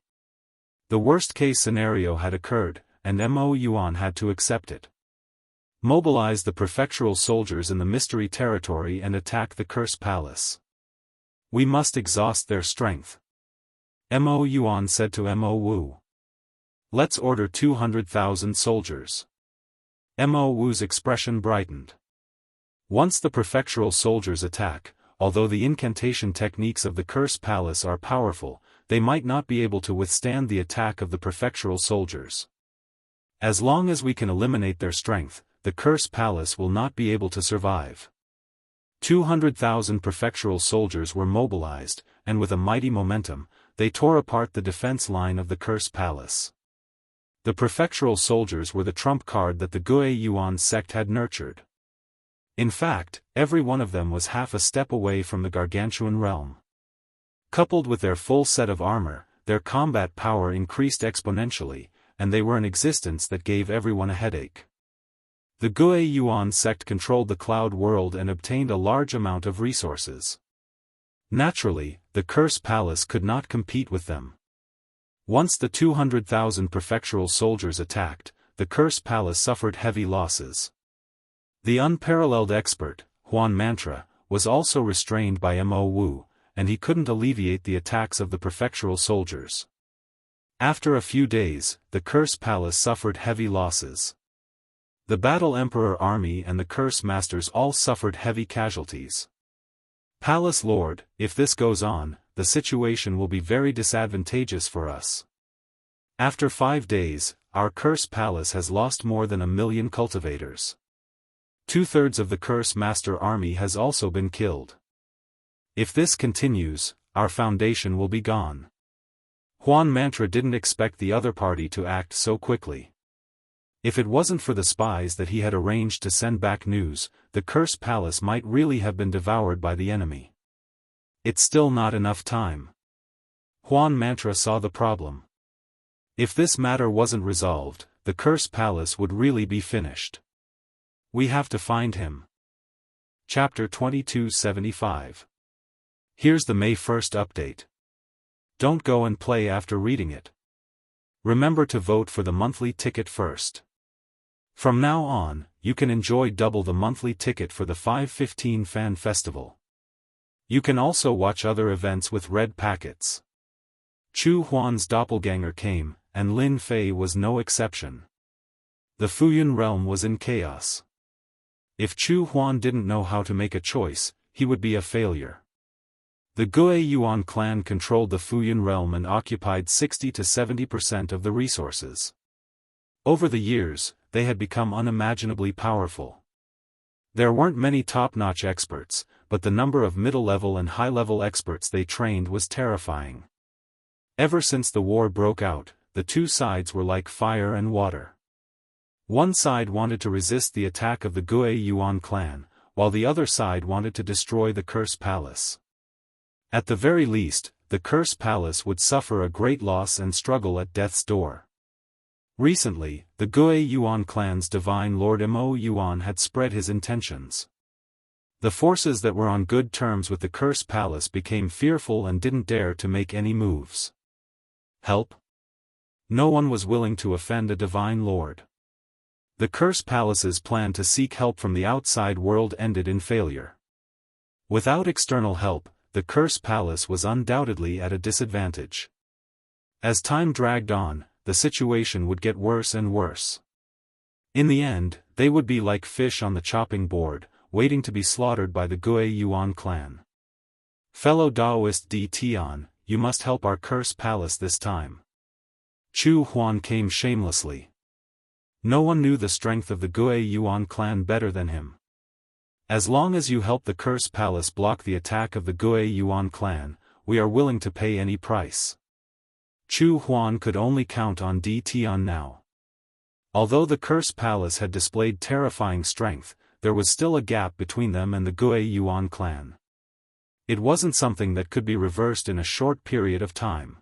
The worst-case scenario had occurred, and Mo Yuan had to accept it. Mobilize the prefectural soldiers in the mystery territory and attack the curse palace. We must exhaust their strength. Mo Yuan said to Mo Wu. Let's order 200,000 soldiers. Mo Wu's expression brightened. Once the prefectural soldiers attack, although the incantation techniques of the curse palace are powerful, they might not be able to withstand the attack of the prefectural soldiers. As long as we can eliminate their strength, the Cursed Palace will not be able to survive. 200,000 prefectural soldiers were mobilized, and with a mighty momentum, they tore apart the defense line of the Cursed Palace. The prefectural soldiers were the trump card that the Gui Yuan sect had nurtured. In fact, every one of them was half a step away from the gargantuan realm. Coupled with their full set of armor, their combat power increased exponentially, and they were an existence that gave everyone a headache. The Gui Yuan sect controlled the cloud world and obtained a large amount of resources. Naturally, the Cursed Palace could not compete with them. Once the 200,000 prefectural soldiers attacked, the Cursed Palace suffered heavy losses. The unparalleled expert, Huan Mantra, was also restrained by Mo Wu, and he couldn't alleviate the attacks of the prefectural soldiers. After a few days, the Cursed Palace suffered heavy losses. The Battle Emperor army and the Curse Masters all suffered heavy casualties. Palace Lord, if this goes on, the situation will be very disadvantageous for us. After 5 days, our Cursed Palace has lost more than 1 million cultivators. 2/3 of the Curse Master army has also been killed. If this continues, our foundation will be gone. Huan Mantra didn't expect the other party to act so quickly. If it wasn't for the spies that he had arranged to send back news, the Cursed Palace might really have been devoured by the enemy. It's still not enough time. Huan Mantra saw the problem. If this matter wasn't resolved, the Cursed Palace would really be finished. We have to find him. Chapter 2275. Here's the May 1st update. Don't go and play after reading it. Remember to vote for the monthly ticket first. From now on, you can enjoy double the monthly ticket for the 515 Fan Festival. You can also watch other events with red packets. Chu Huan's doppelganger came, and Lin Fei was no exception. The Fuyun realm was in chaos. If Chu Huan didn't know how to make a choice, he would be a failure. The Gui Yuan clan controlled the Fuyun realm and occupied 60 to 70% of the resources. Over the years, they had become unimaginably powerful. There weren't many top-notch experts, but the number of middle-level and high-level experts they trained was terrifying. Ever since the war broke out, the two sides were like fire and water. One side wanted to resist the attack of the Gui Yuan clan, while the other side wanted to destroy the Cursed Palace. At the very least, the Cursed Palace would suffer a great loss and struggle at death's door. Recently, the Gui Yuan clan's divine lord Mo Yuan had spread his intentions. The forces that were on good terms with the Cursed Palace became fearful and didn't dare to make any moves. Help? No one was willing to offend a divine lord. The Cursed Palace's plan to seek help from the outside world ended in failure. Without external help, the Cursed Palace was undoubtedly at a disadvantage. As time dragged on, the situation would get worse and worse. In the end, they would be like fish on the chopping board, waiting to be slaughtered by the Gui Yuan clan. Fellow Daoist D. Tian, you must help our Cursed Palace this time. Chu Huan came shamelessly. No one knew the strength of the Gui Yuan clan better than him. As long as you help the Cursed Palace block the attack of the Gui Yuan clan, we are willing to pay any price. Chu Huan could only count on D. Tian now. Although the Cursed Palace had displayed terrifying strength, there was still a gap between them and the Gui Yuan clan. It wasn't something that could be reversed in a short period of time.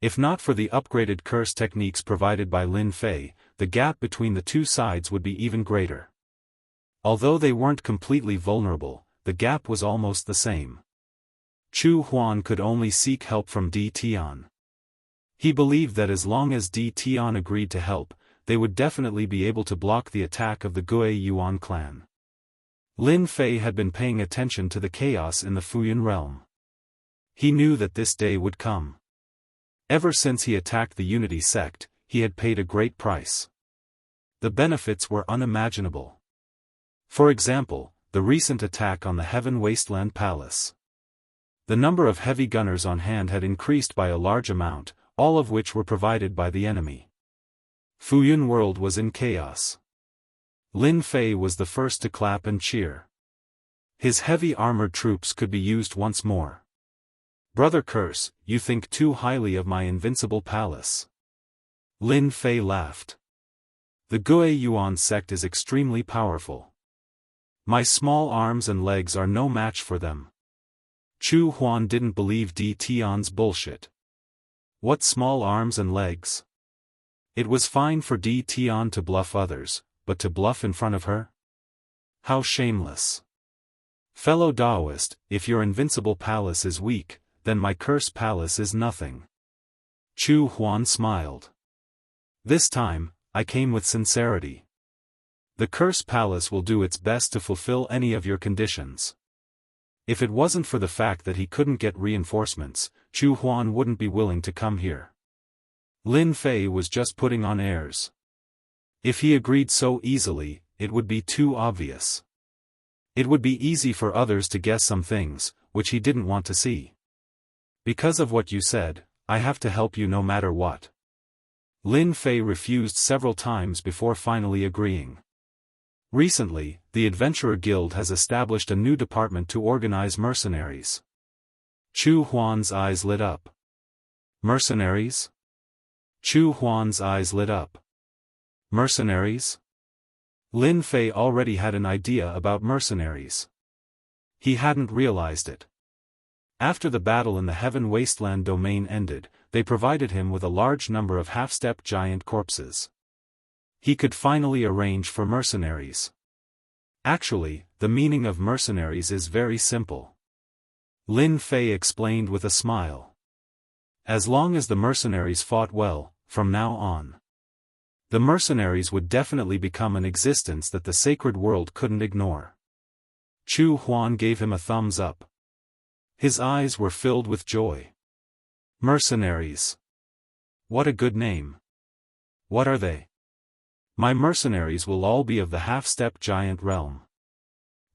If not for the upgraded curse techniques provided by Lin Fei, the gap between the two sides would be even greater. Although they weren't completely vulnerable, the gap was almost the same. Chu Huan could only seek help from D. Tian. He believed that as long as D. Tian agreed to help, they would definitely be able to block the attack of the Gui Yuan clan. Lin Fei had been paying attention to the chaos in the Fuyun realm. He knew that this day would come. Ever since he attacked the Unity sect, he had paid a great price. The benefits were unimaginable. For example, the recent attack on the Heaven Wasteland Palace. The number of heavy gunners on hand had increased by a large amount, all of which were provided by the enemy. Fuyun world was in chaos. Lin Fei was the first to clap and cheer. His heavy armored troops could be used once more. Brother Curse, you think too highly of my invincible palace. Lin Fei laughed. The Gui Yuan sect is extremely powerful. My small arms and legs are no match for them. Chu Huan didn't believe Di Tian's bullshit. What small arms and legs? It was fine for Di Tian to bluff others, but to bluff in front of her? How shameless. Fellow Daoist, if your invincible palace is weak, then my curse palace is nothing. Chu Huan smiled. This time, I came with sincerity. The curse palace will do its best to fulfill any of your conditions. If it wasn't for the fact that he couldn't get reinforcements, Chu Huan wouldn't be willing to come here. Lin Fei was just putting on airs. If he agreed so easily, it would be too obvious. It would be easy for others to guess some things, which he didn't want to see. Because of what you said, I have to help you no matter what. Lin Fei refused several times before finally agreeing. Recently, the Adventurer Guild has established a new department to organize mercenaries. Chu Huan's eyes lit up. Mercenaries? Chu Huan's eyes lit up. Mercenaries? Lin Fei already had an idea about mercenaries. He hadn't realized it. After the battle in the Heaven Wasteland domain ended, they provided him with a large number of half-step giant corpses. He could finally arrange for mercenaries. Actually, the meaning of mercenaries is very simple. Lin Fei explained with a smile. As long as the mercenaries fought well, from now on, the mercenaries would definitely become an existence that the sacred world couldn't ignore. Chu Huan gave him a thumbs up. His eyes were filled with joy. Mercenaries. What a good name. What are they? My mercenaries will all be of the half-step giant realm.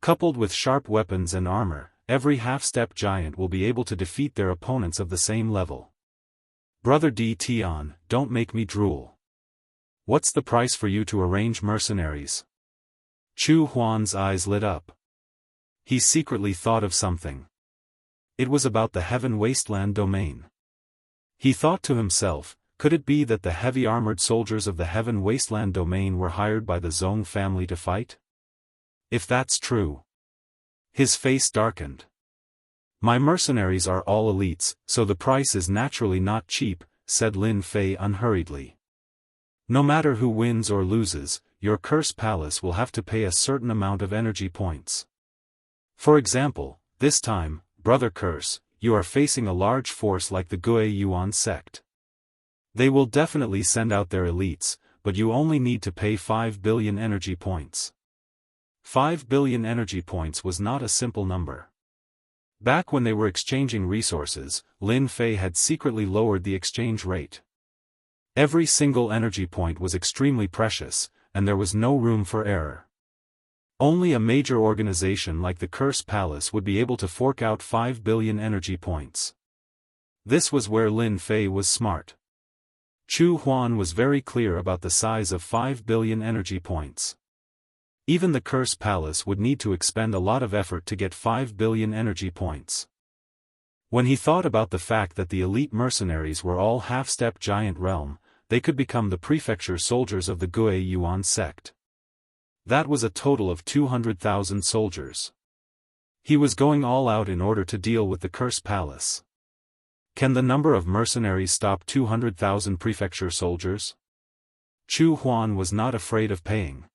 Coupled with sharp weapons and armor, every half-step giant will be able to defeat their opponents of the same level. Brother Di Tian, don't make me drool. What's the price for you to arrange mercenaries? Chu Huan's eyes lit up. He secretly thought of something. It was about the Heaven Wasteland domain. He thought to himself, could it be that the heavy armored soldiers of the Heaven Wasteland domain were hired by the Zhong family to fight? If that's true. His face darkened. My mercenaries are all elites, so the price is naturally not cheap, said Lin Fei unhurriedly. No matter who wins or loses, your curse palace will have to pay a certain amount of energy points. For example, this time, Brother Curse, you are facing a large force like the Gui Yuan sect. They will definitely send out their elites, but you only need to pay 5 billion energy points. 5 billion energy points was not a simple number. Back when they were exchanging resources, Lin Fei had secretly lowered the exchange rate. Every single energy point was extremely precious, and there was no room for error. Only a major organization like the Curse Palace would be able to fork out 5 billion energy points. This was where Lin Fei was smart. Chu Huan was very clear about the size of 5 billion energy points. Even the Curse Palace would need to expend a lot of effort to get 5 billion energy points. When he thought about the fact that the elite mercenaries were all half-step giant realm, they could become the prefecture soldiers of the Gui Yuan sect. That was a total of 200,000 soldiers. He was going all out in order to deal with the Curse Palace. Can the number of mercenaries stop 200,000 prefecture soldiers? Chu Huan was not afraid of paying.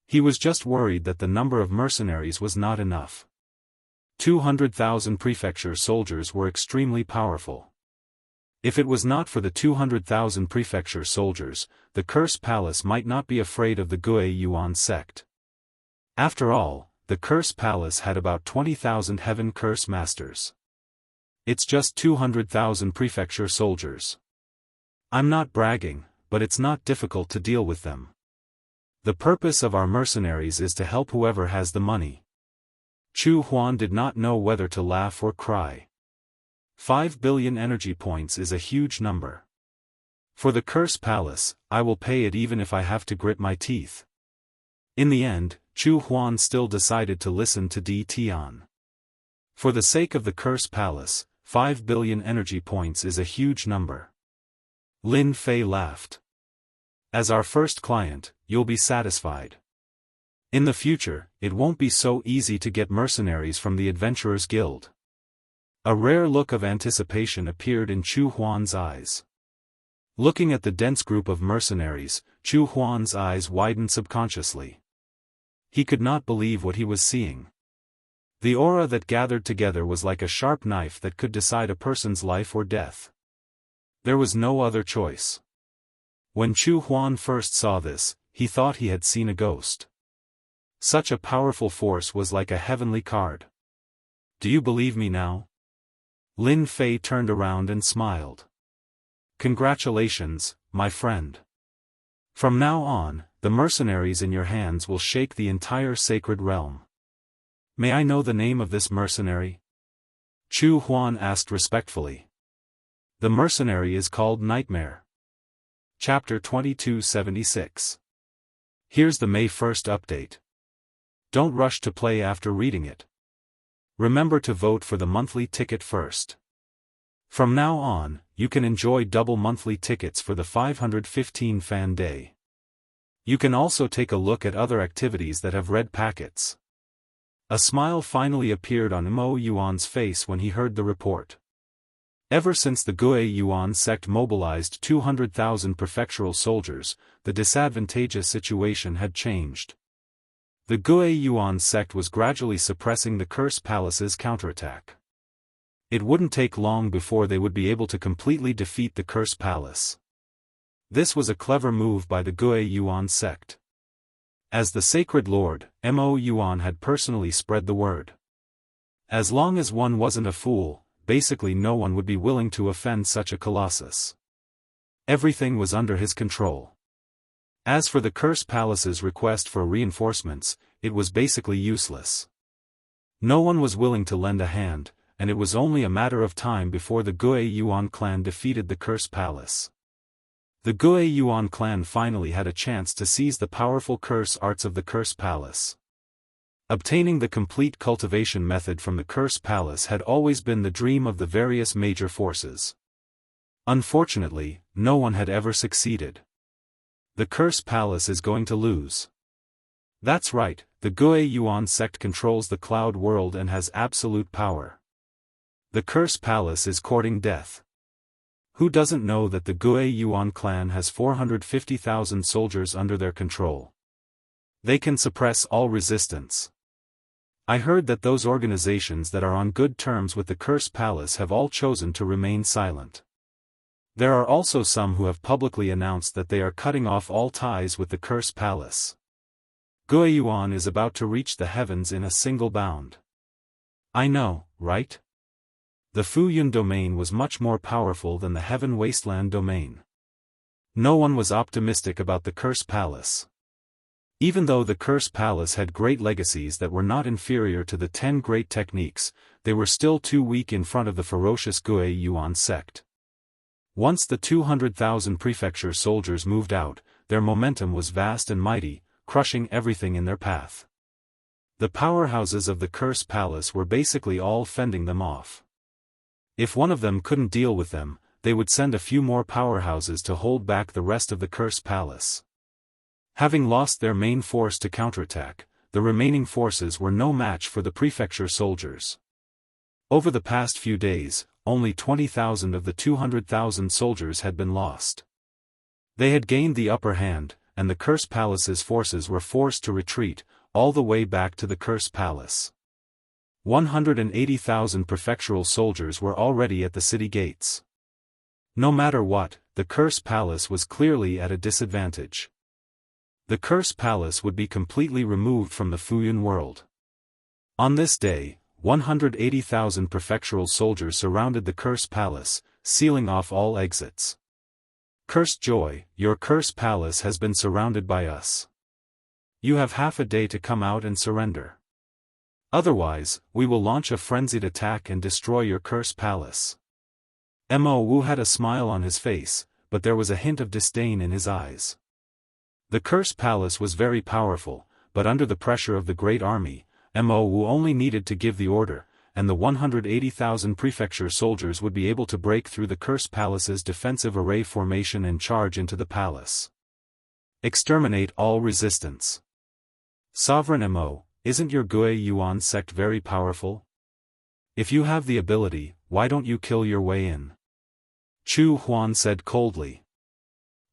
He was just worried that the number of mercenaries was not enough. 200,000 prefecture soldiers were extremely powerful. If it was not for the 200,000 prefecture soldiers, the Curse Palace might not be afraid of the Gui Yuan sect. After all, the Curse Palace had about 20,000 Heaven Curse Masters. It's just 200,000 prefecture soldiers. I'm not bragging, but it's not difficult to deal with them. The purpose of our mercenaries is to help whoever has the money. Chu Huan did not know whether to laugh or cry. 5 billion energy points is a huge number. For the Curse Palace, I will pay it even if I have to grit my teeth. In the end, Chu Huan still decided to listen to Di Tian. For the sake of the Curse Palace, 5 billion energy points is a huge number. Lin Fei laughed. As our first client, you'll be satisfied. In the future, it won't be so easy to get mercenaries from the Adventurers Guild. A rare look of anticipation appeared in Chu Huan's eyes. Looking at the dense group of mercenaries, Chu Huan's eyes widened subconsciously. He could not believe what he was seeing. The aura that gathered together was like a sharp knife that could decide a person's life or death. There was no other choice. When Chu Huan first saw this, he thought he had seen a ghost. Such a powerful force was like a heavenly card. Do you believe me now? Lin Fei turned around and smiled. Congratulations, my friend. From now on, the mercenaries in your hands will shake the entire sacred realm. May I know the name of this mercenary? Chu Huan asked respectfully. The mercenary is called Nightmare. Chapter 2276. Here's the May 1st update. Don't rush to play after reading it. Remember to vote for the monthly ticket first. From now on, you can enjoy double monthly tickets for the 515 fan day. You can also take a look at other activities that have red packets. A smile finally appeared on Mo Yuan's face when he heard the report. Ever since the Gue Yuan sect mobilized 200,000 prefectural soldiers, the disadvantageous situation had changed. The Gue Yuan sect was gradually suppressing the Curse Palace's counterattack. It wouldn't take long before they would be able to completely defeat the Curse Palace. This was a clever move by the Gue Yuan sect. As the Sacred Lord, Mo Yuan had personally spread the word. As long as one wasn't a fool, basically no one would be willing to offend such a colossus. Everything was under his control. As for the Curse Palace's request for reinforcements, it was basically useless. No one was willing to lend a hand, and it was only a matter of time before the Gue Yuan clan defeated the Curse Palace. The Gue Yuan clan finally had a chance to seize the powerful curse arts of the Curse Palace. Obtaining the complete cultivation method from the Curse Palace had always been the dream of the various major forces. Unfortunately, no one had ever succeeded. The Curse Palace is going to lose. That's right, the Gue Yuan sect controls the cloud world and has absolute power. The Curse Palace is courting death. Who doesn't know that the Gue Yuan clan has 450,000 soldiers under their control? They can suppress all resistance. I heard that those organizations that are on good terms with the Curse Palace have all chosen to remain silent. There are also some who have publicly announced that they are cutting off all ties with the Curse Palace. Gue Yuan is about to reach the heavens in a single bound. I know, right? The Fuyun domain was much more powerful than the Heaven Wasteland domain. No one was optimistic about the Curse Palace. Even though the Curse Palace had great legacies that were not inferior to the 10 great techniques, they were still too weak in front of the ferocious Gue Yuan sect. Once the 200,000 prefecture soldiers moved out, their momentum was vast and mighty, crushing everything in their path. The powerhouses of the Curse Palace were basically all fending them off. If one of them couldn't deal with them, they would send a few more powerhouses to hold back the rest of the Curse Palace. Having lost their main force to counterattack, the remaining forces were no match for the prefecture soldiers. Over the past few days, only 20,000 of the 200,000 soldiers had been lost. They had gained the upper hand, and the Curse Palace's forces were forced to retreat, all the way back to the Curse Palace. 180,000 prefectural soldiers were already at the city gates. No matter what, the Curse Palace was clearly at a disadvantage. The Curse Palace would be completely removed from the Fuyun world. On this day, 180,000 prefectural soldiers surrounded the Curse Palace, sealing off all exits. Cursed Joy, your Curse Palace has been surrounded by us. You have half a day to come out and surrender. Otherwise, we will launch a frenzied attack and destroy your Curse Palace. Mo Wu had a smile on his face, but there was a hint of disdain in his eyes. The Curse Palace was very powerful, but under the pressure of the great army, Mo Wu only needed to give the order, and the 180,000 prefecture soldiers would be able to break through the Curse Palace's defensive array formation and charge into the palace. Exterminate all resistance. Sovereign Mo, isn't your Gui Yuan sect very powerful? If you have the ability, why don't you kill your way in? Chu Huan said coldly.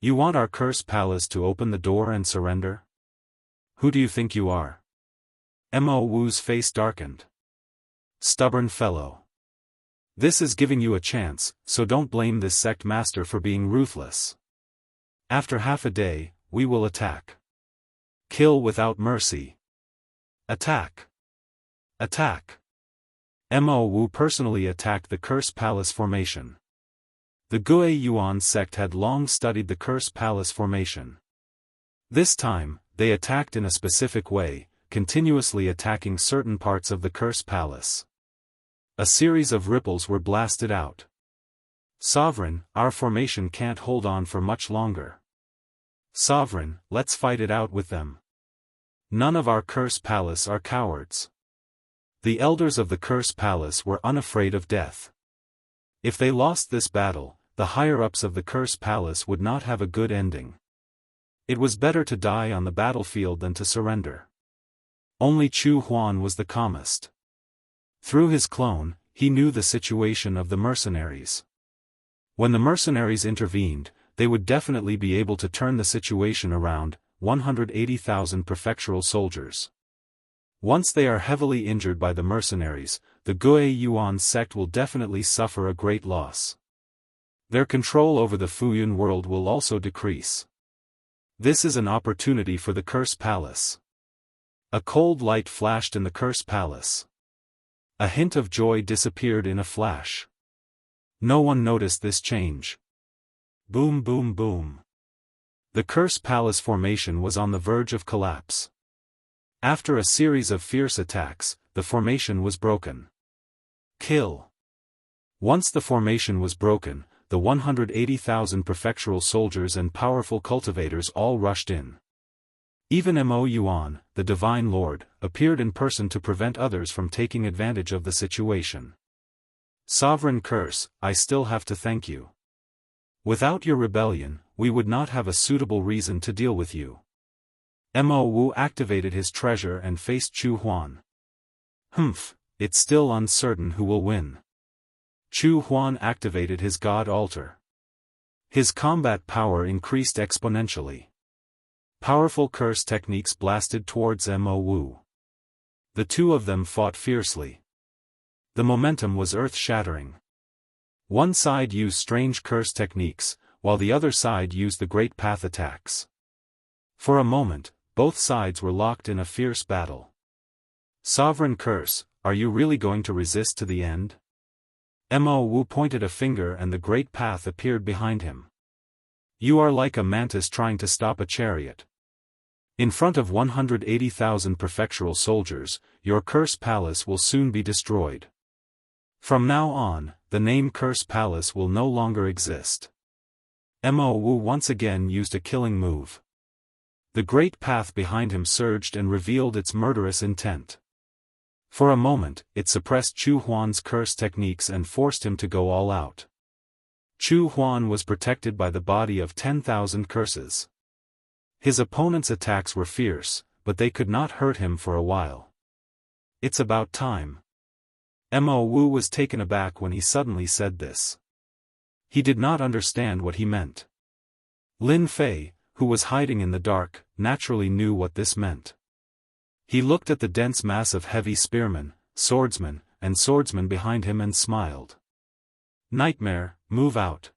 You want our Curse Palace to open the door and surrender? Who do you think you are? Mo Wu's face darkened. Stubborn fellow. This is giving you a chance, so don't blame this sect master for being ruthless. After half a day, we will attack. Kill without mercy. Attack. Attack. Mo Wu personally attacked the Curse Palace formation. The Gui Yuan sect had long studied the Curse Palace formation. This time, they attacked in a specific way, continuously attacking certain parts of the Curse Palace. A series of ripples were blasted out. Sovereign, our formation can't hold on for much longer. Sovereign, let's fight it out with them. None of our Curse Palace are cowards. The elders of the Curse Palace were unafraid of death. If they lost this battle, the higher-ups of the Curse Palace would not have a good ending. It was better to die on the battlefield than to surrender. Only Chu Huan was the calmest. Through his clone, he knew the situation of the mercenaries. When the mercenaries intervened, they would definitely be able to turn the situation around, 180,000 prefectural soldiers. Once they are heavily injured by the mercenaries, the Gui Yuan sect will definitely suffer a great loss. Their control over the Fuyun world will also decrease. This is an opportunity for the Curse Palace. A cold light flashed in the Curse Palace. A hint of joy disappeared in a flash. No one noticed this change. Boom boom boom. The Curse Palace formation was on the verge of collapse. After a series of fierce attacks, the formation was broken. Kill. Once the formation was broken, the 180,000 prefectural soldiers and powerful cultivators all rushed in. Even Mo Yuan, the Divine Lord, appeared in person to prevent others from taking advantage of the situation. Sovereign Curse, I still have to thank you. Without your rebellion, we would not have a suitable reason to deal with you. Mo Wu activated his treasure and faced Chu Huan. Humph, it's still uncertain who will win. Chu Huan activated his god altar. His combat power increased exponentially. Powerful curse techniques blasted towards Mo Wu. The two of them fought fiercely. The momentum was earth-shattering. One side used strange curse techniques, while the other side used the Great Path attacks. For a moment, both sides were locked in a fierce battle. Sovereign Curse, are you really going to resist to the end? Mo Wu pointed a finger and the Great Path appeared behind him. You are like a mantis trying to stop a chariot. In front of 180,000 prefectural soldiers, your Curse Palace will soon be destroyed. From now on, the name Curse Palace will no longer exist. Mo Wu once again used a killing move. The Great Path behind him surged and revealed its murderous intent. For a moment, it suppressed Chu Huan's curse techniques and forced him to go all out. Chu Huan was protected by the body of 10,000 curses. His opponent's attacks were fierce, but they could not hurt him for a while. It's about time. Mo Wu was taken aback when he suddenly said this. He did not understand what he meant. Lin Fei, who was hiding in the dark, naturally knew what this meant. He looked at the dense mass of heavy spearmen, swordsmen, and swordsmen behind him and smiled. Nightmare, move out.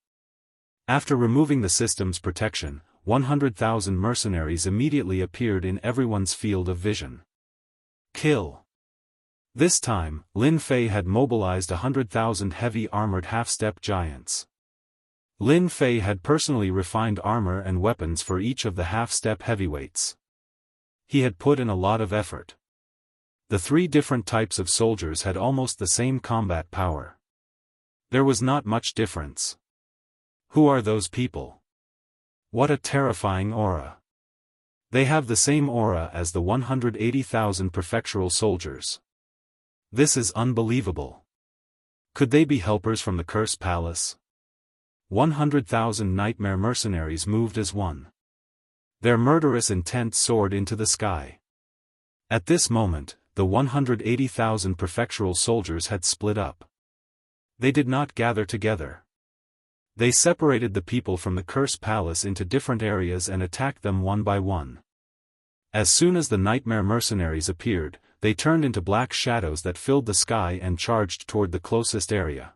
After removing the system's protection, 100,000 mercenaries immediately appeared in everyone's field of vision. Kill. This time, Lin Fei had mobilized 100,000 heavy armored half-step giants. Lin Fei had personally refined armor and weapons for each of the half-step heavyweights. He had put in a lot of effort. The three different types of soldiers had almost the same combat power. There was not much difference. Who are those people? What a terrifying aura. They have the same aura as the 180,000 prefectural soldiers. This is unbelievable. Could they be helpers from the Cursed Palace? 100,000 nightmare mercenaries moved as one. Their murderous intent soared into the sky. At this moment, the 180,000 prefectural soldiers had split up. They did not gather together. They separated the people from the Cursed Palace into different areas and attacked them one by one. As soon as the nightmare mercenaries appeared, they turned into black shadows that filled the sky and charged toward the closest area.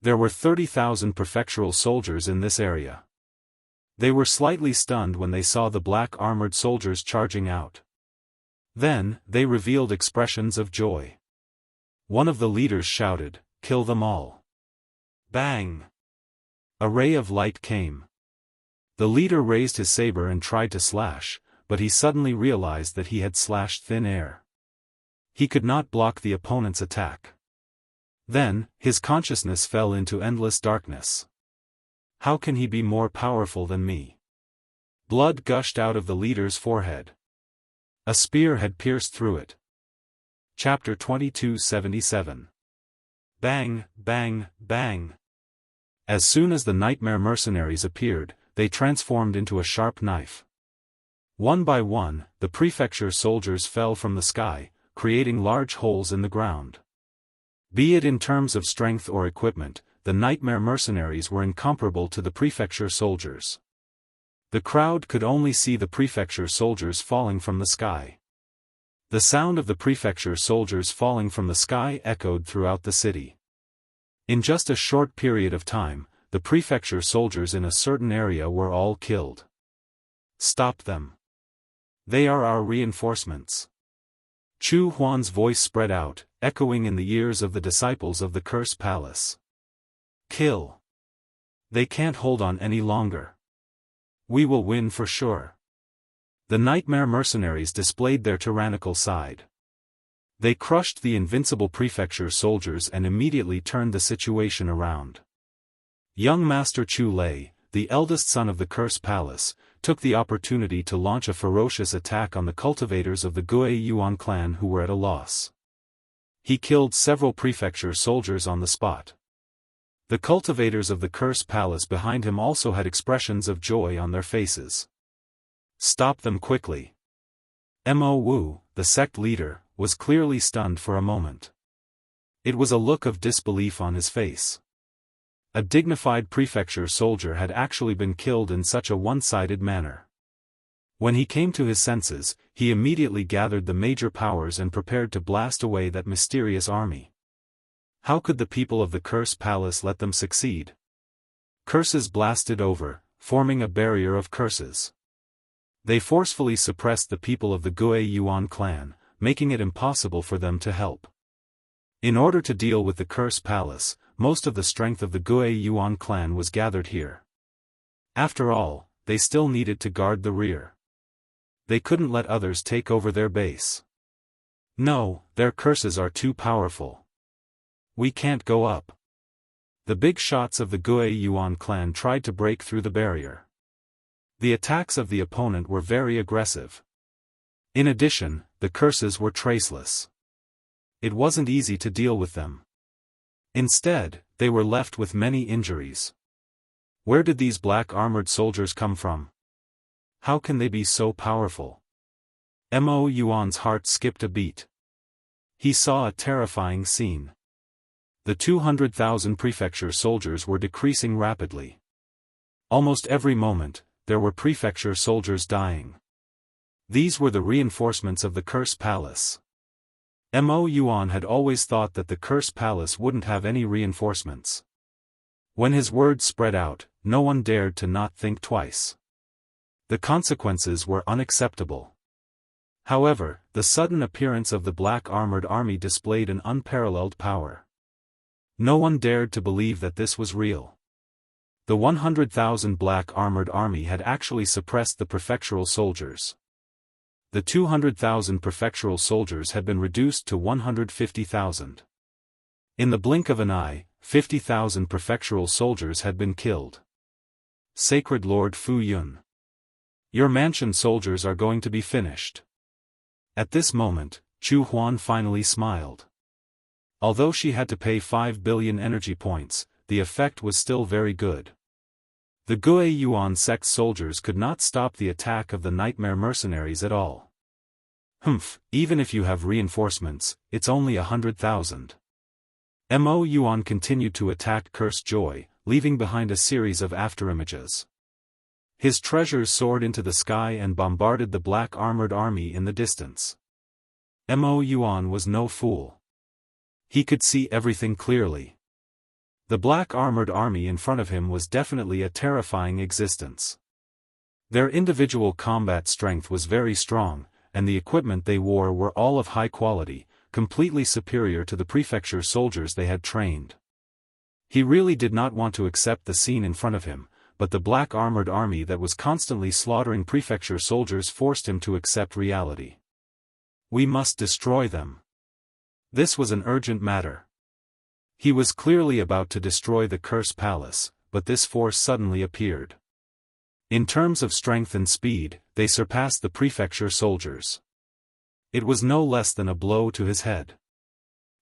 There were 30,000 prefectural soldiers in this area. They were slightly stunned when they saw the black armored soldiers charging out. Then, they revealed expressions of joy. One of the leaders shouted, "Kill them all." Bang! A ray of light came. The leader raised his saber and tried to slash, but he suddenly realized that he had slashed thin air. He could not block the opponent's attack. Then, his consciousness fell into endless darkness. How can he be more powerful than me? Blood gushed out of the leader's forehead. A spear had pierced through it. Chapter 2277. Bang, bang, bang. As soon as the nightmare mercenaries appeared, they transformed into a sharp knife. One by one, the prefecture soldiers fell from the sky, creating large holes in the ground. Be it in terms of strength or equipment, the nightmare mercenaries were incomparable to the prefecture soldiers. The crowd could only see the prefecture soldiers falling from the sky. The sound of the prefecture soldiers falling from the sky echoed throughout the city. In just a short period of time, the prefecture soldiers in a certain area were all killed. Stop them. They are our reinforcements. Chu Huan's voice spread out, echoing in the ears of the disciples of the Cursed Palace. Kill. They can't hold on any longer. We will win for sure. The nightmare mercenaries displayed their tyrannical side. They crushed the invincible prefecture soldiers and immediately turned the situation around. Young Master Chu Lei, the eldest son of the Cursed Palace, took the opportunity to launch a ferocious attack on the cultivators of the Gui Yuan clan who were at a loss. He killed several prefecture soldiers on the spot. The cultivators of the Cursed Palace behind him also had expressions of joy on their faces. Stop them quickly. Mo Wu, the sect leader, was clearly stunned for a moment. It was a look of disbelief on his face. A dignified prefecture soldier had actually been killed in such a one-sided manner. When he came to his senses, he immediately gathered the major powers and prepared to blast away that mysterious army. How could the people of the Cursed Palace let them succeed? Curses blasted over, forming a barrier of curses. They forcefully suppressed the people of the Gui Yuan clan, making it impossible for them to help. In order to deal with the Cursed Palace, most of the strength of the Gui Yuan clan was gathered here. After all, they still needed to guard the rear. They couldn't let others take over their base. No, their curses are too powerful. We can't go up. The big shots of the Gui Yuan clan tried to break through the barrier. The attacks of the opponent were very aggressive. In addition, the curses were traceless. It wasn't easy to deal with them. Instead, they were left with many injuries. Where did these black armored soldiers come from? How can they be so powerful? Mo Yuan's heart skipped a beat. He saw a terrifying scene. The 200,000 prefecture soldiers were decreasing rapidly. Almost every moment, there were prefecture soldiers dying. These were the reinforcements of the Cursed Palace. Mo Yuan had always thought that the Cursed Palace wouldn't have any reinforcements. When his words spread out, no one dared to not think twice. The consequences were unacceptable. However, the sudden appearance of the black armored army displayed an unparalleled power. No one dared to believe that this was real. The 100,000 black armored army had actually suppressed the prefectural soldiers. The 200,000 prefectural soldiers had been reduced to 150,000. In the blink of an eye, 50,000 prefectural soldiers had been killed. Sacred Lord Fu Yun. Your mansion soldiers are going to be finished. At this moment, Chu Huan finally smiled. Although she had to pay 5 billion energy points, the effect was still very good. The Gue Yuan sect soldiers could not stop the attack of the nightmare mercenaries at all. Humph, even if you have reinforcements, it's only 100,000. Mo Yuan continued to attack Cursed Joy, leaving behind a series of afterimages. His treasures soared into the sky and bombarded the black armored army in the distance. Mo Yuan was no fool. He could see everything clearly. The black armored army in front of him was definitely a terrifying existence. Their individual combat strength was very strong, and the equipment they wore were all of high quality, completely superior to the prefecture soldiers they had trained. He really did not want to accept the scene in front of him, but the black armored army that was constantly slaughtering prefecture soldiers forced him to accept reality. We must destroy them. This was an urgent matter. He was clearly about to destroy the Curse Palace, but this force suddenly appeared. In terms of strength and speed, they surpassed the prefecture soldiers. It was no less than a blow to his head.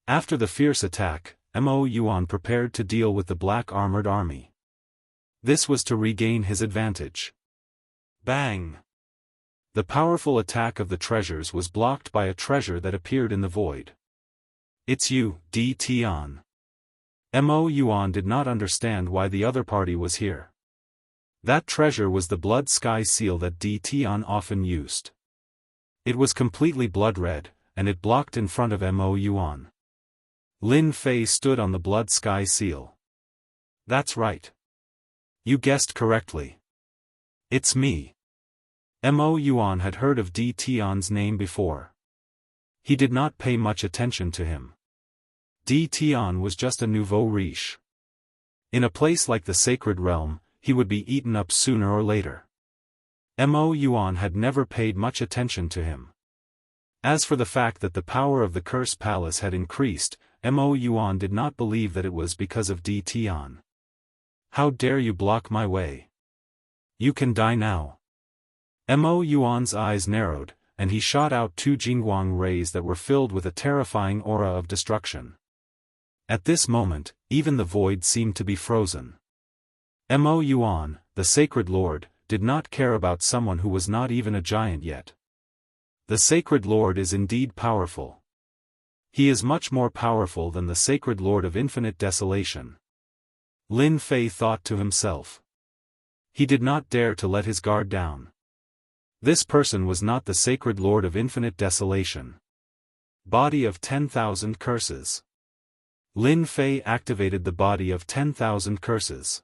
After the fierce attack, Mo Yuan prepared to deal with the black armored army. This was to regain his advantage. Bang! The powerful attack of the treasures was blocked by a treasure that appeared in the void. It's you, Di Tian. Mo Yuan did not understand why the other party was here. That treasure was the blood sky seal that Di Tian often used. It was completely blood red, and it blocked in front of Mo Yuan. Lin Fei stood on the blood sky seal. That's right. You guessed correctly. It's me. Mo Yuan had heard of Di Tian's name before. He did not pay much attention to him. Di Tian was just a nouveau riche. In a place like the Sacred Realm, he would be eaten up sooner or later. Mo Yuan had never paid much attention to him. As for the fact that the power of the Curse Palace had increased, Mo Yuan did not believe that it was because of Di Tian. How dare you block my way? You can die now. Mo Yuan's eyes narrowed, and he shot out 2 Jingguang rays that were filled with a terrifying aura of destruction. At this moment, even the void seemed to be frozen. Mo Yuan, the Sacred Lord, did not care about someone who was not even a giant yet. The Sacred Lord is indeed powerful. He is much more powerful than the Sacred Lord of Infinite Desolation. Lin Fei thought to himself. He did not dare to let his guard down. This person was not the Sacred Lord of Infinite Desolation. Body of 10,000 curses. Lin Fei activated the body of 10,000 curses.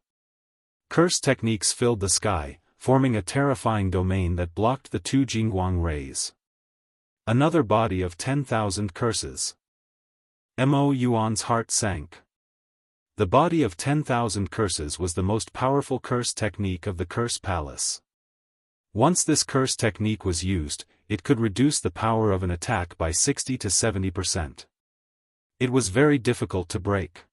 Curse techniques filled the sky, forming a terrifying domain that blocked the 2 Jingguang rays. Another body of 10,000 curses. Mo Yuan's heart sank. The body of 10,000 curses was the most powerful curse technique of the Curse Palace. Once this curse technique was used, it could reduce the power of an attack by 60 to 70%. It was very difficult to break.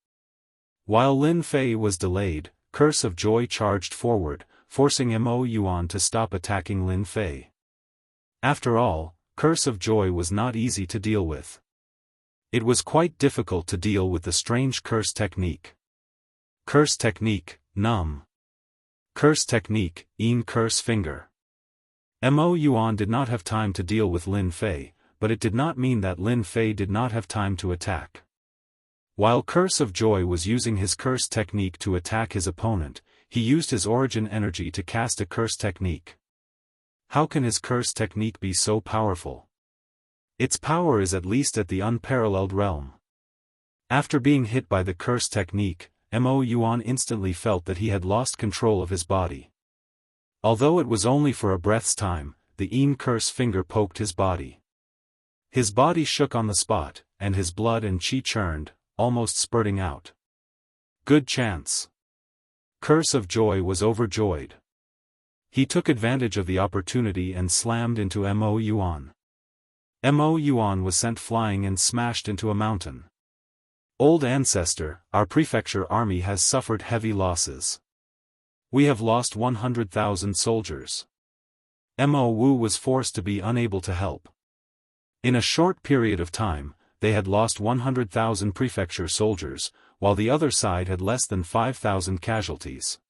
While Lin Fei was delayed, Curse of Joy charged forward, forcing Mo Yuan to stop attacking Lin Fei. After all, Curse of Joy was not easy to deal with. It was quite difficult to deal with the strange curse technique. Curse technique, Numb. Curse technique, Curse Finger. Mo Yuan did not have time to deal with Lin Fei, but it did not mean that Lin Fei did not have time to attack. While Curse of Joy was using his curse technique to attack his opponent, he used his origin energy to cast a curse technique. How can his curse technique be so powerful? Its power is at least at the unparalleled realm. After being hit by the curse technique, Mo Yuan instantly felt that he had lost control of his body. Although it was only for a breath's time, the curse finger poked his body. His body shook on the spot, and his blood and qi churned, almost spurting out. Good chance. Curse of Joy was overjoyed. He took advantage of the opportunity and slammed into Mo Yuan. Mo Yuan was sent flying and smashed into a mountain. Old ancestor, our prefecture army has suffered heavy losses. We have lost 100,000 soldiers. Mo Wu was forced to be unable to help. In a short period of time, they had lost 100,000 prefecture soldiers, while the other side had less than 5,000 casualties.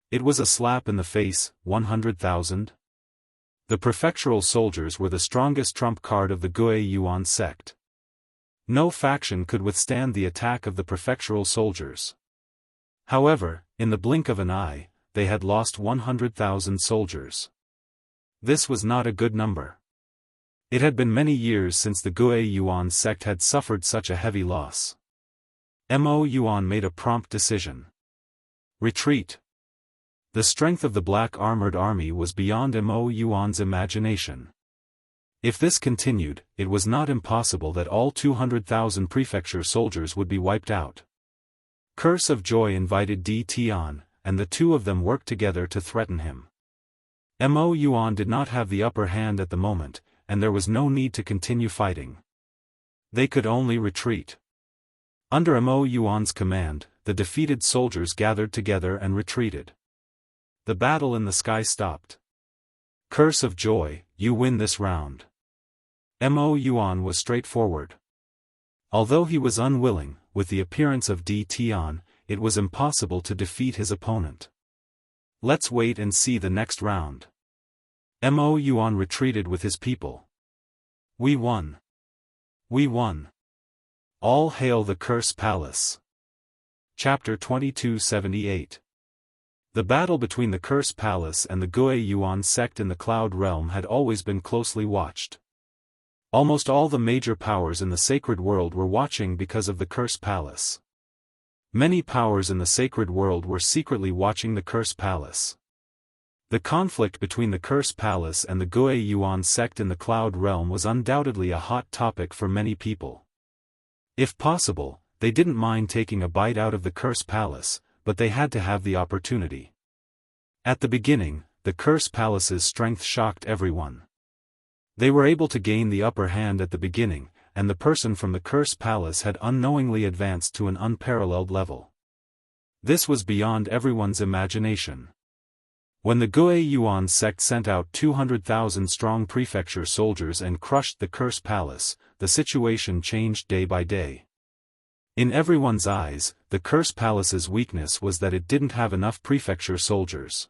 It was a slap in the face. 100,000? The prefectural soldiers were the strongest trump card of the Gui Yuan sect. No faction could withstand the attack of the prefectural soldiers. However, in the blink of an eye, they had lost 100,000 soldiers. This was not a good number. It had been many years since the Gui Yuan sect had suffered such a heavy loss. Mo Yuan made a prompt decision. Retreat. The strength of the black armored army was beyond Mo Yuan's imagination. If this continued, it was not impossible that all 200,000 prefecture soldiers would be wiped out. Curse of Joy invited Di Tian, and the two of them worked together to threaten him. Mo Yuan did not have the upper hand at the moment, and there was no need to continue fighting. They could only retreat. Under Mo Yuan's command, the defeated soldiers gathered together and retreated. The battle in the sky stopped. Curse of Joy, you win this round. Mo Yuan was straightforward. Although he was unwilling, with the appearance of Di Tian, it was impossible to defeat his opponent. Let's wait and see the next round. Mo Yuan retreated with his people. We won. We won. All hail the Curse Palace. Chapter 2278. The battle between the Curse Palace and the Gui Yuan sect in the Cloud Realm had always been closely watched. Almost all the major powers in the sacred world were watching because of the Curse Palace. Many powers in the sacred world were secretly watching the Curse Palace. The conflict between the Curse Palace and the Gui Yuan sect in the Cloud Realm was undoubtedly a hot topic for many people. If possible, they didn't mind taking a bite out of the Curse Palace, but they had to have the opportunity. At the beginning, the Curse Palace's strength shocked everyone. They were able to gain the upper hand at the beginning, and the person from the Curse Palace had unknowingly advanced to an unparalleled level. This was beyond everyone's imagination. When the Gui Yuan sect sent out 200,000 strong prefecture soldiers and crushed the Curse Palace, the situation changed day by day. In everyone's eyes, the Curse Palace's weakness was that it didn't have enough prefecture soldiers.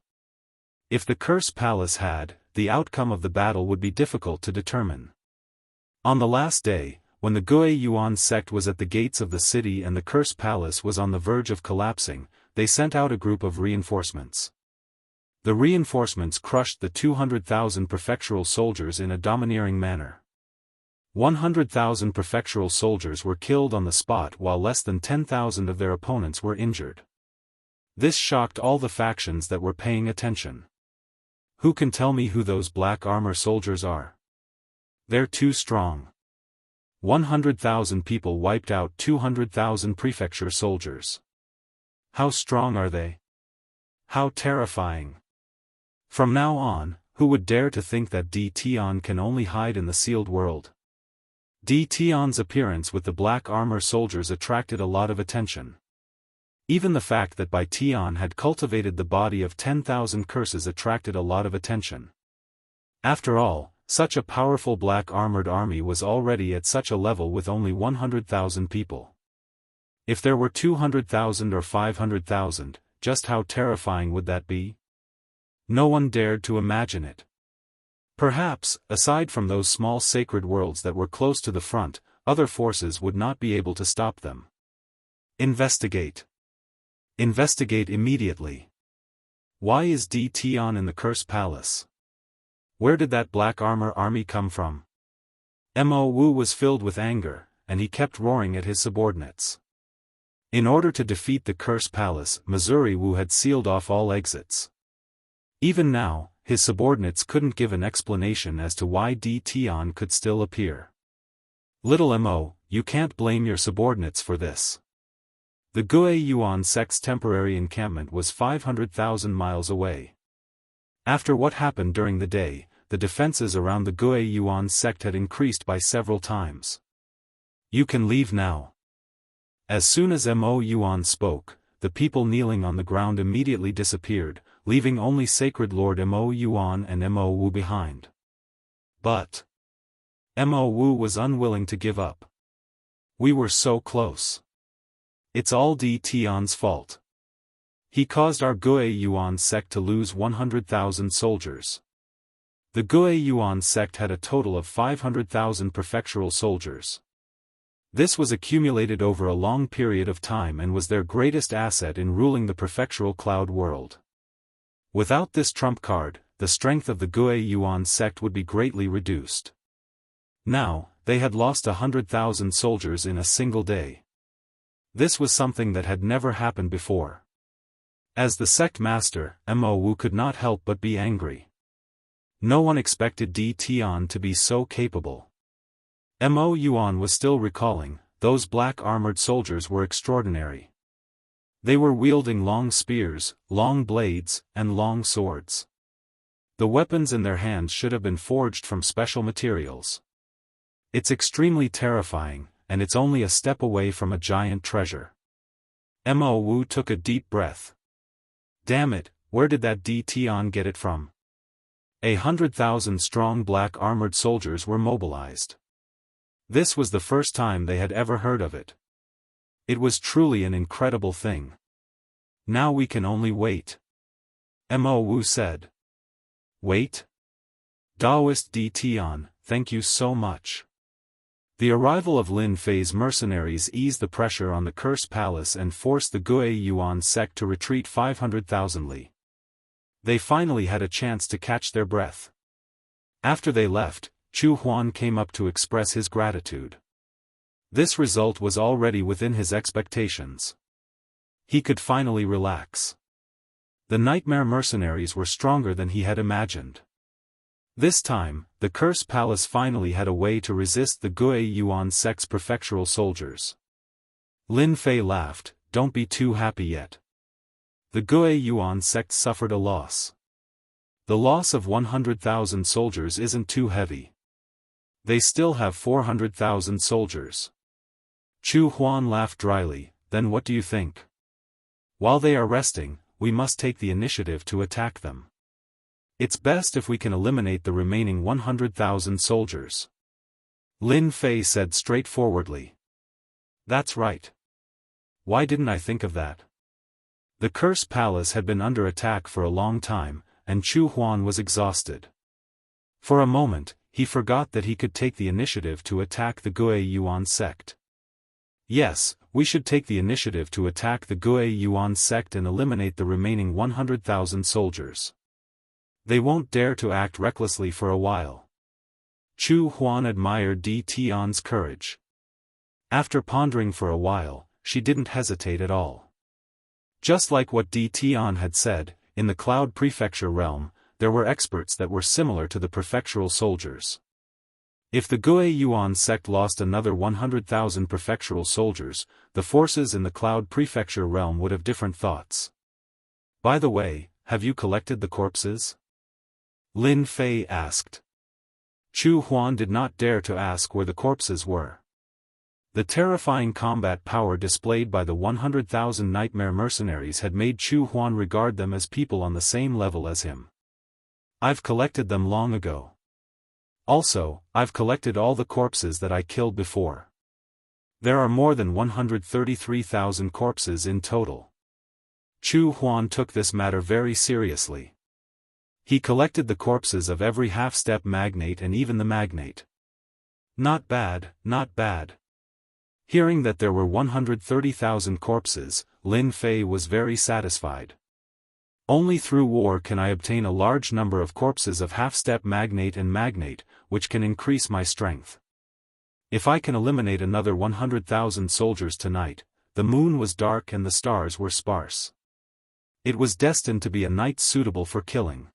If the Curse Palace had, the outcome of the battle would be difficult to determine. On the last day, when the Gui Yuan sect was at the gates of the city and the Curse Palace was on the verge of collapsing, they sent out a group of reinforcements. The reinforcements crushed the 200,000 prefectural soldiers in a domineering manner. 100,000 prefectural soldiers were killed on the spot while less than 10,000 of their opponents were injured. This shocked all the factions that were paying attention. Who can tell me who those black armor soldiers are? They're too strong. 100,000 people wiped out 200,000 prefecture soldiers. How strong are they? How terrifying. From now on, who would dare to think that Di Tian can only hide in the sealed world? Di Tian's appearance with the black armor soldiers attracted a lot of attention. Even the fact that Bai Tian had cultivated the body of 10,000 curses attracted a lot of attention. After all, such a powerful black armored army was already at such a level with only 100,000 people. If there were 200,000 or 500,000, just how terrifying would that be? No one dared to imagine it. Perhaps, aside from those small sacred worlds that were close to the front, other forces would not be able to stop them. Investigate. Investigate immediately. Why is Di Tian in the Curse Palace? Where did that black armor army come from? Mo Wu was filled with anger, and he kept roaring at his subordinates. In order to defeat the Curse Palace, Missouri Wu had sealed off all exits. Even now, his subordinates couldn't give an explanation as to why Di Tian could still appear. Little Mo, you can't blame your subordinates for this. The Gui Yuan sect's temporary encampment was 500,000 miles away. After what happened during the day, the defenses around the Gui Yuan sect had increased by several times. You can leave now. As soon as Mo Yuan spoke, the people kneeling on the ground immediately disappeared, leaving only Sacred Lord Mo Yuan and Mo Wu behind. But Mo Wu was unwilling to give up. We were so close. It's all Di Tian's fault. He caused our Gui Yuan sect to lose 100,000 soldiers. The Gui Yuan sect had a total of 500,000 prefectural soldiers. This was accumulated over a long period of time and was their greatest asset in ruling the prefectural cloud world. Without this trump card, the strength of the Gui Yuan sect would be greatly reduced. Now, they had lost 100,000 soldiers in a single day. This was something that had never happened before. As the sect master, Mo Wu could not help but be angry. No one expected Di Tian to be so capable. Mo Yuan was still recalling, those black armored soldiers were extraordinary. They were wielding long spears, long blades, and long swords. The weapons in their hands should have been forged from special materials. It's extremely terrifying, and it's only a step away from a giant treasure. Mo Wu took a deep breath. Damn it, where did that Di Tian get it from? 100,000 strong black armored soldiers were mobilized. This was the first time they had ever heard of it. It was truly an incredible thing. Now we can only wait. Mo Wu said. Wait? Daoist Di Tian, thank you so much. The arrival of Lin Fei's mercenaries eased the pressure on the Cursed Palace and forced the Gui Yuan sect to retreat 500,000 li. They finally had a chance to catch their breath. After they left, Chu Huan came up to express his gratitude. This result was already within his expectations. He could finally relax. The nightmare mercenaries were stronger than he had imagined. This time, the Cursed Palace finally had a way to resist the Gui Yuan sect's prefectural soldiers. Lin Fei laughed, don't be too happy yet. The Gui Yuan sect suffered a loss. The loss of 100,000 soldiers isn't too heavy. They still have 400,000 soldiers. Chu Huan laughed dryly, then what do you think? While they are resting, we must take the initiative to attack them. It's best if we can eliminate the remaining 100,000 soldiers. Lin Fei said straightforwardly. That's right. Why didn't I think of that? The Cursed Palace had been under attack for a long time, and Chu Huan was exhausted. For a moment, he forgot that he could take the initiative to attack the Gui Yuan sect. Yes, we should take the initiative to attack the Gui Yuan sect and eliminate the remaining 100,000 soldiers. They won't dare to act recklessly for a while. Chu Huan admired Di Tian's courage. After pondering for a while, she didn't hesitate at all. Just like what Di Tian had said, in the Cloud Prefecture realm, there were experts that were similar to the prefectural soldiers. If the Gui Yuan sect lost another 100,000 prefectural soldiers, the forces in the Cloud Prefecture realm would have different thoughts. By the way, have you collected the corpses? Lin Fei asked. Chu Huan did not dare to ask where the corpses were. The terrifying combat power displayed by the 100,000 nightmare mercenaries had made Chu Huan regard them as people on the same level as him. I've collected them long ago. Also, I've collected all the corpses that I killed before. There are more than 133,000 corpses in total. Chu Huan took this matter very seriously. He collected the corpses of every half-step magnate and even the magnate. Not bad, not bad. Hearing that there were 130,000 corpses, Lin Fei was very satisfied. Only through war can I obtain a large number of corpses of half-step magnate and magnate, which can increase my strength. If I can eliminate another 100,000 soldiers tonight, the moon was dark and the stars were sparse. It was destined to be a night suitable for killing.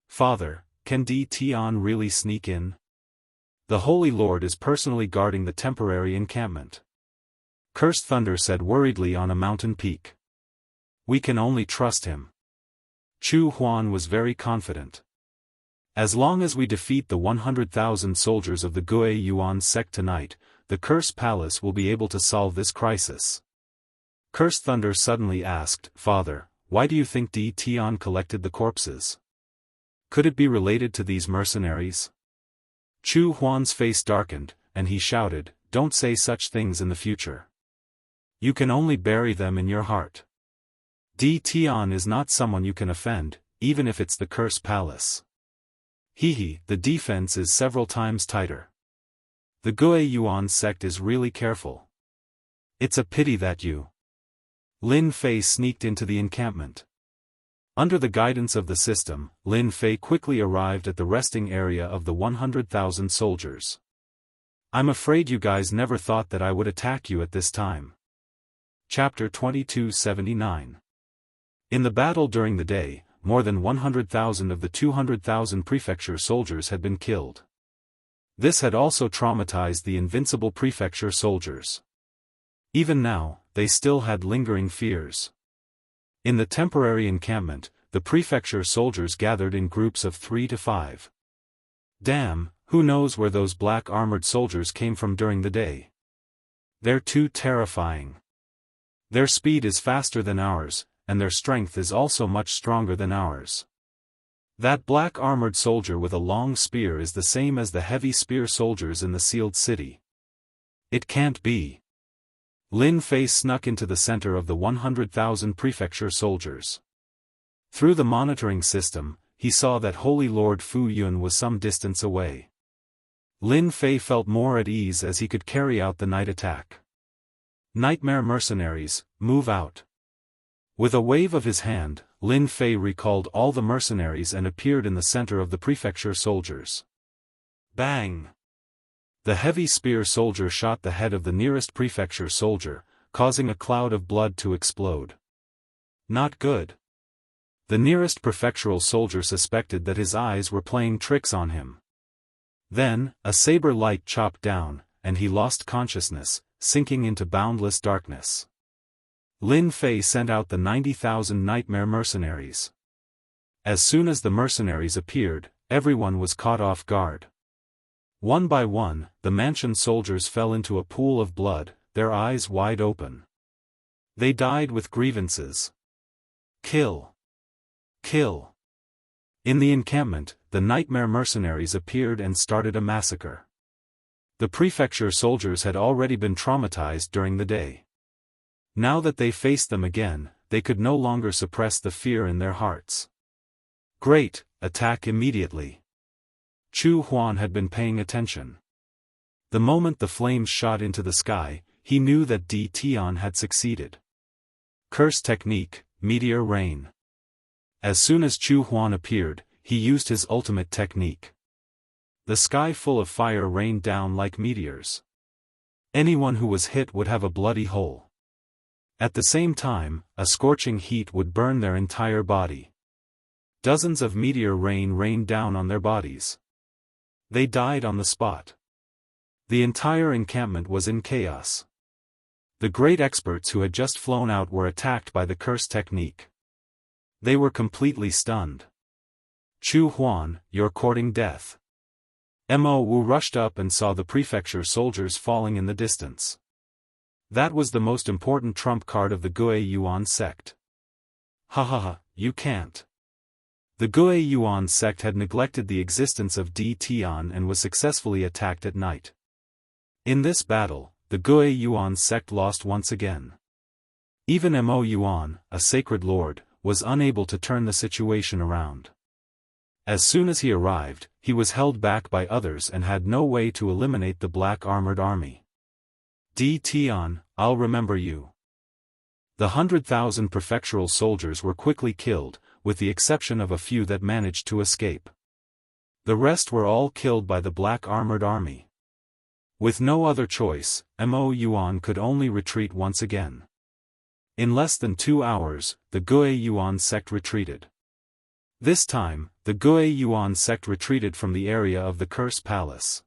Father, can Di Tian really sneak in? The Holy Lord is personally guarding the temporary encampment. Cursed Thunder said worriedly on a mountain peak. We can only trust him. Chu Huan was very confident. As long as we defeat the 100,000 soldiers of the Guo Yuan sect tonight, the Cursed Palace will be able to solve this crisis. Cursed Thunder suddenly asked, Father, why do you think Di Tian collected the corpses? Could it be related to these mercenaries? Chu Huan's face darkened, and he shouted, Don't say such things in the future. You can only bury them in your heart. Di Tian is not someone you can offend, even if it's the Cursed Palace. The defense is several times tighter. The Guo Yuan sect is really careful. It's a pity that you. Lin Fei sneaked into the encampment. Under the guidance of the system, Lin Fei quickly arrived at the resting area of the 100,000 soldiers. I'm afraid you guys never thought that I would attack you at this time. Chapter 2279. In the battle during the day, more than 100,000 of the 200,000 prefecture soldiers had been killed. This had also traumatized the invincible prefecture soldiers. Even now, they still had lingering fears. In the temporary encampment, the prefecture soldiers gathered in groups of 3 to 5. Damn, who knows where those black armored soldiers came from during the day? They're too terrifying. Their speed is faster than ours, and their strength is also much stronger than ours. That black armored soldier with a long spear is the same as the heavy spear soldiers in the sealed city. It can't be. Lin Fei snuck into the center of the 100,000 prefecture soldiers. Through the monitoring system, he saw that Holy Lord Fu Yun was some distance away. Lin Fei felt more at ease as he could carry out the night attack. Nightmare mercenaries, move out. With a wave of his hand, Lin Fei recalled all the mercenaries and appeared in the center of the prefecture soldiers. Bang! The heavy spear soldier shot the head of the nearest prefecture soldier, causing a cloud of blood to explode. Not good. The nearest prefectural soldier suspected that his eyes were playing tricks on him. Then, a saber light chopped down, and he lost consciousness, sinking into boundless darkness. Lin Fei sent out the 90,000 nightmare mercenaries. As soon as the mercenaries appeared, everyone was caught off guard. One by one, the mansion soldiers fell into a pool of blood, their eyes wide open. They died with grievances. Kill! Kill! In the encampment, the nightmare mercenaries appeared and started a massacre. The prefecture soldiers had already been traumatized during the day. Now that they faced them again, they could no longer suppress the fear in their hearts. Great, attack immediately. Chu Huan had been paying attention. The moment the flames shot into the sky, he knew that Di Tian had succeeded. Curse technique, meteor rain. As soon as Chu Huan appeared, he used his ultimate technique. The sky full of fire rained down like meteors. Anyone who was hit would have a bloody hole. At the same time, a scorching heat would burn their entire body. Dozens of meteor rain rained down on their bodies. They died on the spot. The entire encampment was in chaos. The great experts who had just flown out were attacked by the curse technique. They were completely stunned. Chu Huan, you're courting death. Mo Wu rushed up and saw the prefecture soldiers falling in the distance. That was the most important trump card of the Guo Yuan sect. Ha, you can't. The Guo Yuan sect had neglected the existence of Di Tian and was successfully attacked at night. In this battle, the Guo Yuan sect lost once again. Even Mo Yuan, a sacred lord, was unable to turn the situation around. As soon as he arrived, he was held back by others and had no way to eliminate the black armored army. Di Tian, I'll remember you. The 100,000 prefectural soldiers were quickly killed, with the exception of a few that managed to escape. The rest were all killed by the black armored army. With no other choice, Mo Yuan could only retreat once again. In less than 2 hours, the Guo Yuan sect retreated. This time, the Guo Yuan sect retreated from the area of the Curse Palace.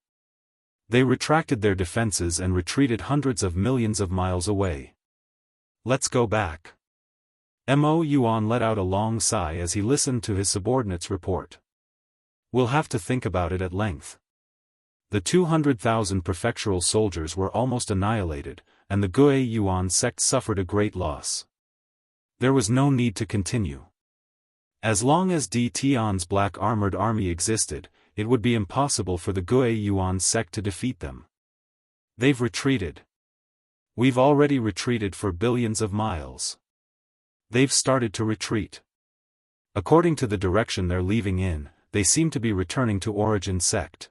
They retracted their defenses and retreated hundreds of millions of miles away. Let's go back. Mo Yuan let out a long sigh as he listened to his subordinate's report. We'll have to think about it at length. The 200,000 prefectural soldiers were almost annihilated, and the Guo Yuan sect suffered a great loss. There was no need to continue. As long as Di Tian's black armored army existed, it would be impossible for the Guo Yuan sect to defeat them. They've retreated. We've already retreated for billions of miles. They've started to retreat. According to the direction they're leaving in, they seem to be returning to Origin sect.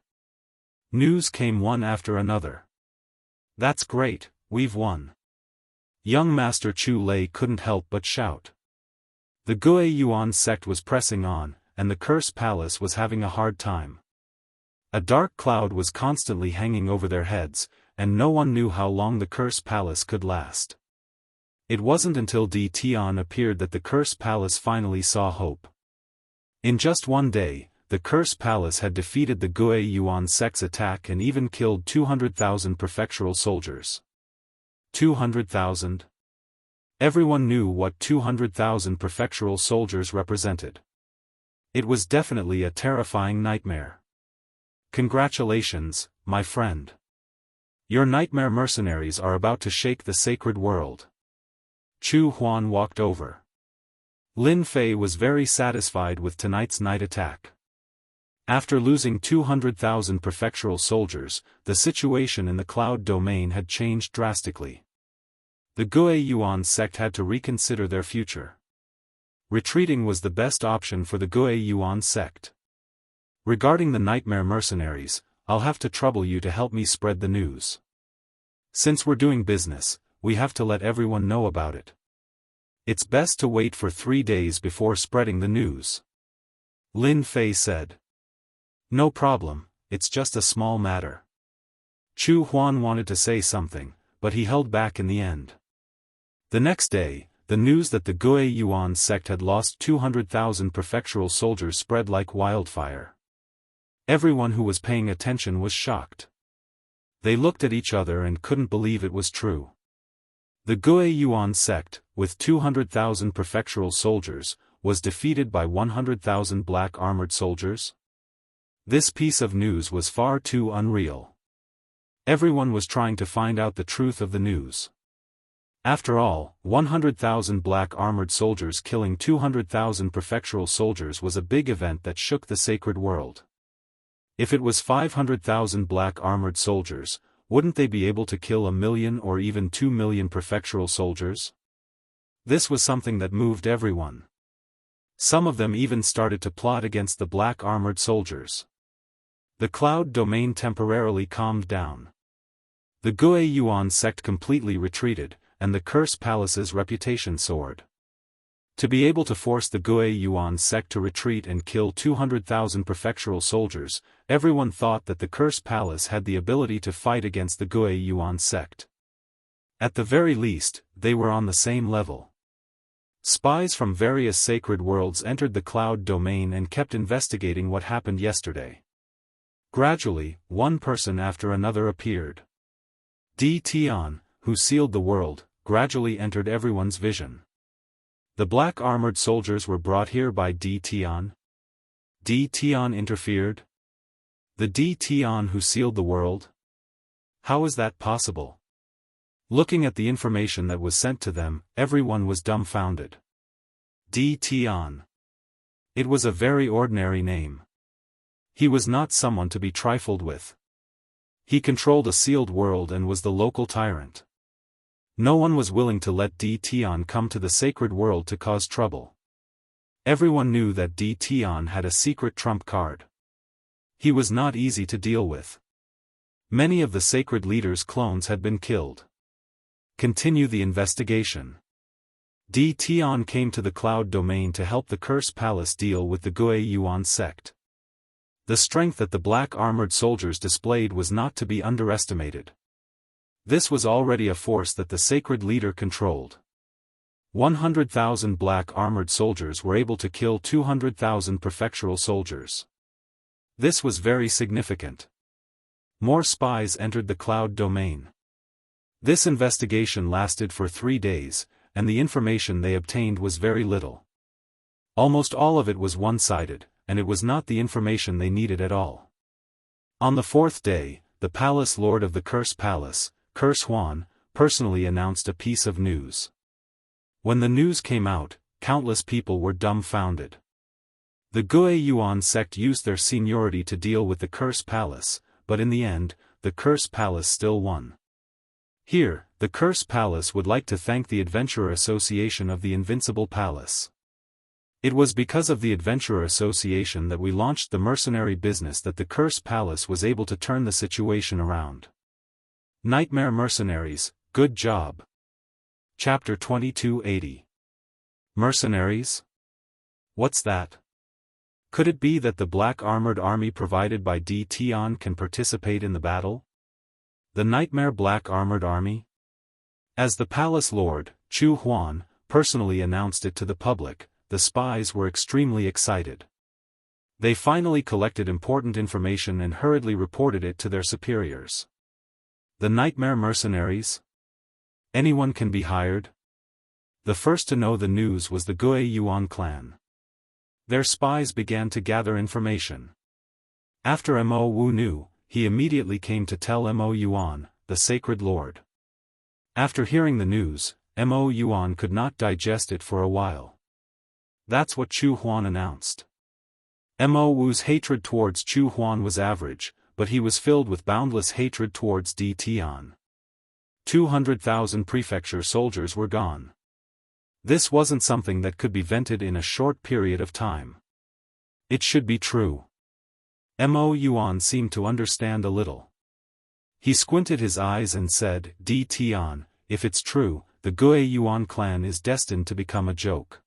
News came one after another. That's great, we've won. Young Master Chu Lei couldn't help but shout. The Guo Yuan sect was pressing on, and the Curse Palace was having a hard time. A dark cloud was constantly hanging over their heads, and no one knew how long the Curse Palace could last. It wasn't until Di Tian appeared that the Curse Palace finally saw hope. In just one day, the Curse Palace had defeated the Guo Yuan sect's attack and even killed 200,000 prefectural soldiers. 200,000? Everyone knew what 200,000 prefectural soldiers represented. It was definitely a terrifying nightmare. Congratulations, my friend. Your nightmare mercenaries are about to shake the sacred world. Chu Huan walked over. Lin Fei was very satisfied with tonight's night attack. After losing 200,000 prefectural soldiers, the situation in the cloud domain had changed drastically. The Guo Yuan sect had to reconsider their future. Retreating was the best option for the Guo Yuan sect. Regarding the nightmare mercenaries, I'll have to trouble you to help me spread the news. Since we're doing business, we have to let everyone know about it. It's best to wait for 3 days before spreading the news. Lin Fei said. No problem, it's just a small matter. Chu Huan wanted to say something, but he held back in the end. The next day, the news that the Guo Yuan sect had lost 200,000 prefectural soldiers spread like wildfire. Everyone who was paying attention was shocked. They looked at each other and couldn't believe it was true. The Guo Yuan sect, with 200,000 prefectural soldiers, was defeated by 100,000 black armored soldiers? This piece of news was far too unreal. Everyone was trying to find out the truth of the news. After all, 100,000 black armored soldiers killing 200,000 prefectural soldiers was a big event that shook the sacred world. If it was 500,000 black armored soldiers, wouldn't they be able to kill 1 million or even 2 million prefectural soldiers? This was something that moved everyone. Some of them even started to plot against the black armored soldiers. The cloud domain temporarily calmed down. The Guo Yuan sect completely retreated, and the Curse Palace's reputation soared. To be able to force the Guo Yuan sect to retreat and kill 200,000 prefectural soldiers, everyone thought that the Curse Palace had the ability to fight against the Guo Yuan sect. At the very least, they were on the same level. Spies from various sacred worlds entered the cloud domain and kept investigating what happened yesterday. Gradually, one person after another appeared. Di Tian, who sealed the world, gradually entered everyone's vision. The black armored soldiers were brought here by Di Tian. Di Tian interfered? The Di Tian who sealed the world? How is that possible? Looking at the information that was sent to them, everyone was dumbfounded. Di Tian. It was a very ordinary name. He was not someone to be trifled with. He controlled a sealed world and was the local tyrant. No one was willing to let Di Tian come to the sacred world to cause trouble. Everyone knew that Di Tian had a secret trump card. He was not easy to deal with. Many of the sacred leaders' clones had been killed. Continue the investigation. Di Tian came to the cloud domain to help the Curse Palace deal with the Guo Yuan sect. The strength that the black armored soldiers displayed was not to be underestimated. This was already a force that the sacred leader controlled. 100,000 black armored soldiers were able to kill 200,000 prefectural soldiers. This was very significant. More spies entered the cloud domain. This investigation lasted for 3 days, and the information they obtained was very little. Almost all of it was one-sided, and it was not the information they needed at all. On the fourth day, the palace lord of the Curse Palace, Curse Huan, personally announced a piece of news. When the news came out, countless people were dumbfounded. The Gui Yuan sect used their seniority to deal with the Curse Palace, but in the end, the Curse Palace still won. Here, the Curse Palace would like to thank the Adventurer Association of the Invincible Palace. It was because of the Adventurer Association that we launched the mercenary business that the Curse Palace was able to turn the situation around. Nightmare Mercenaries, good job. Chapter 2280. Mercenaries? What's that? Could it be that the black armored army provided by D. Tian can participate in the battle? The Nightmare Black Armored Army? As the palace lord, Chu Huan, personally announced it to the public, the spies were extremely excited. They finally collected important information and hurriedly reported it to their superiors. The Nightmare Mercenaries? Anyone can be hired? The first to know the news was the Gui Yuan clan. Their spies began to gather information. After Mo Wu knew, he immediately came to tell Mo Yuan, the Sacred Lord. After hearing the news, Mo Yuan could not digest it for a while. That's what Chu Huan announced. Mo Wu's hatred towards Chu Huan was average, but he was filled with boundless hatred towards D. Tian. 200,000 prefecture soldiers were gone. This wasn't something that could be vented in a short period of time. It should be true. Mo Yuan seemed to understand a little. He squinted his eyes and said, D. Tian, if it's true, the Gui Yuan clan is destined to become a joke.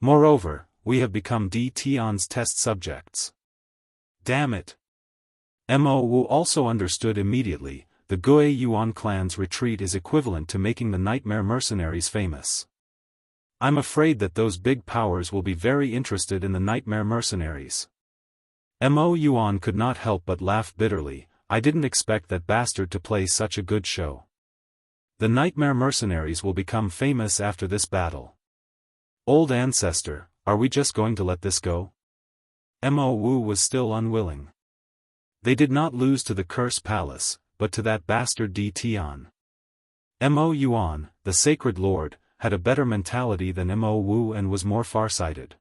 Moreover, we have become D. Tian's test subjects. Damn it. Mo Wu also understood immediately, the Gui Yuan clan's retreat is equivalent to making the Nightmare Mercenaries famous. I'm afraid that those big powers will be very interested in the Nightmare Mercenaries. Mo Yuan could not help but laugh bitterly. I didn't expect that bastard to play such a good show. The Nightmare Mercenaries will become famous after this battle. Old ancestor, are we just going to let this go? Mo Wu was still unwilling. They did not lose to the Curse Palace, but to that bastard D. Tian. Mo Yuan, the Sacred Lord, had a better mentality than Mo Wu and was more farsighted.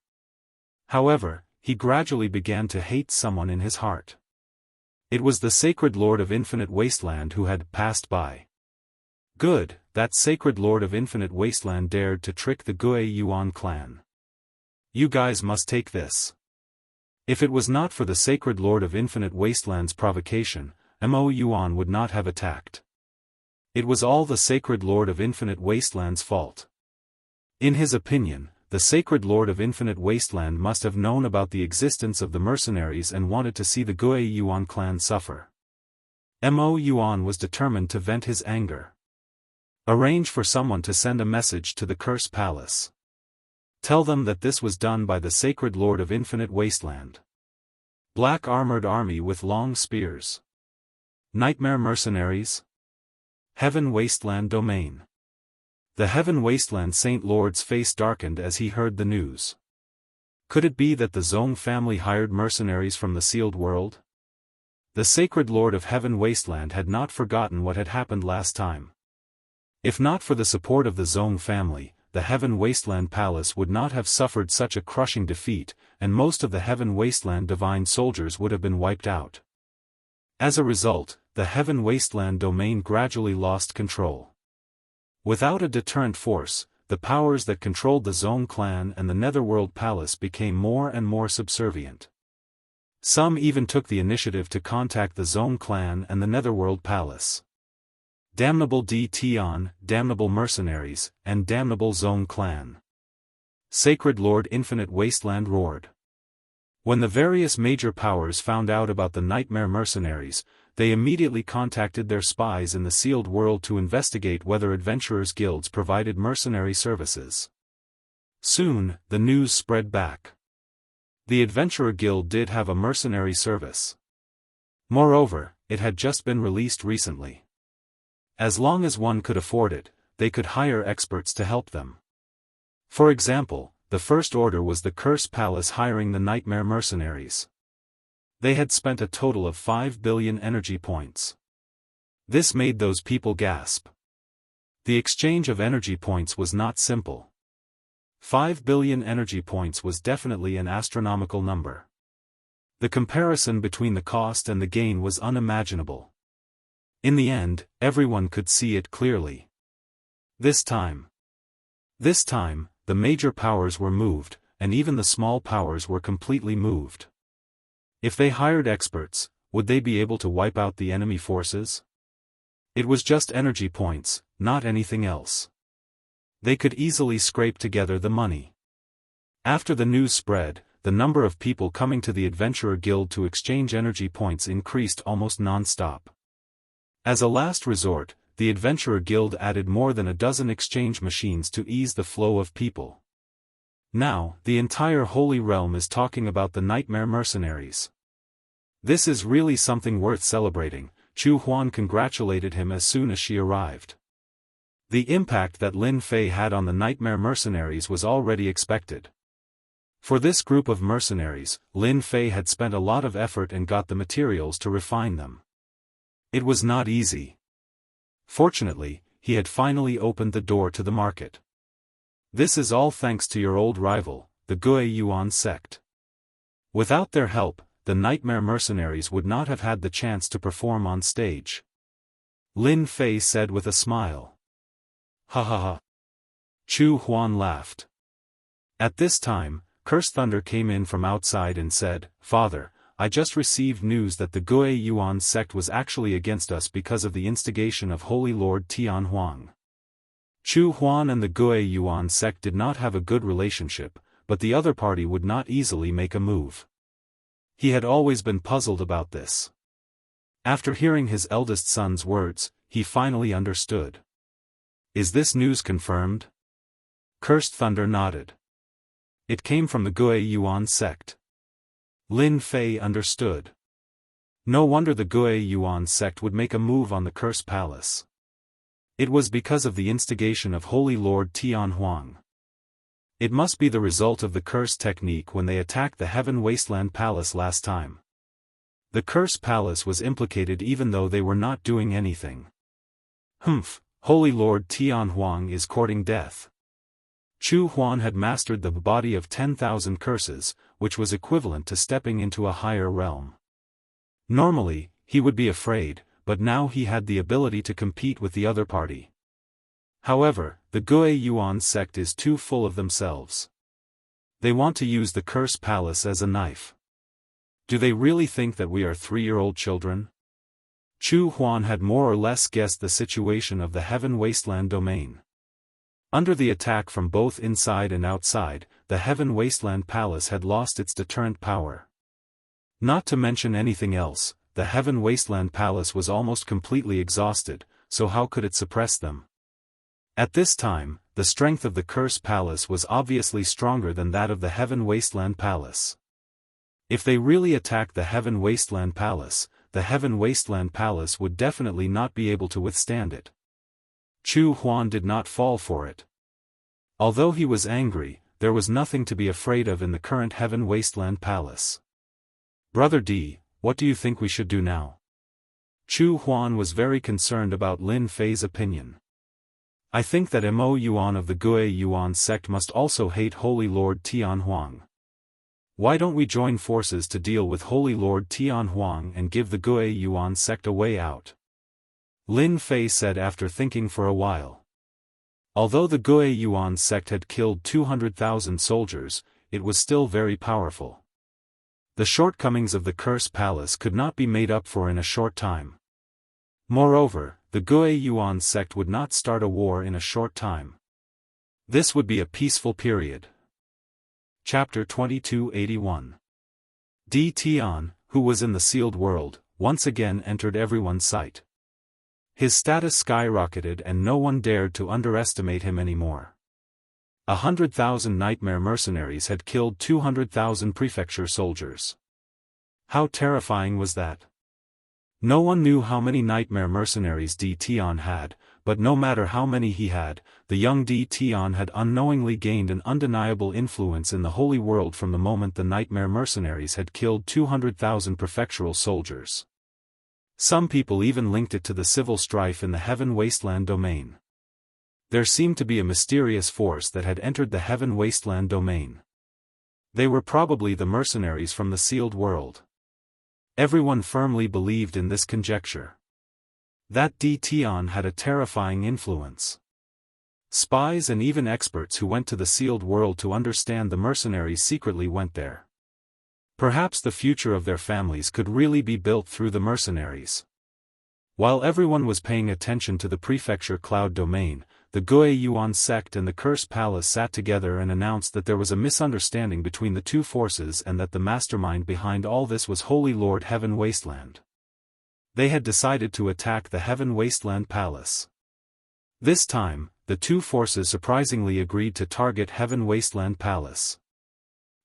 However, he gradually began to hate someone in his heart. It was the Sacred Lord of Infinite Wasteland who had passed by. Good, that Sacred Lord of Infinite Wasteland dared to trick the Gui Yuan clan. You guys must take this. If it was not for the Sacred Lord of Infinite Wasteland's provocation, Mo Yuan would not have attacked. It was all the Sacred Lord of Infinite Wasteland's fault. In his opinion, the Sacred Lord of Infinite Wasteland must have known about the existence of the mercenaries and wanted to see the Gui Yuan clan suffer. Mo Yuan was determined to vent his anger. Arrange for someone to send a message to the Curse Palace. Tell them that this was done by the Sacred Lord of Infinite Wasteland. Black armored army with long spears. Nightmare Mercenaries. Heaven Wasteland Domain. The Heaven Wasteland Saint Lord's face darkened as he heard the news. Could it be that the Zong family hired mercenaries from the sealed world? The Sacred Lord of Heaven Wasteland had not forgotten what had happened last time. If not for the support of the Zong family, the Heaven Wasteland Palace would not have suffered such a crushing defeat, and most of the Heaven Wasteland divine soldiers would have been wiped out. As a result, the Heaven Wasteland domain gradually lost control. Without a deterrent force, the powers that controlled the Zong clan and the Netherworld Palace became more and more subservient. Some even took the initiative to contact the Zong clan and the Netherworld Palace. Damnable D. Tian, damnable mercenaries, and damnable Zong clan. Sacred Lord Infinite Wasteland roared. When the various major powers found out about the Nightmare Mercenaries, they immediately contacted their spies in the sealed world to investigate whether adventurers' guilds provided mercenary services. Soon, the news spread back. The Adventurer Guild did have a mercenary service. Moreover, it had just been released recently. As long as one could afford it, they could hire experts to help them. For example, the first order was the Curse Palace hiring the Nightmare Mercenaries. They had spent a total of 5 billion energy points. This made those people gasp. The exchange of energy points was not simple. 5 billion energy points was definitely an astronomical number. The comparison between the cost and the gain was unimaginable. In the end, everyone could see it clearly. This time, the major powers were moved, and even the small powers were completely moved. If they hired experts, would they be able to wipe out the enemy forces? It was just energy points, not anything else. They could easily scrape together the money. After the news spread, the number of people coming to the Adventurer Guild to exchange energy points increased almost non-stop. As a last resort, the Adventurer Guild added more than a dozen exchange machines to ease the flow of people. Now, the entire Holy Realm is talking about the Nightmare Mercenaries. This is really something worth celebrating. Chu Huan congratulated him as soon as she arrived. The impact that Lin Fei had on the Nightmare Mercenaries was already expected. For this group of mercenaries, Lin Fei had spent a lot of effort and got the materials to refine them. It was not easy. Fortunately, he had finally opened the door to the market. This is all thanks to your old rival, the Gui Yuan sect. Without their help, the Nightmare Mercenaries would not have had the chance to perform on stage. Lin Fei said with a smile. Ha ha ha. Chu Huan laughed. At this time, Curse Thunder came in from outside and said, "Father, I just received news that the Gui Yuan sect was actually against us because of the instigation of Holy Lord Tian Huang." Chu Huan and the Gui Yuan sect did not have a good relationship, but the other party would not easily make a move. He had always been puzzled about this. After hearing his eldest son's words, he finally understood. Is this news confirmed? Cursed Thunder nodded. It came from the Gui Yuan sect. Lin Fei understood. No wonder the Gui Yuan sect would make a move on the Curse Palace. It was because of the instigation of Holy Lord Tian Huang. It must be the result of the curse technique when they attacked the Heaven Wasteland Palace last time. The Curse Palace was implicated even though they were not doing anything. Humph, Holy Lord Tian Huang is courting death. Chu Huan had mastered the body of 10,000 curses, which was equivalent to stepping into a higher realm. Normally, he would be afraid, but now he had the ability to compete with the other party. However, the Gui Yuan sect is too full of themselves. They want to use the Curse Palace as a knife. Do they really think that we are 3-year-old children? Chu Huan had more or less guessed the situation of the Heaven Wasteland domain. Under the attack from both inside and outside, the Heaven Wasteland Palace had lost its deterrent power. Not to mention anything else, the Heaven Wasteland Palace was almost completely exhausted, so how could it suppress them? At this time, the strength of the Curse Palace was obviously stronger than that of the Heaven Wasteland Palace. If they really attacked the Heaven Wasteland Palace, the Heaven Wasteland Palace would definitely not be able to withstand it. Chu Huan did not fall for it. Although he was angry, there was nothing to be afraid of in the current Heaven Wasteland Palace. Brother D, what do you think we should do now? Chu Huan was very concerned about Lin Fei's opinion. I think that Mo Yuan of the Gui Yuan sect must also hate Holy Lord Tian Huang. Why don't we join forces to deal with Holy Lord Tian Huang and give the Gui Yuan sect a way out? Lin Fei said after thinking for a while. Although the Gui Yuan sect had killed 200,000 soldiers, it was still very powerful. The shortcomings of the Curse Palace could not be made up for in a short time. Moreover, the Gui Yuan sect would not start a war in a short time. This would be a peaceful period. Chapter 2281. Di Tian, who was in the sealed world, once again entered everyone's sight. His status skyrocketed and no one dared to underestimate him anymore. 100,000 Nightmare Mercenaries had killed 200,000 prefecture soldiers. How terrifying was that? No one knew how many Nightmare Mercenaries Di Tian had, but no matter how many he had, the young Di Tian had unknowingly gained an undeniable influence in the Holy World from the moment the Nightmare mercenaries had killed 200,000 prefectural soldiers. Some people even linked it to the civil strife in the Heaven Wasteland domain. There seemed to be a mysterious force that had entered the Heaven Wasteland domain. They were probably the mercenaries from the sealed world. Everyone firmly believed in this conjecture. That Di Tian had a terrifying influence. Spies and even experts who went to the sealed world to understand the mercenaries secretly went there. Perhaps the future of their families could really be built through the mercenaries. While everyone was paying attention to the prefecture cloud domain, the Gui Yuan sect and the Curse Palace sat together and announced that there was a misunderstanding between the two forces and that the mastermind behind all this was Holy Lord Heaven Wasteland. They had decided to attack the Heaven Wasteland Palace. This time, the two forces surprisingly agreed to target Heaven Wasteland Palace.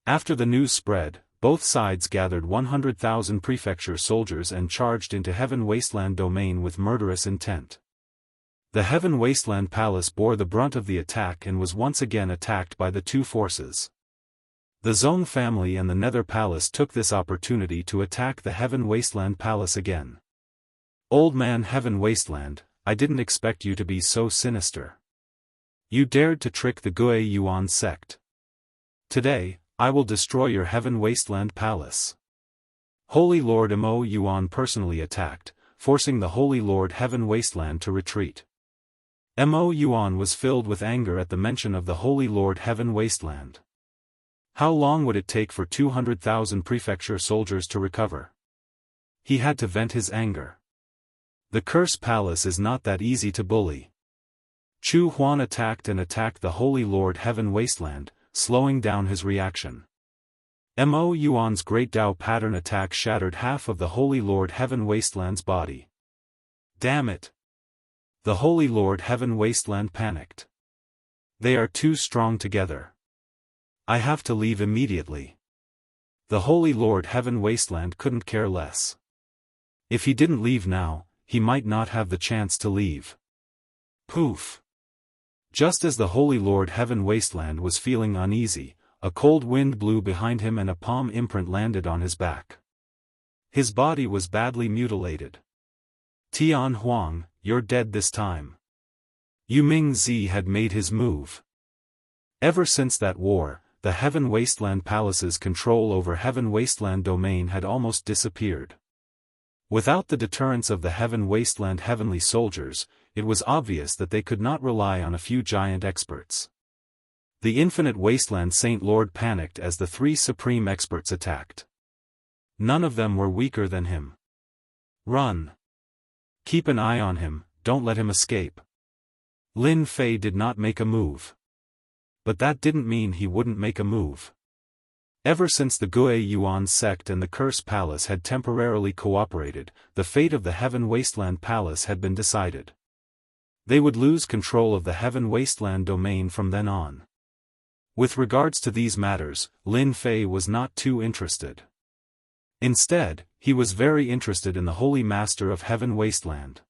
After the news spread, both sides gathered 100,000 prefecture soldiers and charged into Heaven Wasteland domain with murderous intent. The Heaven Wasteland Palace bore the brunt of the attack and was once again attacked by the two forces. The Zong family and the Nether Palace took this opportunity to attack the Heaven Wasteland Palace again. Old man Heaven Wasteland, I didn't expect you to be so sinister. You dared to trick the Gui Yuan sect. Today, I will destroy your Heaven Wasteland Palace. Holy Lord Mo Yuan personally attacked, forcing the Holy Lord Heaven Wasteland to retreat. Mo Yuan was filled with anger at the mention of the Holy Lord Heaven Wasteland. How long would it take for 200,000 prefecture soldiers to recover? He had to vent his anger. The Curse Palace is not that easy to bully. Chu Huan attacked the Holy Lord Heaven Wasteland, slowing down his reaction. Mo Yuan's Great Dao pattern attack shattered half of the Holy Lord Heaven Wasteland's body. Damn it! The Holy Lord Heaven Wasteland panicked. They are too strong together. I have to leave immediately. The Holy Lord Heaven Wasteland couldn't care less. If he didn't leave now, he might not have the chance to leave. Poof! Just as the Holy Lord Heaven Wasteland was feeling uneasy, a cold wind blew behind him and a palm imprint landed on his back. His body was badly mutilated. Tian Huang, you're dead this time. Yu Mingzi had made his move. Ever since that war, the Heaven Wasteland Palace's control over Heaven Wasteland domain had almost disappeared. Without the deterrence of the Heaven Wasteland heavenly soldiers, it was obvious that they could not rely on a few giant experts. The Infinite Wasteland Saint Lord panicked as the three supreme experts attacked. None of them were weaker than him. Run! Keep an eye on him, don't let him escape. Lin Fei did not make a move. But that didn't mean he wouldn't make a move. Ever since the Gui Yuan sect and the Curse Palace had temporarily cooperated, the fate of the Heaven Wasteland Palace had been decided. They would lose control of the Heaven Wasteland domain from then on. With regards to these matters, Lin Fei was not too interested. Instead, he was very interested in the Holy Master of Heaven Wasteland.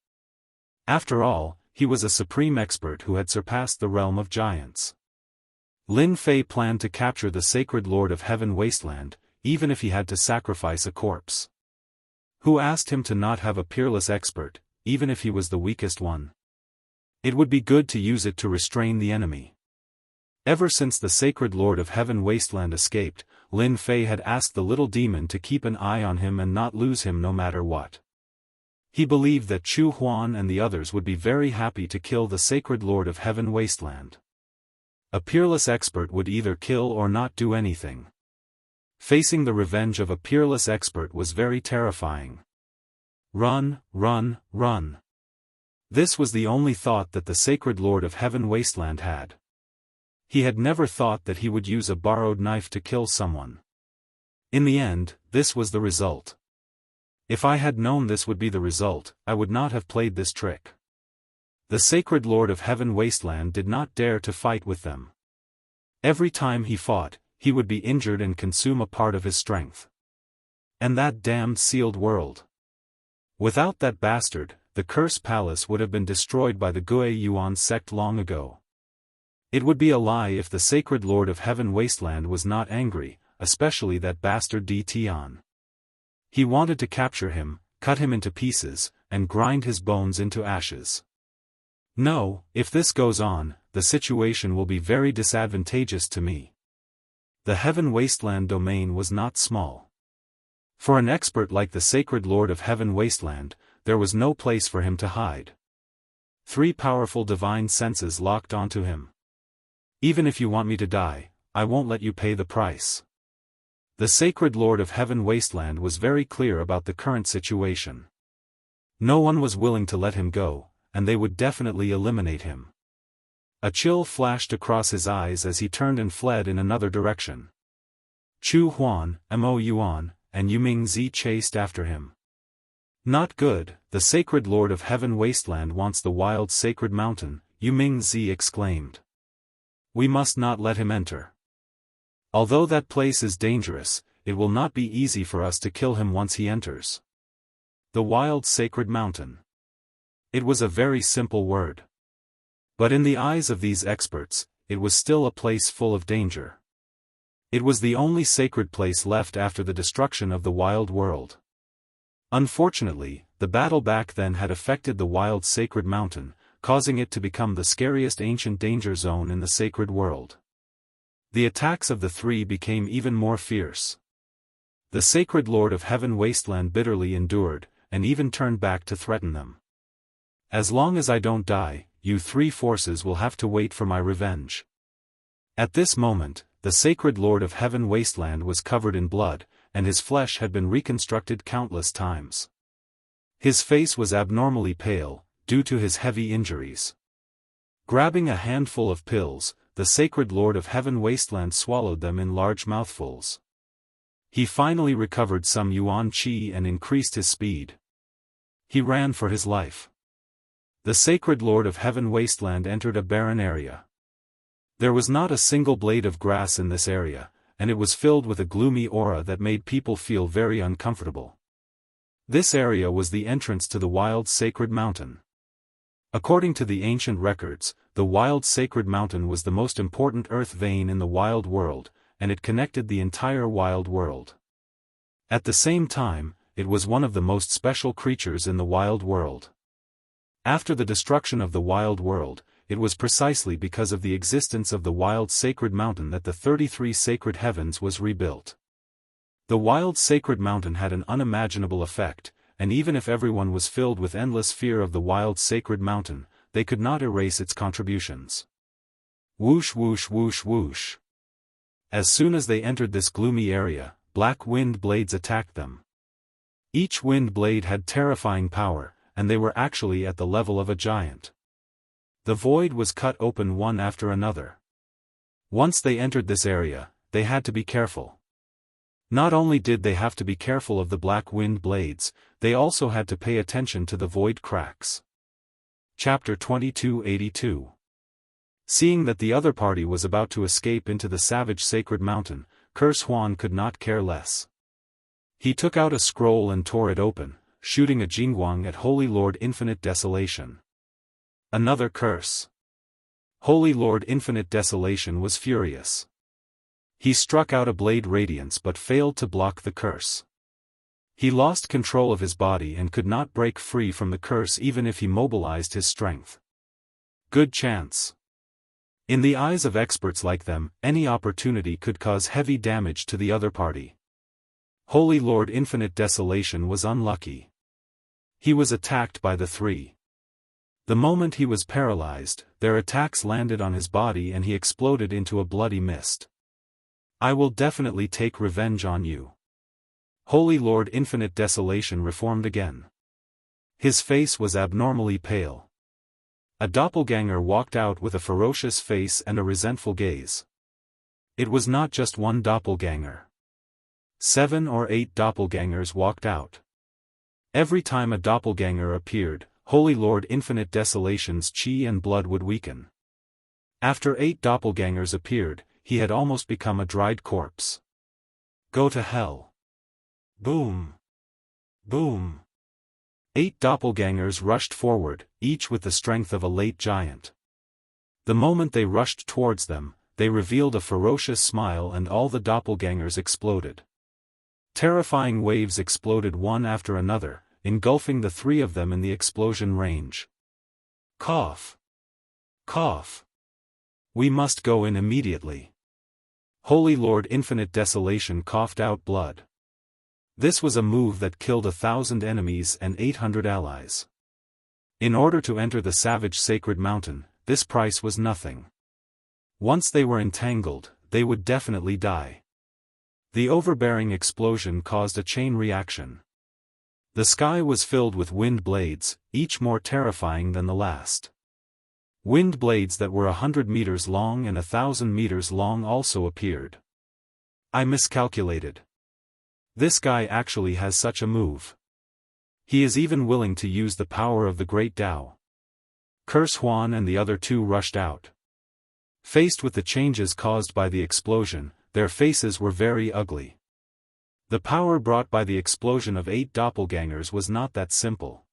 After all, he was a supreme expert who had surpassed the realm of giants. Lin Fei planned to capture the Sacred Lord of Heaven Wasteland, even if he had to sacrifice a corpse. Who asked him to not have a peerless expert, even if he was the weakest one? It would be good to use it to restrain the enemy. Ever since the Sacred Lord of Heaven Wasteland escaped, Lin Fei had asked the little demon to keep an eye on him and not lose him no matter what. He believed that Chu Huan and the others would be very happy to kill the Sacred Lord of Heaven Wasteland. A peerless expert would either kill or not do anything. Facing the revenge of a peerless expert was very terrifying. Run, run, run. This was the only thought that the Sacred Lord of Heaven Wasteland had. He had never thought that he would use a borrowed knife to kill someone. In the end, this was the result. If I had known this would be the result, I would not have played this trick. The Sacred Lord of Heaven Wasteland did not dare to fight with them. Every time he fought, he would be injured and consume a part of his strength. And that damned sealed world. Without that bastard, the Curse Palace would have been destroyed by the Gui Yuan sect long ago. It would be a lie if the sacred Lord of Heaven Wasteland was not angry, especially that bastard Di Tian. He wanted to capture him, cut him into pieces, and grind his bones into ashes. No, if this goes on, the situation will be very disadvantageous to me. The Heaven Wasteland domain was not small. For an expert like the sacred Lord of Heaven Wasteland, there was no place for him to hide. 3 powerful divine senses locked onto him. Even if you want me to die, I won't let you pay the price. The sacred Lord of Heaven Wasteland was very clear about the current situation. No one was willing to let him go, and they would definitely eliminate him. A chill flashed across his eyes as he turned and fled in another direction. Chu Huan, Mo Yuan, and Yuming Zi chased after him. Not good, the sacred Lord of Heaven Wasteland wants the wild sacred mountain, Yuming Zi exclaimed. We must not let him enter. Although that place is dangerous, it will not be easy for us to kill him once he enters. The wild sacred mountain. It was a very simple word. But in the eyes of these experts, it was still a place full of danger. It was the only sacred place left after the destruction of the wild world. Unfortunately, the battle back then had affected the wild sacred mountain, causing it to become the scariest ancient danger zone in the sacred world. The attacks of the 3 became even more fierce. The sacred Lord of Heaven Wasteland bitterly endured, and even turned back to threaten them. As long as I don't die, you 3 forces will have to wait for my revenge. At this moment, the sacred Lord of Heaven Wasteland was covered in blood, and his flesh had been reconstructed countless times. His face was abnormally pale, due to his heavy injuries. Grabbing a handful of pills, the sacred Lord of Heaven Wasteland swallowed them in large mouthfuls. He finally recovered some Yuan Qi and increased his speed. He ran for his life. The sacred Lord of Heaven Wasteland entered a barren area. There was not a single blade of grass in this area, and it was filled with a gloomy aura that made people feel very uncomfortable. This area was the entrance to the wild sacred mountain. According to the ancient records, the wild sacred mountain was the most important earth vein in the wild world, and it connected the entire wild world. At the same time, it was one of the most special creatures in the wild world. After the destruction of the wild world, it was precisely because of the existence of the wild sacred mountain that the 33 sacred heavens was rebuilt. The wild sacred mountain had an unimaginable effect, and even if everyone was filled with endless fear of the wild sacred mountain, they could not erase its contributions. Whoosh whoosh whoosh whoosh. As soon as they entered this gloomy area, black wind blades attacked them. Each wind blade had terrifying power, and they were actually at the level of a giant. The void was cut open one after another. Once they entered this area, they had to be careful. Not only did they have to be careful of the black wind blades, they also had to pay attention to the void cracks. Chapter 2282. Seeing that the other party was about to escape into the savage sacred mountain, Curse Huan could not care less. He took out a scroll and tore it open, shooting a jingguang at Holy Lord Infinite Desolation. Another curse. Holy Lord Infinite Desolation was furious. He struck out a blade radiance but failed to block the curse. He lost control of his body and could not break free from the curse even if he mobilized his strength. Good chance. In the eyes of experts like them, any opportunity could cause heavy damage to the other party. Holy Lord Infinite Desolation was unlucky. He was attacked by the 3. The moment he was paralyzed, their attacks landed on his body and he exploded into a bloody mist. I will definitely take revenge on you. Holy Lord Infinite Desolation reformed again. His face was abnormally pale. A doppelganger walked out with a ferocious face and a resentful gaze. It was not just one doppelganger. 7 or 8 doppelgangers walked out. Every time a doppelganger appeared, Holy Lord Infinite Desolation's chi and blood would weaken. After 8 doppelgangers appeared, he had almost become a dried corpse. Go to hell. Boom. Boom. 8 doppelgangers rushed forward, each with the strength of a late giant. The moment they rushed towards them, they revealed a ferocious smile and all the doppelgangers exploded. Terrifying waves exploded one after another, engulfing the 3 of them in the explosion range. Cough. Cough. We must go in immediately. Holy Lord Infinite Desolation coughed out blood. This was a move that killed 1,000 enemies and 800 allies. In order to enter the savage sacred mountain, this price was nothing. Once they were entangled, they would definitely die. The overbearing explosion caused a chain reaction. The sky was filled with wind blades, each more terrifying than the last. Wind blades that were 100 meters long and 1,000 meters long also appeared. I miscalculated. This guy actually has such a move. He is even willing to use the power of the Great Tao. Curse Huan and the other 2 rushed out. Faced with the changes caused by the explosion, their faces were very ugly. The power brought by the explosion of 8 doppelgangers was not that simple.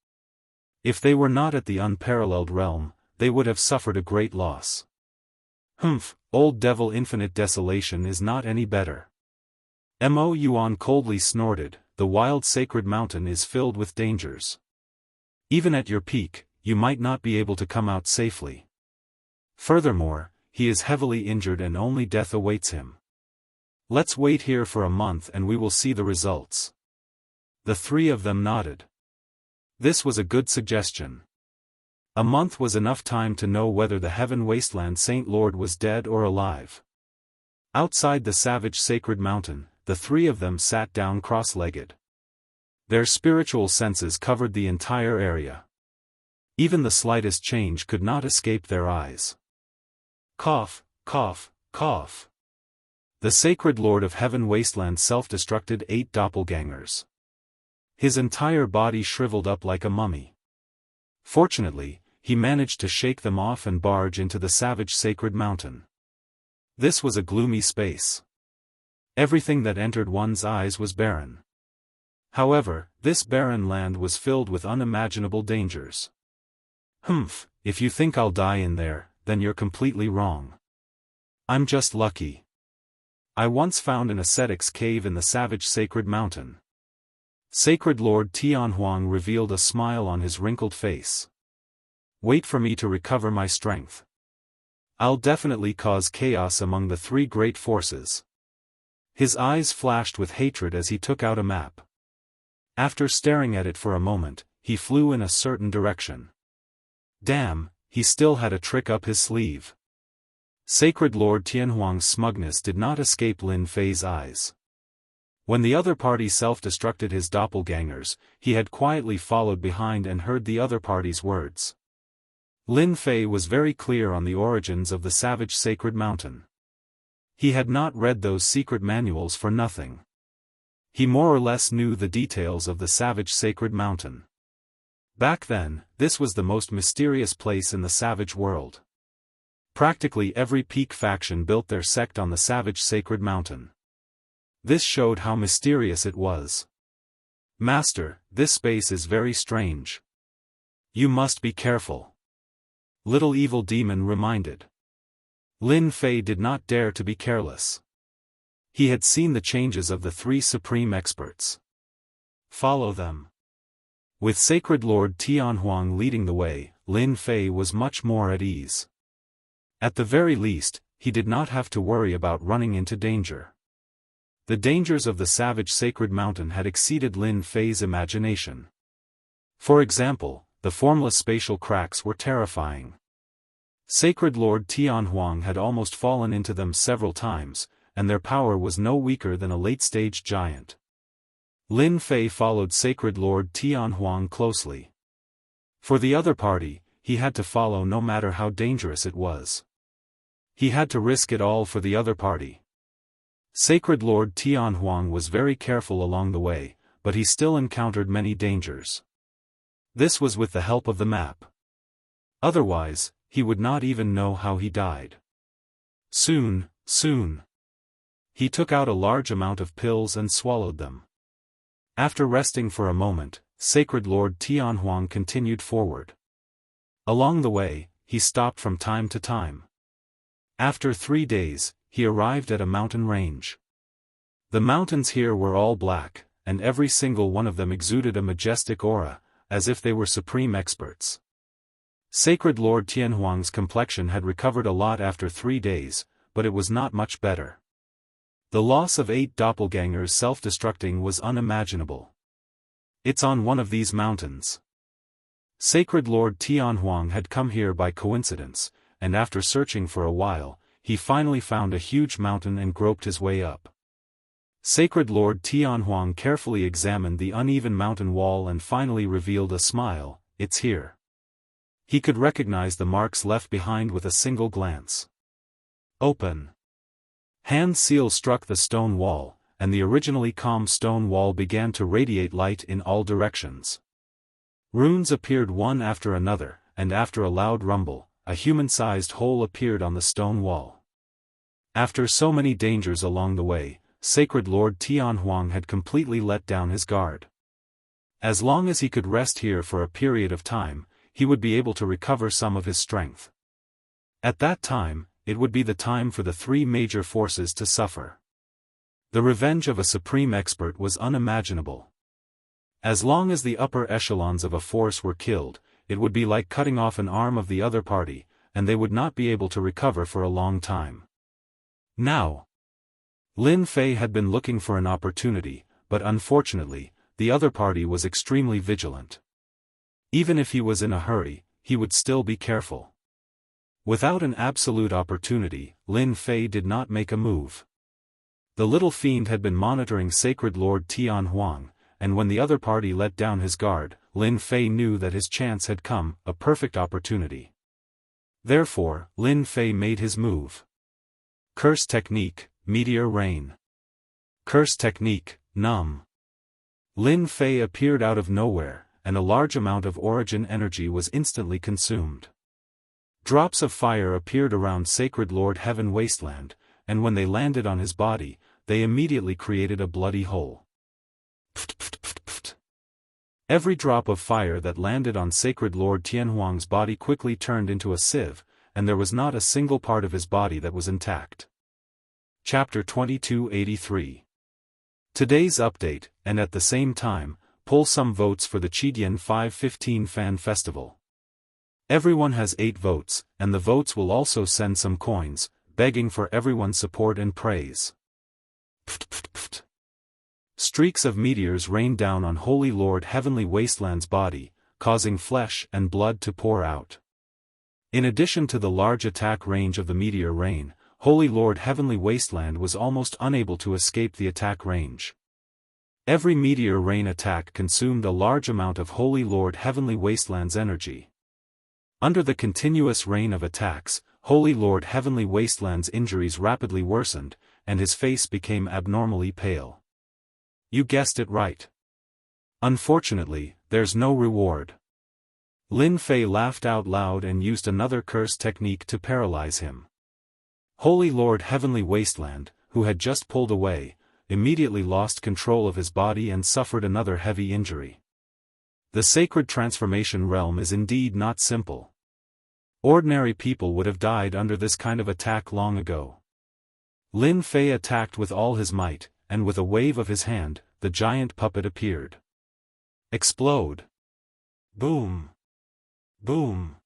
If they were not at the unparalleled realm, they would have suffered a great loss. Humph, old devil Infinite Desolation is not any better. Mo Yuan coldly snorted, the wild sacred mountain is filled with dangers. Even at your peak, you might not be able to come out safely. Furthermore, he is heavily injured and only death awaits him. Let's wait here for a month and we will see the results. The 3 of them nodded. This was a good suggestion. A month was enough time to know whether the Heaven Wasteland Saint Lord was dead or alive. Outside the savage sacred mountain, the 3 of them sat down cross-legged. Their spiritual senses covered the entire area. Even the slightest change could not escape their eyes. Cough, cough, cough. The sacred Lord of Heaven Wasteland self-destructed 8 doppelgangers. His entire body shriveled up like a mummy. Fortunately, he managed to shake them off and barge into the savage sacred mountain. This was a gloomy space. Everything that entered one's eyes was barren. However, this barren land was filled with unimaginable dangers. Humph, if you think I'll die in there, then you're completely wrong. I'm just lucky. I once found an ascetic's cave in the savage sacred mountain. Sacred Lord Tianhuang revealed a smile on his wrinkled face. Wait for me to recover my strength. I'll definitely cause chaos among the 3 great forces. His eyes flashed with hatred as he took out a map. After staring at it for a moment, he flew in a certain direction. Damn, he still had a trick up his sleeve. Sacred Lord Tianhuang's smugness did not escape Lin Fei's eyes. When the other party self-destructed his doppelgangers, he had quietly followed behind and heard the other party's words. Lin Fei was very clear on the origins of the savage sacred mountain. He had not read those secret manuals for nothing. He more or less knew the details of the savage sacred mountain. Back then, this was the most mysterious place in the savage world. Practically every peak faction built their sect on the savage sacred mountain. This showed how mysterious it was. Master, this space is very strange. You must be careful. Little Evil Demon reminded. Lin Fei did not dare to be careless. He had seen the changes of the 3 supreme experts. Follow them. With Sacred Lord Tianhuang leading the way, Lin Fei was much more at ease. At the very least, he did not have to worry about running into danger. The dangers of the savage sacred mountain had exceeded Lin Fei's imagination. For example, the formless spatial cracks were terrifying. Sacred Lord Tianhuang had almost fallen into them several times, and their power was no weaker than a late-stage giant. Lin Fei followed Sacred Lord Tianhuang closely. For the other party, he had to follow no matter how dangerous it was. He had to risk it all for the other party. Sacred Lord Tianhuang was very careful along the way, but he still encountered many dangers. This was with the help of the map. Otherwise, he would not even know how he died. Soon. He took out a large amount of pills and swallowed them. After resting for a moment, Sacred Lord Tianhuang continued forward. Along the way, he stopped from time to time. After 3 days, he arrived at a mountain range. The mountains here were all black, and every single one of them exuded a majestic aura, as if they were supreme experts. Sacred Lord Tianhuang's complexion had recovered a lot after 3 days, but it was not much better. The loss of 8 doppelgangers self-destructing was unimaginable. It's on one of these mountains. Sacred Lord Tianhuang had come here by coincidence, and after searching for a while, he finally found a huge mountain and groped his way up. Sacred Lord Tianhuang carefully examined the uneven mountain wall and finally revealed a smile. It's here. He could recognize the marks left behind with a single glance. Open. Hand seal struck the stone wall, and the originally calm stone wall began to radiate light in all directions. Runes appeared one after another, and after a loud rumble, a human-sized hole appeared on the stone wall. After so many dangers along the way, Sacred Lord Tianhuang had completely let down his guard. As long as he could rest here for a period of time, he would be able to recover some of his strength. At that time, it would be the time for the 3 major forces to suffer. The revenge of a supreme expert was unimaginable. As long as the upper echelons of a force were killed, it would be like cutting off an arm of the other party, and they would not be able to recover for a long time. Now, Lin Fei had been looking for an opportunity, but unfortunately, the other party was extremely vigilant. Even if he was in a hurry, he would still be careful. Without an absolute opportunity, Lin Fei did not make a move. The little fiend had been monitoring Sacred Lord Tianhuang, and when the other party let down his guard, Lin Fei knew that his chance had come, a perfect opportunity. Therefore, Lin Fei made his move. Curse technique, Meteor Rain. Curse technique, Numb. Lin Fei appeared out of nowhere, and a large amount of origin energy was instantly consumed. Drops of fire appeared around Sacred Lord Heaven Wasteland, and when they landed on his body, they immediately created a bloody hole. Pft, pft, pft, pft. Every drop of fire that landed on Sacred Lord Tianhuang's body quickly turned into a sieve, and there was not a single part of his body that was intact. Chapter 2283. Today's update, and at the same time, pull some votes for the Qidian 515 Fan Festival. Everyone has 8 votes, and the votes will also send some coins, begging for everyone's support and praise. Pft, pft, pft. Streaks of meteors rained down on Holy Lord Heavenly Wasteland's body, causing flesh and blood to pour out. In addition to the large attack range of the meteor rain, Holy Lord Heavenly Wasteland was almost unable to escape the attack range. Every meteor rain attack consumed a large amount of Holy Lord Heavenly Wasteland's energy. Under the continuous rain of attacks, Holy Lord Heavenly Wasteland's injuries rapidly worsened, and his face became abnormally pale. You guessed it right. Unfortunately, there's no reward. Lin Fei laughed out loud and used another curse technique to paralyze him. Holy Lord Heavenly Wasteland, who had just pulled away, immediately lost control of his body and suffered another heavy injury. The sacred transformation realm is indeed not simple. Ordinary people would have died under this kind of attack long ago. Lin Fei attacked with all his might, and with a wave of his hand, the giant puppet appeared. Explode! Boom! Boom!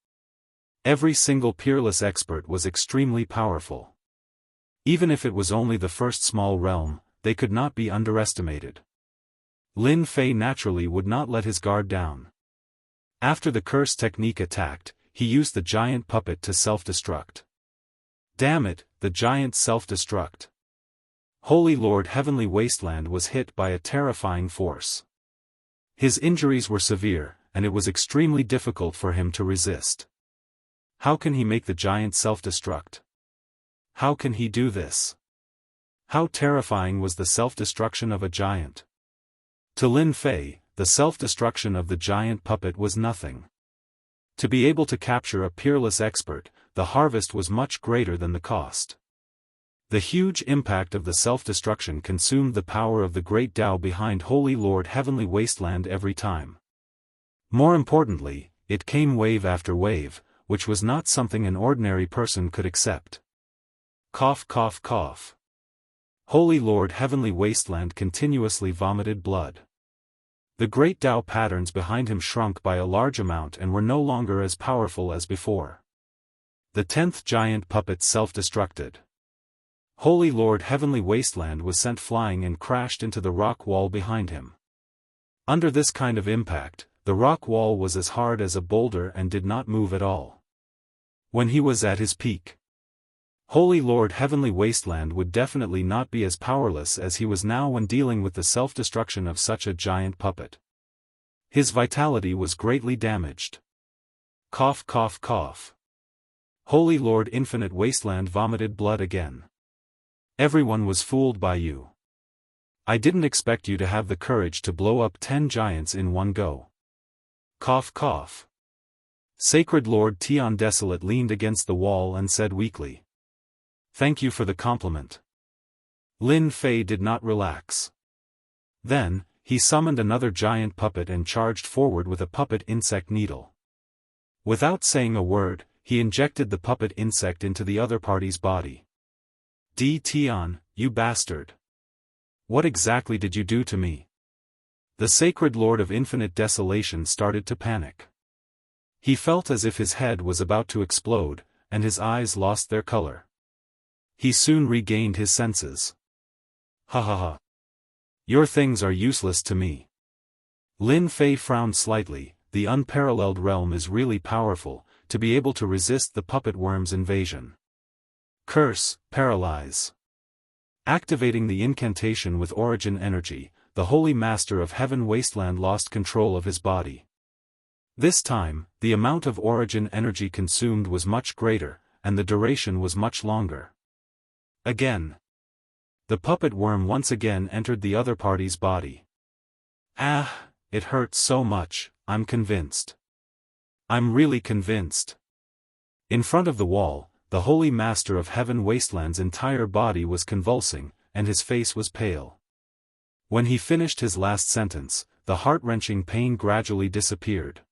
Every single peerless expert was extremely powerful. Even if it was only the first small realm, they could not be underestimated. Lin Fei naturally would not let his guard down. After the curse technique attacked, he used the giant puppet to self-destruct. Damn it, the giant self-destruct. Holy Lord Heavenly Wasteland was hit by a terrifying force. His injuries were severe, and it was extremely difficult for him to resist. How can he make the giant self-destruct? How can he do this? How terrifying was the self-destruction of a giant? To Lin Fei, the self-destruction of the giant puppet was nothing. To be able to capture a peerless expert, the harvest was much greater than the cost. The huge impact of the self-destruction consumed the power of the great Tao behind Holy Lord Heavenly Wasteland every time. More importantly, it came wave after wave, which was not something an ordinary person could accept. Cough, cough, cough. Holy Lord Heavenly Wasteland continuously vomited blood. The great Tao patterns behind him shrunk by a large amount and were no longer as powerful as before. The 10th giant puppet self-destructed. Holy Lord Heavenly Wasteland was sent flying and crashed into the rock wall behind him. Under this kind of impact, the rock wall was as hard as a boulder and did not move at all. When he was at his peak, Holy Lord Heavenly Wasteland would definitely not be as powerless as he was now when dealing with the self-destruction of such a giant puppet. His vitality was greatly damaged. Cough, cough, cough. Holy Lord Infinite Wasteland vomited blood again. Everyone was fooled by you. I didn't expect you to have the courage to blow up 10 giants in one go. Cough, cough. Sacred Lord Tian Desolate leaned against the wall and said weakly, "Thank you for the compliment." Lin Fei did not relax. Then, he summoned another giant puppet and charged forward with a puppet insect needle. Without saying a word, he injected the puppet insect into the other party's body. "Di Tian, you bastard! What exactly did you do to me?" The Sacred Lord of Infinite Desolation started to panic. He felt as if his head was about to explode, and his eyes lost their color. He soon regained his senses. "Ha ha ha. Your things are useless to me." Lin Fei frowned slightly. The unparalleled realm is really powerful, to be able to resist the puppet worm's invasion. Curse, paralyze. Activating the incantation with origin energy, the Holy Master of Heaven Wasteland lost control of his body. This time, the amount of origin energy consumed was much greater, and the duration was much longer. Again. The puppet worm once again entered the other party's body. "Ah, it hurts so much, I'm convinced. I'm really convinced." In front of the wall, the Holy Master of Heaven Wasteland's entire body was convulsing, and his face was pale. When he finished his last sentence, the heart-wrenching pain gradually disappeared.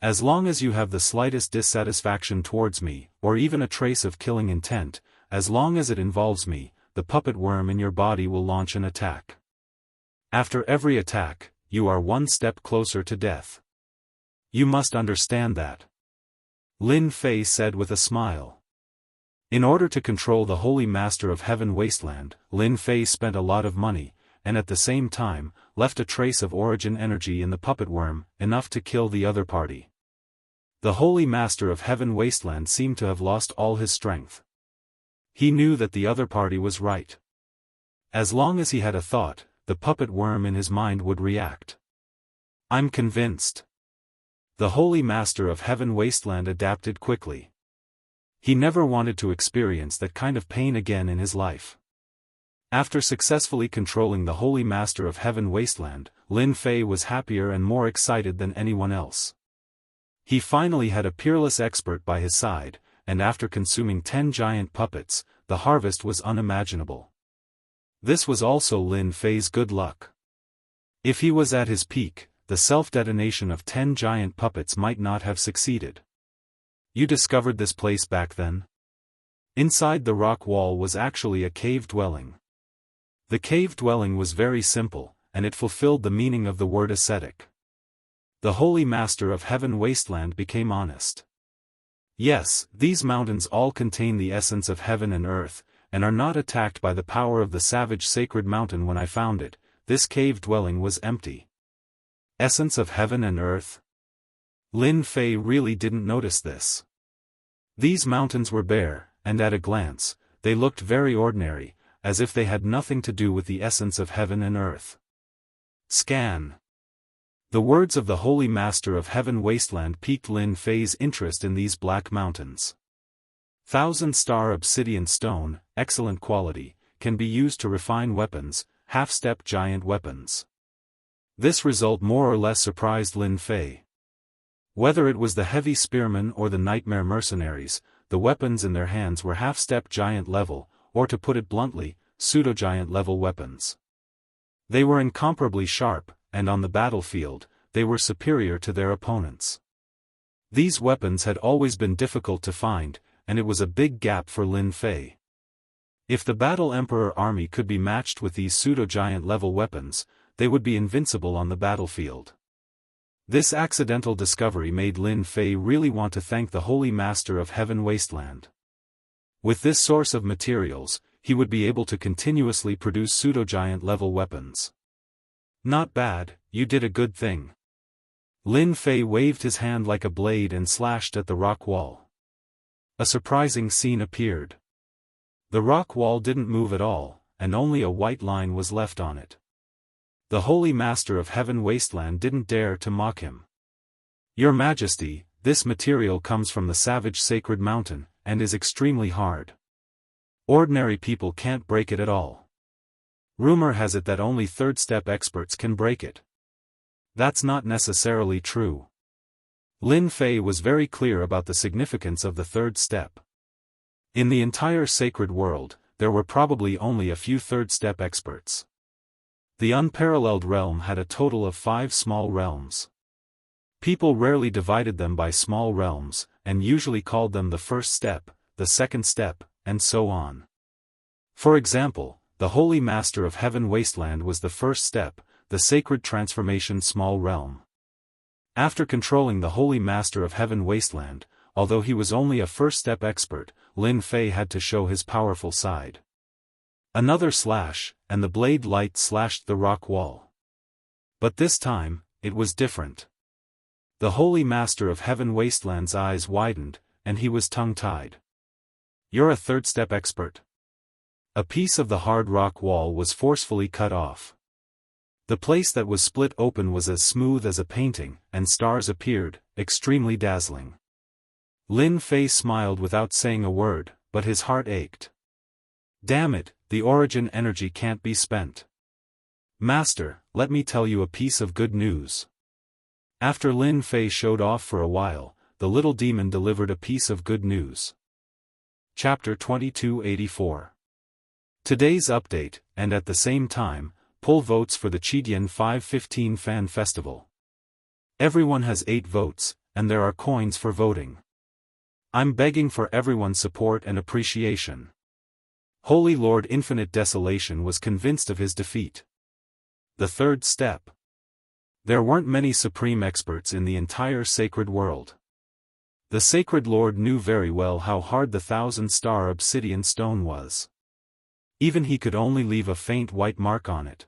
"As long as you have the slightest dissatisfaction towards me, or even a trace of killing intent, as long as it involves me, the puppet worm in your body will launch an attack. After every attack, you are one step closer to death. You must understand that," Lin Fei said with a smile. In order to control the Holy Master of Heaven Wasteland, Lin Fei spent a lot of money, and at the same time, left a trace of origin energy in the puppet worm, enough to kill the other party. The Holy Master of Heaven Wasteland seemed to have lost all his strength. He knew that the other party was right. As long as he had a thought, the puppet worm in his mind would react. "I'm convinced." The Holy Master of Heaven Wasteland adapted quickly. He never wanted to experience that kind of pain again in his life. After successfully controlling the Holy Master of Heaven Wasteland, Lin Fei was happier and more excited than anyone else. He finally had a peerless expert by his side, and after consuming 10 giant puppets, the harvest was unimaginable. This was also Lin Fei's good luck. If he was at his peak, the self-detonation of 10 giant puppets might not have succeeded. "You discovered this place back then?" Inside the rock wall was actually a cave dwelling. The cave dwelling was very simple, and it fulfilled the meaning of the word ascetic. The Holy Master of Heaven Wasteland became honest. "Yes, these mountains all contain the essence of heaven and earth, and are not attacked by the power of the savage sacred mountain. When I found it, this cave dwelling was empty." Essence of heaven and earth? Lin Fei really didn't notice this. These mountains were bare, and at a glance, they looked very ordinary, as if they had nothing to do with the essence of heaven and earth. Scan. The words of the Holy Master of Heaven Wasteland piqued Lin Fei's interest in these black mountains. 1,000-star obsidian stone, excellent quality, can be used to refine weapons, half-step giant weapons. This result more or less surprised Lin Fei. Whether it was the heavy spearmen or the nightmare mercenaries, the weapons in their hands were half-step giant level, or to put it bluntly, pseudo-giant level weapons. They were incomparably sharp, and on the battlefield, they were superior to their opponents. These weapons had always been difficult to find, and it was a big gap for Lin Fei. If the Battle Emperor army could be matched with these pseudo-giant level weapons, they would be invincible on the battlefield. This accidental discovery made Lin Fei really want to thank the Holy Master of Heaven Wasteland. With this source of materials, he would be able to continuously produce pseudo-giant level weapons. Not bad, you did a good thing. Lin Fei waved his hand like a blade and slashed at the rock wall. A surprising scene appeared. The rock wall didn't move at all, and only a white line was left on it. The Holy Master of Heaven Wasteland didn't dare to mock him. Your Majesty, this material comes from the savage sacred mountain, and is extremely hard. Ordinary people can't break it at all. Rumor has it that only third-step experts can break it. That's not necessarily true. Lin Fei was very clear about the significance of the third step. In the entire sacred world, there were probably only a few third-step experts. The unparalleled realm had a total of 5 small realms. People rarely divided them by small realms, and usually called them the first step, the second step, and so on. For example, the Holy Master of Heaven Wasteland was the first step, the Sacred Transformation small realm. After controlling the Holy Master of Heaven Wasteland, although he was only a first-step expert, Lin Fei had to show his powerful side. Another slash, and the blade light slashed the rock wall. But this time, it was different. The Holy Master of Heaven Wasteland's eyes widened, and he was tongue-tied. You're a third-step expert. A piece of the hard rock wall was forcefully cut off. The place that was split open was as smooth as a painting, and stars appeared, extremely dazzling. Lin Fei smiled without saying a word, but his heart ached. Damn it, the origin energy can't be spent. Master, let me tell you a piece of good news. After Lin Fei showed off for a while, the little demon delivered a piece of good news. Chapter 2284. Today's update, and at the same time, poll votes for the Qidian 515 Fan Festival. Everyone has 8 votes, and there are coins for voting. I'm begging for everyone's support and appreciation. Holy Lord Infinite Desolation was convinced of his defeat. The third step. There weren't many supreme experts in the entire sacred world. The Sacred Lord knew very well how hard the 1,000-star obsidian stone was. Even he could only leave a faint white mark on it.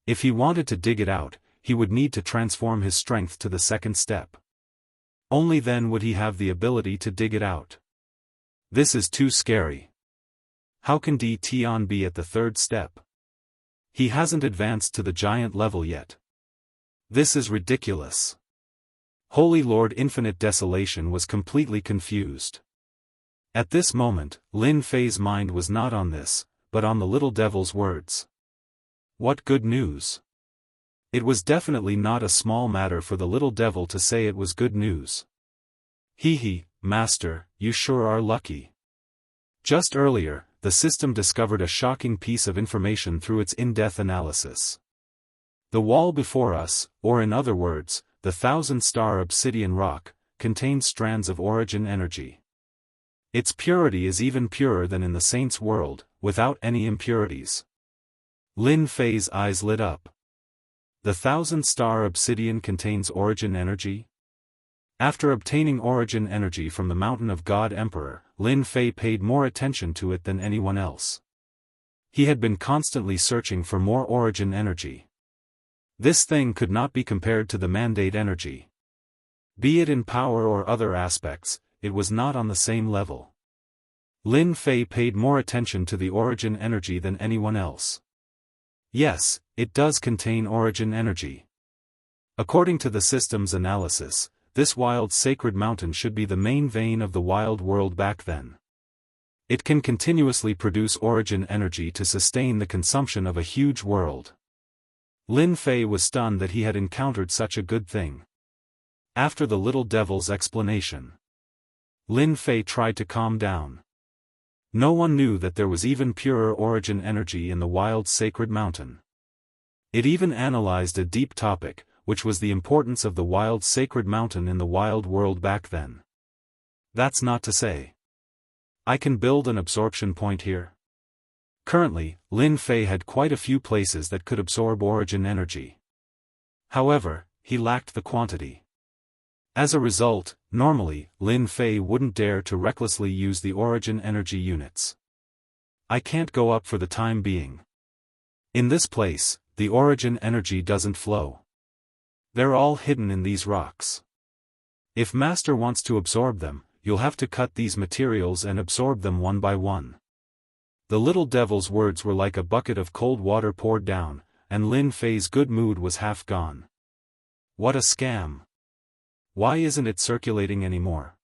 If he wanted to dig it out, he would need to transform his strength to the second step. Only then would he have the ability to dig it out. This is too scary. How can Di Tian be at the third step? He hasn't advanced to the giant level yet. This is ridiculous. Holy Lord Infinite Desolation was completely confused. At this moment, Lin Fei's mind was not on this, but on the little devil's words. What good news! It was definitely not a small matter for the little devil to say it was good news. Hee, Master, you sure are lucky. Just earlier, the system discovered a shocking piece of information through its in-depth analysis. The wall before us, or in other words, the 1,000-star obsidian rock, contains strands of origin energy. Its purity is even purer than in the saint's world, without any impurities. Lin Fei's eyes lit up. The 1,000-star obsidian contains origin energy? After obtaining origin energy from the Mountain of God Emperor, Lin Fei paid more attention to it than anyone else. He had been constantly searching for more origin energy. This thing could not be compared to the mandate energy. Be it in power or other aspects, it was not on the same level. Lin Fei paid more attention to the origin energy than anyone else. Yes, it does contain origin energy. According to the system's analysis, this wild sacred mountain should be the main vein of the wild world back then. It can continuously produce origin energy to sustain the consumption of a huge world. Lin Fei was stunned that he had encountered such a good thing. After the little devil's explanation, Lin Fei tried to calm down. No one knew that there was even purer origin energy in the wild sacred mountain. It even analyzed a deep topic, which was the importance of the wild sacred mountain in the wild world back then. That's not to say I can build an absorption point here. Currently, Lin Fei had quite a few places that could absorb origin energy. However, he lacked the quantity. As a result, normally, Lin Fei wouldn't dare to recklessly use the origin energy units. I can't go up for the time being. In this place, the origin energy doesn't flow. They're all hidden in these rocks. If Master wants to absorb them, you'll have to cut these materials and absorb them one by one. The little devil's words were like a bucket of cold water poured down, and Lin Fei's good mood was half gone. What a scam. Why isn't it circulating anymore?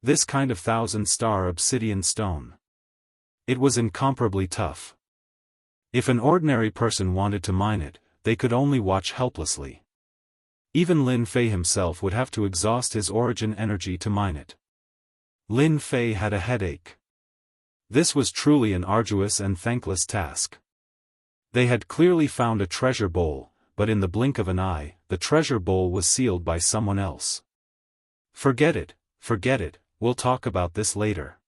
This kind of 1,000-star obsidian stone. It was incomparably tough. If an ordinary person wanted to mine it, they could only watch helplessly. Even Lin Fei himself would have to exhaust his origin energy to mine it. Lin Fei had a headache. This was truly an arduous and thankless task. They had clearly found a treasure bowl, but in the blink of an eye, the treasure bowl was sealed by someone else. Forget it, we'll talk about this later.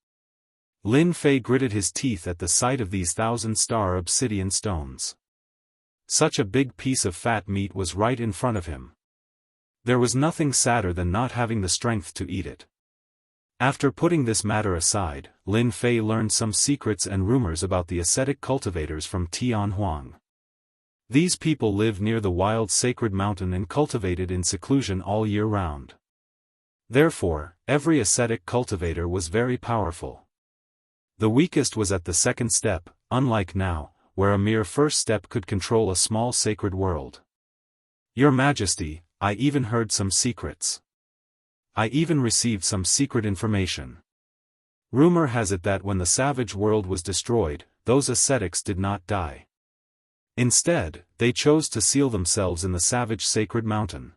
Lin Fei gritted his teeth at the sight of these 1,000-star obsidian stones. Such a big piece of fat meat was right in front of him. There was nothing sadder than not having the strength to eat it. After putting this matter aside, Lin Fei learned some secrets and rumors about the ascetic cultivators from Tian Huang. These people lived near the wild sacred mountain and cultivated in seclusion all year round. Therefore, every ascetic cultivator was very powerful. The weakest was at the second step, unlike now, where a mere first step could control a small sacred world. Your Majesty, I even heard some secrets. I even received some secret information. Rumor has it that when the savage world was destroyed, those ascetics did not die. Instead, they chose to seal themselves in the savage sacred mountain.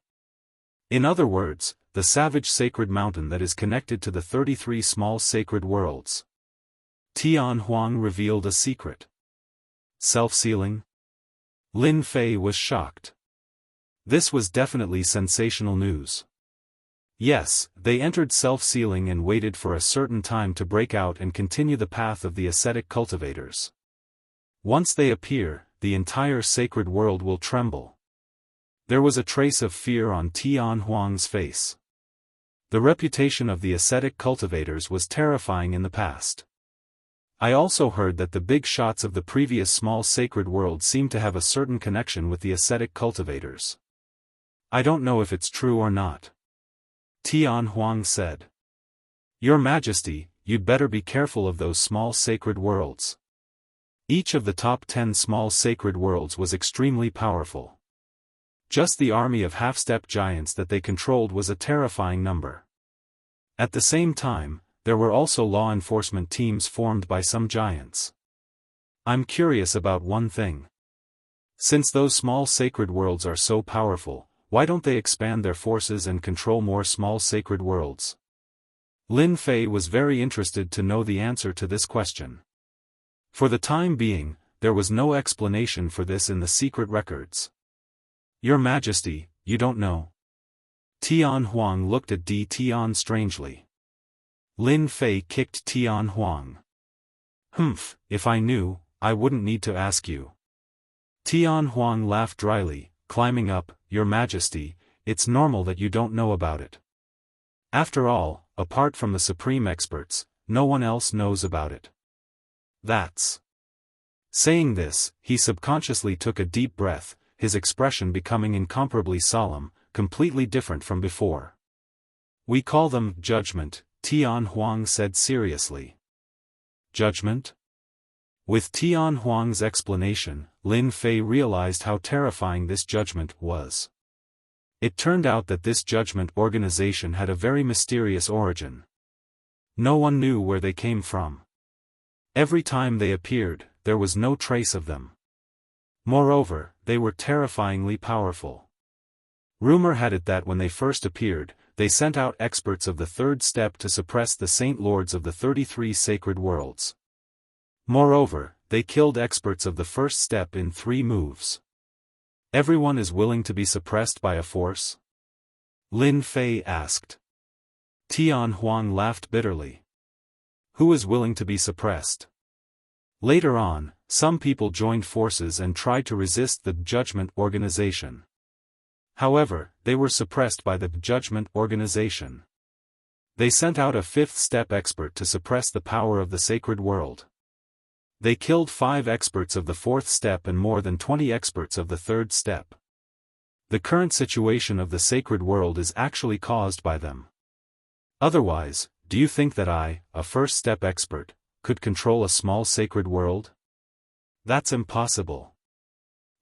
In other words, the savage sacred mountain that is connected to the 33 small sacred worlds. Tian Huang revealed a secret. Self-sealing? Lin Fei was shocked. This was definitely sensational news. Yes, they entered self-sealing and waited for a certain time to break out and continue the path of the ascetic cultivators. Once they appear, the entire sacred world will tremble. There was a trace of fear on Tian Huang's face. The reputation of the ascetic cultivators was terrifying in the past. I also heard that the big shots of the previous small sacred world seemed to have a certain connection with the ascetic cultivators. I don't know if it's true or not. Tian Huang said. Your Majesty, you'd better be careful of those small sacred worlds. Each of the top 10 small sacred worlds was extremely powerful. Just the army of half-step giants that they controlled was a terrifying number. At the same time, there were also law enforcement teams formed by some giants. I'm curious about one thing. Since those small sacred worlds are so powerful, why don't they expand their forces and control more small sacred worlds? Lin Fei was very interested to know the answer to this question. For the time being, there was no explanation for this in the secret records. Your Majesty, you don't know. Tian Huang looked at Tian strangely. Lin Fei kicked Tian Huang. Humph, if I knew, I wouldn't need to ask you. Tian Huang laughed dryly, climbing up. Your Majesty, it's normal that you don't know about it. After all, apart from the supreme experts, no one else knows about it. That's. Saying this, he subconsciously took a deep breath, his expression becoming incomparably solemn, completely different from before. We call them judgment, Tian Huang said seriously. Judgment? With Tian Huang's explanation, Lin Fei realized how terrifying this judgment was. It turned out that this judgment organization had a very mysterious origin. No one knew where they came from. Every time they appeared, there was no trace of them. Moreover, they were terrifyingly powerful. Rumor had it that when they first appeared, they sent out experts of the third step to suppress the Saint Lords of the 33 sacred worlds. Moreover, they killed experts of the first step in 3 moves. Everyone is willing to be suppressed by a force? Lin Fei asked. Tian Huang laughed bitterly. Who is willing to be suppressed? Later on, some people joined forces and tried to resist the Judgment Organization. However, they were suppressed by the Judgment Organization. They sent out a fifth-step expert to suppress the power of the sacred world. They killed 5 experts of the fourth step and more than 20 experts of the third step. The current situation of the sacred world is actually caused by them. Otherwise, do you think that I, a first-step expert, could control a small sacred world? That's impossible.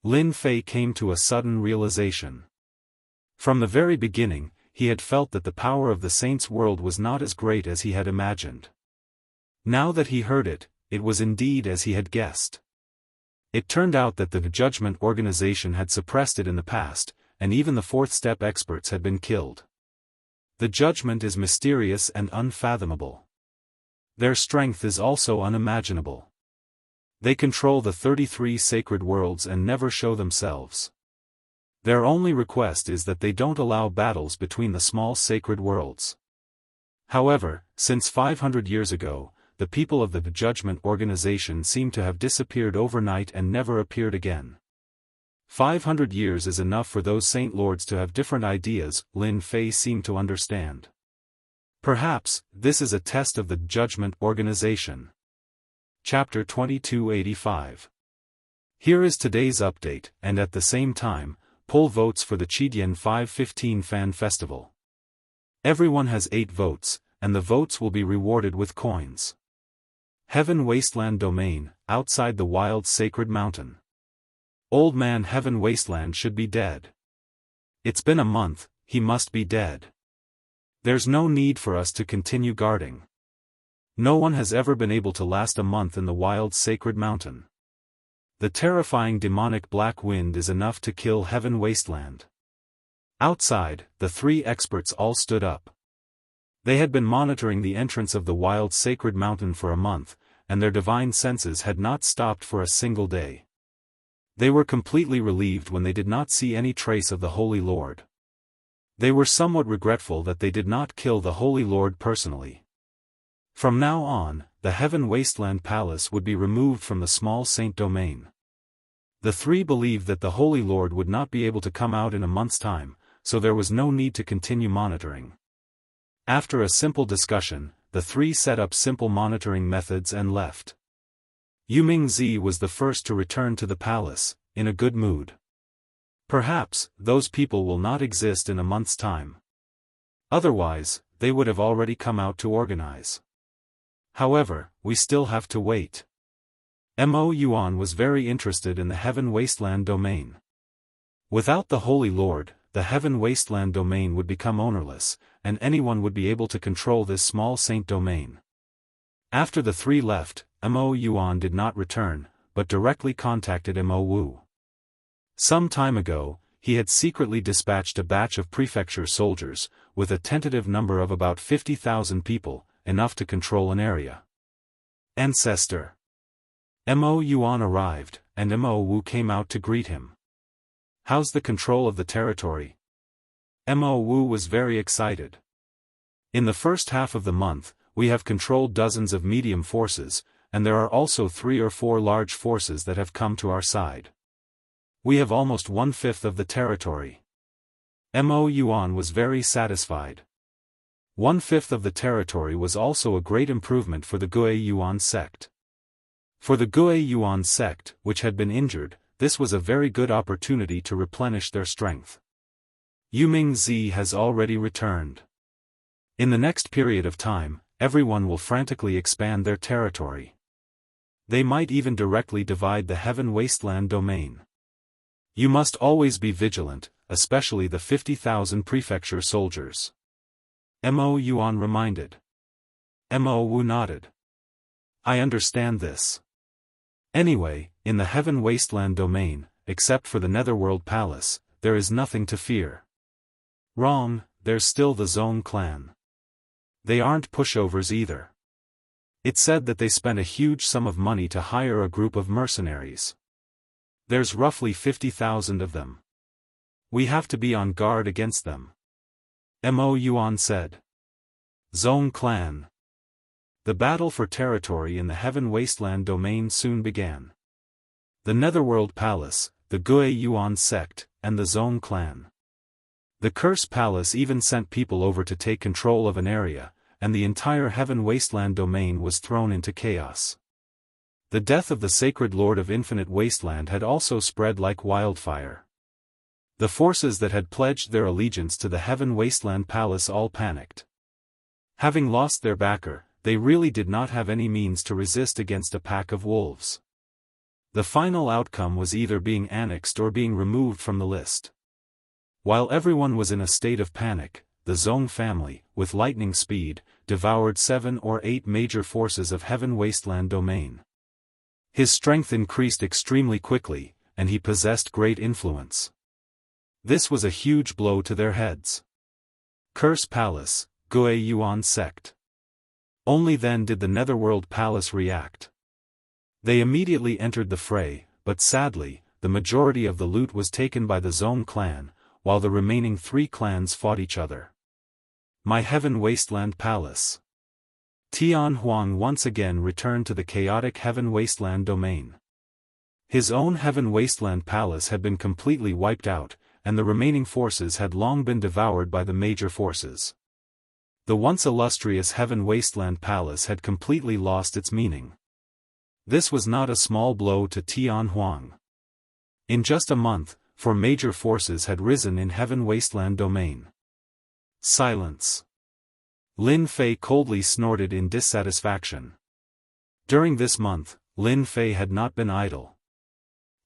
Lin Fei came to a sudden realization. From the very beginning, he had felt that the power of the saints' world was not as great as he had imagined. Now that he heard it, it was indeed as he had guessed. It turned out that the Judgment Organization had suppressed it in the past, and even the fourth-step experts had been killed. The judgment is mysterious and unfathomable. Their strength is also unimaginable. They control the 33 sacred worlds and never show themselves. Their only request is that they don't allow battles between the small sacred worlds. However, since 500 years ago, the people of the Judgment Organization seem to have disappeared overnight and never appeared again. 500 years is enough for those saint lords to have different ideas, Lin Fei seemed to understand. Perhaps, this is a test of the Judgment Organization. Chapter 2285. Here is today's update, and at the same time, poll votes for the Qidian 515 Fan Festival. Everyone has 8 votes, and the votes will be rewarded with coins. Heaven Wasteland Domain, outside the wild sacred mountain. Old man Heaven Wasteland should be dead. It's been a month, he must be dead. There's no need for us to continue guarding. No one has ever been able to last a month in the wild sacred mountain. The terrifying demonic black wind is enough to kill Heaven Wasteland. Outside, the 3 experts all stood up. They had been monitoring the entrance of the wild sacred mountain for a month, and their divine senses had not stopped for a single day. They were completely relieved when they did not see any trace of the Holy Lord. They were somewhat regretful that they did not kill the Holy Lord personally. From now on, the Heaven Wasteland Palace would be removed from the small saint domain. The 3 believed that the Holy Lord would not be able to come out in a month's time, so there was no need to continue monitoring. After a simple discussion, the 3 set up simple monitoring methods and left. Yuming Zi was the first to return to the palace, in a good mood. Perhaps, those people will not exist in a month's time. Otherwise, they would have already come out to organize. However, we still have to wait. Mo Yuan was very interested in the Heaven Wasteland domain. Without the Holy Lord, the Heaven Wasteland domain would become ownerless, and anyone would be able to control this small saint domain. After the 3 left, Mo Yuan did not return, but directly contacted Mo Wu. Some time ago, he had secretly dispatched a batch of prefecture soldiers, with a tentative number of about 50,000 people, enough to control an area. Ancestor. Mo Yuan arrived, and Mo Wu came out to greet him. How's the control of the territory? Mo Wu was very excited. In the first half of the month, we have controlled dozens of medium forces, and there are also 3 or 4 large forces that have come to our side. We have almost 1/5 of the territory. Mo Yuan was very satisfied. 1/5 of the territory was also a great improvement for the Gue Yuan sect. For the Gue Yuan sect, which had been injured, this was a very good opportunity to replenish their strength. Yuming Zi has already returned. In the next period of time, everyone will frantically expand their territory. They might even directly divide the Heaven Wasteland domain. You must always be vigilant, especially the 50,000 prefecture soldiers. Mo Yuan reminded. Mo Wu nodded. I understand this. Anyway, in the Heaven Wasteland domain, except for the Netherworld Palace, there is nothing to fear. Wrong, there's still the Zone clan. They aren't pushovers either. It said that they spent a huge sum of money to hire a group of mercenaries. There's roughly 50,000 of them. We have to be on guard against them. Mo Yuan said. Zong clan. The battle for territory in the Heaven Wasteland domain soon began. The Netherworld Palace, the Gue Yuan sect, and the Zong clan. The Curse Palace even sent people over to take control of an area, and the entire Heaven Wasteland domain was thrown into chaos. The death of the Sacred Lord of Infinite Wasteland had also spread like wildfire. The forces that had pledged their allegiance to the Heaven Wasteland Palace all panicked. Having lost their backer, they really did not have any means to resist against a pack of wolves. The final outcome was either being annexed or being removed from the list. While everyone was in a state of panic, the Zong family, with lightning speed, devoured 7 or 8 major forces of Heaven Wasteland domain. His strength increased extremely quickly, and he possessed great influence. This was a huge blow to their heads. Curse Palace, Gue Yuan sect. Only then did the Netherworld Palace react. They immediately entered the fray, but sadly, the majority of the loot was taken by the Zong clan, while the remaining 3 clans fought each other. My Heaven Wasteland Palace. Tian Huang once again returned to the chaotic Heaven Wasteland domain. His own Heaven Wasteland Palace had been completely wiped out, and the remaining forces had long been devoured by the major forces. The once illustrious Heaven Wasteland Palace had completely lost its meaning. This was not a small blow to Tian Huang. In just a month, 4 major forces had risen in Heaven Wasteland domain. Silence. Lin Fei coldly snorted in dissatisfaction. During this month, Lin Fei had not been idle.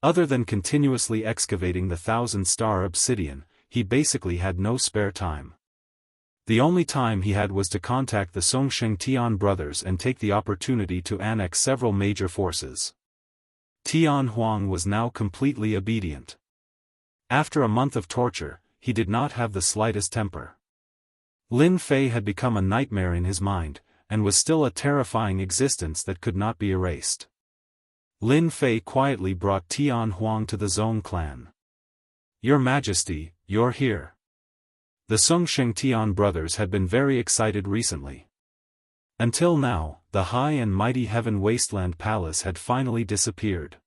Other than continuously excavating the 1,000-star obsidian, he basically had no spare time. The only time he had was to contact the Songsheng Tian brothers and take the opportunity to annex several major forces. Tian Huang was now completely obedient. After a month of torture, he did not have the slightest temper. Lin Fei had become a nightmare in his mind, and was still a terrifying existence that could not be erased. Lin Fei quietly brought Tian Huang to the Zong clan. Your Majesty, you're here. The Songsheng Tian brothers had been very excited recently. Until now, the high and mighty Heaven Wasteland Palace had finally disappeared.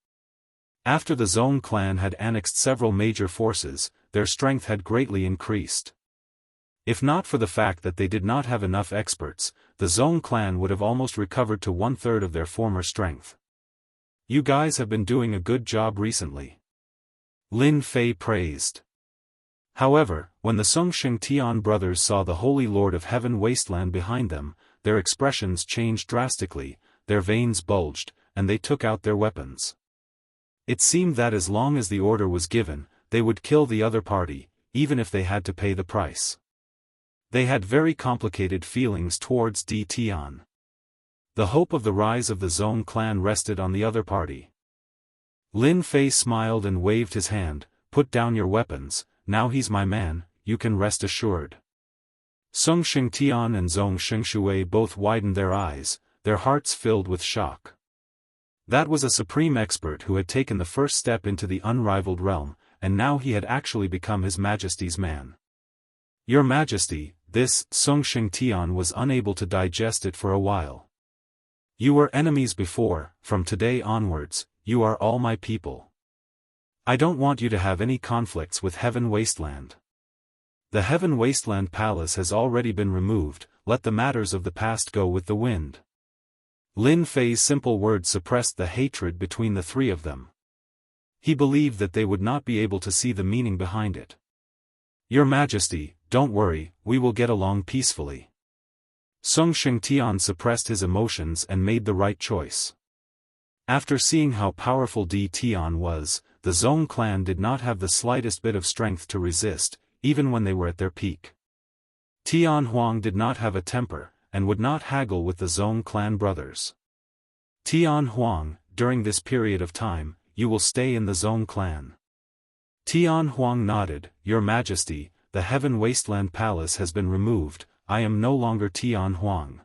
After the Zong clan had annexed several major forces, their strength had greatly increased. If not for the fact that they did not have enough experts, the Zong clan would have almost recovered to 1/3 of their former strength. You guys have been doing a good job recently. Lin Fei praised. However, when the Songsheng Tian brothers saw the Holy Lord of Heaven Wasteland behind them, their expressions changed drastically, their veins bulged, and they took out their weapons. It seemed that as long as the order was given, they would kill the other party, even if they had to pay the price. They had very complicated feelings towards Di Tian. The hope of the rise of the Zong clan rested on the other party. Lin Fei smiled and waved his hand. Put down your weapons, now he's my man, you can rest assured. Songsheng Tian and Zong Shengshui both widened their eyes, their hearts filled with shock. That was a supreme expert who had taken the first step into the unrivaled realm, and now he had actually become His Majesty's man. Your Majesty, this, Songsheng Tian was unable to digest it for a while. You were enemies before, from today onwards, you are all my people. I don't want you to have any conflicts with Heaven Wasteland. The Heaven Wasteland Palace has already been removed, let the matters of the past go with the wind. Lin Fei's simple words suppressed the hatred between the 3 of them. He believed that they would not be able to see the meaning behind it. Your Majesty, don't worry, we will get along peacefully. Songsheng Tian suppressed his emotions and made the right choice. After seeing how powerful Di Tian was, the Zong clan did not have the slightest bit of strength to resist, even when they were at their peak. Tian Huang did not have a temper, and would not haggle with the Zong clan brothers. Tian Huang, during this period of time, you will stay in the Zong clan. Tian Huang nodded, Your Majesty, the Heaven Wasteland Palace has been removed, I am no longer Tian Huang.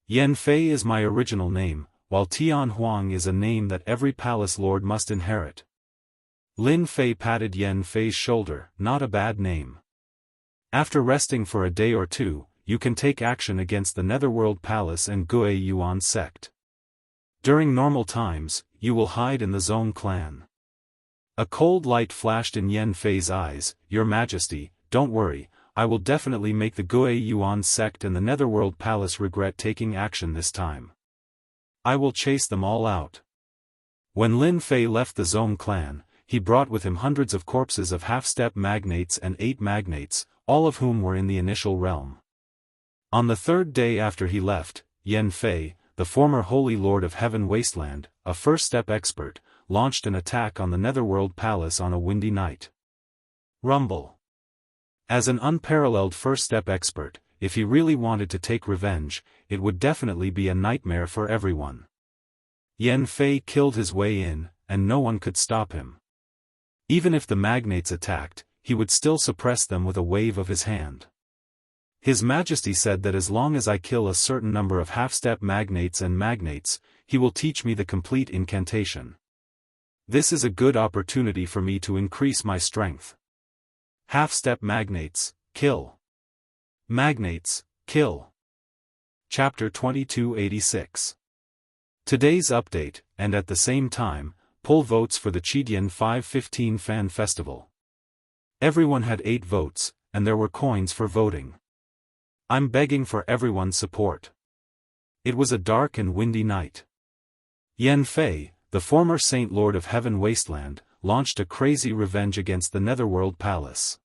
Yan Fei is my original name, while Tian Huang is a name that every palace lord must inherit. Lin Fei patted Yan Fei's shoulder. Not a bad name. After resting for a day or two, you can take action against the Netherworld Palace and Gue Yuan sect. During normal times, you will hide in the Zong clan. A cold light flashed in Yan Fei's eyes. Your Majesty, don't worry, I will definitely make the Gue Yuan sect and the Netherworld Palace regret taking action this time. I will chase them all out. When Lin Fei left the Zong clan, he brought with him hundreds of corpses of half-step magnates and 8 magnates, all of whom were in the initial realm. On the third day after he left, Yan Fei, the former Holy Lord of Heaven Wasteland, a first-step expert, launched an attack on the Netherworld Palace on a windy night. Rumble. As an unparalleled first-step expert, if he really wanted to take revenge, it would definitely be a nightmare for everyone. Yan Fei killed his way in, and no one could stop him. Even if the magnates attacked, he would still suppress them with a wave of his hand. His Majesty said that as long as I kill a certain number of half-step magnates and magnates, he will teach me the complete incantation. This is a good opportunity for me to increase my strength. Half-step magnates, kill. Magnates, kill. Chapter 2286. Today's update, and at the same time, poll votes for the Qidian 515 Fan Festival. Everyone had 8 votes, and there were coins for voting. I'm begging for everyone's support. It was a dark and windy night. Yan Fei, the former Saint Lord of Heaven Wasteland, launched a crazy revenge against the Netherworld Palace.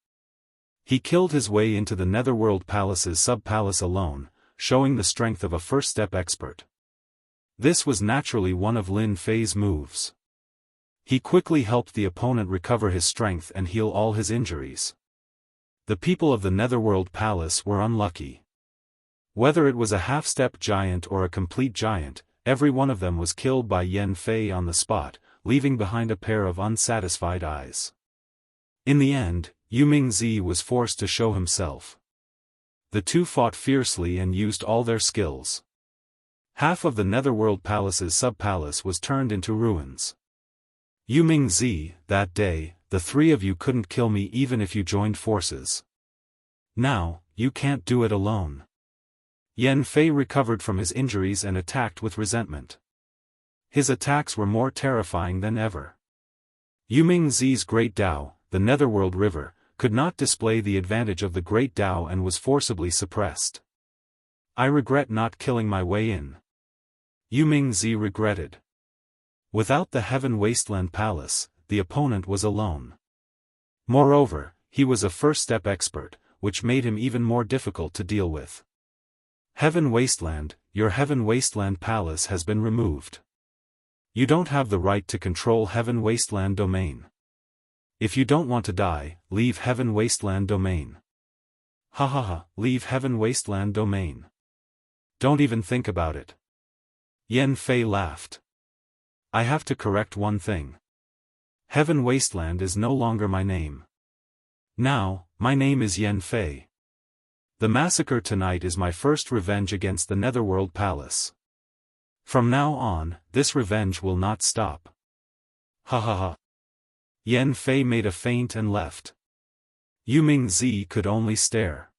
He killed his way into the Netherworld Palace's sub-palace alone, showing the strength of a first-step expert. This was naturally one of Lin Fei's moves. He quickly helped the opponent recover his strength and heal all his injuries. The people of the Netherworld Palace were unlucky. Whether it was a half-step giant or a complete giant, every one of them was killed by Yan Fei on the spot, leaving behind a pair of unsatisfied eyes. In the end, Yumingzi was forced to show himself. The two fought fiercely and used all their skills. Half of the Netherworld Palace's sub-palace was turned into ruins. Yumingzi, that day, the 3 of you couldn't kill me even if you joined forces. Now, you can't do it alone. Yan Fei recovered from his injuries and attacked with resentment. His attacks were more terrifying than ever. Yumingzi's Great Dao, the Netherworld River, could not display the advantage of the Great Dao and was forcibly suppressed. I regret not killing my way in. Yumingzi regretted. Without the Heaven Wasteland Palace, the opponent was alone. Moreover, he was a first-step expert, which made him even more difficult to deal with. Heaven Wasteland, your Heaven Wasteland Palace has been removed. You don't have the right to control Heaven Wasteland domain. If you don't want to die, leave Heaven Wasteland domain. Ha ha ha, leave Heaven Wasteland domain. Don't even think about it. Yan Fei laughed. I have to correct one thing. Heaven Wasteland is no longer my name. Now, my name is Yan Fei. The massacre tonight is my first revenge against the Netherworld Palace. From now on, this revenge will not stop. Ha ha ha. Yan Fei made a feint and left. Yumingzi could only stare.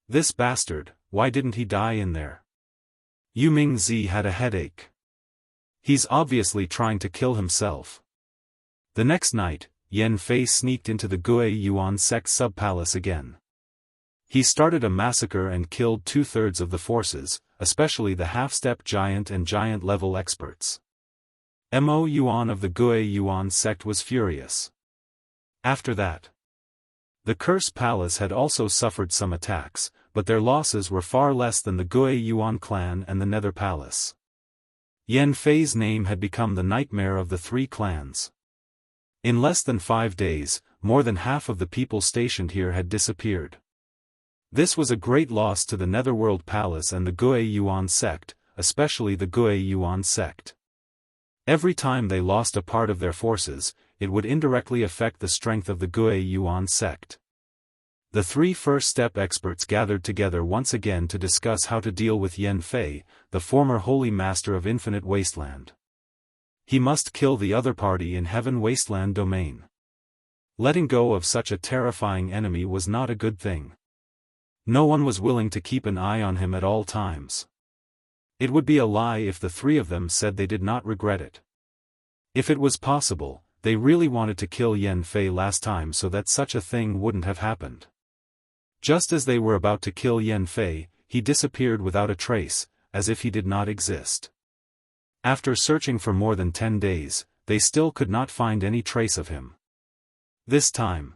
This bastard, why didn't he die in there? Yumingzi had a headache. He's obviously trying to kill himself. The next night, Yan Fei sneaked into the Gue Yuan sect sub-palace again. He started a massacre and killed 2/3 of the forces, especially the half-step giant and giant-level experts. Mo Yuan of the Gue Yuan sect was furious. After that, the Curse Palace had also suffered some attacks, but their losses were far less than the Gue Yuan clan and the Nether Palace. Yan Fei's name had become the nightmare of the 3 clans. In less than 5 days, more than half of the people stationed here had disappeared. This was a great loss to the Netherworld Palace and the Gue Yuan sect, especially the Gue Yuan sect. Every time they lost a part of their forces, it would indirectly affect the strength of the Gue Yuan sect. The 3 first-step experts gathered together once again to discuss how to deal with Yan Fei, the former Holy Master of Infinite Wasteland. He must kill the other party in Heaven Wasteland domain. Letting go of such a terrifying enemy was not a good thing. No one was willing to keep an eye on him at all times. It would be a lie if the three of them said they did not regret it. If it was possible, they really wanted to kill Yan Fei last time so that such a thing wouldn't have happened. Just as they were about to kill Yan Fei, he disappeared without a trace, as if he did not exist. After searching for more than 10 days, they still could not find any trace of him. This time,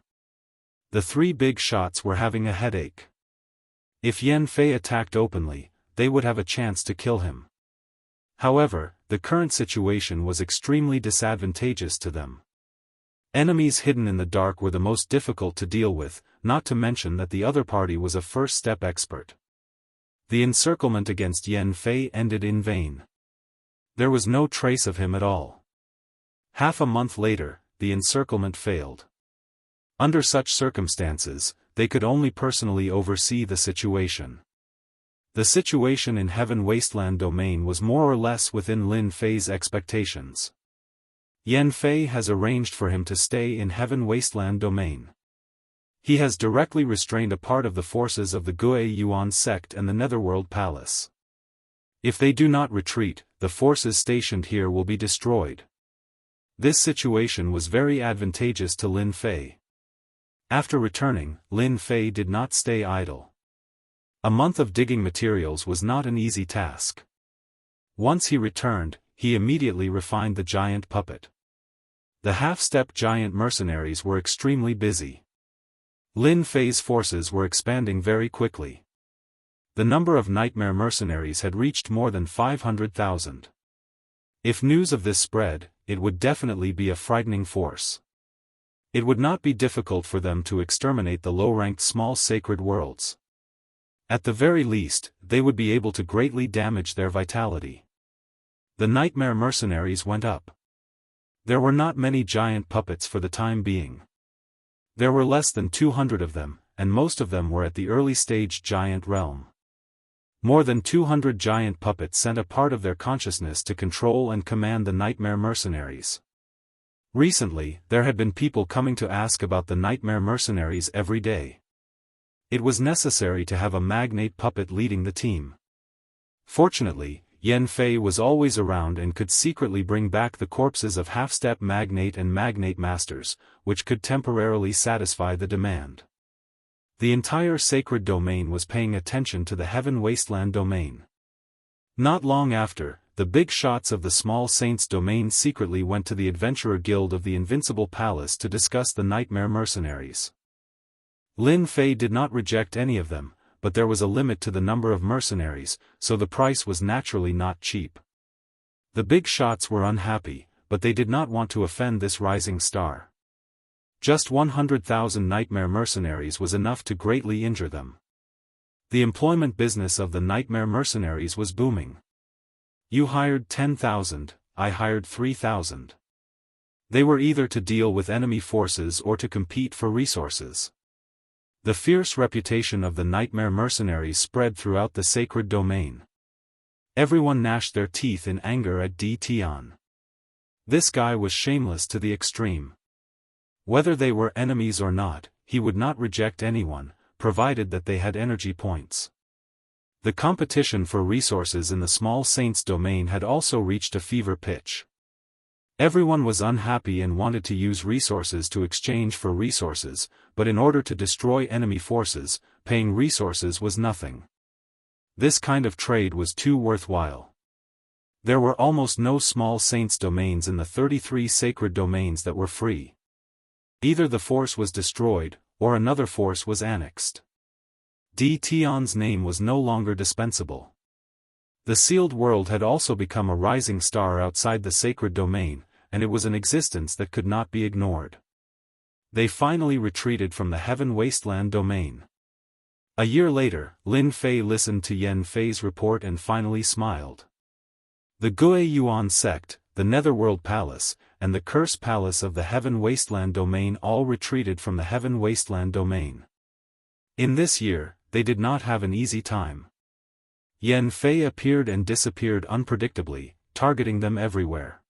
the three big shots were having a headache. If Yan Fei attacked openly, they would have a chance to kill him. However, the current situation was extremely disadvantageous to them. Enemies hidden in the dark were the most difficult to deal with, not to mention that the other party was a first-step expert. The encirclement against Yan Fei ended in vain. There was no trace of him at all. Half a month later, the encirclement failed. Under such circumstances, they could only personally oversee the situation. The situation in Heaven Wasteland domain was more or less within Lin Fei's expectations. Yan Fei has arranged for him to stay in Heaven Wasteland domain. He has directly restrained a part of the forces of the Gui Yuan sect and the Netherworld Palace. If they do not retreat, the forces stationed here will be destroyed. This situation was very advantageous to Lin Fei. After returning, Lin Fei did not stay idle. A month of digging materials was not an easy task. Once he returned, he immediately refined the giant puppet. The half-step giant mercenaries were extremely busy. Lin Fei's forces were expanding very quickly. The number of nightmare mercenaries had reached more than 500,000. If news of this spread, it would definitely be a frightening force. It would not be difficult for them to exterminate the low-ranked small sacred worlds. At the very least, they would be able to greatly damage their vitality. The nightmare mercenaries went up. There were not many giant puppets for the time being. There were less than 200 of them, and most of them were at the early stage giant realm. More than 200 giant puppets sent a part of their consciousness to control and command the nightmare mercenaries. Recently, there had been people coming to ask about the nightmare mercenaries every day. It was necessary to have a magnate puppet leading the team. Fortunately, Yan Fei was always around and could secretly bring back the corpses of half-step magnate and magnate masters, which could temporarily satisfy the demand. The entire sacred domain was paying attention to the Heaven Wasteland domain. Not long after, the big shots of the small saints domain secretly went to the Adventurer Guild of the Invincible Palace to discuss the nightmare mercenaries. Lin Fei did not reject any of them, but there was a limit to the number of mercenaries, so the price was naturally not cheap. The big shots were unhappy, but they did not want to offend this rising star. Just 100,000 nightmare mercenaries was enough to greatly injure them. The employment business of the nightmare mercenaries was booming. You hired 10,000, I hired 3,000. They were either to deal with enemy forces or to compete for resources. The fierce reputation of the nightmare mercenaries spread throughout the sacred domain. Everyone gnashed their teeth in anger at D. Tian. This guy was shameless to the extreme. Whether they were enemies or not, he would not reject anyone, provided that they had energy points. The competition for resources in the small saints domain had also reached a fever pitch. Everyone was unhappy and wanted to use resources to exchange for resources, but in order to destroy enemy forces, paying resources was nothing. This kind of trade was too worthwhile. There were almost no small saints domains in the 33 sacred domains that were free. Either the force was destroyed, or another force was annexed. D. Tian's name was no longer dispensable. The sealed world had also become a rising star outside the sacred domain, and it was an existence that could not be ignored. They finally retreated from the Heaven Wasteland domain. A year later, Lin Fei listened to Yan Fei's report and finally smiled. The Gui Yuan sect, the Netherworld Palace, and the Curse Palace of the Heaven Wasteland domain all retreated from the Heaven Wasteland domain. In this year, they did not have an easy time. Yan Fei appeared and disappeared unpredictably, targeting them everywhere.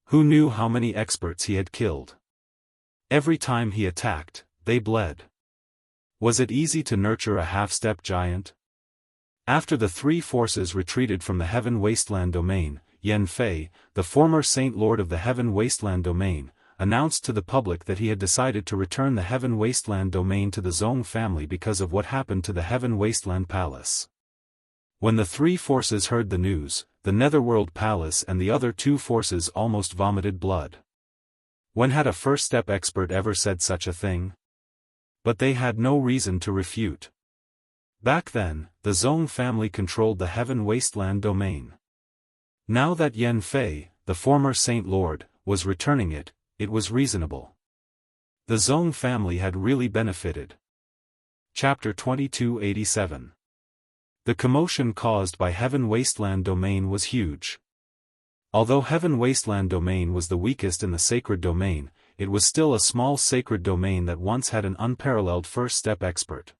Who knew how many experts he had killed? Every time he attacked, they bled. Was it easy to nurture a half-step giant? After the three forces retreated from the Heaven Wasteland domain, Yan Fei, the former Saint Lord of the Heaven Wasteland domain, announced to the public that he had decided to return the Heaven Wasteland domain to the Zong family because of what happened to the Heaven Wasteland Palace. When the three forces heard the news, the Netherworld Palace and the other two forces almost vomited blood. When had a first-step expert ever said such a thing? But they had no reason to refute. Back then, the Zong family controlled the Heaven Wasteland domain. Now that Yan Fei, the former Saint Lord, was returning it, it was reasonable. The Zong family had really benefited. Chapter 2287. The commotion caused by Heaven Wasteland domain was huge. Although Heaven Wasteland domain was the weakest in the sacred domain, it was still a small sacred domain that once had an unparalleled first-step expert.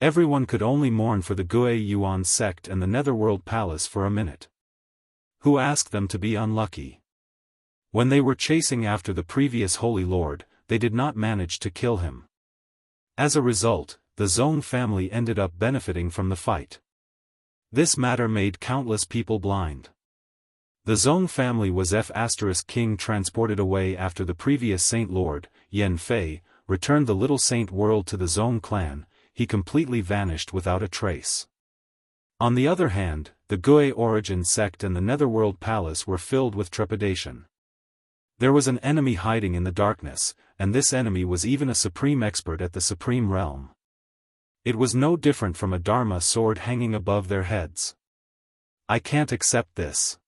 Everyone could only mourn for the Gui Yuan sect and the Netherworld Palace for a minute. Who asked them to be unlucky? When they were chasing after the previous Holy Lord, they did not manage to kill him. As a result, the Zong family ended up benefiting from the fight. This matter made countless people blind. The Zong family was F***king transported away after the previous Saint Lord, Yan Fei, returned the Little Saint world to the Zong clan. He completely vanished without a trace. On the other hand, the Gui origin sect and the Netherworld Palace were filled with trepidation. There was an enemy hiding in the darkness, and this enemy was even a supreme expert at the supreme realm. It was no different from a Dharma sword hanging above their heads. I can't accept this.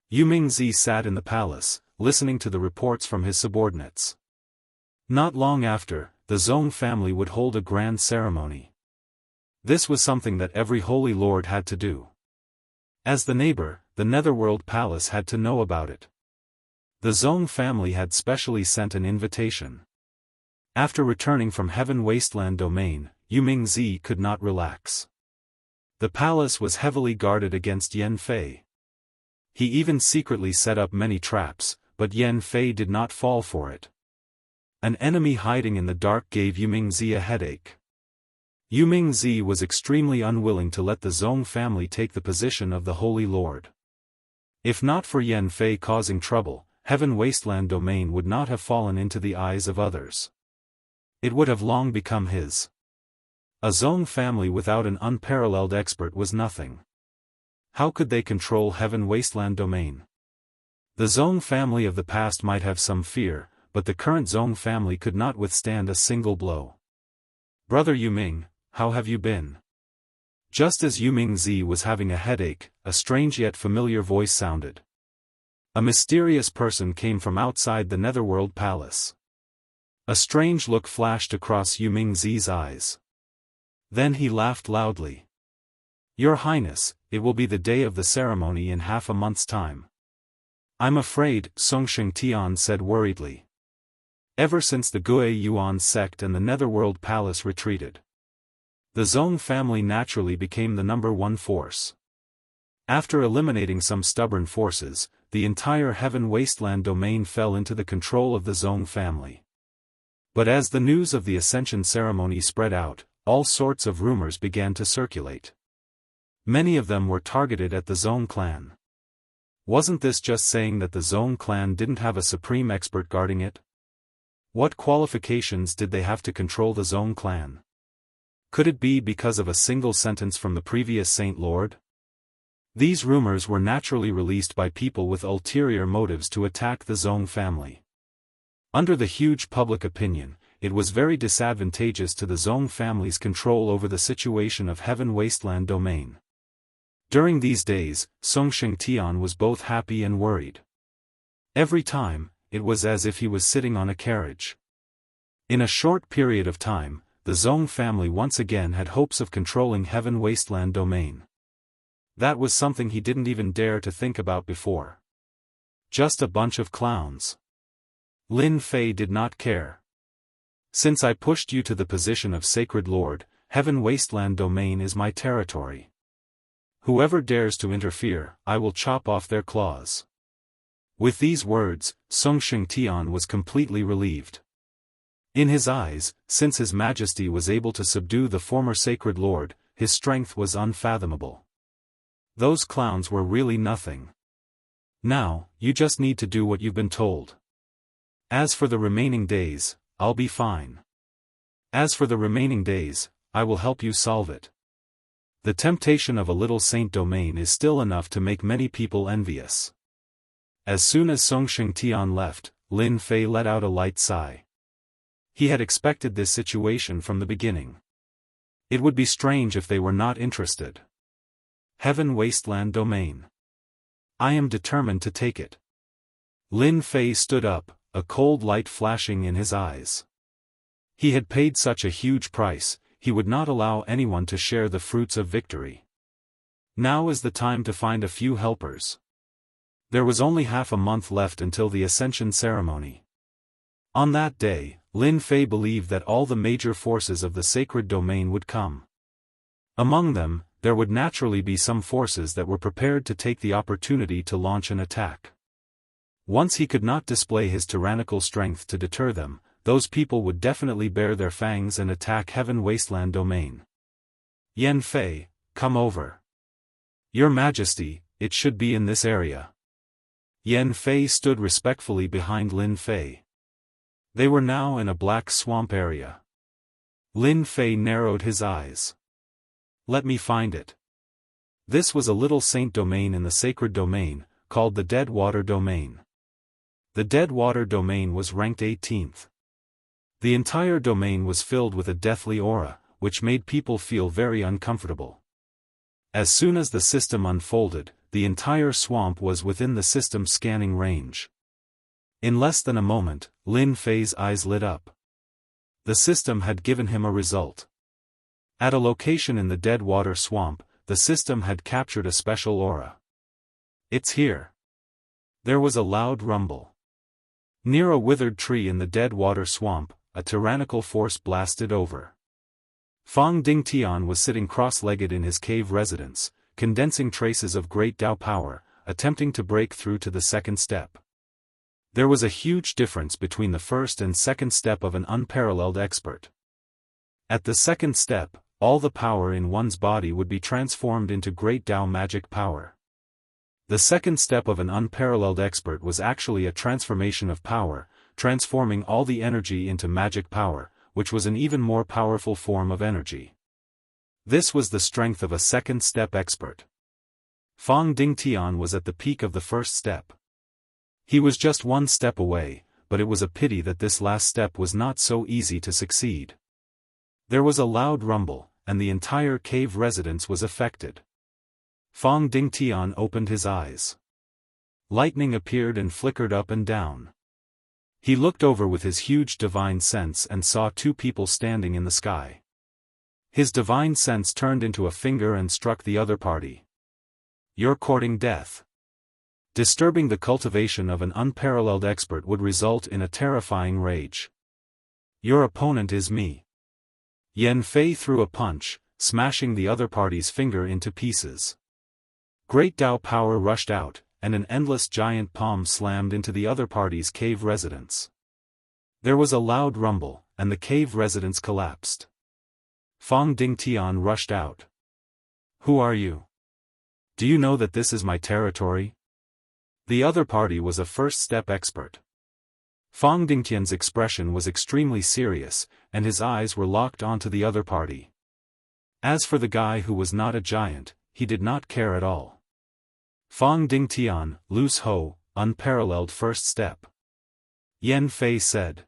Yu Mingzi sat in the palace, listening to the reports from his subordinates. Not long after, the Zong family would hold a grand ceremony. This was something that every Holy Lord had to do. As the neighbor, the Netherworld Palace had to know about it. The Zong family had specially sent an invitation. After returning from Heaven Wasteland domain, Yu Mingzi could not relax. The palace was heavily guarded against Yan Fei. He even secretly set up many traps, but Yan Fei did not fall for it. An enemy hiding in the dark gave Yu Mingzi a headache. Yu Mingzi was extremely unwilling to let the Zong family take the position of the Holy Lord. If not for Yan Fei causing trouble, Heaven Wasteland domain would not have fallen into the eyes of others. It would have long become his. A Zong family without an unparalleled expert was nothing. How could they control Heaven Wasteland domain? The Zong family of the past might have some fear, but the current Zong family could not withstand a single blow. Brother Yuming, how have you been? Just as Yu Mingzi was having a headache, a strange yet familiar voice sounded. A mysterious person came from outside the Netherworld Palace. A strange look flashed across Yu Mingzi's eyes. Then he laughed loudly. Your Highness, it will be the day of the ceremony in half a month's time. I'm afraid, Song Shengtian said worriedly. Ever since the Gui Yuan sect and the Netherworld Palace retreated, the Zong family naturally became the number one force. After eliminating some stubborn forces, the entire Heaven Wasteland domain fell into the control of the Zong family. But as the news of the Ascension ceremony spread out, all sorts of rumors began to circulate. Many of them were targeted at the Zong clan. Wasn't this just saying that the Zong clan didn't have a supreme expert guarding it? What qualifications did they have to control the Zong clan? Could it be because of a single sentence from the previous Saint Lord? These rumors were naturally released by people with ulterior motives to attack the Zong family. Under the huge public opinion, it was very disadvantageous to the Zong family's control over the situation of Heaven Wasteland domain. During these days, Song Shengtian was both happy and worried. Every time, it was as if he was sitting on a carriage. In a short period of time, the Zong family once again had hopes of controlling Heaven Wasteland domain. That was something he didn't even dare to think about before. Just a bunch of clowns. Lin Fei did not care. Since I pushed you to the position of Sacred Lord, Heaven Wasteland domain is my territory. Whoever dares to interfere, I will chop off their claws. With these words, Song Shengtian was completely relieved. In his eyes, since His Majesty was able to subdue the former sacred lord, his strength was unfathomable. Those clowns were really nothing. Now, you just need to do what you've been told. As for the remaining days, I'll be fine. As for the remaining days, I will help you solve it. The temptation of a little saint domain is still enough to make many people envious. As soon as Song Shengtian left, Lin Fei let out a light sigh. He had expected this situation from the beginning. It would be strange if they were not interested. Heaven Wasteland Domain. I am determined to take it. Lin Fei stood up, a cold light flashing in his eyes. He had paid such a huge price, he would not allow anyone to share the fruits of victory. Now is the time to find a few helpers. There was only half a month left until the Ascension ceremony. On that day, Lin Fei believed that all the major forces of the sacred domain would come. Among them, there would naturally be some forces that were prepared to take the opportunity to launch an attack. Once he could not display his tyrannical strength to deter them, those people would definitely bare their fangs and attack Heaven Wasteland Domain. Yan Fei, come over. Your Majesty, it should be in this area. Yan Fei stood respectfully behind Lin Fei. They were now in a black swamp area. Lin Fei narrowed his eyes. Let me find it. This was a little saint domain in the sacred domain, called the Dead Water Domain. The Dead Water Domain was ranked 18th. The entire domain was filled with a deathly aura, which made people feel very uncomfortable. As soon as the system unfolded, the entire swamp was within the system's scanning range. In less than a moment, Lin Fei's eyes lit up. The system had given him a result. At a location in the Dead Water Swamp, the system had captured a special aura. It's here. There was a loud rumble. Near a withered tree in the Dead Water Swamp, a tyrannical force blasted over. Fang Dingtian was sitting cross-legged in his cave residence, condensing traces of great Dao power, attempting to break through to the second step. There was a huge difference between the first and second step of an unparalleled expert. At the second step, all the power in one's body would be transformed into great Dao magic power. The second step of an unparalleled expert was actually a transformation of power, transforming all the energy into magic power, which was an even more powerful form of energy. This was the strength of a second step expert. Fang Dingtian was at the peak of the first step. He was just one step away, but it was a pity that this last step was not so easy to succeed. There was a loud rumble, and the entire cave residence was affected. Fang Dingtian opened his eyes. Lightning appeared and flickered up and down. He looked over with his huge divine sense and saw two people standing in the sky. His divine sense turned into a finger and struck the other party. You're courting death. Disturbing the cultivation of an unparalleled expert would result in a terrifying rage. Your opponent is me. Yan Fei threw a punch, smashing the other party's finger into pieces. Great Dao power rushed out, and an endless giant palm slammed into the other party's cave residence. There was a loud rumble, and the cave residence collapsed. Fang Dingtian rushed out. Who are you? Do you know that this is my territory? The other party was a first-step expert. Fang Dingtian's expression was extremely serious, and his eyes were locked onto the other party. As for the guy who was not a giant, he did not care at all. Fang Dingtian, loose ho, unparalleled first step. Yan Fei said.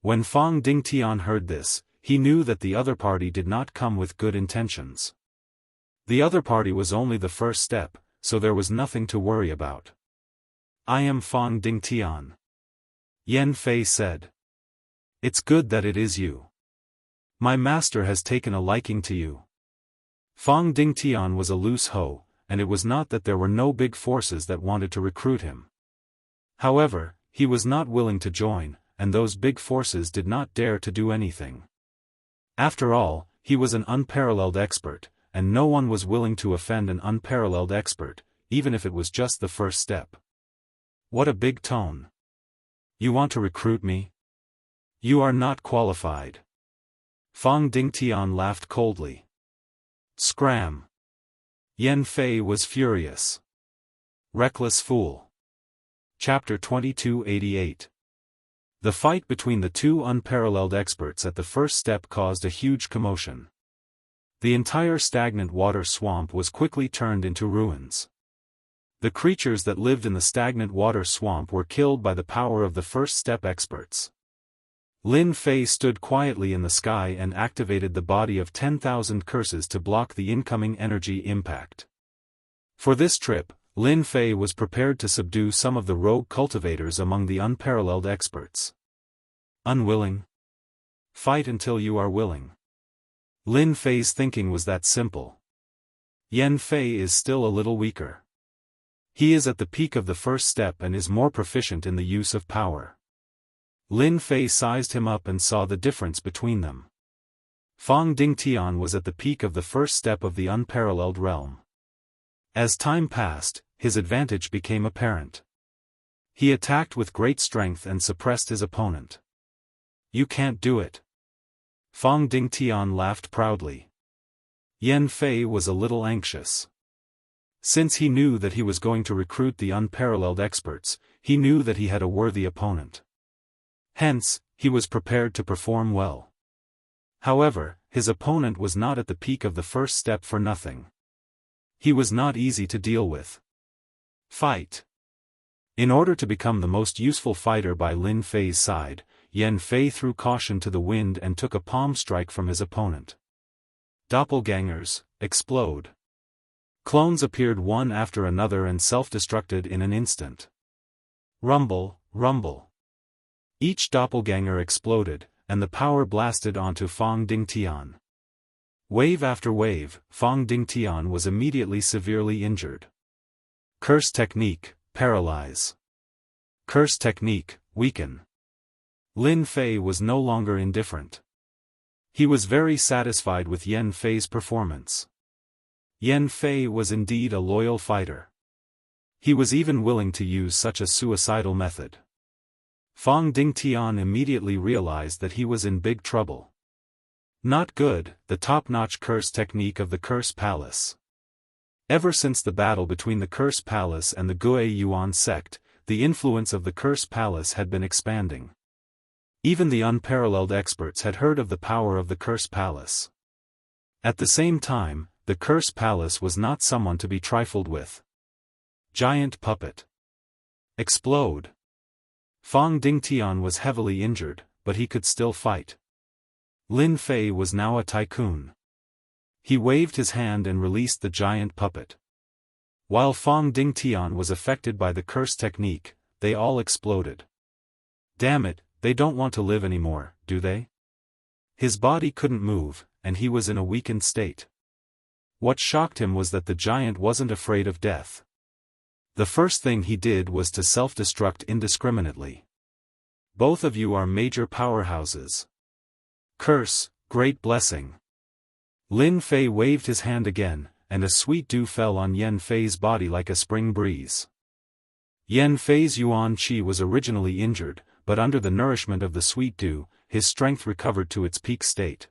When Fang Dingtian heard this, he knew that the other party did not come with good intentions. The other party was only the first step, so there was nothing to worry about. I am Fang Dingtian. Yan Fei said. It's good that it is you. My master has taken a liking to you. Fang Dingtian was a loose ho, and it was not that there were no big forces that wanted to recruit him. However, he was not willing to join, and those big forces did not dare to do anything. After all, he was an unparalleled expert, and no one was willing to offend an unparalleled expert, even if it was just the first step. What a big tone. You want to recruit me? You are not qualified. Fang Dingtian laughed coldly. Scram. Yan Fei was furious. Reckless fool. Chapter 2288. The fight between the two unparalleled experts at the first step caused a huge commotion. The entire stagnant water swamp was quickly turned into ruins. The creatures that lived in the stagnant water swamp were killed by the power of the first step experts. Lin Fei stood quietly in the sky and activated the body of 10,000 curses to block the incoming energy impact. For this trip, Lin Fei was prepared to subdue some of the rogue cultivators among the unparalleled experts. Unwilling? Fight until you are willing. Lin Fei's thinking was that simple. Yan Fei is still a little weaker. He is at the peak of the first step and is more proficient in the use of power. Lin Fei sized him up and saw the difference between them. Fang Dingtian was at the peak of the first step of the unparalleled realm. As time passed, his advantage became apparent. He attacked with great strength and suppressed his opponent. You can't do it. Fang Dingtian laughed proudly. Yan Fei was a little anxious. Since he knew that he was going to recruit the unparalleled experts, he knew that he had a worthy opponent. Hence, he was prepared to perform well. However, his opponent was not at the peak of the first step for nothing. He was not easy to deal with. Fight. In order to become the most useful fighter by Lin Fei's side, Yan Fei threw caution to the wind and took a palm strike from his opponent. Doppelgangers, explode. Clones appeared one after another and self-destructed in an instant. Rumble, rumble. Each doppelganger exploded, and the power blasted onto Fang Dingtian. Wave after wave, Fang Dingtian was immediately severely injured. Curse technique, paralyze. Curse technique, weaken. Lin Fei was no longer indifferent. He was very satisfied with Yan Fei's performance. Yan Fei was indeed a loyal fighter. He was even willing to use such a suicidal method. Fang Dingtian immediately realized that he was in big trouble. Not good, the top-notch curse technique of the Curse Palace. Ever since the battle between the Curse Palace and the Gue Yuan sect, the influence of the Curse Palace had been expanding. Even the unparalleled experts had heard of the power of the Curse Palace. At the same time, the Curse Palace was not someone to be trifled with. Giant puppet. Explode. Fang Dingtian was heavily injured, but he could still fight. Lin Fei was now a tycoon. He waved his hand and released the giant puppet. While Fang Dingtian was affected by the curse technique, they all exploded. Damn it, they don't want to live anymore, do they? His body couldn't move, and he was in a weakened state. What shocked him was that the giant wasn't afraid of death. The first thing he did was to self-destruct indiscriminately. Both of you are major powerhouses. Curse, great blessing. Lin Fei waved his hand again, and a sweet dew fell on Yan Fei's body like a spring breeze. Yan Fei's Yuan Qi was originally injured, but under the nourishment of the sweet dew, his strength recovered to its peak state.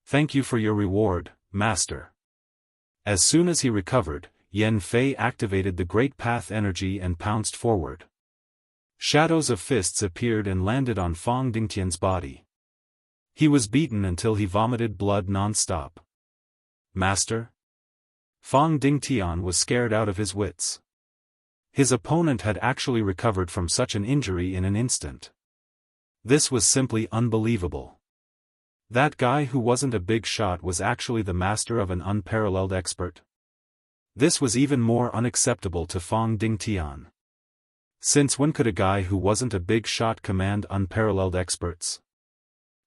Thank you for your reward, Master. As soon as he recovered, Yan Fei activated the Great Path energy and pounced forward. Shadows of fists appeared and landed on Fang Dingtian's body. He was beaten until he vomited blood non-stop. Master? Fang Dingtian was scared out of his wits. His opponent had actually recovered from such an injury in an instant. This was simply unbelievable. That guy who wasn't a big shot was actually the master of an unparalleled expert. This was even more unacceptable to Fang Dingtian. Since when could a guy who wasn't a big shot command unparalleled experts?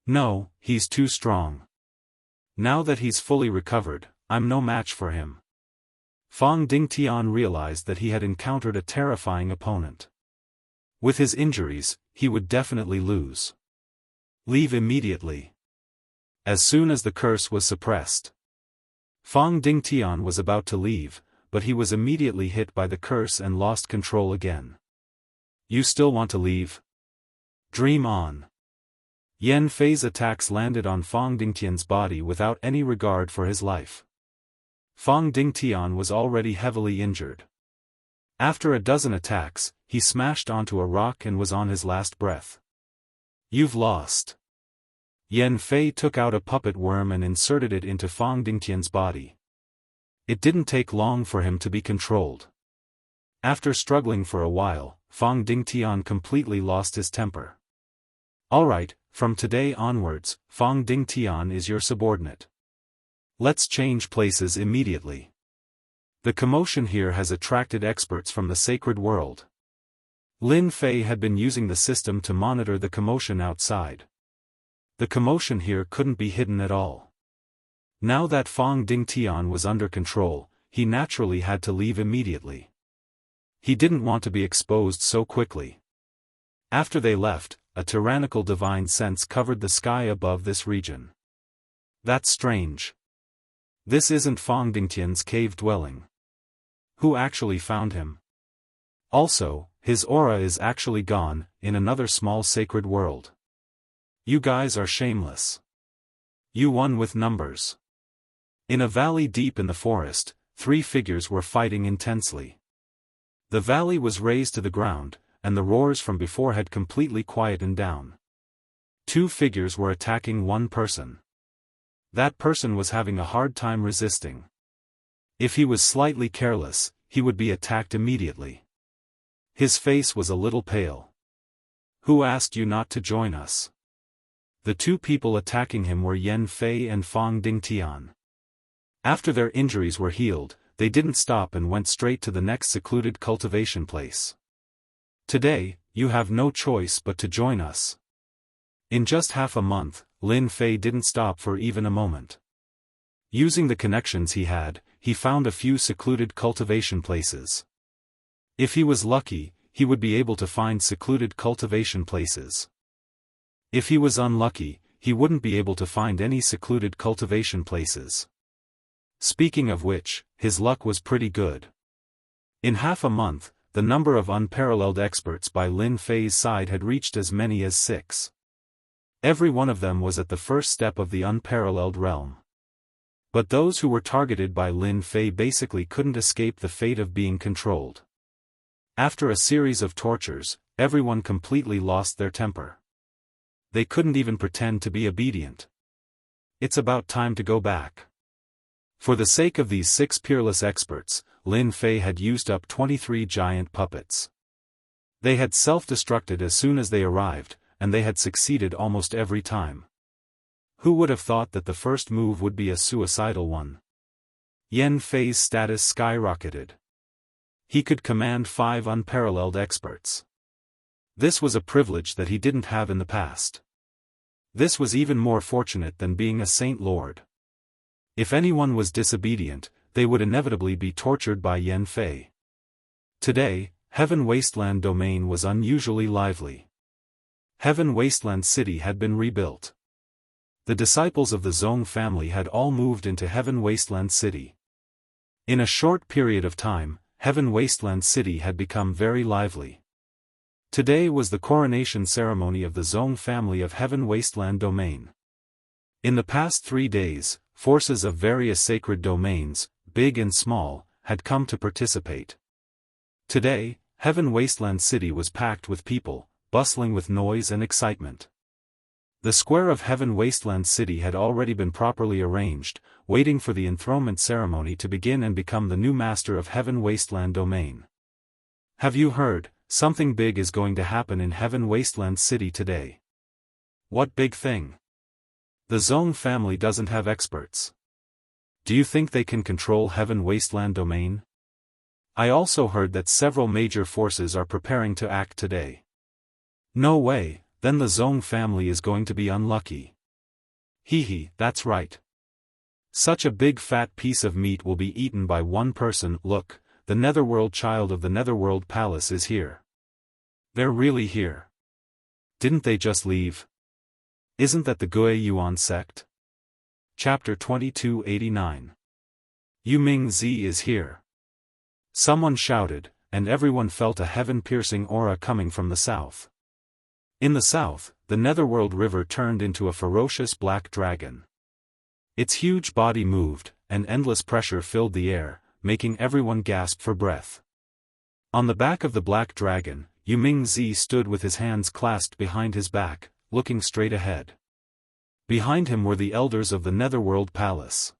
No, he's too strong. Now that he's fully recovered, I'm no match for him. Fang Dingtian realized that he had encountered a terrifying opponent. With his injuries, he would definitely lose. Leave immediately. As soon as the curse was suppressed. Fang Dingtian was about to leave, but he was immediately hit by the curse and lost control again. You still want to leave? Dream on. Yan Fei's attacks landed on Fang Dingtian's body without any regard for his life. Fang Dingtian was already heavily injured. After a dozen attacks, he smashed onto a rock and was on his last breath. "You've lost." Yan Fei took out a puppet worm and inserted it into Fang Dingtian's body. It didn't take long for him to be controlled. After struggling for a while, Fang Dingtian completely lost his temper. "Alright, from today onwards, Fang Dingtian is your subordinate. Let's change places immediately. The commotion here has attracted experts from the sacred world." Lin Fei had been using the system to monitor the commotion outside. The commotion here couldn't be hidden at all. Now that Fang Dingtian was under control, he naturally had to leave immediately. He didn't want to be exposed so quickly. After they left, a tyrannical divine sense covered the sky above this region. That's strange. This isn't Fang Dingtian's cave dwelling. Who actually found him? Also, his aura is actually gone, in another small sacred world. You guys are shameless. You won with numbers. In a valley deep in the forest, 3 figures were fighting intensely. The valley was raised to the ground, and the roars from before had completely quietened down. 2 figures were attacking one person. That person was having a hard time resisting. If he was slightly careless, he would be attacked immediately. His face was a little pale. "Who asked you not to join us?" The 2 people attacking him were Yan Fei and Fang Dingtian. After their injuries were healed, they didn't stop and went straight to the next secluded cultivation place. "Today, you have no choice but to join us." In just half a month, Lin Fei didn't stop for even a moment. Using the connections he had, he found a few secluded cultivation places. If he was lucky, he would be able to find secluded cultivation places. If he was unlucky, he wouldn't be able to find any secluded cultivation places. Speaking of which, his luck was pretty good. In half a month, the number of unparalleled experts by Lin Fei's side had reached as many as 6. Every one of them was at the first step of the unparalleled realm. But those who were targeted by Lin Fei basically couldn't escape the fate of being controlled. After a series of tortures, everyone completely lost their temper. They couldn't even pretend to be obedient. It's about time to go back. For the sake of these 6 peerless experts, Lin Fei had used up 23 giant puppets. They had self-destructed as soon as they arrived, and they had succeeded almost every time. Who would have thought that the first move would be a suicidal one? Yan Fei's status skyrocketed. He could command 5 unparalleled experts. This was a privilege that he didn't have in the past. This was even more fortunate than being a Saint Lord. If anyone was disobedient, they would inevitably be tortured by Yan Fei. Today, Heaven Wasteland Domain was unusually lively. Heaven Wasteland City had been rebuilt. The disciples of the Zong family had all moved into Heaven Wasteland City. In a short period of time, Heaven Wasteland City had become very lively. Today was the coronation ceremony of the Zong family of Heaven Wasteland Domain. In the past 3 days, forces of various sacred domains, big and small, had come to participate. Today, Heaven Wasteland City was packed with people, bustling with noise and excitement. The square of Heaven Wasteland City had already been properly arranged, waiting for the enthronement ceremony to begin and become the new master of Heaven Wasteland Domain. "Have you heard? Something big is going to happen in Heaven Wasteland City today." "What big thing?" "The Zong family doesn't have experts. Do you think they can control Heaven Wasteland Domain?" "I also heard that several major forces are preparing to act today." "No way, then the Zong family is going to be unlucky." "Hee, that's right. Such a big fat piece of meat will be eaten by one person." "Look, the Netherworld child of the Netherworld Palace is here." "They're really here. Didn't they just leave? Isn't that the Gui Yuan sect?" Chapter 2289. Yu Ming Zi is here. Someone shouted, and everyone felt a heaven-piercing aura coming from the south. In the south, the Netherworld River turned into a ferocious black dragon. Its huge body moved, and endless pressure filled the air, making everyone gasp for breath. On the back of the black dragon, Yuming-zi stood with his hands clasped behind his back, looking straight ahead. Behind him were the elders of the Netherworld Palace.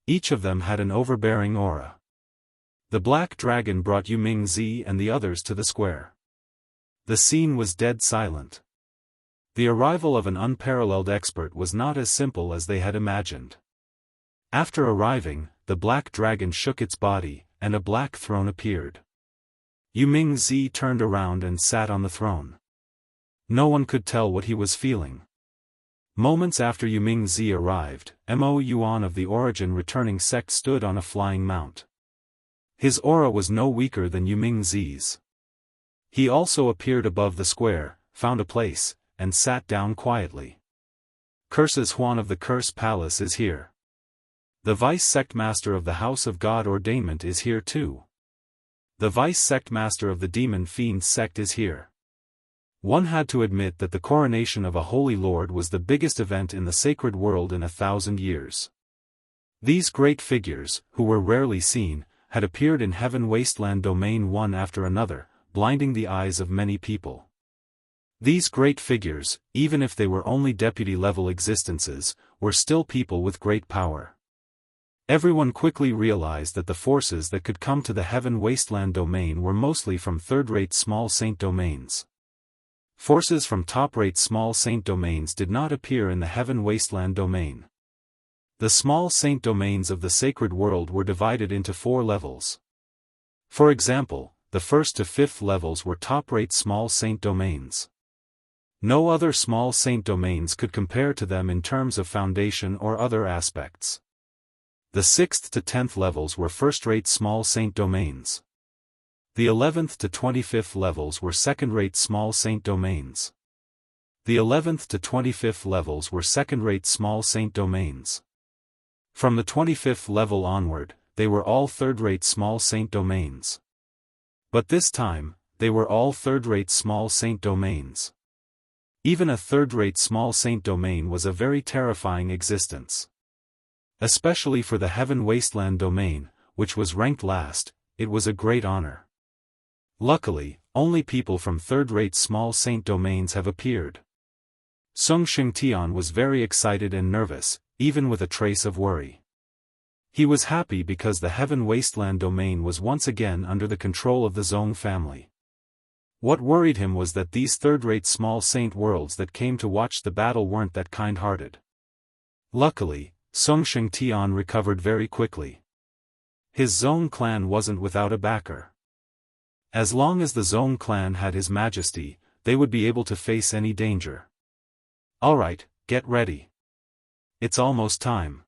Each of them had an overbearing aura. The black dragon brought Yuming-zi and the others to the square. The scene was dead silent. The arrival of an unparalleled expert was not as simple as they had imagined. After arriving, the black dragon shook its body, and a black throne appeared. Yuming-zi turned around and sat on the throne. No one could tell what he was feeling. Moments after Yuming-zi arrived, Mo Yuan of the Origin Returning Sect stood on a flying mount. His aura was no weaker than Yuming-zi's. He also appeared above the square, found a place, and sat down quietly. Curses Huan of the Curse Palace is here. The Vice Sect Master of the House of God Ordainment is here too. The Vice Sect Master of the Demon Fiend Sect is here. One had to admit that the coronation of a Holy Lord was the biggest event in the sacred world in 1,000 years. These great figures, who were rarely seen, had appeared in Heaven Wasteland Domain one after another, blinding the eyes of many people. These great figures, even if they were only deputy-level existences, were still people with great power. Everyone quickly realized that the forces that could come to the Heaven Wasteland Domain were mostly from third-rate small saint domains. Forces from top-rate small saint domains did not appear in the Heaven Wasteland Domain. The small saint domains of the sacred world were divided into 4 levels. For example, the 1st to 5th levels were top-rate small saint domains. No other small saint domains could compare to them in terms of foundation or other aspects. The 6th to 10th levels were first-rate small saint domains. The 11th to 25th levels were second-rate small saint domains. The 11th to 25th levels were second-rate small saint domains. From the 25th level onward, they were all third-rate small saint domains. But this time, they were all third-rate small saint domains. Even a third-rate small saint domain was a very terrifying existence. Especially for the Heaven Wasteland Domain, which was ranked last, it was a great honor. Luckily, only people from third-rate small saint domains have appeared. Sung Xingtian was very excited and nervous, even with a trace of worry. He was happy because the Heaven Wasteland Domain was once again under the control of the Zong family. What worried him was that these third-rate small saint worlds that came to watch the battle weren't that kind-hearted. Luckily, Sung Xingtian recovered very quickly. His Zong clan wasn't without a backer. As long as the Zong clan had His Majesty, they would be able to face any danger. Alright, get ready. It's almost time.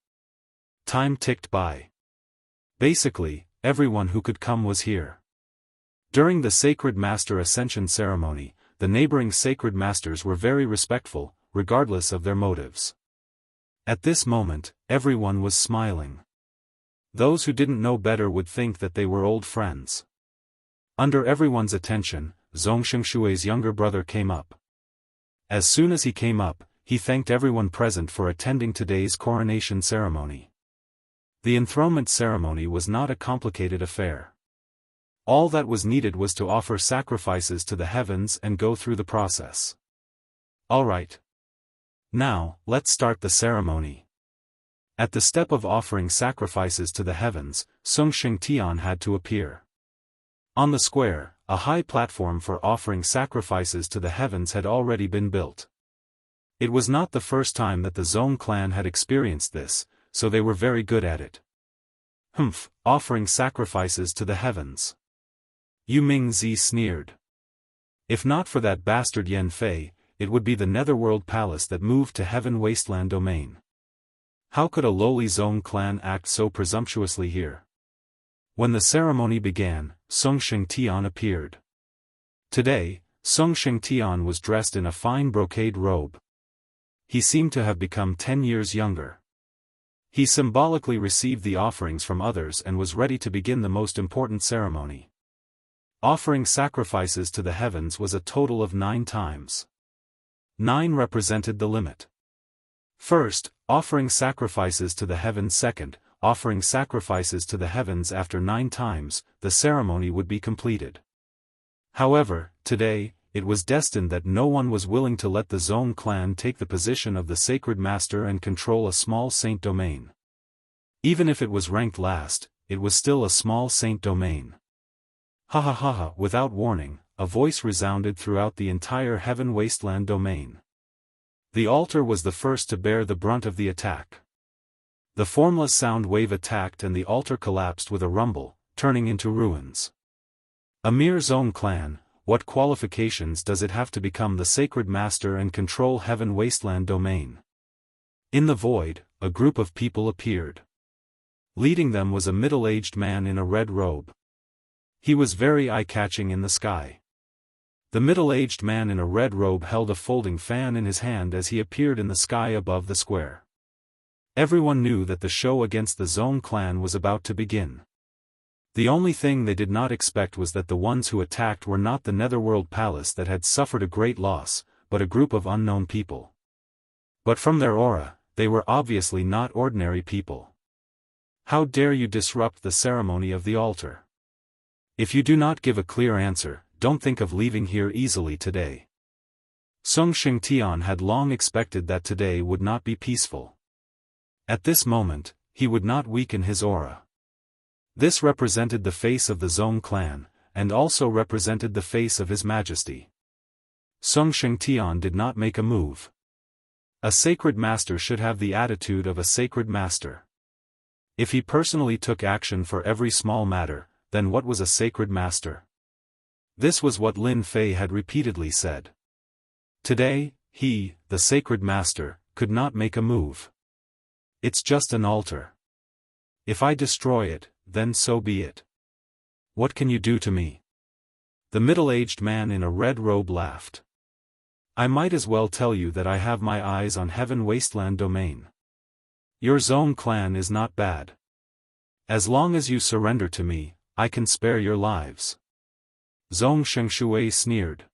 Time ticked by. Basically, everyone who could come was here. During the Sacred Master Ascension ceremony, the neighboring Sacred Masters were very respectful, regardless of their motives. At this moment, everyone was smiling. Those who didn't know better would think that they were old friends. Under everyone's attention, Zong Xingshui's younger brother came up. As soon as he came up, he thanked everyone present for attending today's coronation ceremony. The enthronement ceremony was not a complicated affair. All that was needed was to offer sacrifices to the heavens and go through the process. Alright. Now, let's start the ceremony. At the step of offering sacrifices to the heavens, Sung Xingtian had to appear. On the square, a high platform for offering sacrifices to the heavens had already been built. It was not the first time that the Zong clan had experienced this, so they were very good at it. Offering sacrifices to the heavens. Yuming-zi sneered. If not for that bastard Yan Fei, it would be the Netherworld Palace that moved to Heaven Wasteland Domain. How could a lowly Zong clan act so presumptuously here? When the ceremony began, Sung Xingtian appeared. Today, Sung Xingtian was dressed in a fine brocade robe. He seemed to have become 10 years younger. He symbolically received the offerings from others and was ready to begin the most important ceremony. Offering sacrifices to the heavens was a total of 9 times. 9 represented the limit. First, offering sacrifices to the heavens. Second, offering sacrifices to the heavens after 9 times, the ceremony would be completed. However, today, it was destined that no one was willing to let the Zong clan take the position of the sacred master and control a small saint domain. Even if it was ranked last, it was still a small saint domain. Ha ha ha ha! Without warning, a voice resounded throughout the entire heaven wasteland domain. The altar was the first to bear the brunt of the attack. The formless sound wave attacked and the altar collapsed with a rumble, turning into ruins. A mere Zong clan, what qualifications does it have to become the sacred master and control heaven wasteland domain? In the void, a group of people appeared. Leading them was a middle-aged man in a red robe. He was very eye-catching in the sky. The middle-aged man in a red robe held a folding fan in his hand as he appeared in the sky above the square. Everyone knew that the show against the Zong clan was about to begin. The only thing they did not expect was that the ones who attacked were not the Netherworld Palace that had suffered a great loss, but a group of unknown people. But from their aura, they were obviously not ordinary people. How dare you disrupt the ceremony of the altar? If you do not give a clear answer, don't think of leaving here easily today. Song Xingtian had long expected that today would not be peaceful. At this moment, he would not weaken his aura. This represented the face of the Zong clan, and also represented the face of His Majesty. Song Xingtian did not make a move. A sacred master should have the attitude of a sacred master. If he personally took action for every small matter, then what was a sacred master? This was what Lin Fei had repeatedly said. Today, he, the sacred master, could not make a move. It's just an altar. If I destroy it, then so be it. What can you do to me? The middle-aged man in a red robe laughed. I might as well tell you that I have my eyes on heaven wasteland domain. Your Zong clan is not bad. As long as you surrender to me, I can spare your lives. Zong Xianxia sneered.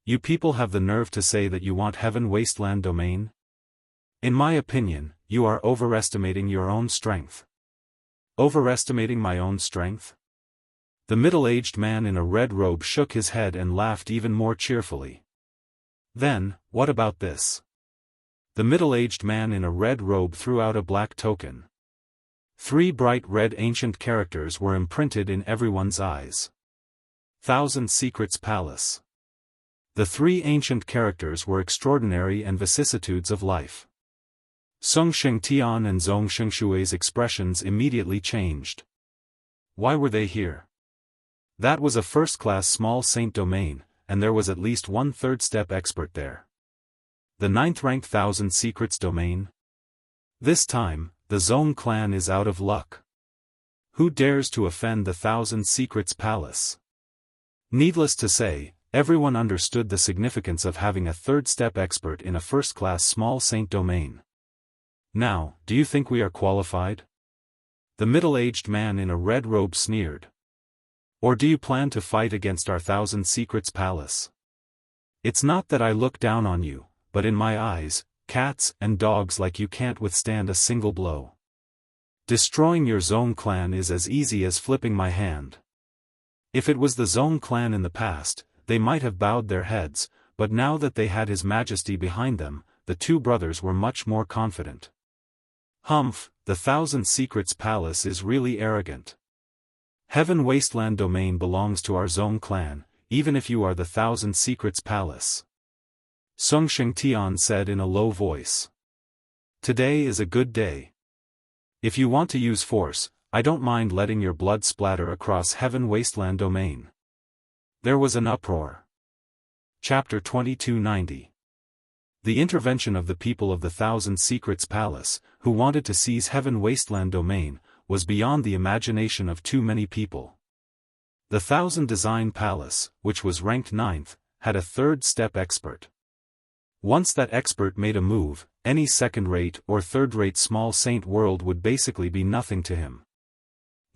You people have the nerve to say that you want heaven wasteland domain? In my opinion, you are overestimating your own strength. Overestimating my own strength? The middle-aged man in a red robe shook his head and laughed even more cheerfully. Then, what about this? The middle-aged man in a red robe threw out a black token. 3 bright red ancient characters were imprinted in everyone's eyes. 1,000 Secrets Palace. The 3 ancient characters were extraordinary and vicissitudes of life. Song Xingtian and Zong Xingshui's expressions immediately changed. Why were they here? That was a first-class small saint domain, and there was at least one third-step expert there. The 9th-ranked 1,000 Secrets domain? This time, the Zong clan is out of luck. Who dares to offend the 1,000 Secrets Palace? Needless to say, everyone understood the significance of having a third-step expert in a first-class small saint domain. Now, do you think we are qualified? The middle-aged man in a red robe sneered. Or do you plan to fight against our 1,000 Secrets Palace? It's not that I look down on you, but in my eyes, cats and dogs like you can't withstand a single blow. Destroying your Zong clan is as easy as flipping my hand. If it was the Zong clan in the past, they might have bowed their heads, but now that they had His Majesty behind them, the 2 brothers were much more confident. Humph, the 1,000 Secrets Palace is really arrogant. Heaven Wasteland domain belongs to our Zong clan, even if you are the 1,000 Secrets Palace. Song Xingtian said in a low voice. Today is a good day. If you want to use force, I don't mind letting your blood splatter across Heaven Wasteland domain. There was an uproar. Chapter 2290. The intervention of the people of the 1,000 Secrets Palace, who wanted to seize Heaven Wasteland domain, was beyond the imagination of too many people. The 1,000 Design Palace, which was ranked 9th, had a third-step expert. Once that expert made a move, any second-rate or third-rate small saint world would basically be nothing to him.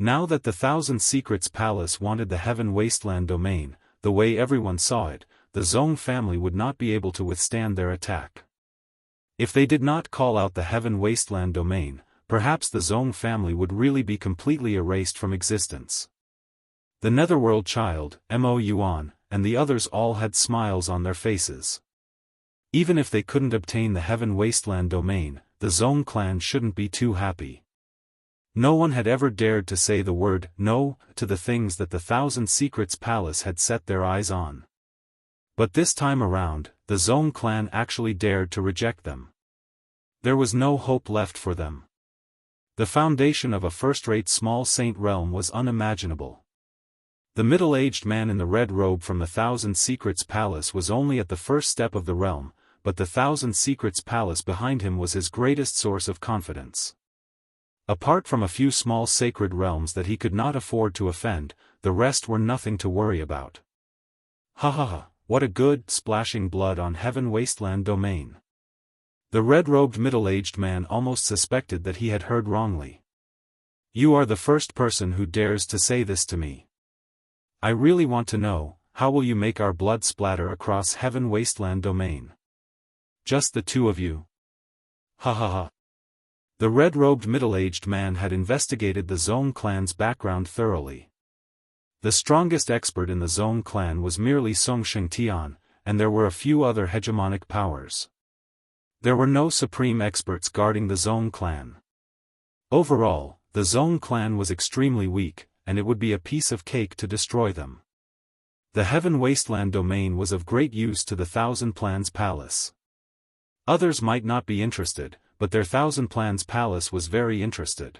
Now that the 1,000 Secrets Palace wanted the Heaven Wasteland domain, the way everyone saw it, the Zong family would not be able to withstand their attack. If they did not call out the Heaven Wasteland domain, perhaps the Zong family would really be completely erased from existence. The Netherworld child, Mo Yuan, and the others all had smiles on their faces. Even if they couldn't obtain the Heaven Wasteland domain, the Zong clan shouldn't be too happy. No one had ever dared to say the word no to the things that the Thousand Secrets Palace had set their eyes on. But this time around, the Zong clan actually dared to reject them. There was no hope left for them. The foundation of a first-rate small saint realm was unimaginable. The middle-aged man in the red robe from the Thousand Secrets Palace was only at the first step of the realm, but the Thousand Secrets Palace behind him was his greatest source of confidence. Apart from a few small sacred realms that he could not afford to offend, the rest were nothing to worry about. Ha ha ha, what a good, splashing blood on Heaven Wasteland domain. The red-robed middle-aged man almost suspected that he had heard wrongly. You are the first person who dares to say this to me. I really want to know, how will you make our blood splatter across Heaven Wasteland domain? Just the two of you? Ha ha ha. The red-robed middle-aged man had investigated the Zong clan's background thoroughly. The strongest expert in the Zong clan was merely Song Shengtian, and there were a few other hegemonic powers. There were no supreme experts guarding the Zong clan. Overall, the Zong clan was extremely weak, and it would be a piece of cake to destroy them. The Heaven Wasteland domain was of great use to the Thousand Plans Palace. Others might not be interested, but their Thousand Plans Palace was very interested.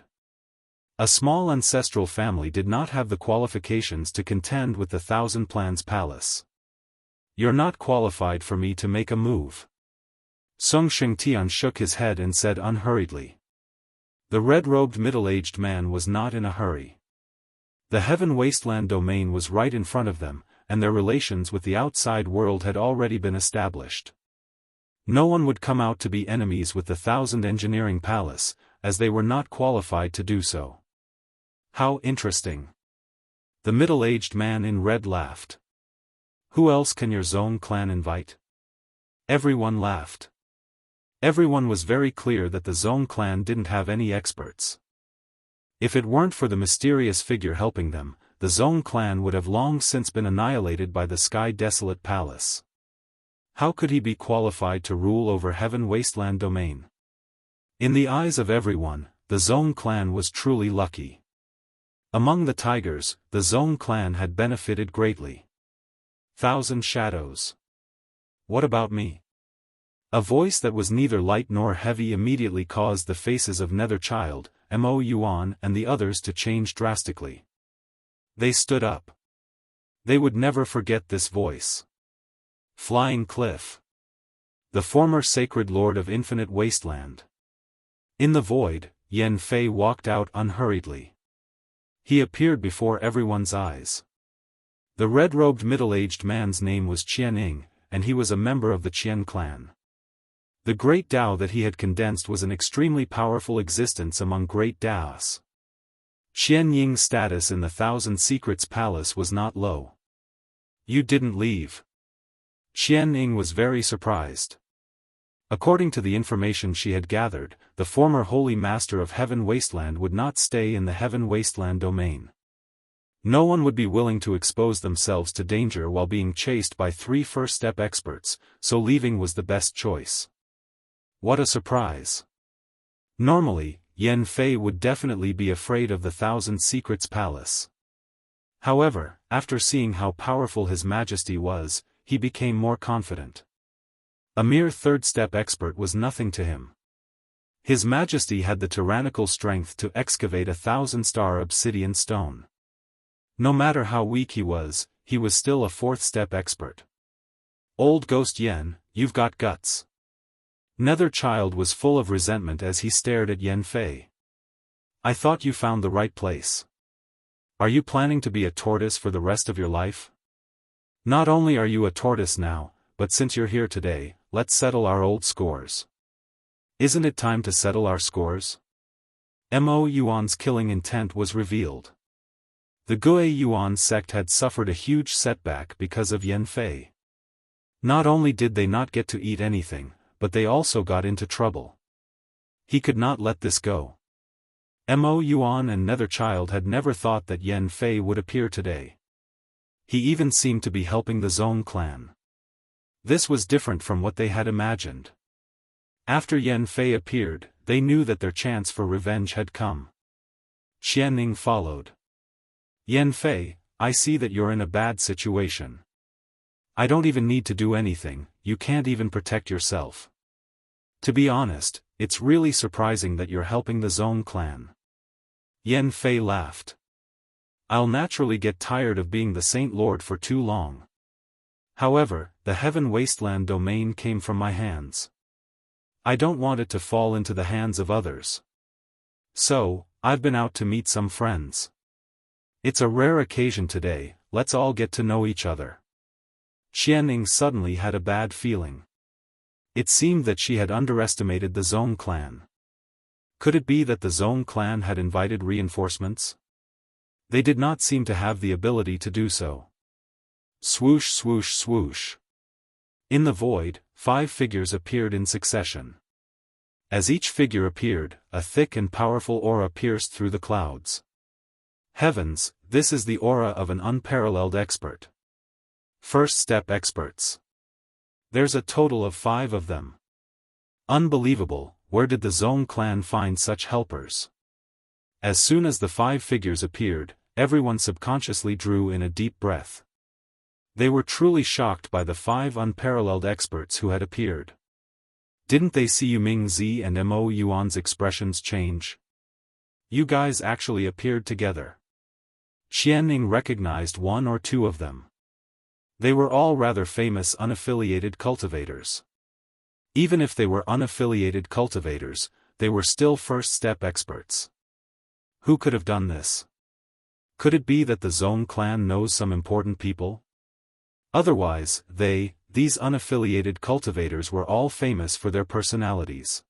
A small ancestral family did not have the qualifications to contend with the Thousand Plans Palace. You're not qualified for me to make a move. Song Shengtian shook his head and said unhurriedly. The red-robed middle-aged man was not in a hurry. The Heaven Wasteland domain was right in front of them, and their relations with the outside world had already been established. No one would come out to be enemies with the Thousand Engineering Palace, as they were not qualified to do so. How interesting. The middle-aged man in red laughed. Who else can your Zong clan invite? Everyone laughed. Everyone was very clear that the Zong clan didn't have any experts. If it weren't for the mysterious figure helping them, the Zong clan would have long since been annihilated by the Sky Desolate Palace. How could he be qualified to rule over Heaven Wasteland domain? In the eyes of everyone, the Zong clan was truly lucky. Among the tigers, the Zong clan had benefited greatly. Thousand Shadows. What about me? A voice that was neither light nor heavy immediately caused the faces of Netherchild, Mo Yuan and the others to change drastically. They stood up. They would never forget this voice. Flying Cliff. The former sacred lord of Infinite Wasteland. In the void, Yan Fei walked out unhurriedly. He appeared before everyone's eyes. The red-robed middle-aged man's name was Qian Ying, and he was a member of the Qian clan. The great Dao that he had condensed was an extremely powerful existence among great Daos. Qian Ying's status in the Thousand Secrets Palace was not low. You didn't leave. Qian Ying was very surprised. According to the information she had gathered, the former Holy Master of Heaven Wasteland would not stay in the Heaven Wasteland domain. No one would be willing to expose themselves to danger while being chased by 3 first-step experts, so leaving was the best choice. What a surprise. Normally, Yan Fei would definitely be afraid of the Thousand Secrets Palace. However, after seeing how powerful His Majesty was, he became more confident. A mere third-step expert was nothing to him. His Majesty had the tyrannical strength to excavate 1,000-star obsidian stone. No matter how weak he was still a 4th-step expert. Old Ghost Yen, you've got guts. Netherchild was full of resentment as he stared at Yan Fei. I thought you found the right place. Are you planning to be a tortoise for the rest of your life? Not only are you a tortoise now, but since you're here today, let's settle our old scores. Isn't it time to settle our scores? Mo Yuan's killing intent was revealed. The Gue Yuan sect had suffered a huge setback because of Yan Fei. Not only did they not get to eat anything, but they also got into trouble. He could not let this go. Mo Yuan and Netherchild had never thought that Yan Fei would appear today. He even seemed to be helping the Zong clan. This was different from what they had imagined. After Yan Fei appeared, they knew that their chance for revenge had come. Xianning followed. Yan Fei, I see that you're in a bad situation. I don't even need to do anything, you can't even protect yourself. To be honest, it's really surprising that you're helping the Zong clan. Yan Fei laughed. I'll naturally get tired of being the Saint Lord for too long. However, the Heaven Wasteland domain came from my hands. I don't want it to fall into the hands of others. So, I've been out to meet some friends. It's a rare occasion today, let's all get to know each other. Xianning suddenly had a bad feeling. It seemed that she had underestimated the Zong clan. Could it be that the Zong clan had invited reinforcements? They did not seem to have the ability to do so. Swoosh swoosh swoosh. In the void, 5 figures appeared in succession. As each figure appeared, a thick and powerful aura pierced through the clouds. Heavens, this is the aura of an unparalleled expert. First step experts. There's a total of 5 of them. Unbelievable, where did the Zong clan find such helpers? As soon as the 5 figures appeared, everyone subconsciously drew in a deep breath. They were truly shocked by the 5 unparalleled experts who had appeared. Didn't they see Yuming Zi and Mo Yuan's expressions change? You guys actually appeared together. Xianning recognized 1 or 2 of them. They were all rather famous unaffiliated cultivators. Even if they were unaffiliated cultivators, they were still first-step experts. Who could have done this? Could it be that the Zong clan knows some important people? Otherwise, these unaffiliated cultivators were all famous for their personalities.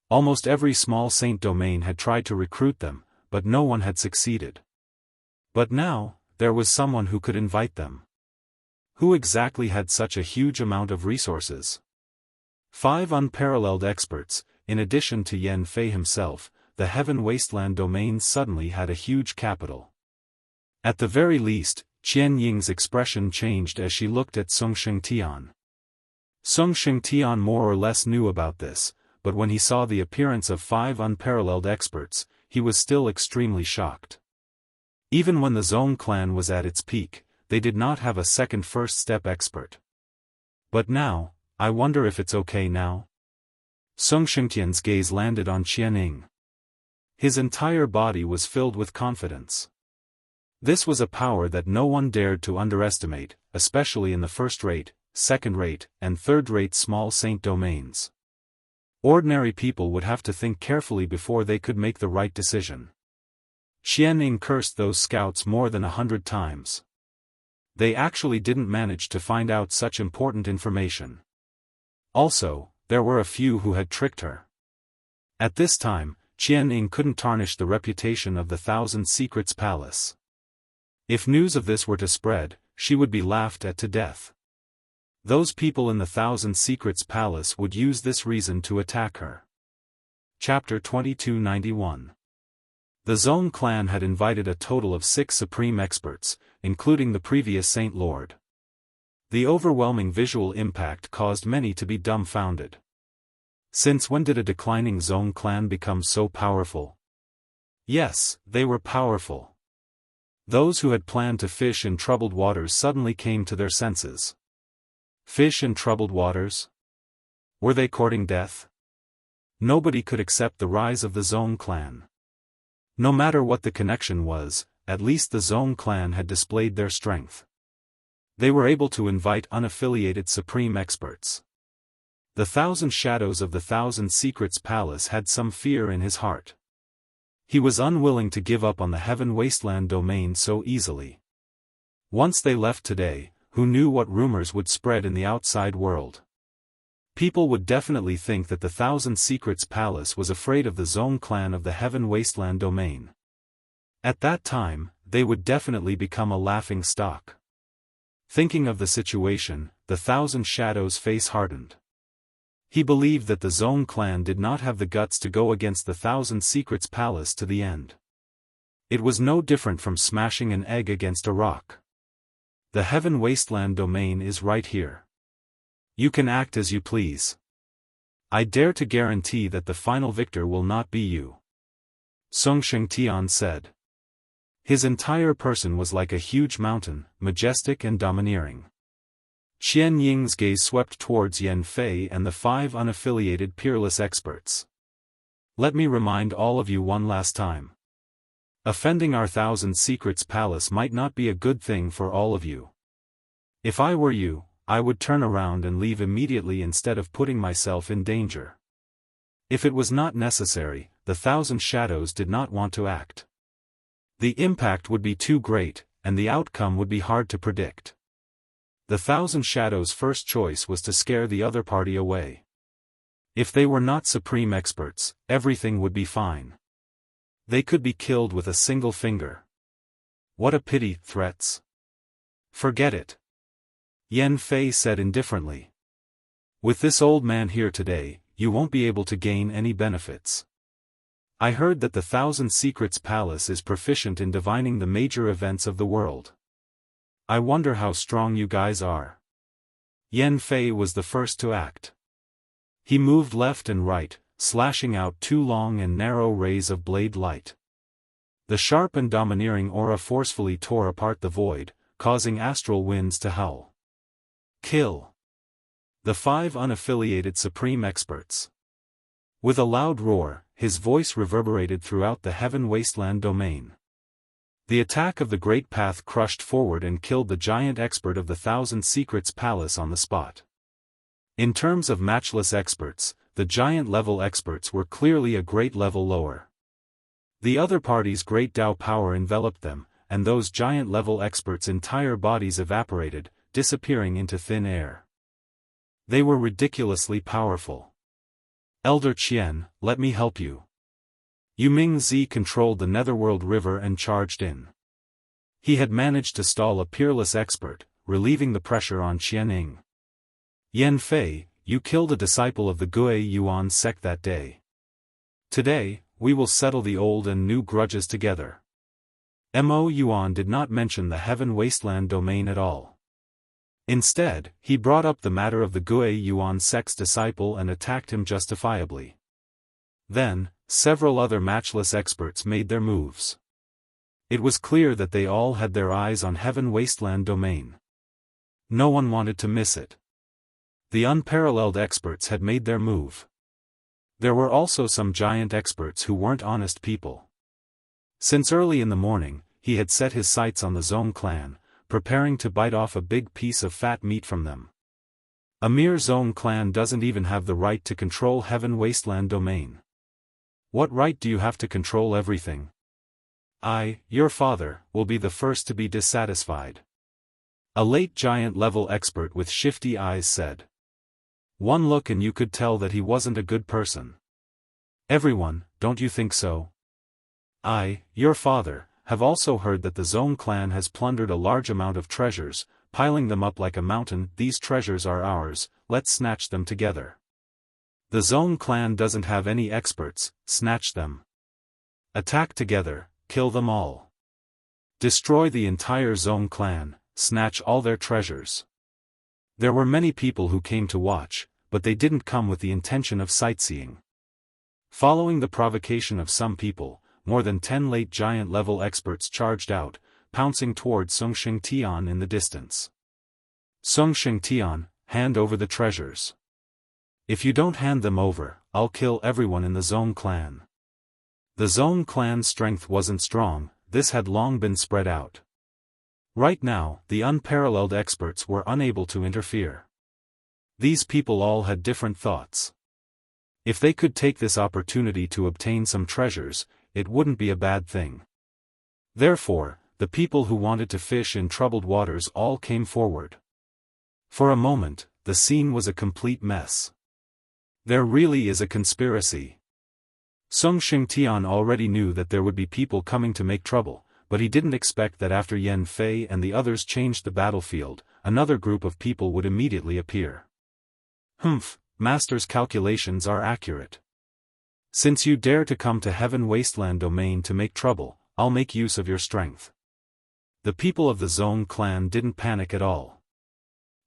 Almost every small saint domain had tried to recruit them, but no one had succeeded. But now, there was someone who could invite them. Who exactly had such a huge amount of resources? 5 unparalleled experts, in addition to Yan Fei himself, the Heaven Wasteland domain suddenly had a huge capital. At the very least, Qian Ying's expression changed as she looked at Song Shengtian. Song Shengtian more or less knew about this, but when he saw the appearance of 5 unparalleled experts, he was still extremely shocked. Even when the Zong clan was at its peak, they did not have a second first-step expert. But now, I wonder if it's okay now? Song Shengtian's gaze landed on Qian Ying. His entire body was filled with confidence. This was a power that no one dared to underestimate, especially in the first-rate, second-rate, and third-rate small saint domains. Ordinary people would have to think carefully before they could make the right decision. Xianning cursed those scouts more than 100 times. They actually didn't manage to find out such important information. Also, there were a few who had tricked her. At this time, Qianning couldn't tarnish the reputation of the Thousand Secrets Palace. If news of this were to spread, she would be laughed at to death. Those people in the Thousand Secrets Palace would use this reason to attack her. Chapter 2291. The Zong clan had invited a total of 6 supreme experts, including the previous Saint Lord. The overwhelming visual impact caused many to be dumbfounded. Since when did a declining Zong clan become so powerful? Yes, they were powerful. Those who had planned to fish in troubled waters suddenly came to their senses. Fish in troubled waters? Were they courting death? Nobody could accept the rise of the Zong clan. No matter what the connection was, at least the Zong clan had displayed their strength. They were able to invite unaffiliated supreme experts. The Thousand Shadows of the Thousand Secrets Palace had some fear in his heart. He was unwilling to give up on the Heaven Wasteland domain so easily. Once they left today, who knew what rumors would spread in the outside world? People would definitely think that the Thousand Secrets Palace was afraid of the Zong clan of the Heaven Wasteland domain. At that time, they would definitely become a laughing stock. Thinking of the situation, the Thousand Shadows' face hardened. He believed that the Zone clan did not have the guts to go against the Thousand Secrets Palace to the end. It was no different from smashing an egg against a rock. The Heaven Wasteland domain is right here. You can act as you please. I dare to guarantee that the final victor will not be you. Song Shengtian said. His entire person was like a huge mountain, majestic and domineering. Qian Ying's gaze swept towards Yan Fei and the 5 unaffiliated peerless experts. Let me remind all of you one last time. Offending our Thousand Secrets Palace might not be a good thing for all of you. If I were you, I would turn around and leave immediately instead of putting myself in danger. If it was not necessary, the Thousand Shadows did not want to act. The impact would be too great, and the outcome would be hard to predict. The Thousand Shadows' first choice was to scare the other party away. If they were not supreme experts, everything would be fine. They could be killed with a single finger. What a pity, threats. Forget it. Yan Fei said indifferently. With this old man here today, you won't be able to gain any benefits. I heard that the Thousand Secrets Palace is proficient in divining the major events of the world. I wonder how strong you guys are. Yan Fei was the first to act. He moved left and right, slashing out 2 long and narrow rays of blade light. The sharp and domineering aura forcefully tore apart the void, causing astral winds to howl. Kill. The 5 unaffiliated supreme experts. With a loud roar, his voice reverberated throughout the Heaven Wasteland domain. The attack of the Great Path crushed forward and killed the giant expert of the Thousand Secrets Palace on the spot. In terms of matchless experts, the giant-level experts were clearly a great level lower. The other party's great Dao power enveloped them, and those giant-level experts' entire bodies evaporated, disappearing into thin air. They were ridiculously powerful. Elder Qian, let me help you. Yuming Zi controlled the Netherworld River and charged in. He had managed to stall a peerless expert, relieving the pressure on Qianing. Yan Fei, you killed a disciple of the Gui Yuan sect that day. Today, we will settle the old and new grudges together. Mo Yuan did not mention the Heaven Wasteland domain at all. Instead, he brought up the matter of the Gui Yuan sect's disciple and attacked him justifiably. Then, several other matchless experts made their moves. It was clear that they all had their eyes on Heaven Wasteland domain. No one wanted to miss it. The Unparalleled experts had made their move. There were also some giant experts who weren't honest people. Since early in the morning, he had set his sights on the Zone clan, preparing to bite off a big piece of fat meat from them. A mere Zone clan doesn't even have the right to control Heaven Wasteland domain. What right do you have to control everything? I, your father, will be the first to be dissatisfied. A late giant-level expert with shifty eyes said. One look and you could tell that he wasn't a good person. Everyone, don't you think so? I, your father, have also heard that the Zone clan has plundered a large amount of treasures, piling them up like a mountain. These treasures are ours, let's snatch them together. The Zone clan doesn't have any experts, snatch them. Attack together, kill them all. Destroy the entire Zone clan, snatch all their treasures. There were many people who came to watch, but they didn't come with the intention of sightseeing. Following the provocation of some people, more than 10 late giant-level experts charged out, pouncing towards Song Shengtian in the distance. Song Shengtian, hand over the treasures. If you don't hand them over, I'll kill everyone in the Zone clan. The Zone clan's strength wasn't strong, this had long been spread out. Right now, the Unparalleled experts were unable to interfere. These people all had different thoughts. If they could take this opportunity to obtain some treasures, it wouldn't be a bad thing. Therefore, the people who wanted to fish in troubled waters all came forward. For a moment, the scene was a complete mess. There really is a conspiracy. Song Shengtian already knew that there would be people coming to make trouble, but he didn't expect that after Yan Fei and the others changed the battlefield, another group of people would immediately appear. Humph, Master's calculations are accurate. Since you dare to come to Heaven Wasteland domain to make trouble, I'll make use of your strength. The people of the Zone clan didn't panic at all.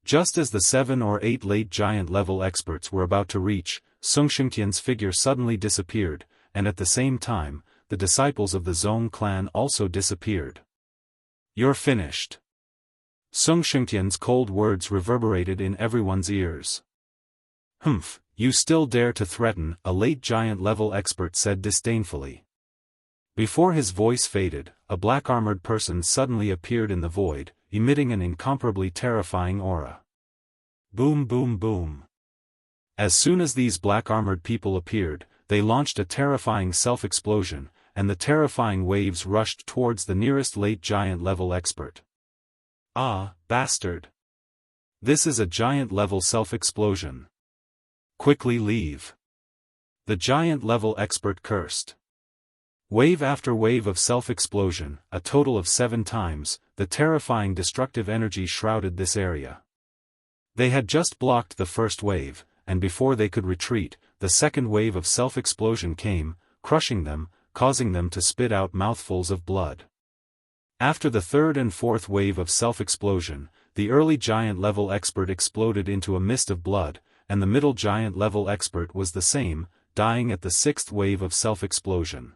Just as the 7 or 8 late giant level experts were about to reach, Sung Shengtian's figure suddenly disappeared, and at the same time, the disciples of the Zone clan also disappeared. You're finished. Sung Shengtian's cold words reverberated in everyone's ears. Humph, you still dare to threaten, a late giant level expert said disdainfully. Before his voice faded, a black-armored person suddenly appeared in the void, emitting an incomparably terrifying aura. Boom boom boom. As soon as these black-armored people appeared, they launched a terrifying self-explosion, and the terrifying waves rushed towards the nearest late giant level expert. Ah, bastard! This is a giant level self-explosion. Quickly leave. The giant level expert cursed. Wave after wave of self-explosion, a total of 7 times, the terrifying destructive energy shrouded this area. They had just blocked the first wave, and before they could retreat, the second wave of self-explosion came, crushing them, causing them to spit out mouthfuls of blood. After the third and fourth wave of self-explosion, the early giant level expert exploded into a mist of blood, and the middle giant level expert was the same, dying at the 6th wave of self-explosion.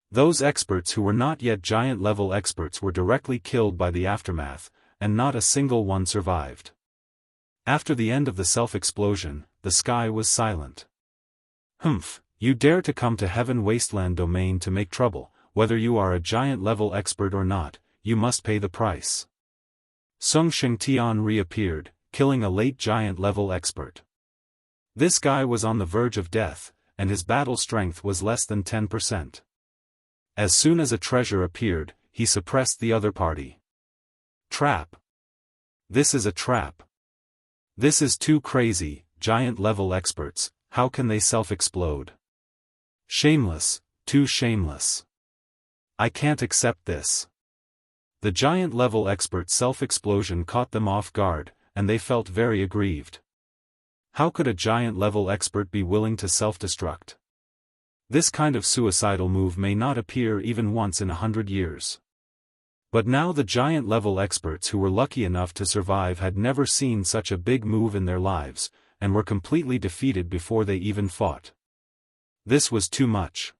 Those experts who were not yet giant level experts were directly killed by the aftermath, and not a single one survived. After the end of the self-explosion, the sky was silent. Humph, you dare to come to Heaven Wasteland domain to make trouble, whether you are a giant level expert or not, you must pay the price. Sung Shengtian reappeared, killing a late giant level expert. This guy was on the verge of death, and his battle strength was less than 10%. As soon as a treasure appeared, he suppressed the other party. Trap. This is a trap. This is too crazy, giant level experts, how can they self-explode? Shameless, too shameless. I can't accept this. The giant level expert self-explosion caught them off guard, and they felt very aggrieved. How could a giant level expert be willing to self-destruct? This kind of suicidal move may not appear even once in 100 years. But now the giant level experts who were lucky enough to survive had never seen such a big move in their lives, and were completely defeated before they even fought. This was too much.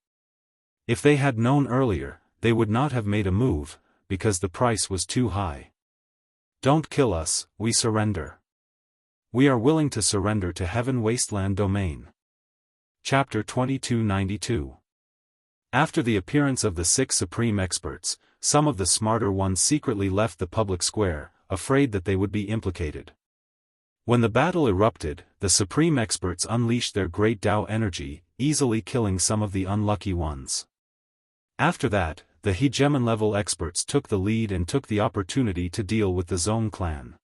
If they had known earlier, they would not have made a move, because the price was too high. Don't kill us, we surrender. We are willing to surrender to Heaven Wasteland domain. Chapter 2292. After the appearance of the 6 supreme experts, some of the smarter ones secretly left the public square, afraid that they would be implicated. When the battle erupted, the supreme experts unleashed their great Tao energy, easily killing some of the unlucky ones. After that, the hegemon level experts took the lead and took the opportunity to deal with the Zone clan.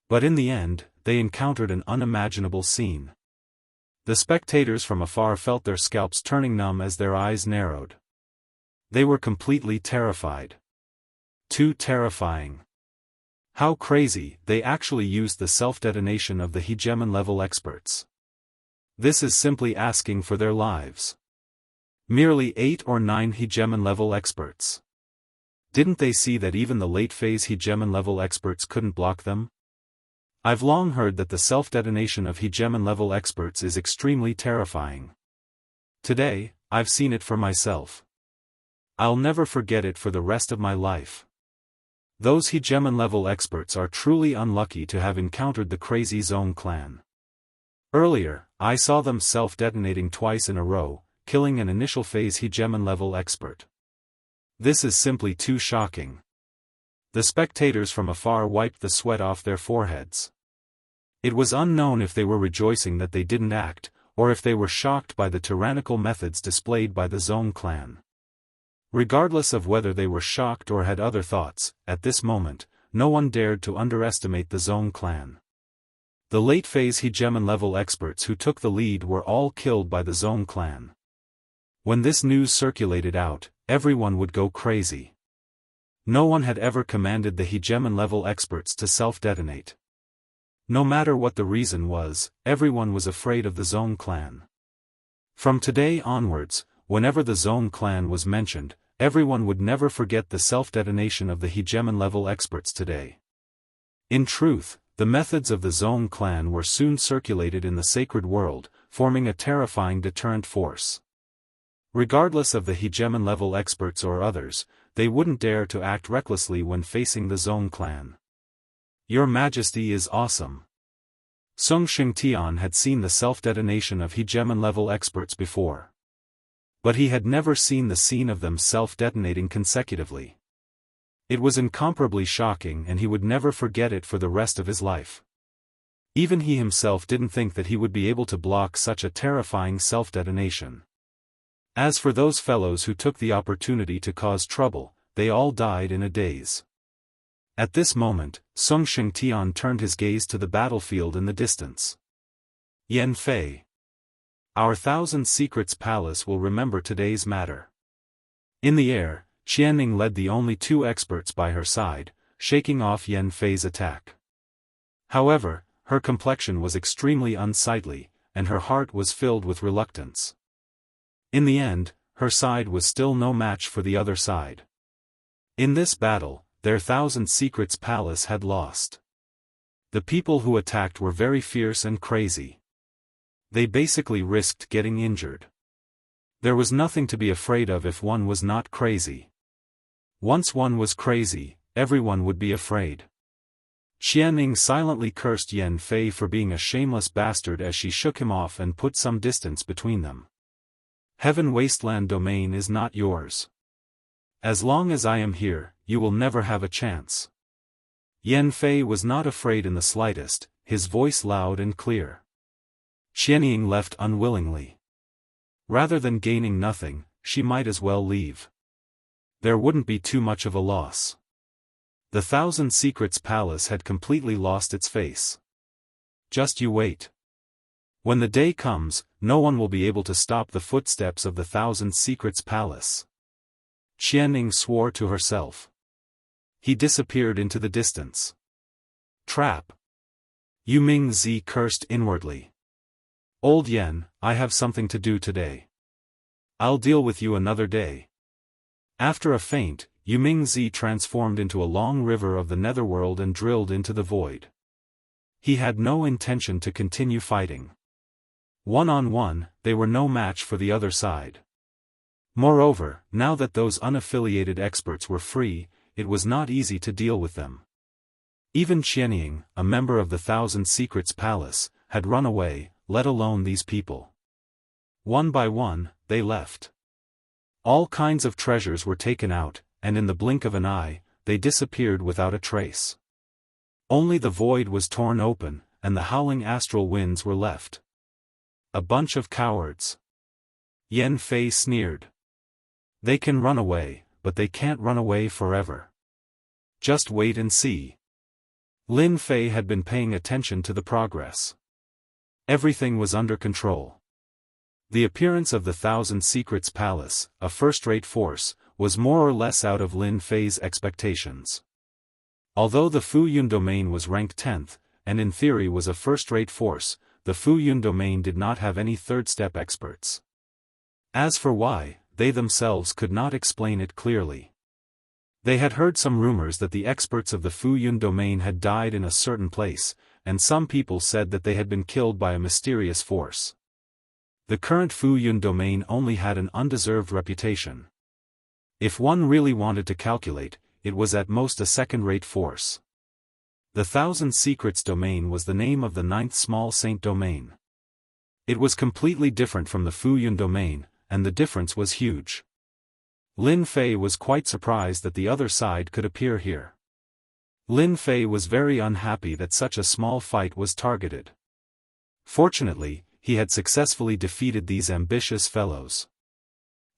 But in the end, they encountered an unimaginable scene. The spectators from afar felt their scalps turning numb as their eyes narrowed. They were completely terrified. Too terrifying. How crazy, they actually used the self-detonation of the hegemon level experts. This is simply asking for their lives. Merely 8 or 9 hegemon level experts. Didn't they see that even the late phase hegemon level experts couldn't block them? I've long heard that the self-detonation of hegemon level experts is extremely terrifying. Today, I've seen it for myself. I'll never forget it for the rest of my life. Those hegemon level experts are truly unlucky to have encountered the crazy Zone clan. Earlier, I saw them self-detonating twice in a row, killing an initial phase hegemon level expert. This is simply too shocking. The spectators from afar wiped the sweat off their foreheads. It was unknown if they were rejoicing that they didn't act, or if they were shocked by the tyrannical methods displayed by the Zone clan. Regardless of whether they were shocked or had other thoughts, at this moment, no one dared to underestimate the Zone clan. The late phase hegemon level experts who took the lead were all killed by the Zone clan. When this news circulated out, everyone would go crazy. No one had ever commanded the hegemon-level experts to self-detonate. No matter what the reason was, everyone was afraid of the Zone clan. From today onwards, whenever the Zone clan was mentioned, everyone would never forget the self-detonation of the hegemon-level experts today. In truth, the methods of the Zone clan were soon circulated in the sacred world, forming a terrifying deterrent force. Regardless of the hegemon-level experts or others, they wouldn't dare to act recklessly when facing the Zone clan. Your Majesty is awesome. Sung Xingtian had seen the self-detonation of hegemon-level experts before. But he had never seen the scene of them self-detonating consecutively. It was incomparably shocking and he would never forget it for the rest of his life. Even he himself didn't think that he would be able to block such a terrifying self-detonation. As for those fellows who took the opportunity to cause trouble, they all died in a daze. At this moment, Sung Xingtian turned his gaze to the battlefield in the distance. Yan Fei. Our Thousand Secrets Palace will remember today's matter. In the air, Qianning led the only two experts by her side, shaking off Yan Fei's attack. However, her complexion was extremely unsightly, and her heart was filled with reluctance. In the end, her side was still no match for the other side. In this battle, their Thousand Secrets Palace had lost. The people who attacked were very fierce and crazy. They basically risked getting injured. There was nothing to be afraid of if one was not crazy. Once one was crazy, everyone would be afraid. Qianning silently cursed Yan Fei for being a shameless bastard as she shook him off and put some distance between them. Heaven Wasteland domain is not yours. As long as I am here, you will never have a chance. Yan Fei was not afraid in the slightest, his voice loud and clear. Qianning left unwillingly. Rather than gaining nothing, she might as well leave. There wouldn't be too much of a loss. The Thousand Secrets Palace had completely lost its face. Just you wait. When the day comes, no one will be able to stop the footsteps of the Thousand Secrets Palace. Qianning swore to herself. He disappeared into the distance. Trap. Yu Mingzi cursed inwardly. Old Yan, I have something to do today. I'll deal with you another day. After a feint, Yu Mingzi transformed into a long river of the netherworld and drilled into the void. He had no intention to continue fighting. One-on-one, they were no match for the other side. Moreover, now that those unaffiliated experts were free, it was not easy to deal with them. Even Qianning, a member of the Thousand Secrets Palace, had run away, let alone these people. One by one, they left. All kinds of treasures were taken out, and in the blink of an eye, they disappeared without a trace. Only the void was torn open, and the howling astral winds were left. A bunch of cowards. Yan Fei sneered. They can run away, but they can't run away forever. Just wait and see. Lin Fei had been paying attention to the progress. Everything was under control. The appearance of the Thousand Secrets Palace, a first-rate force, was more or less out of Lin Fei's expectations. Although the Fu Yun domain was ranked 10th, and in theory was a first-rate force, the Fu Yun domain did not have any third-step experts. As for why, they themselves could not explain it clearly. They had heard some rumors that the experts of the Fu Yun domain had died in a certain place, and some people said that they had been killed by a mysterious force. The current Fu Yun domain only had an undeserved reputation. If one really wanted to calculate, it was at most a second-rate force. The Thousand Secrets domain was the name of the 9th small saint domain. It was completely different from the Fu Yun domain, and the difference was huge. Lin Fei was quite surprised that the other side could appear here. Lin Fei was very unhappy that such a small fight was targeted. Fortunately, he had successfully defeated these ambitious fellows.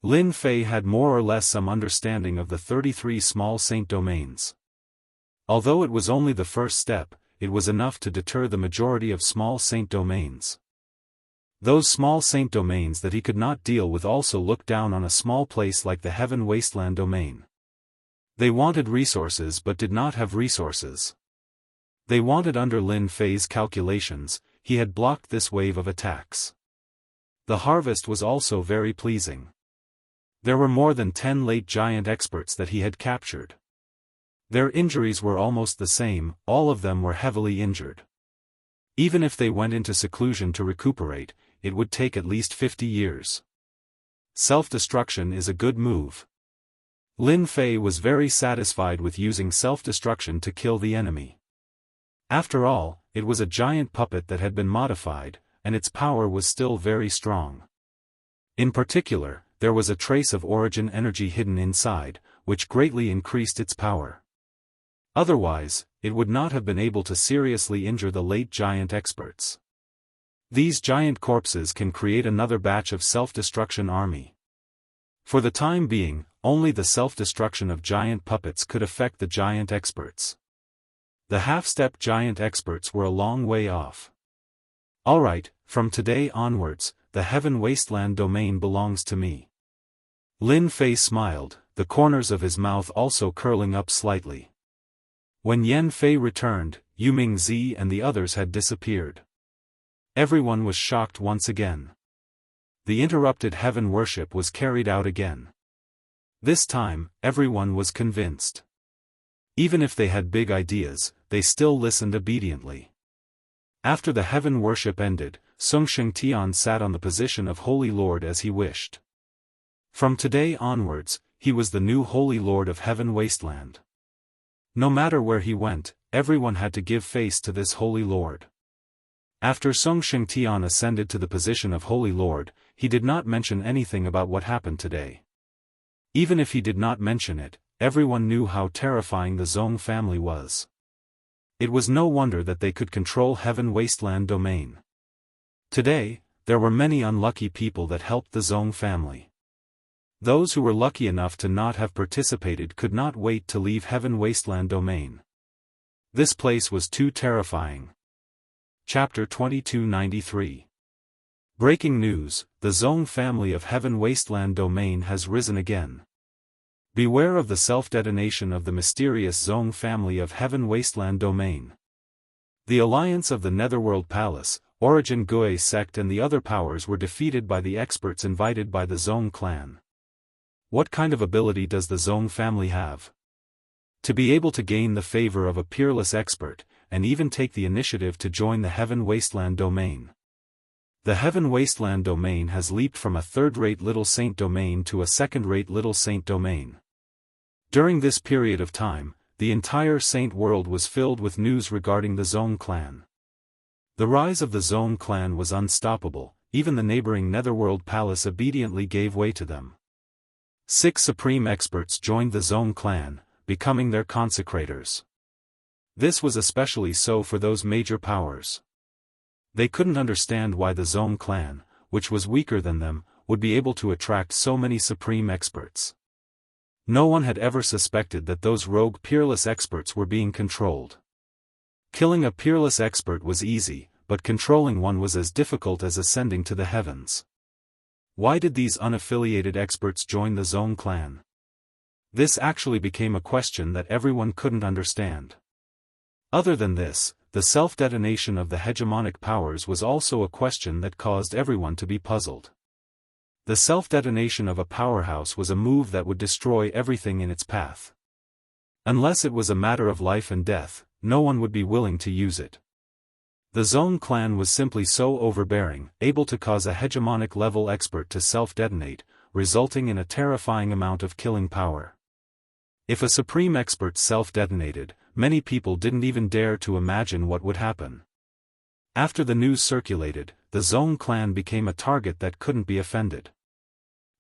Lin Fei had more or less some understanding of the 33 small saint domains. Although it was only the first step, it was enough to deter the majority of small saint domains. Those small saint domains that he could not deal with also looked down on a small place like the Heaven Wasteland domain. They wanted resources but did not have resources. They wanted under Lin Fei's calculations, he had blocked this wave of attacks. The harvest was also very pleasing. There were more than 10 late giant experts that he had captured. Their injuries were almost the same, all of them were heavily injured. Even if they went into seclusion to recuperate, it would take at least 50 years. Self-destruction is a good move. Lin Fei was very satisfied with using self-destruction to kill the enemy. After all, it was a giant puppet that had been modified, and its power was still very strong. In particular, there was a trace of origin energy hidden inside, which greatly increased its power. Otherwise, it would not have been able to seriously injure the late giant experts. These giant corpses can create another batch of self-destruction army. For the time being, only the self-destruction of giant puppets could affect the giant experts. The half-step giant experts were a long way off. Alright, from today onwards, the Heaven Wasteland domain belongs to me. Lin Fei smiled, the corners of his mouth also curling up slightly. When Yan Fei returned, Yu Mingzi and the others had disappeared. Everyone was shocked once again. The interrupted heaven worship was carried out again. This time, everyone was convinced. Even if they had big ideas, they still listened obediently. After the heaven worship ended, Song Shengtian sat on the position of Holy Lord as he wished. From today onwards, he was the new Holy Lord of Heaven Wasteland. No matter where he went, everyone had to give face to this Holy Lord. After Song Shengtian ascended to the position of Holy Lord, he did not mention anything about what happened today. Even if he did not mention it, everyone knew how terrifying the Zong family was. It was no wonder that they could control Heaven Wasteland domain. Today, there were many unlucky people that helped the Zong family. Those who were lucky enough to not have participated could not wait to leave Heaven Wasteland domain. This place was too terrifying. Chapter 2293. Breaking news, the Zong family of Heaven Wasteland domain has risen again. Beware of the self-detonation of the mysterious Zong family of Heaven Wasteland domain. The alliance of the Netherworld Palace, Origin Gui sect and the other powers were defeated by the experts invited by the Zong clan. What kind of ability does the Zong family have? To be able to gain the favor of a peerless expert, and even take the initiative to join the Heaven Wasteland domain. The Heaven Wasteland domain has leaped from a third-rate Little Saint domain to a second-rate Little Saint domain. During this period of time, the entire Saint world was filled with news regarding the Zong clan. The rise of the Zong clan was unstoppable, even the neighboring Netherworld Palace obediently gave way to them. 6 supreme experts joined the Zong clan, becoming their consecrators. This was especially so for those major powers. They couldn't understand why the Zong clan, which was weaker than them, would be able to attract so many supreme experts. No one had ever suspected that those rogue peerless experts were being controlled. Killing a peerless expert was easy, but controlling one was as difficult as ascending to the heavens. Why did these unaffiliated experts join the Zong clan? This actually became a question that everyone couldn't understand. Other than this, the self-detonation of the hegemonic powers was also a question that caused everyone to be puzzled. The self-detonation of a powerhouse was a move that would destroy everything in its path. Unless it was a matter of life and death, no one would be willing to use it. The Zong clan was simply so overbearing, able to cause a hegemonic-level expert to self-detonate, resulting in a terrifying amount of killing power. If a supreme expert self-detonated, many people didn't even dare to imagine what would happen. After the news circulated, the Zong clan became a target that couldn't be offended.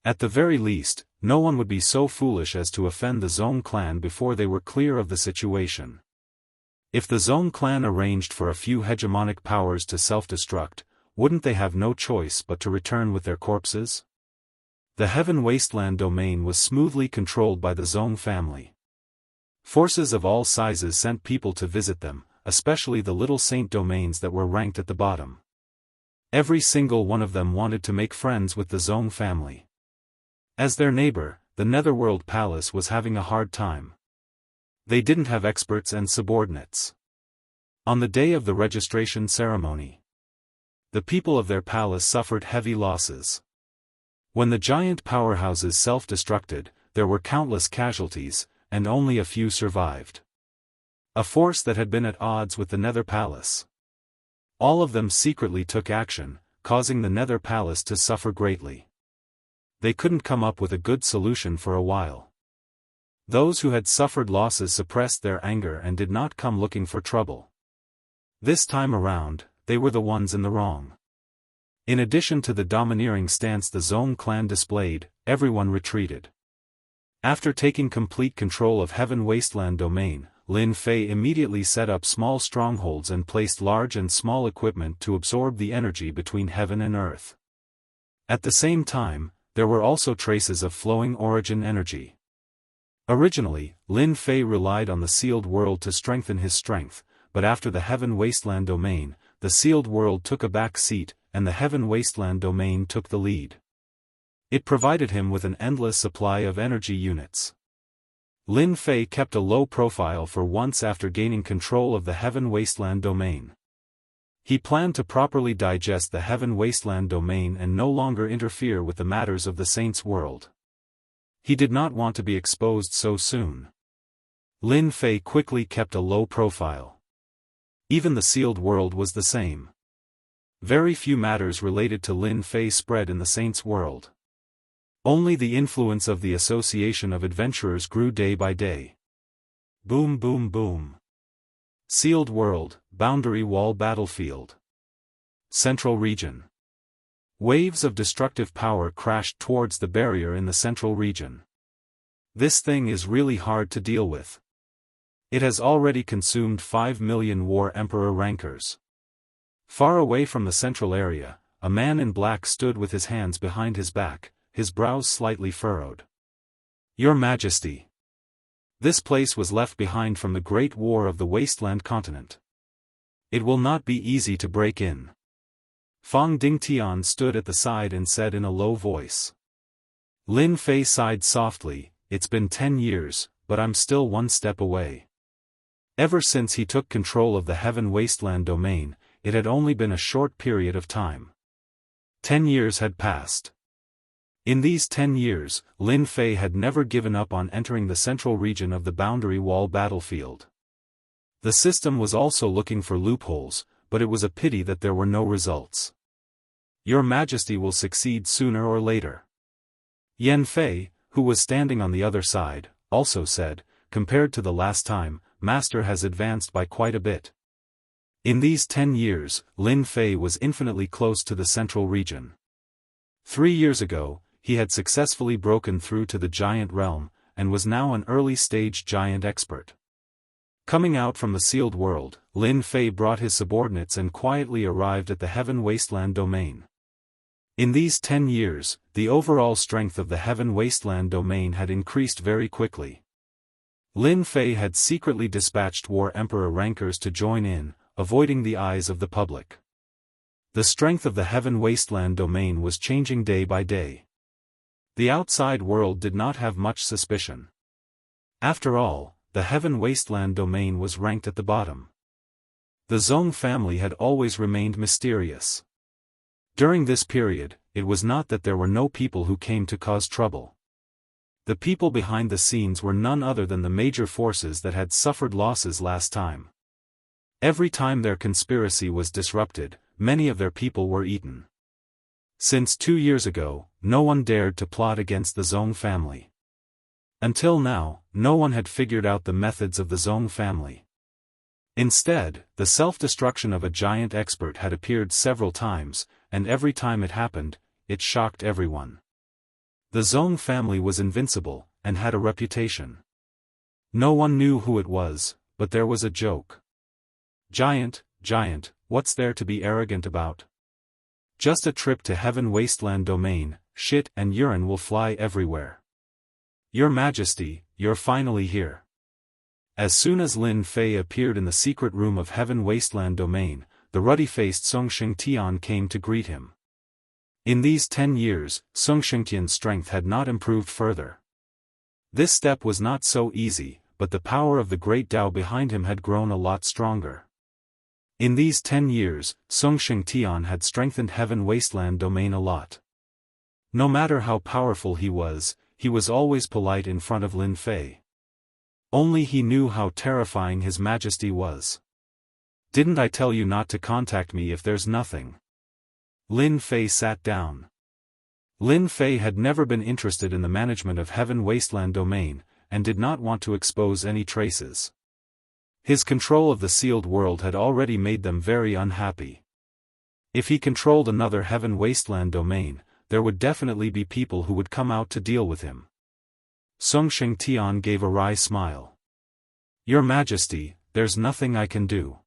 At the very least, no one would be so foolish as to offend the Zong clan before they were clear of the situation. If the Zong clan arranged for a few hegemonic powers to self-destruct, wouldn't they have no choice but to return with their corpses? The Heaven Wasteland domain was smoothly controlled by the Zong family. Forces of all sizes sent people to visit them, especially the Little Saint domains that were ranked at the bottom. Every single one of them wanted to make friends with the Zong family. As their neighbor, the Netherworld Palace was having a hard time. They didn't have experts and subordinates. On the day of the registration ceremony, the people of their palace suffered heavy losses. When the giant powerhouses self-destructed, there were countless casualties, and only a few survived. A force that had been at odds with the Nether Palace. All of them secretly took action, causing the Nether Palace to suffer greatly. They couldn't come up with a good solution for a while. Those who had suffered losses suppressed their anger and did not come looking for trouble. This time around, they were the ones in the wrong. In addition to the domineering stance the Zong clan displayed, everyone retreated. After taking complete control of Heaven Wasteland domain, Lin Fei immediately set up small strongholds and placed large and small equipment to absorb the energy between heaven and earth. At the same time, there were also traces of flowing origin energy. Originally, Lin Fei relied on the sealed world to strengthen his strength, but after the Heaven Wasteland domain, the sealed world took a back seat, and the Heaven Wasteland domain took the lead. It provided him with an endless supply of energy units. Lin Fei kept a low profile for once after gaining control of the Heaven Wasteland domain. He planned to properly digest the Heaven Wasteland domain and no longer interfere with the matters of the Saints' world. He did not want to be exposed so soon. Lin Fei quickly kept a low profile. Even the sealed world was the same. Very few matters related to Lin Fei spread in the Saints' world. Only the influence of the Association of Adventurers grew day by day. Boom boom boom. Sealed world, boundary wall battlefield. Central region. Waves of destructive power crashed towards the barrier in the central region. This thing is really hard to deal with. It has already consumed 5 million War Emperor rankers. Far away from the central area, a man in black stood with his hands behind his back, his brows slightly furrowed. Your Majesty. This place was left behind from the Great War of the Wasteland continent. It will not be easy to break in. Fang Dingtian stood at the side and said in a low voice. Lin Fei sighed softly, it's been 10 years, but I'm still one step away. Ever since he took control of the Heaven Wasteland domain, it had only been a short period of time. 10 years had passed. In these 10 years, Lin Fei had never given up on entering the central region of the boundary wall battlefield. The system was also looking for loopholes, but it was a pity that there were no results. Your Majesty will succeed sooner or later. Yan Fei, who was standing on the other side, also said, compared to the last time, Master has advanced by quite a bit. In these 10 years, Lin Fei was infinitely close to the central region. 3 years ago, he had successfully broken through to the giant realm, and was now an early-stage giant expert. Coming out from the sealed world, Lin Fei brought his subordinates and quietly arrived at the Heaven Wasteland domain. In these 10 years, the overall strength of the Heaven Wasteland domain had increased very quickly. Lin Fei had secretly dispatched War Emperor rankers to join in, avoiding the eyes of the public. The strength of the Heaven Wasteland domain was changing day by day. The outside world did not have much suspicion. After all, the Heaven Wasteland domain was ranked at the bottom. The Zong family had always remained mysterious. During this period, it was not that there were no people who came to cause trouble. The people behind the scenes were none other than the major forces that had suffered losses last time. Every time their conspiracy was disrupted, many of their people were eaten. Since 2 years ago, no one dared to plot against the Zong family. Until now, no one had figured out the methods of the Zong family. Instead, the self-destruction of a giant expert had appeared several times, and every time it happened, it shocked everyone. The Zong family was invincible, and had a reputation. No one knew who it was, but there was a joke. Giant, what's there to be arrogant about? Just a trip to Heaven Wasteland domain, shit and urine will fly everywhere. Your Majesty, you're finally here. As soon as Lin Fei appeared in the secret room of Heaven Wasteland domain, the ruddy-faced Song Xingtian came to greet him. In these 10 years, Song Xingtian's strength had not improved further. This step was not so easy, but the power of the great Dao behind him had grown a lot stronger. In these 10 years, Song Shengtian had strengthened Heaven Wasteland domain a lot. No matter how powerful he was always polite in front of Lin Fei. Only he knew how terrifying His Majesty was. "Didn't I tell you not to contact me if there's nothing?" Lin Fei sat down. Lin Fei had never been interested in the management of Heaven Wasteland domain, and did not want to expose any traces. His control of the sealed world had already made them very unhappy. If he controlled another Heaven Wasteland domain, there would definitely be people who would come out to deal with him. Song Shengtian gave a wry smile. "Your Majesty, there's nothing I can do.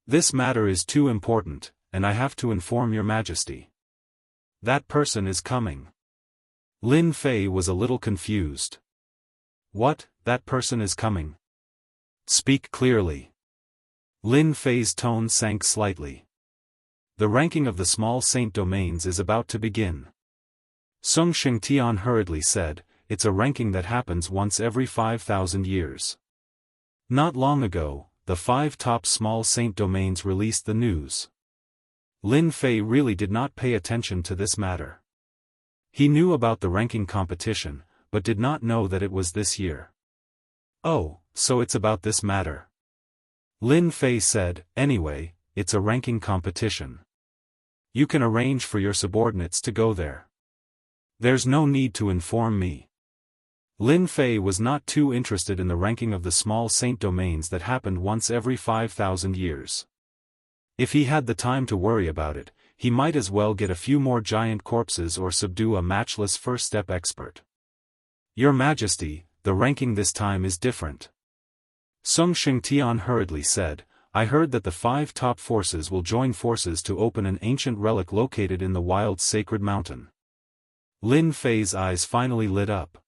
This matter is too important, and I have to inform your Majesty. That person is coming." Lin Fei was a little confused. "What, that person is coming? Speak clearly." Lin Fei's tone sank slightly. "The ranking of the small saint domains is about to begin." Song Shengtian hurriedly said, "It's a ranking that happens once every 5,000 years. Not long ago, the 5 top small saint domains released the news." Lin Fei really did not pay attention to this matter. He knew about the ranking competition, but did not know that it was this year. "Oh, so it's about this matter." Lin Fei said, "Anyway, it's a ranking competition. You can arrange for your subordinates to go there. There's no need to inform me." Lin Fei was not too interested in the ranking of the small saint domains that happened once every 5,000 years. If he had the time to worry about it, he might as well get a few more giant corpses or subdue a matchless first-step expert. "Your Majesty, the ranking this time is different." Song Shengtian hurriedly said, "I heard that the 5 top forces will join forces to open an ancient relic located in the wild sacred mountain." Lin Fei's eyes finally lit up.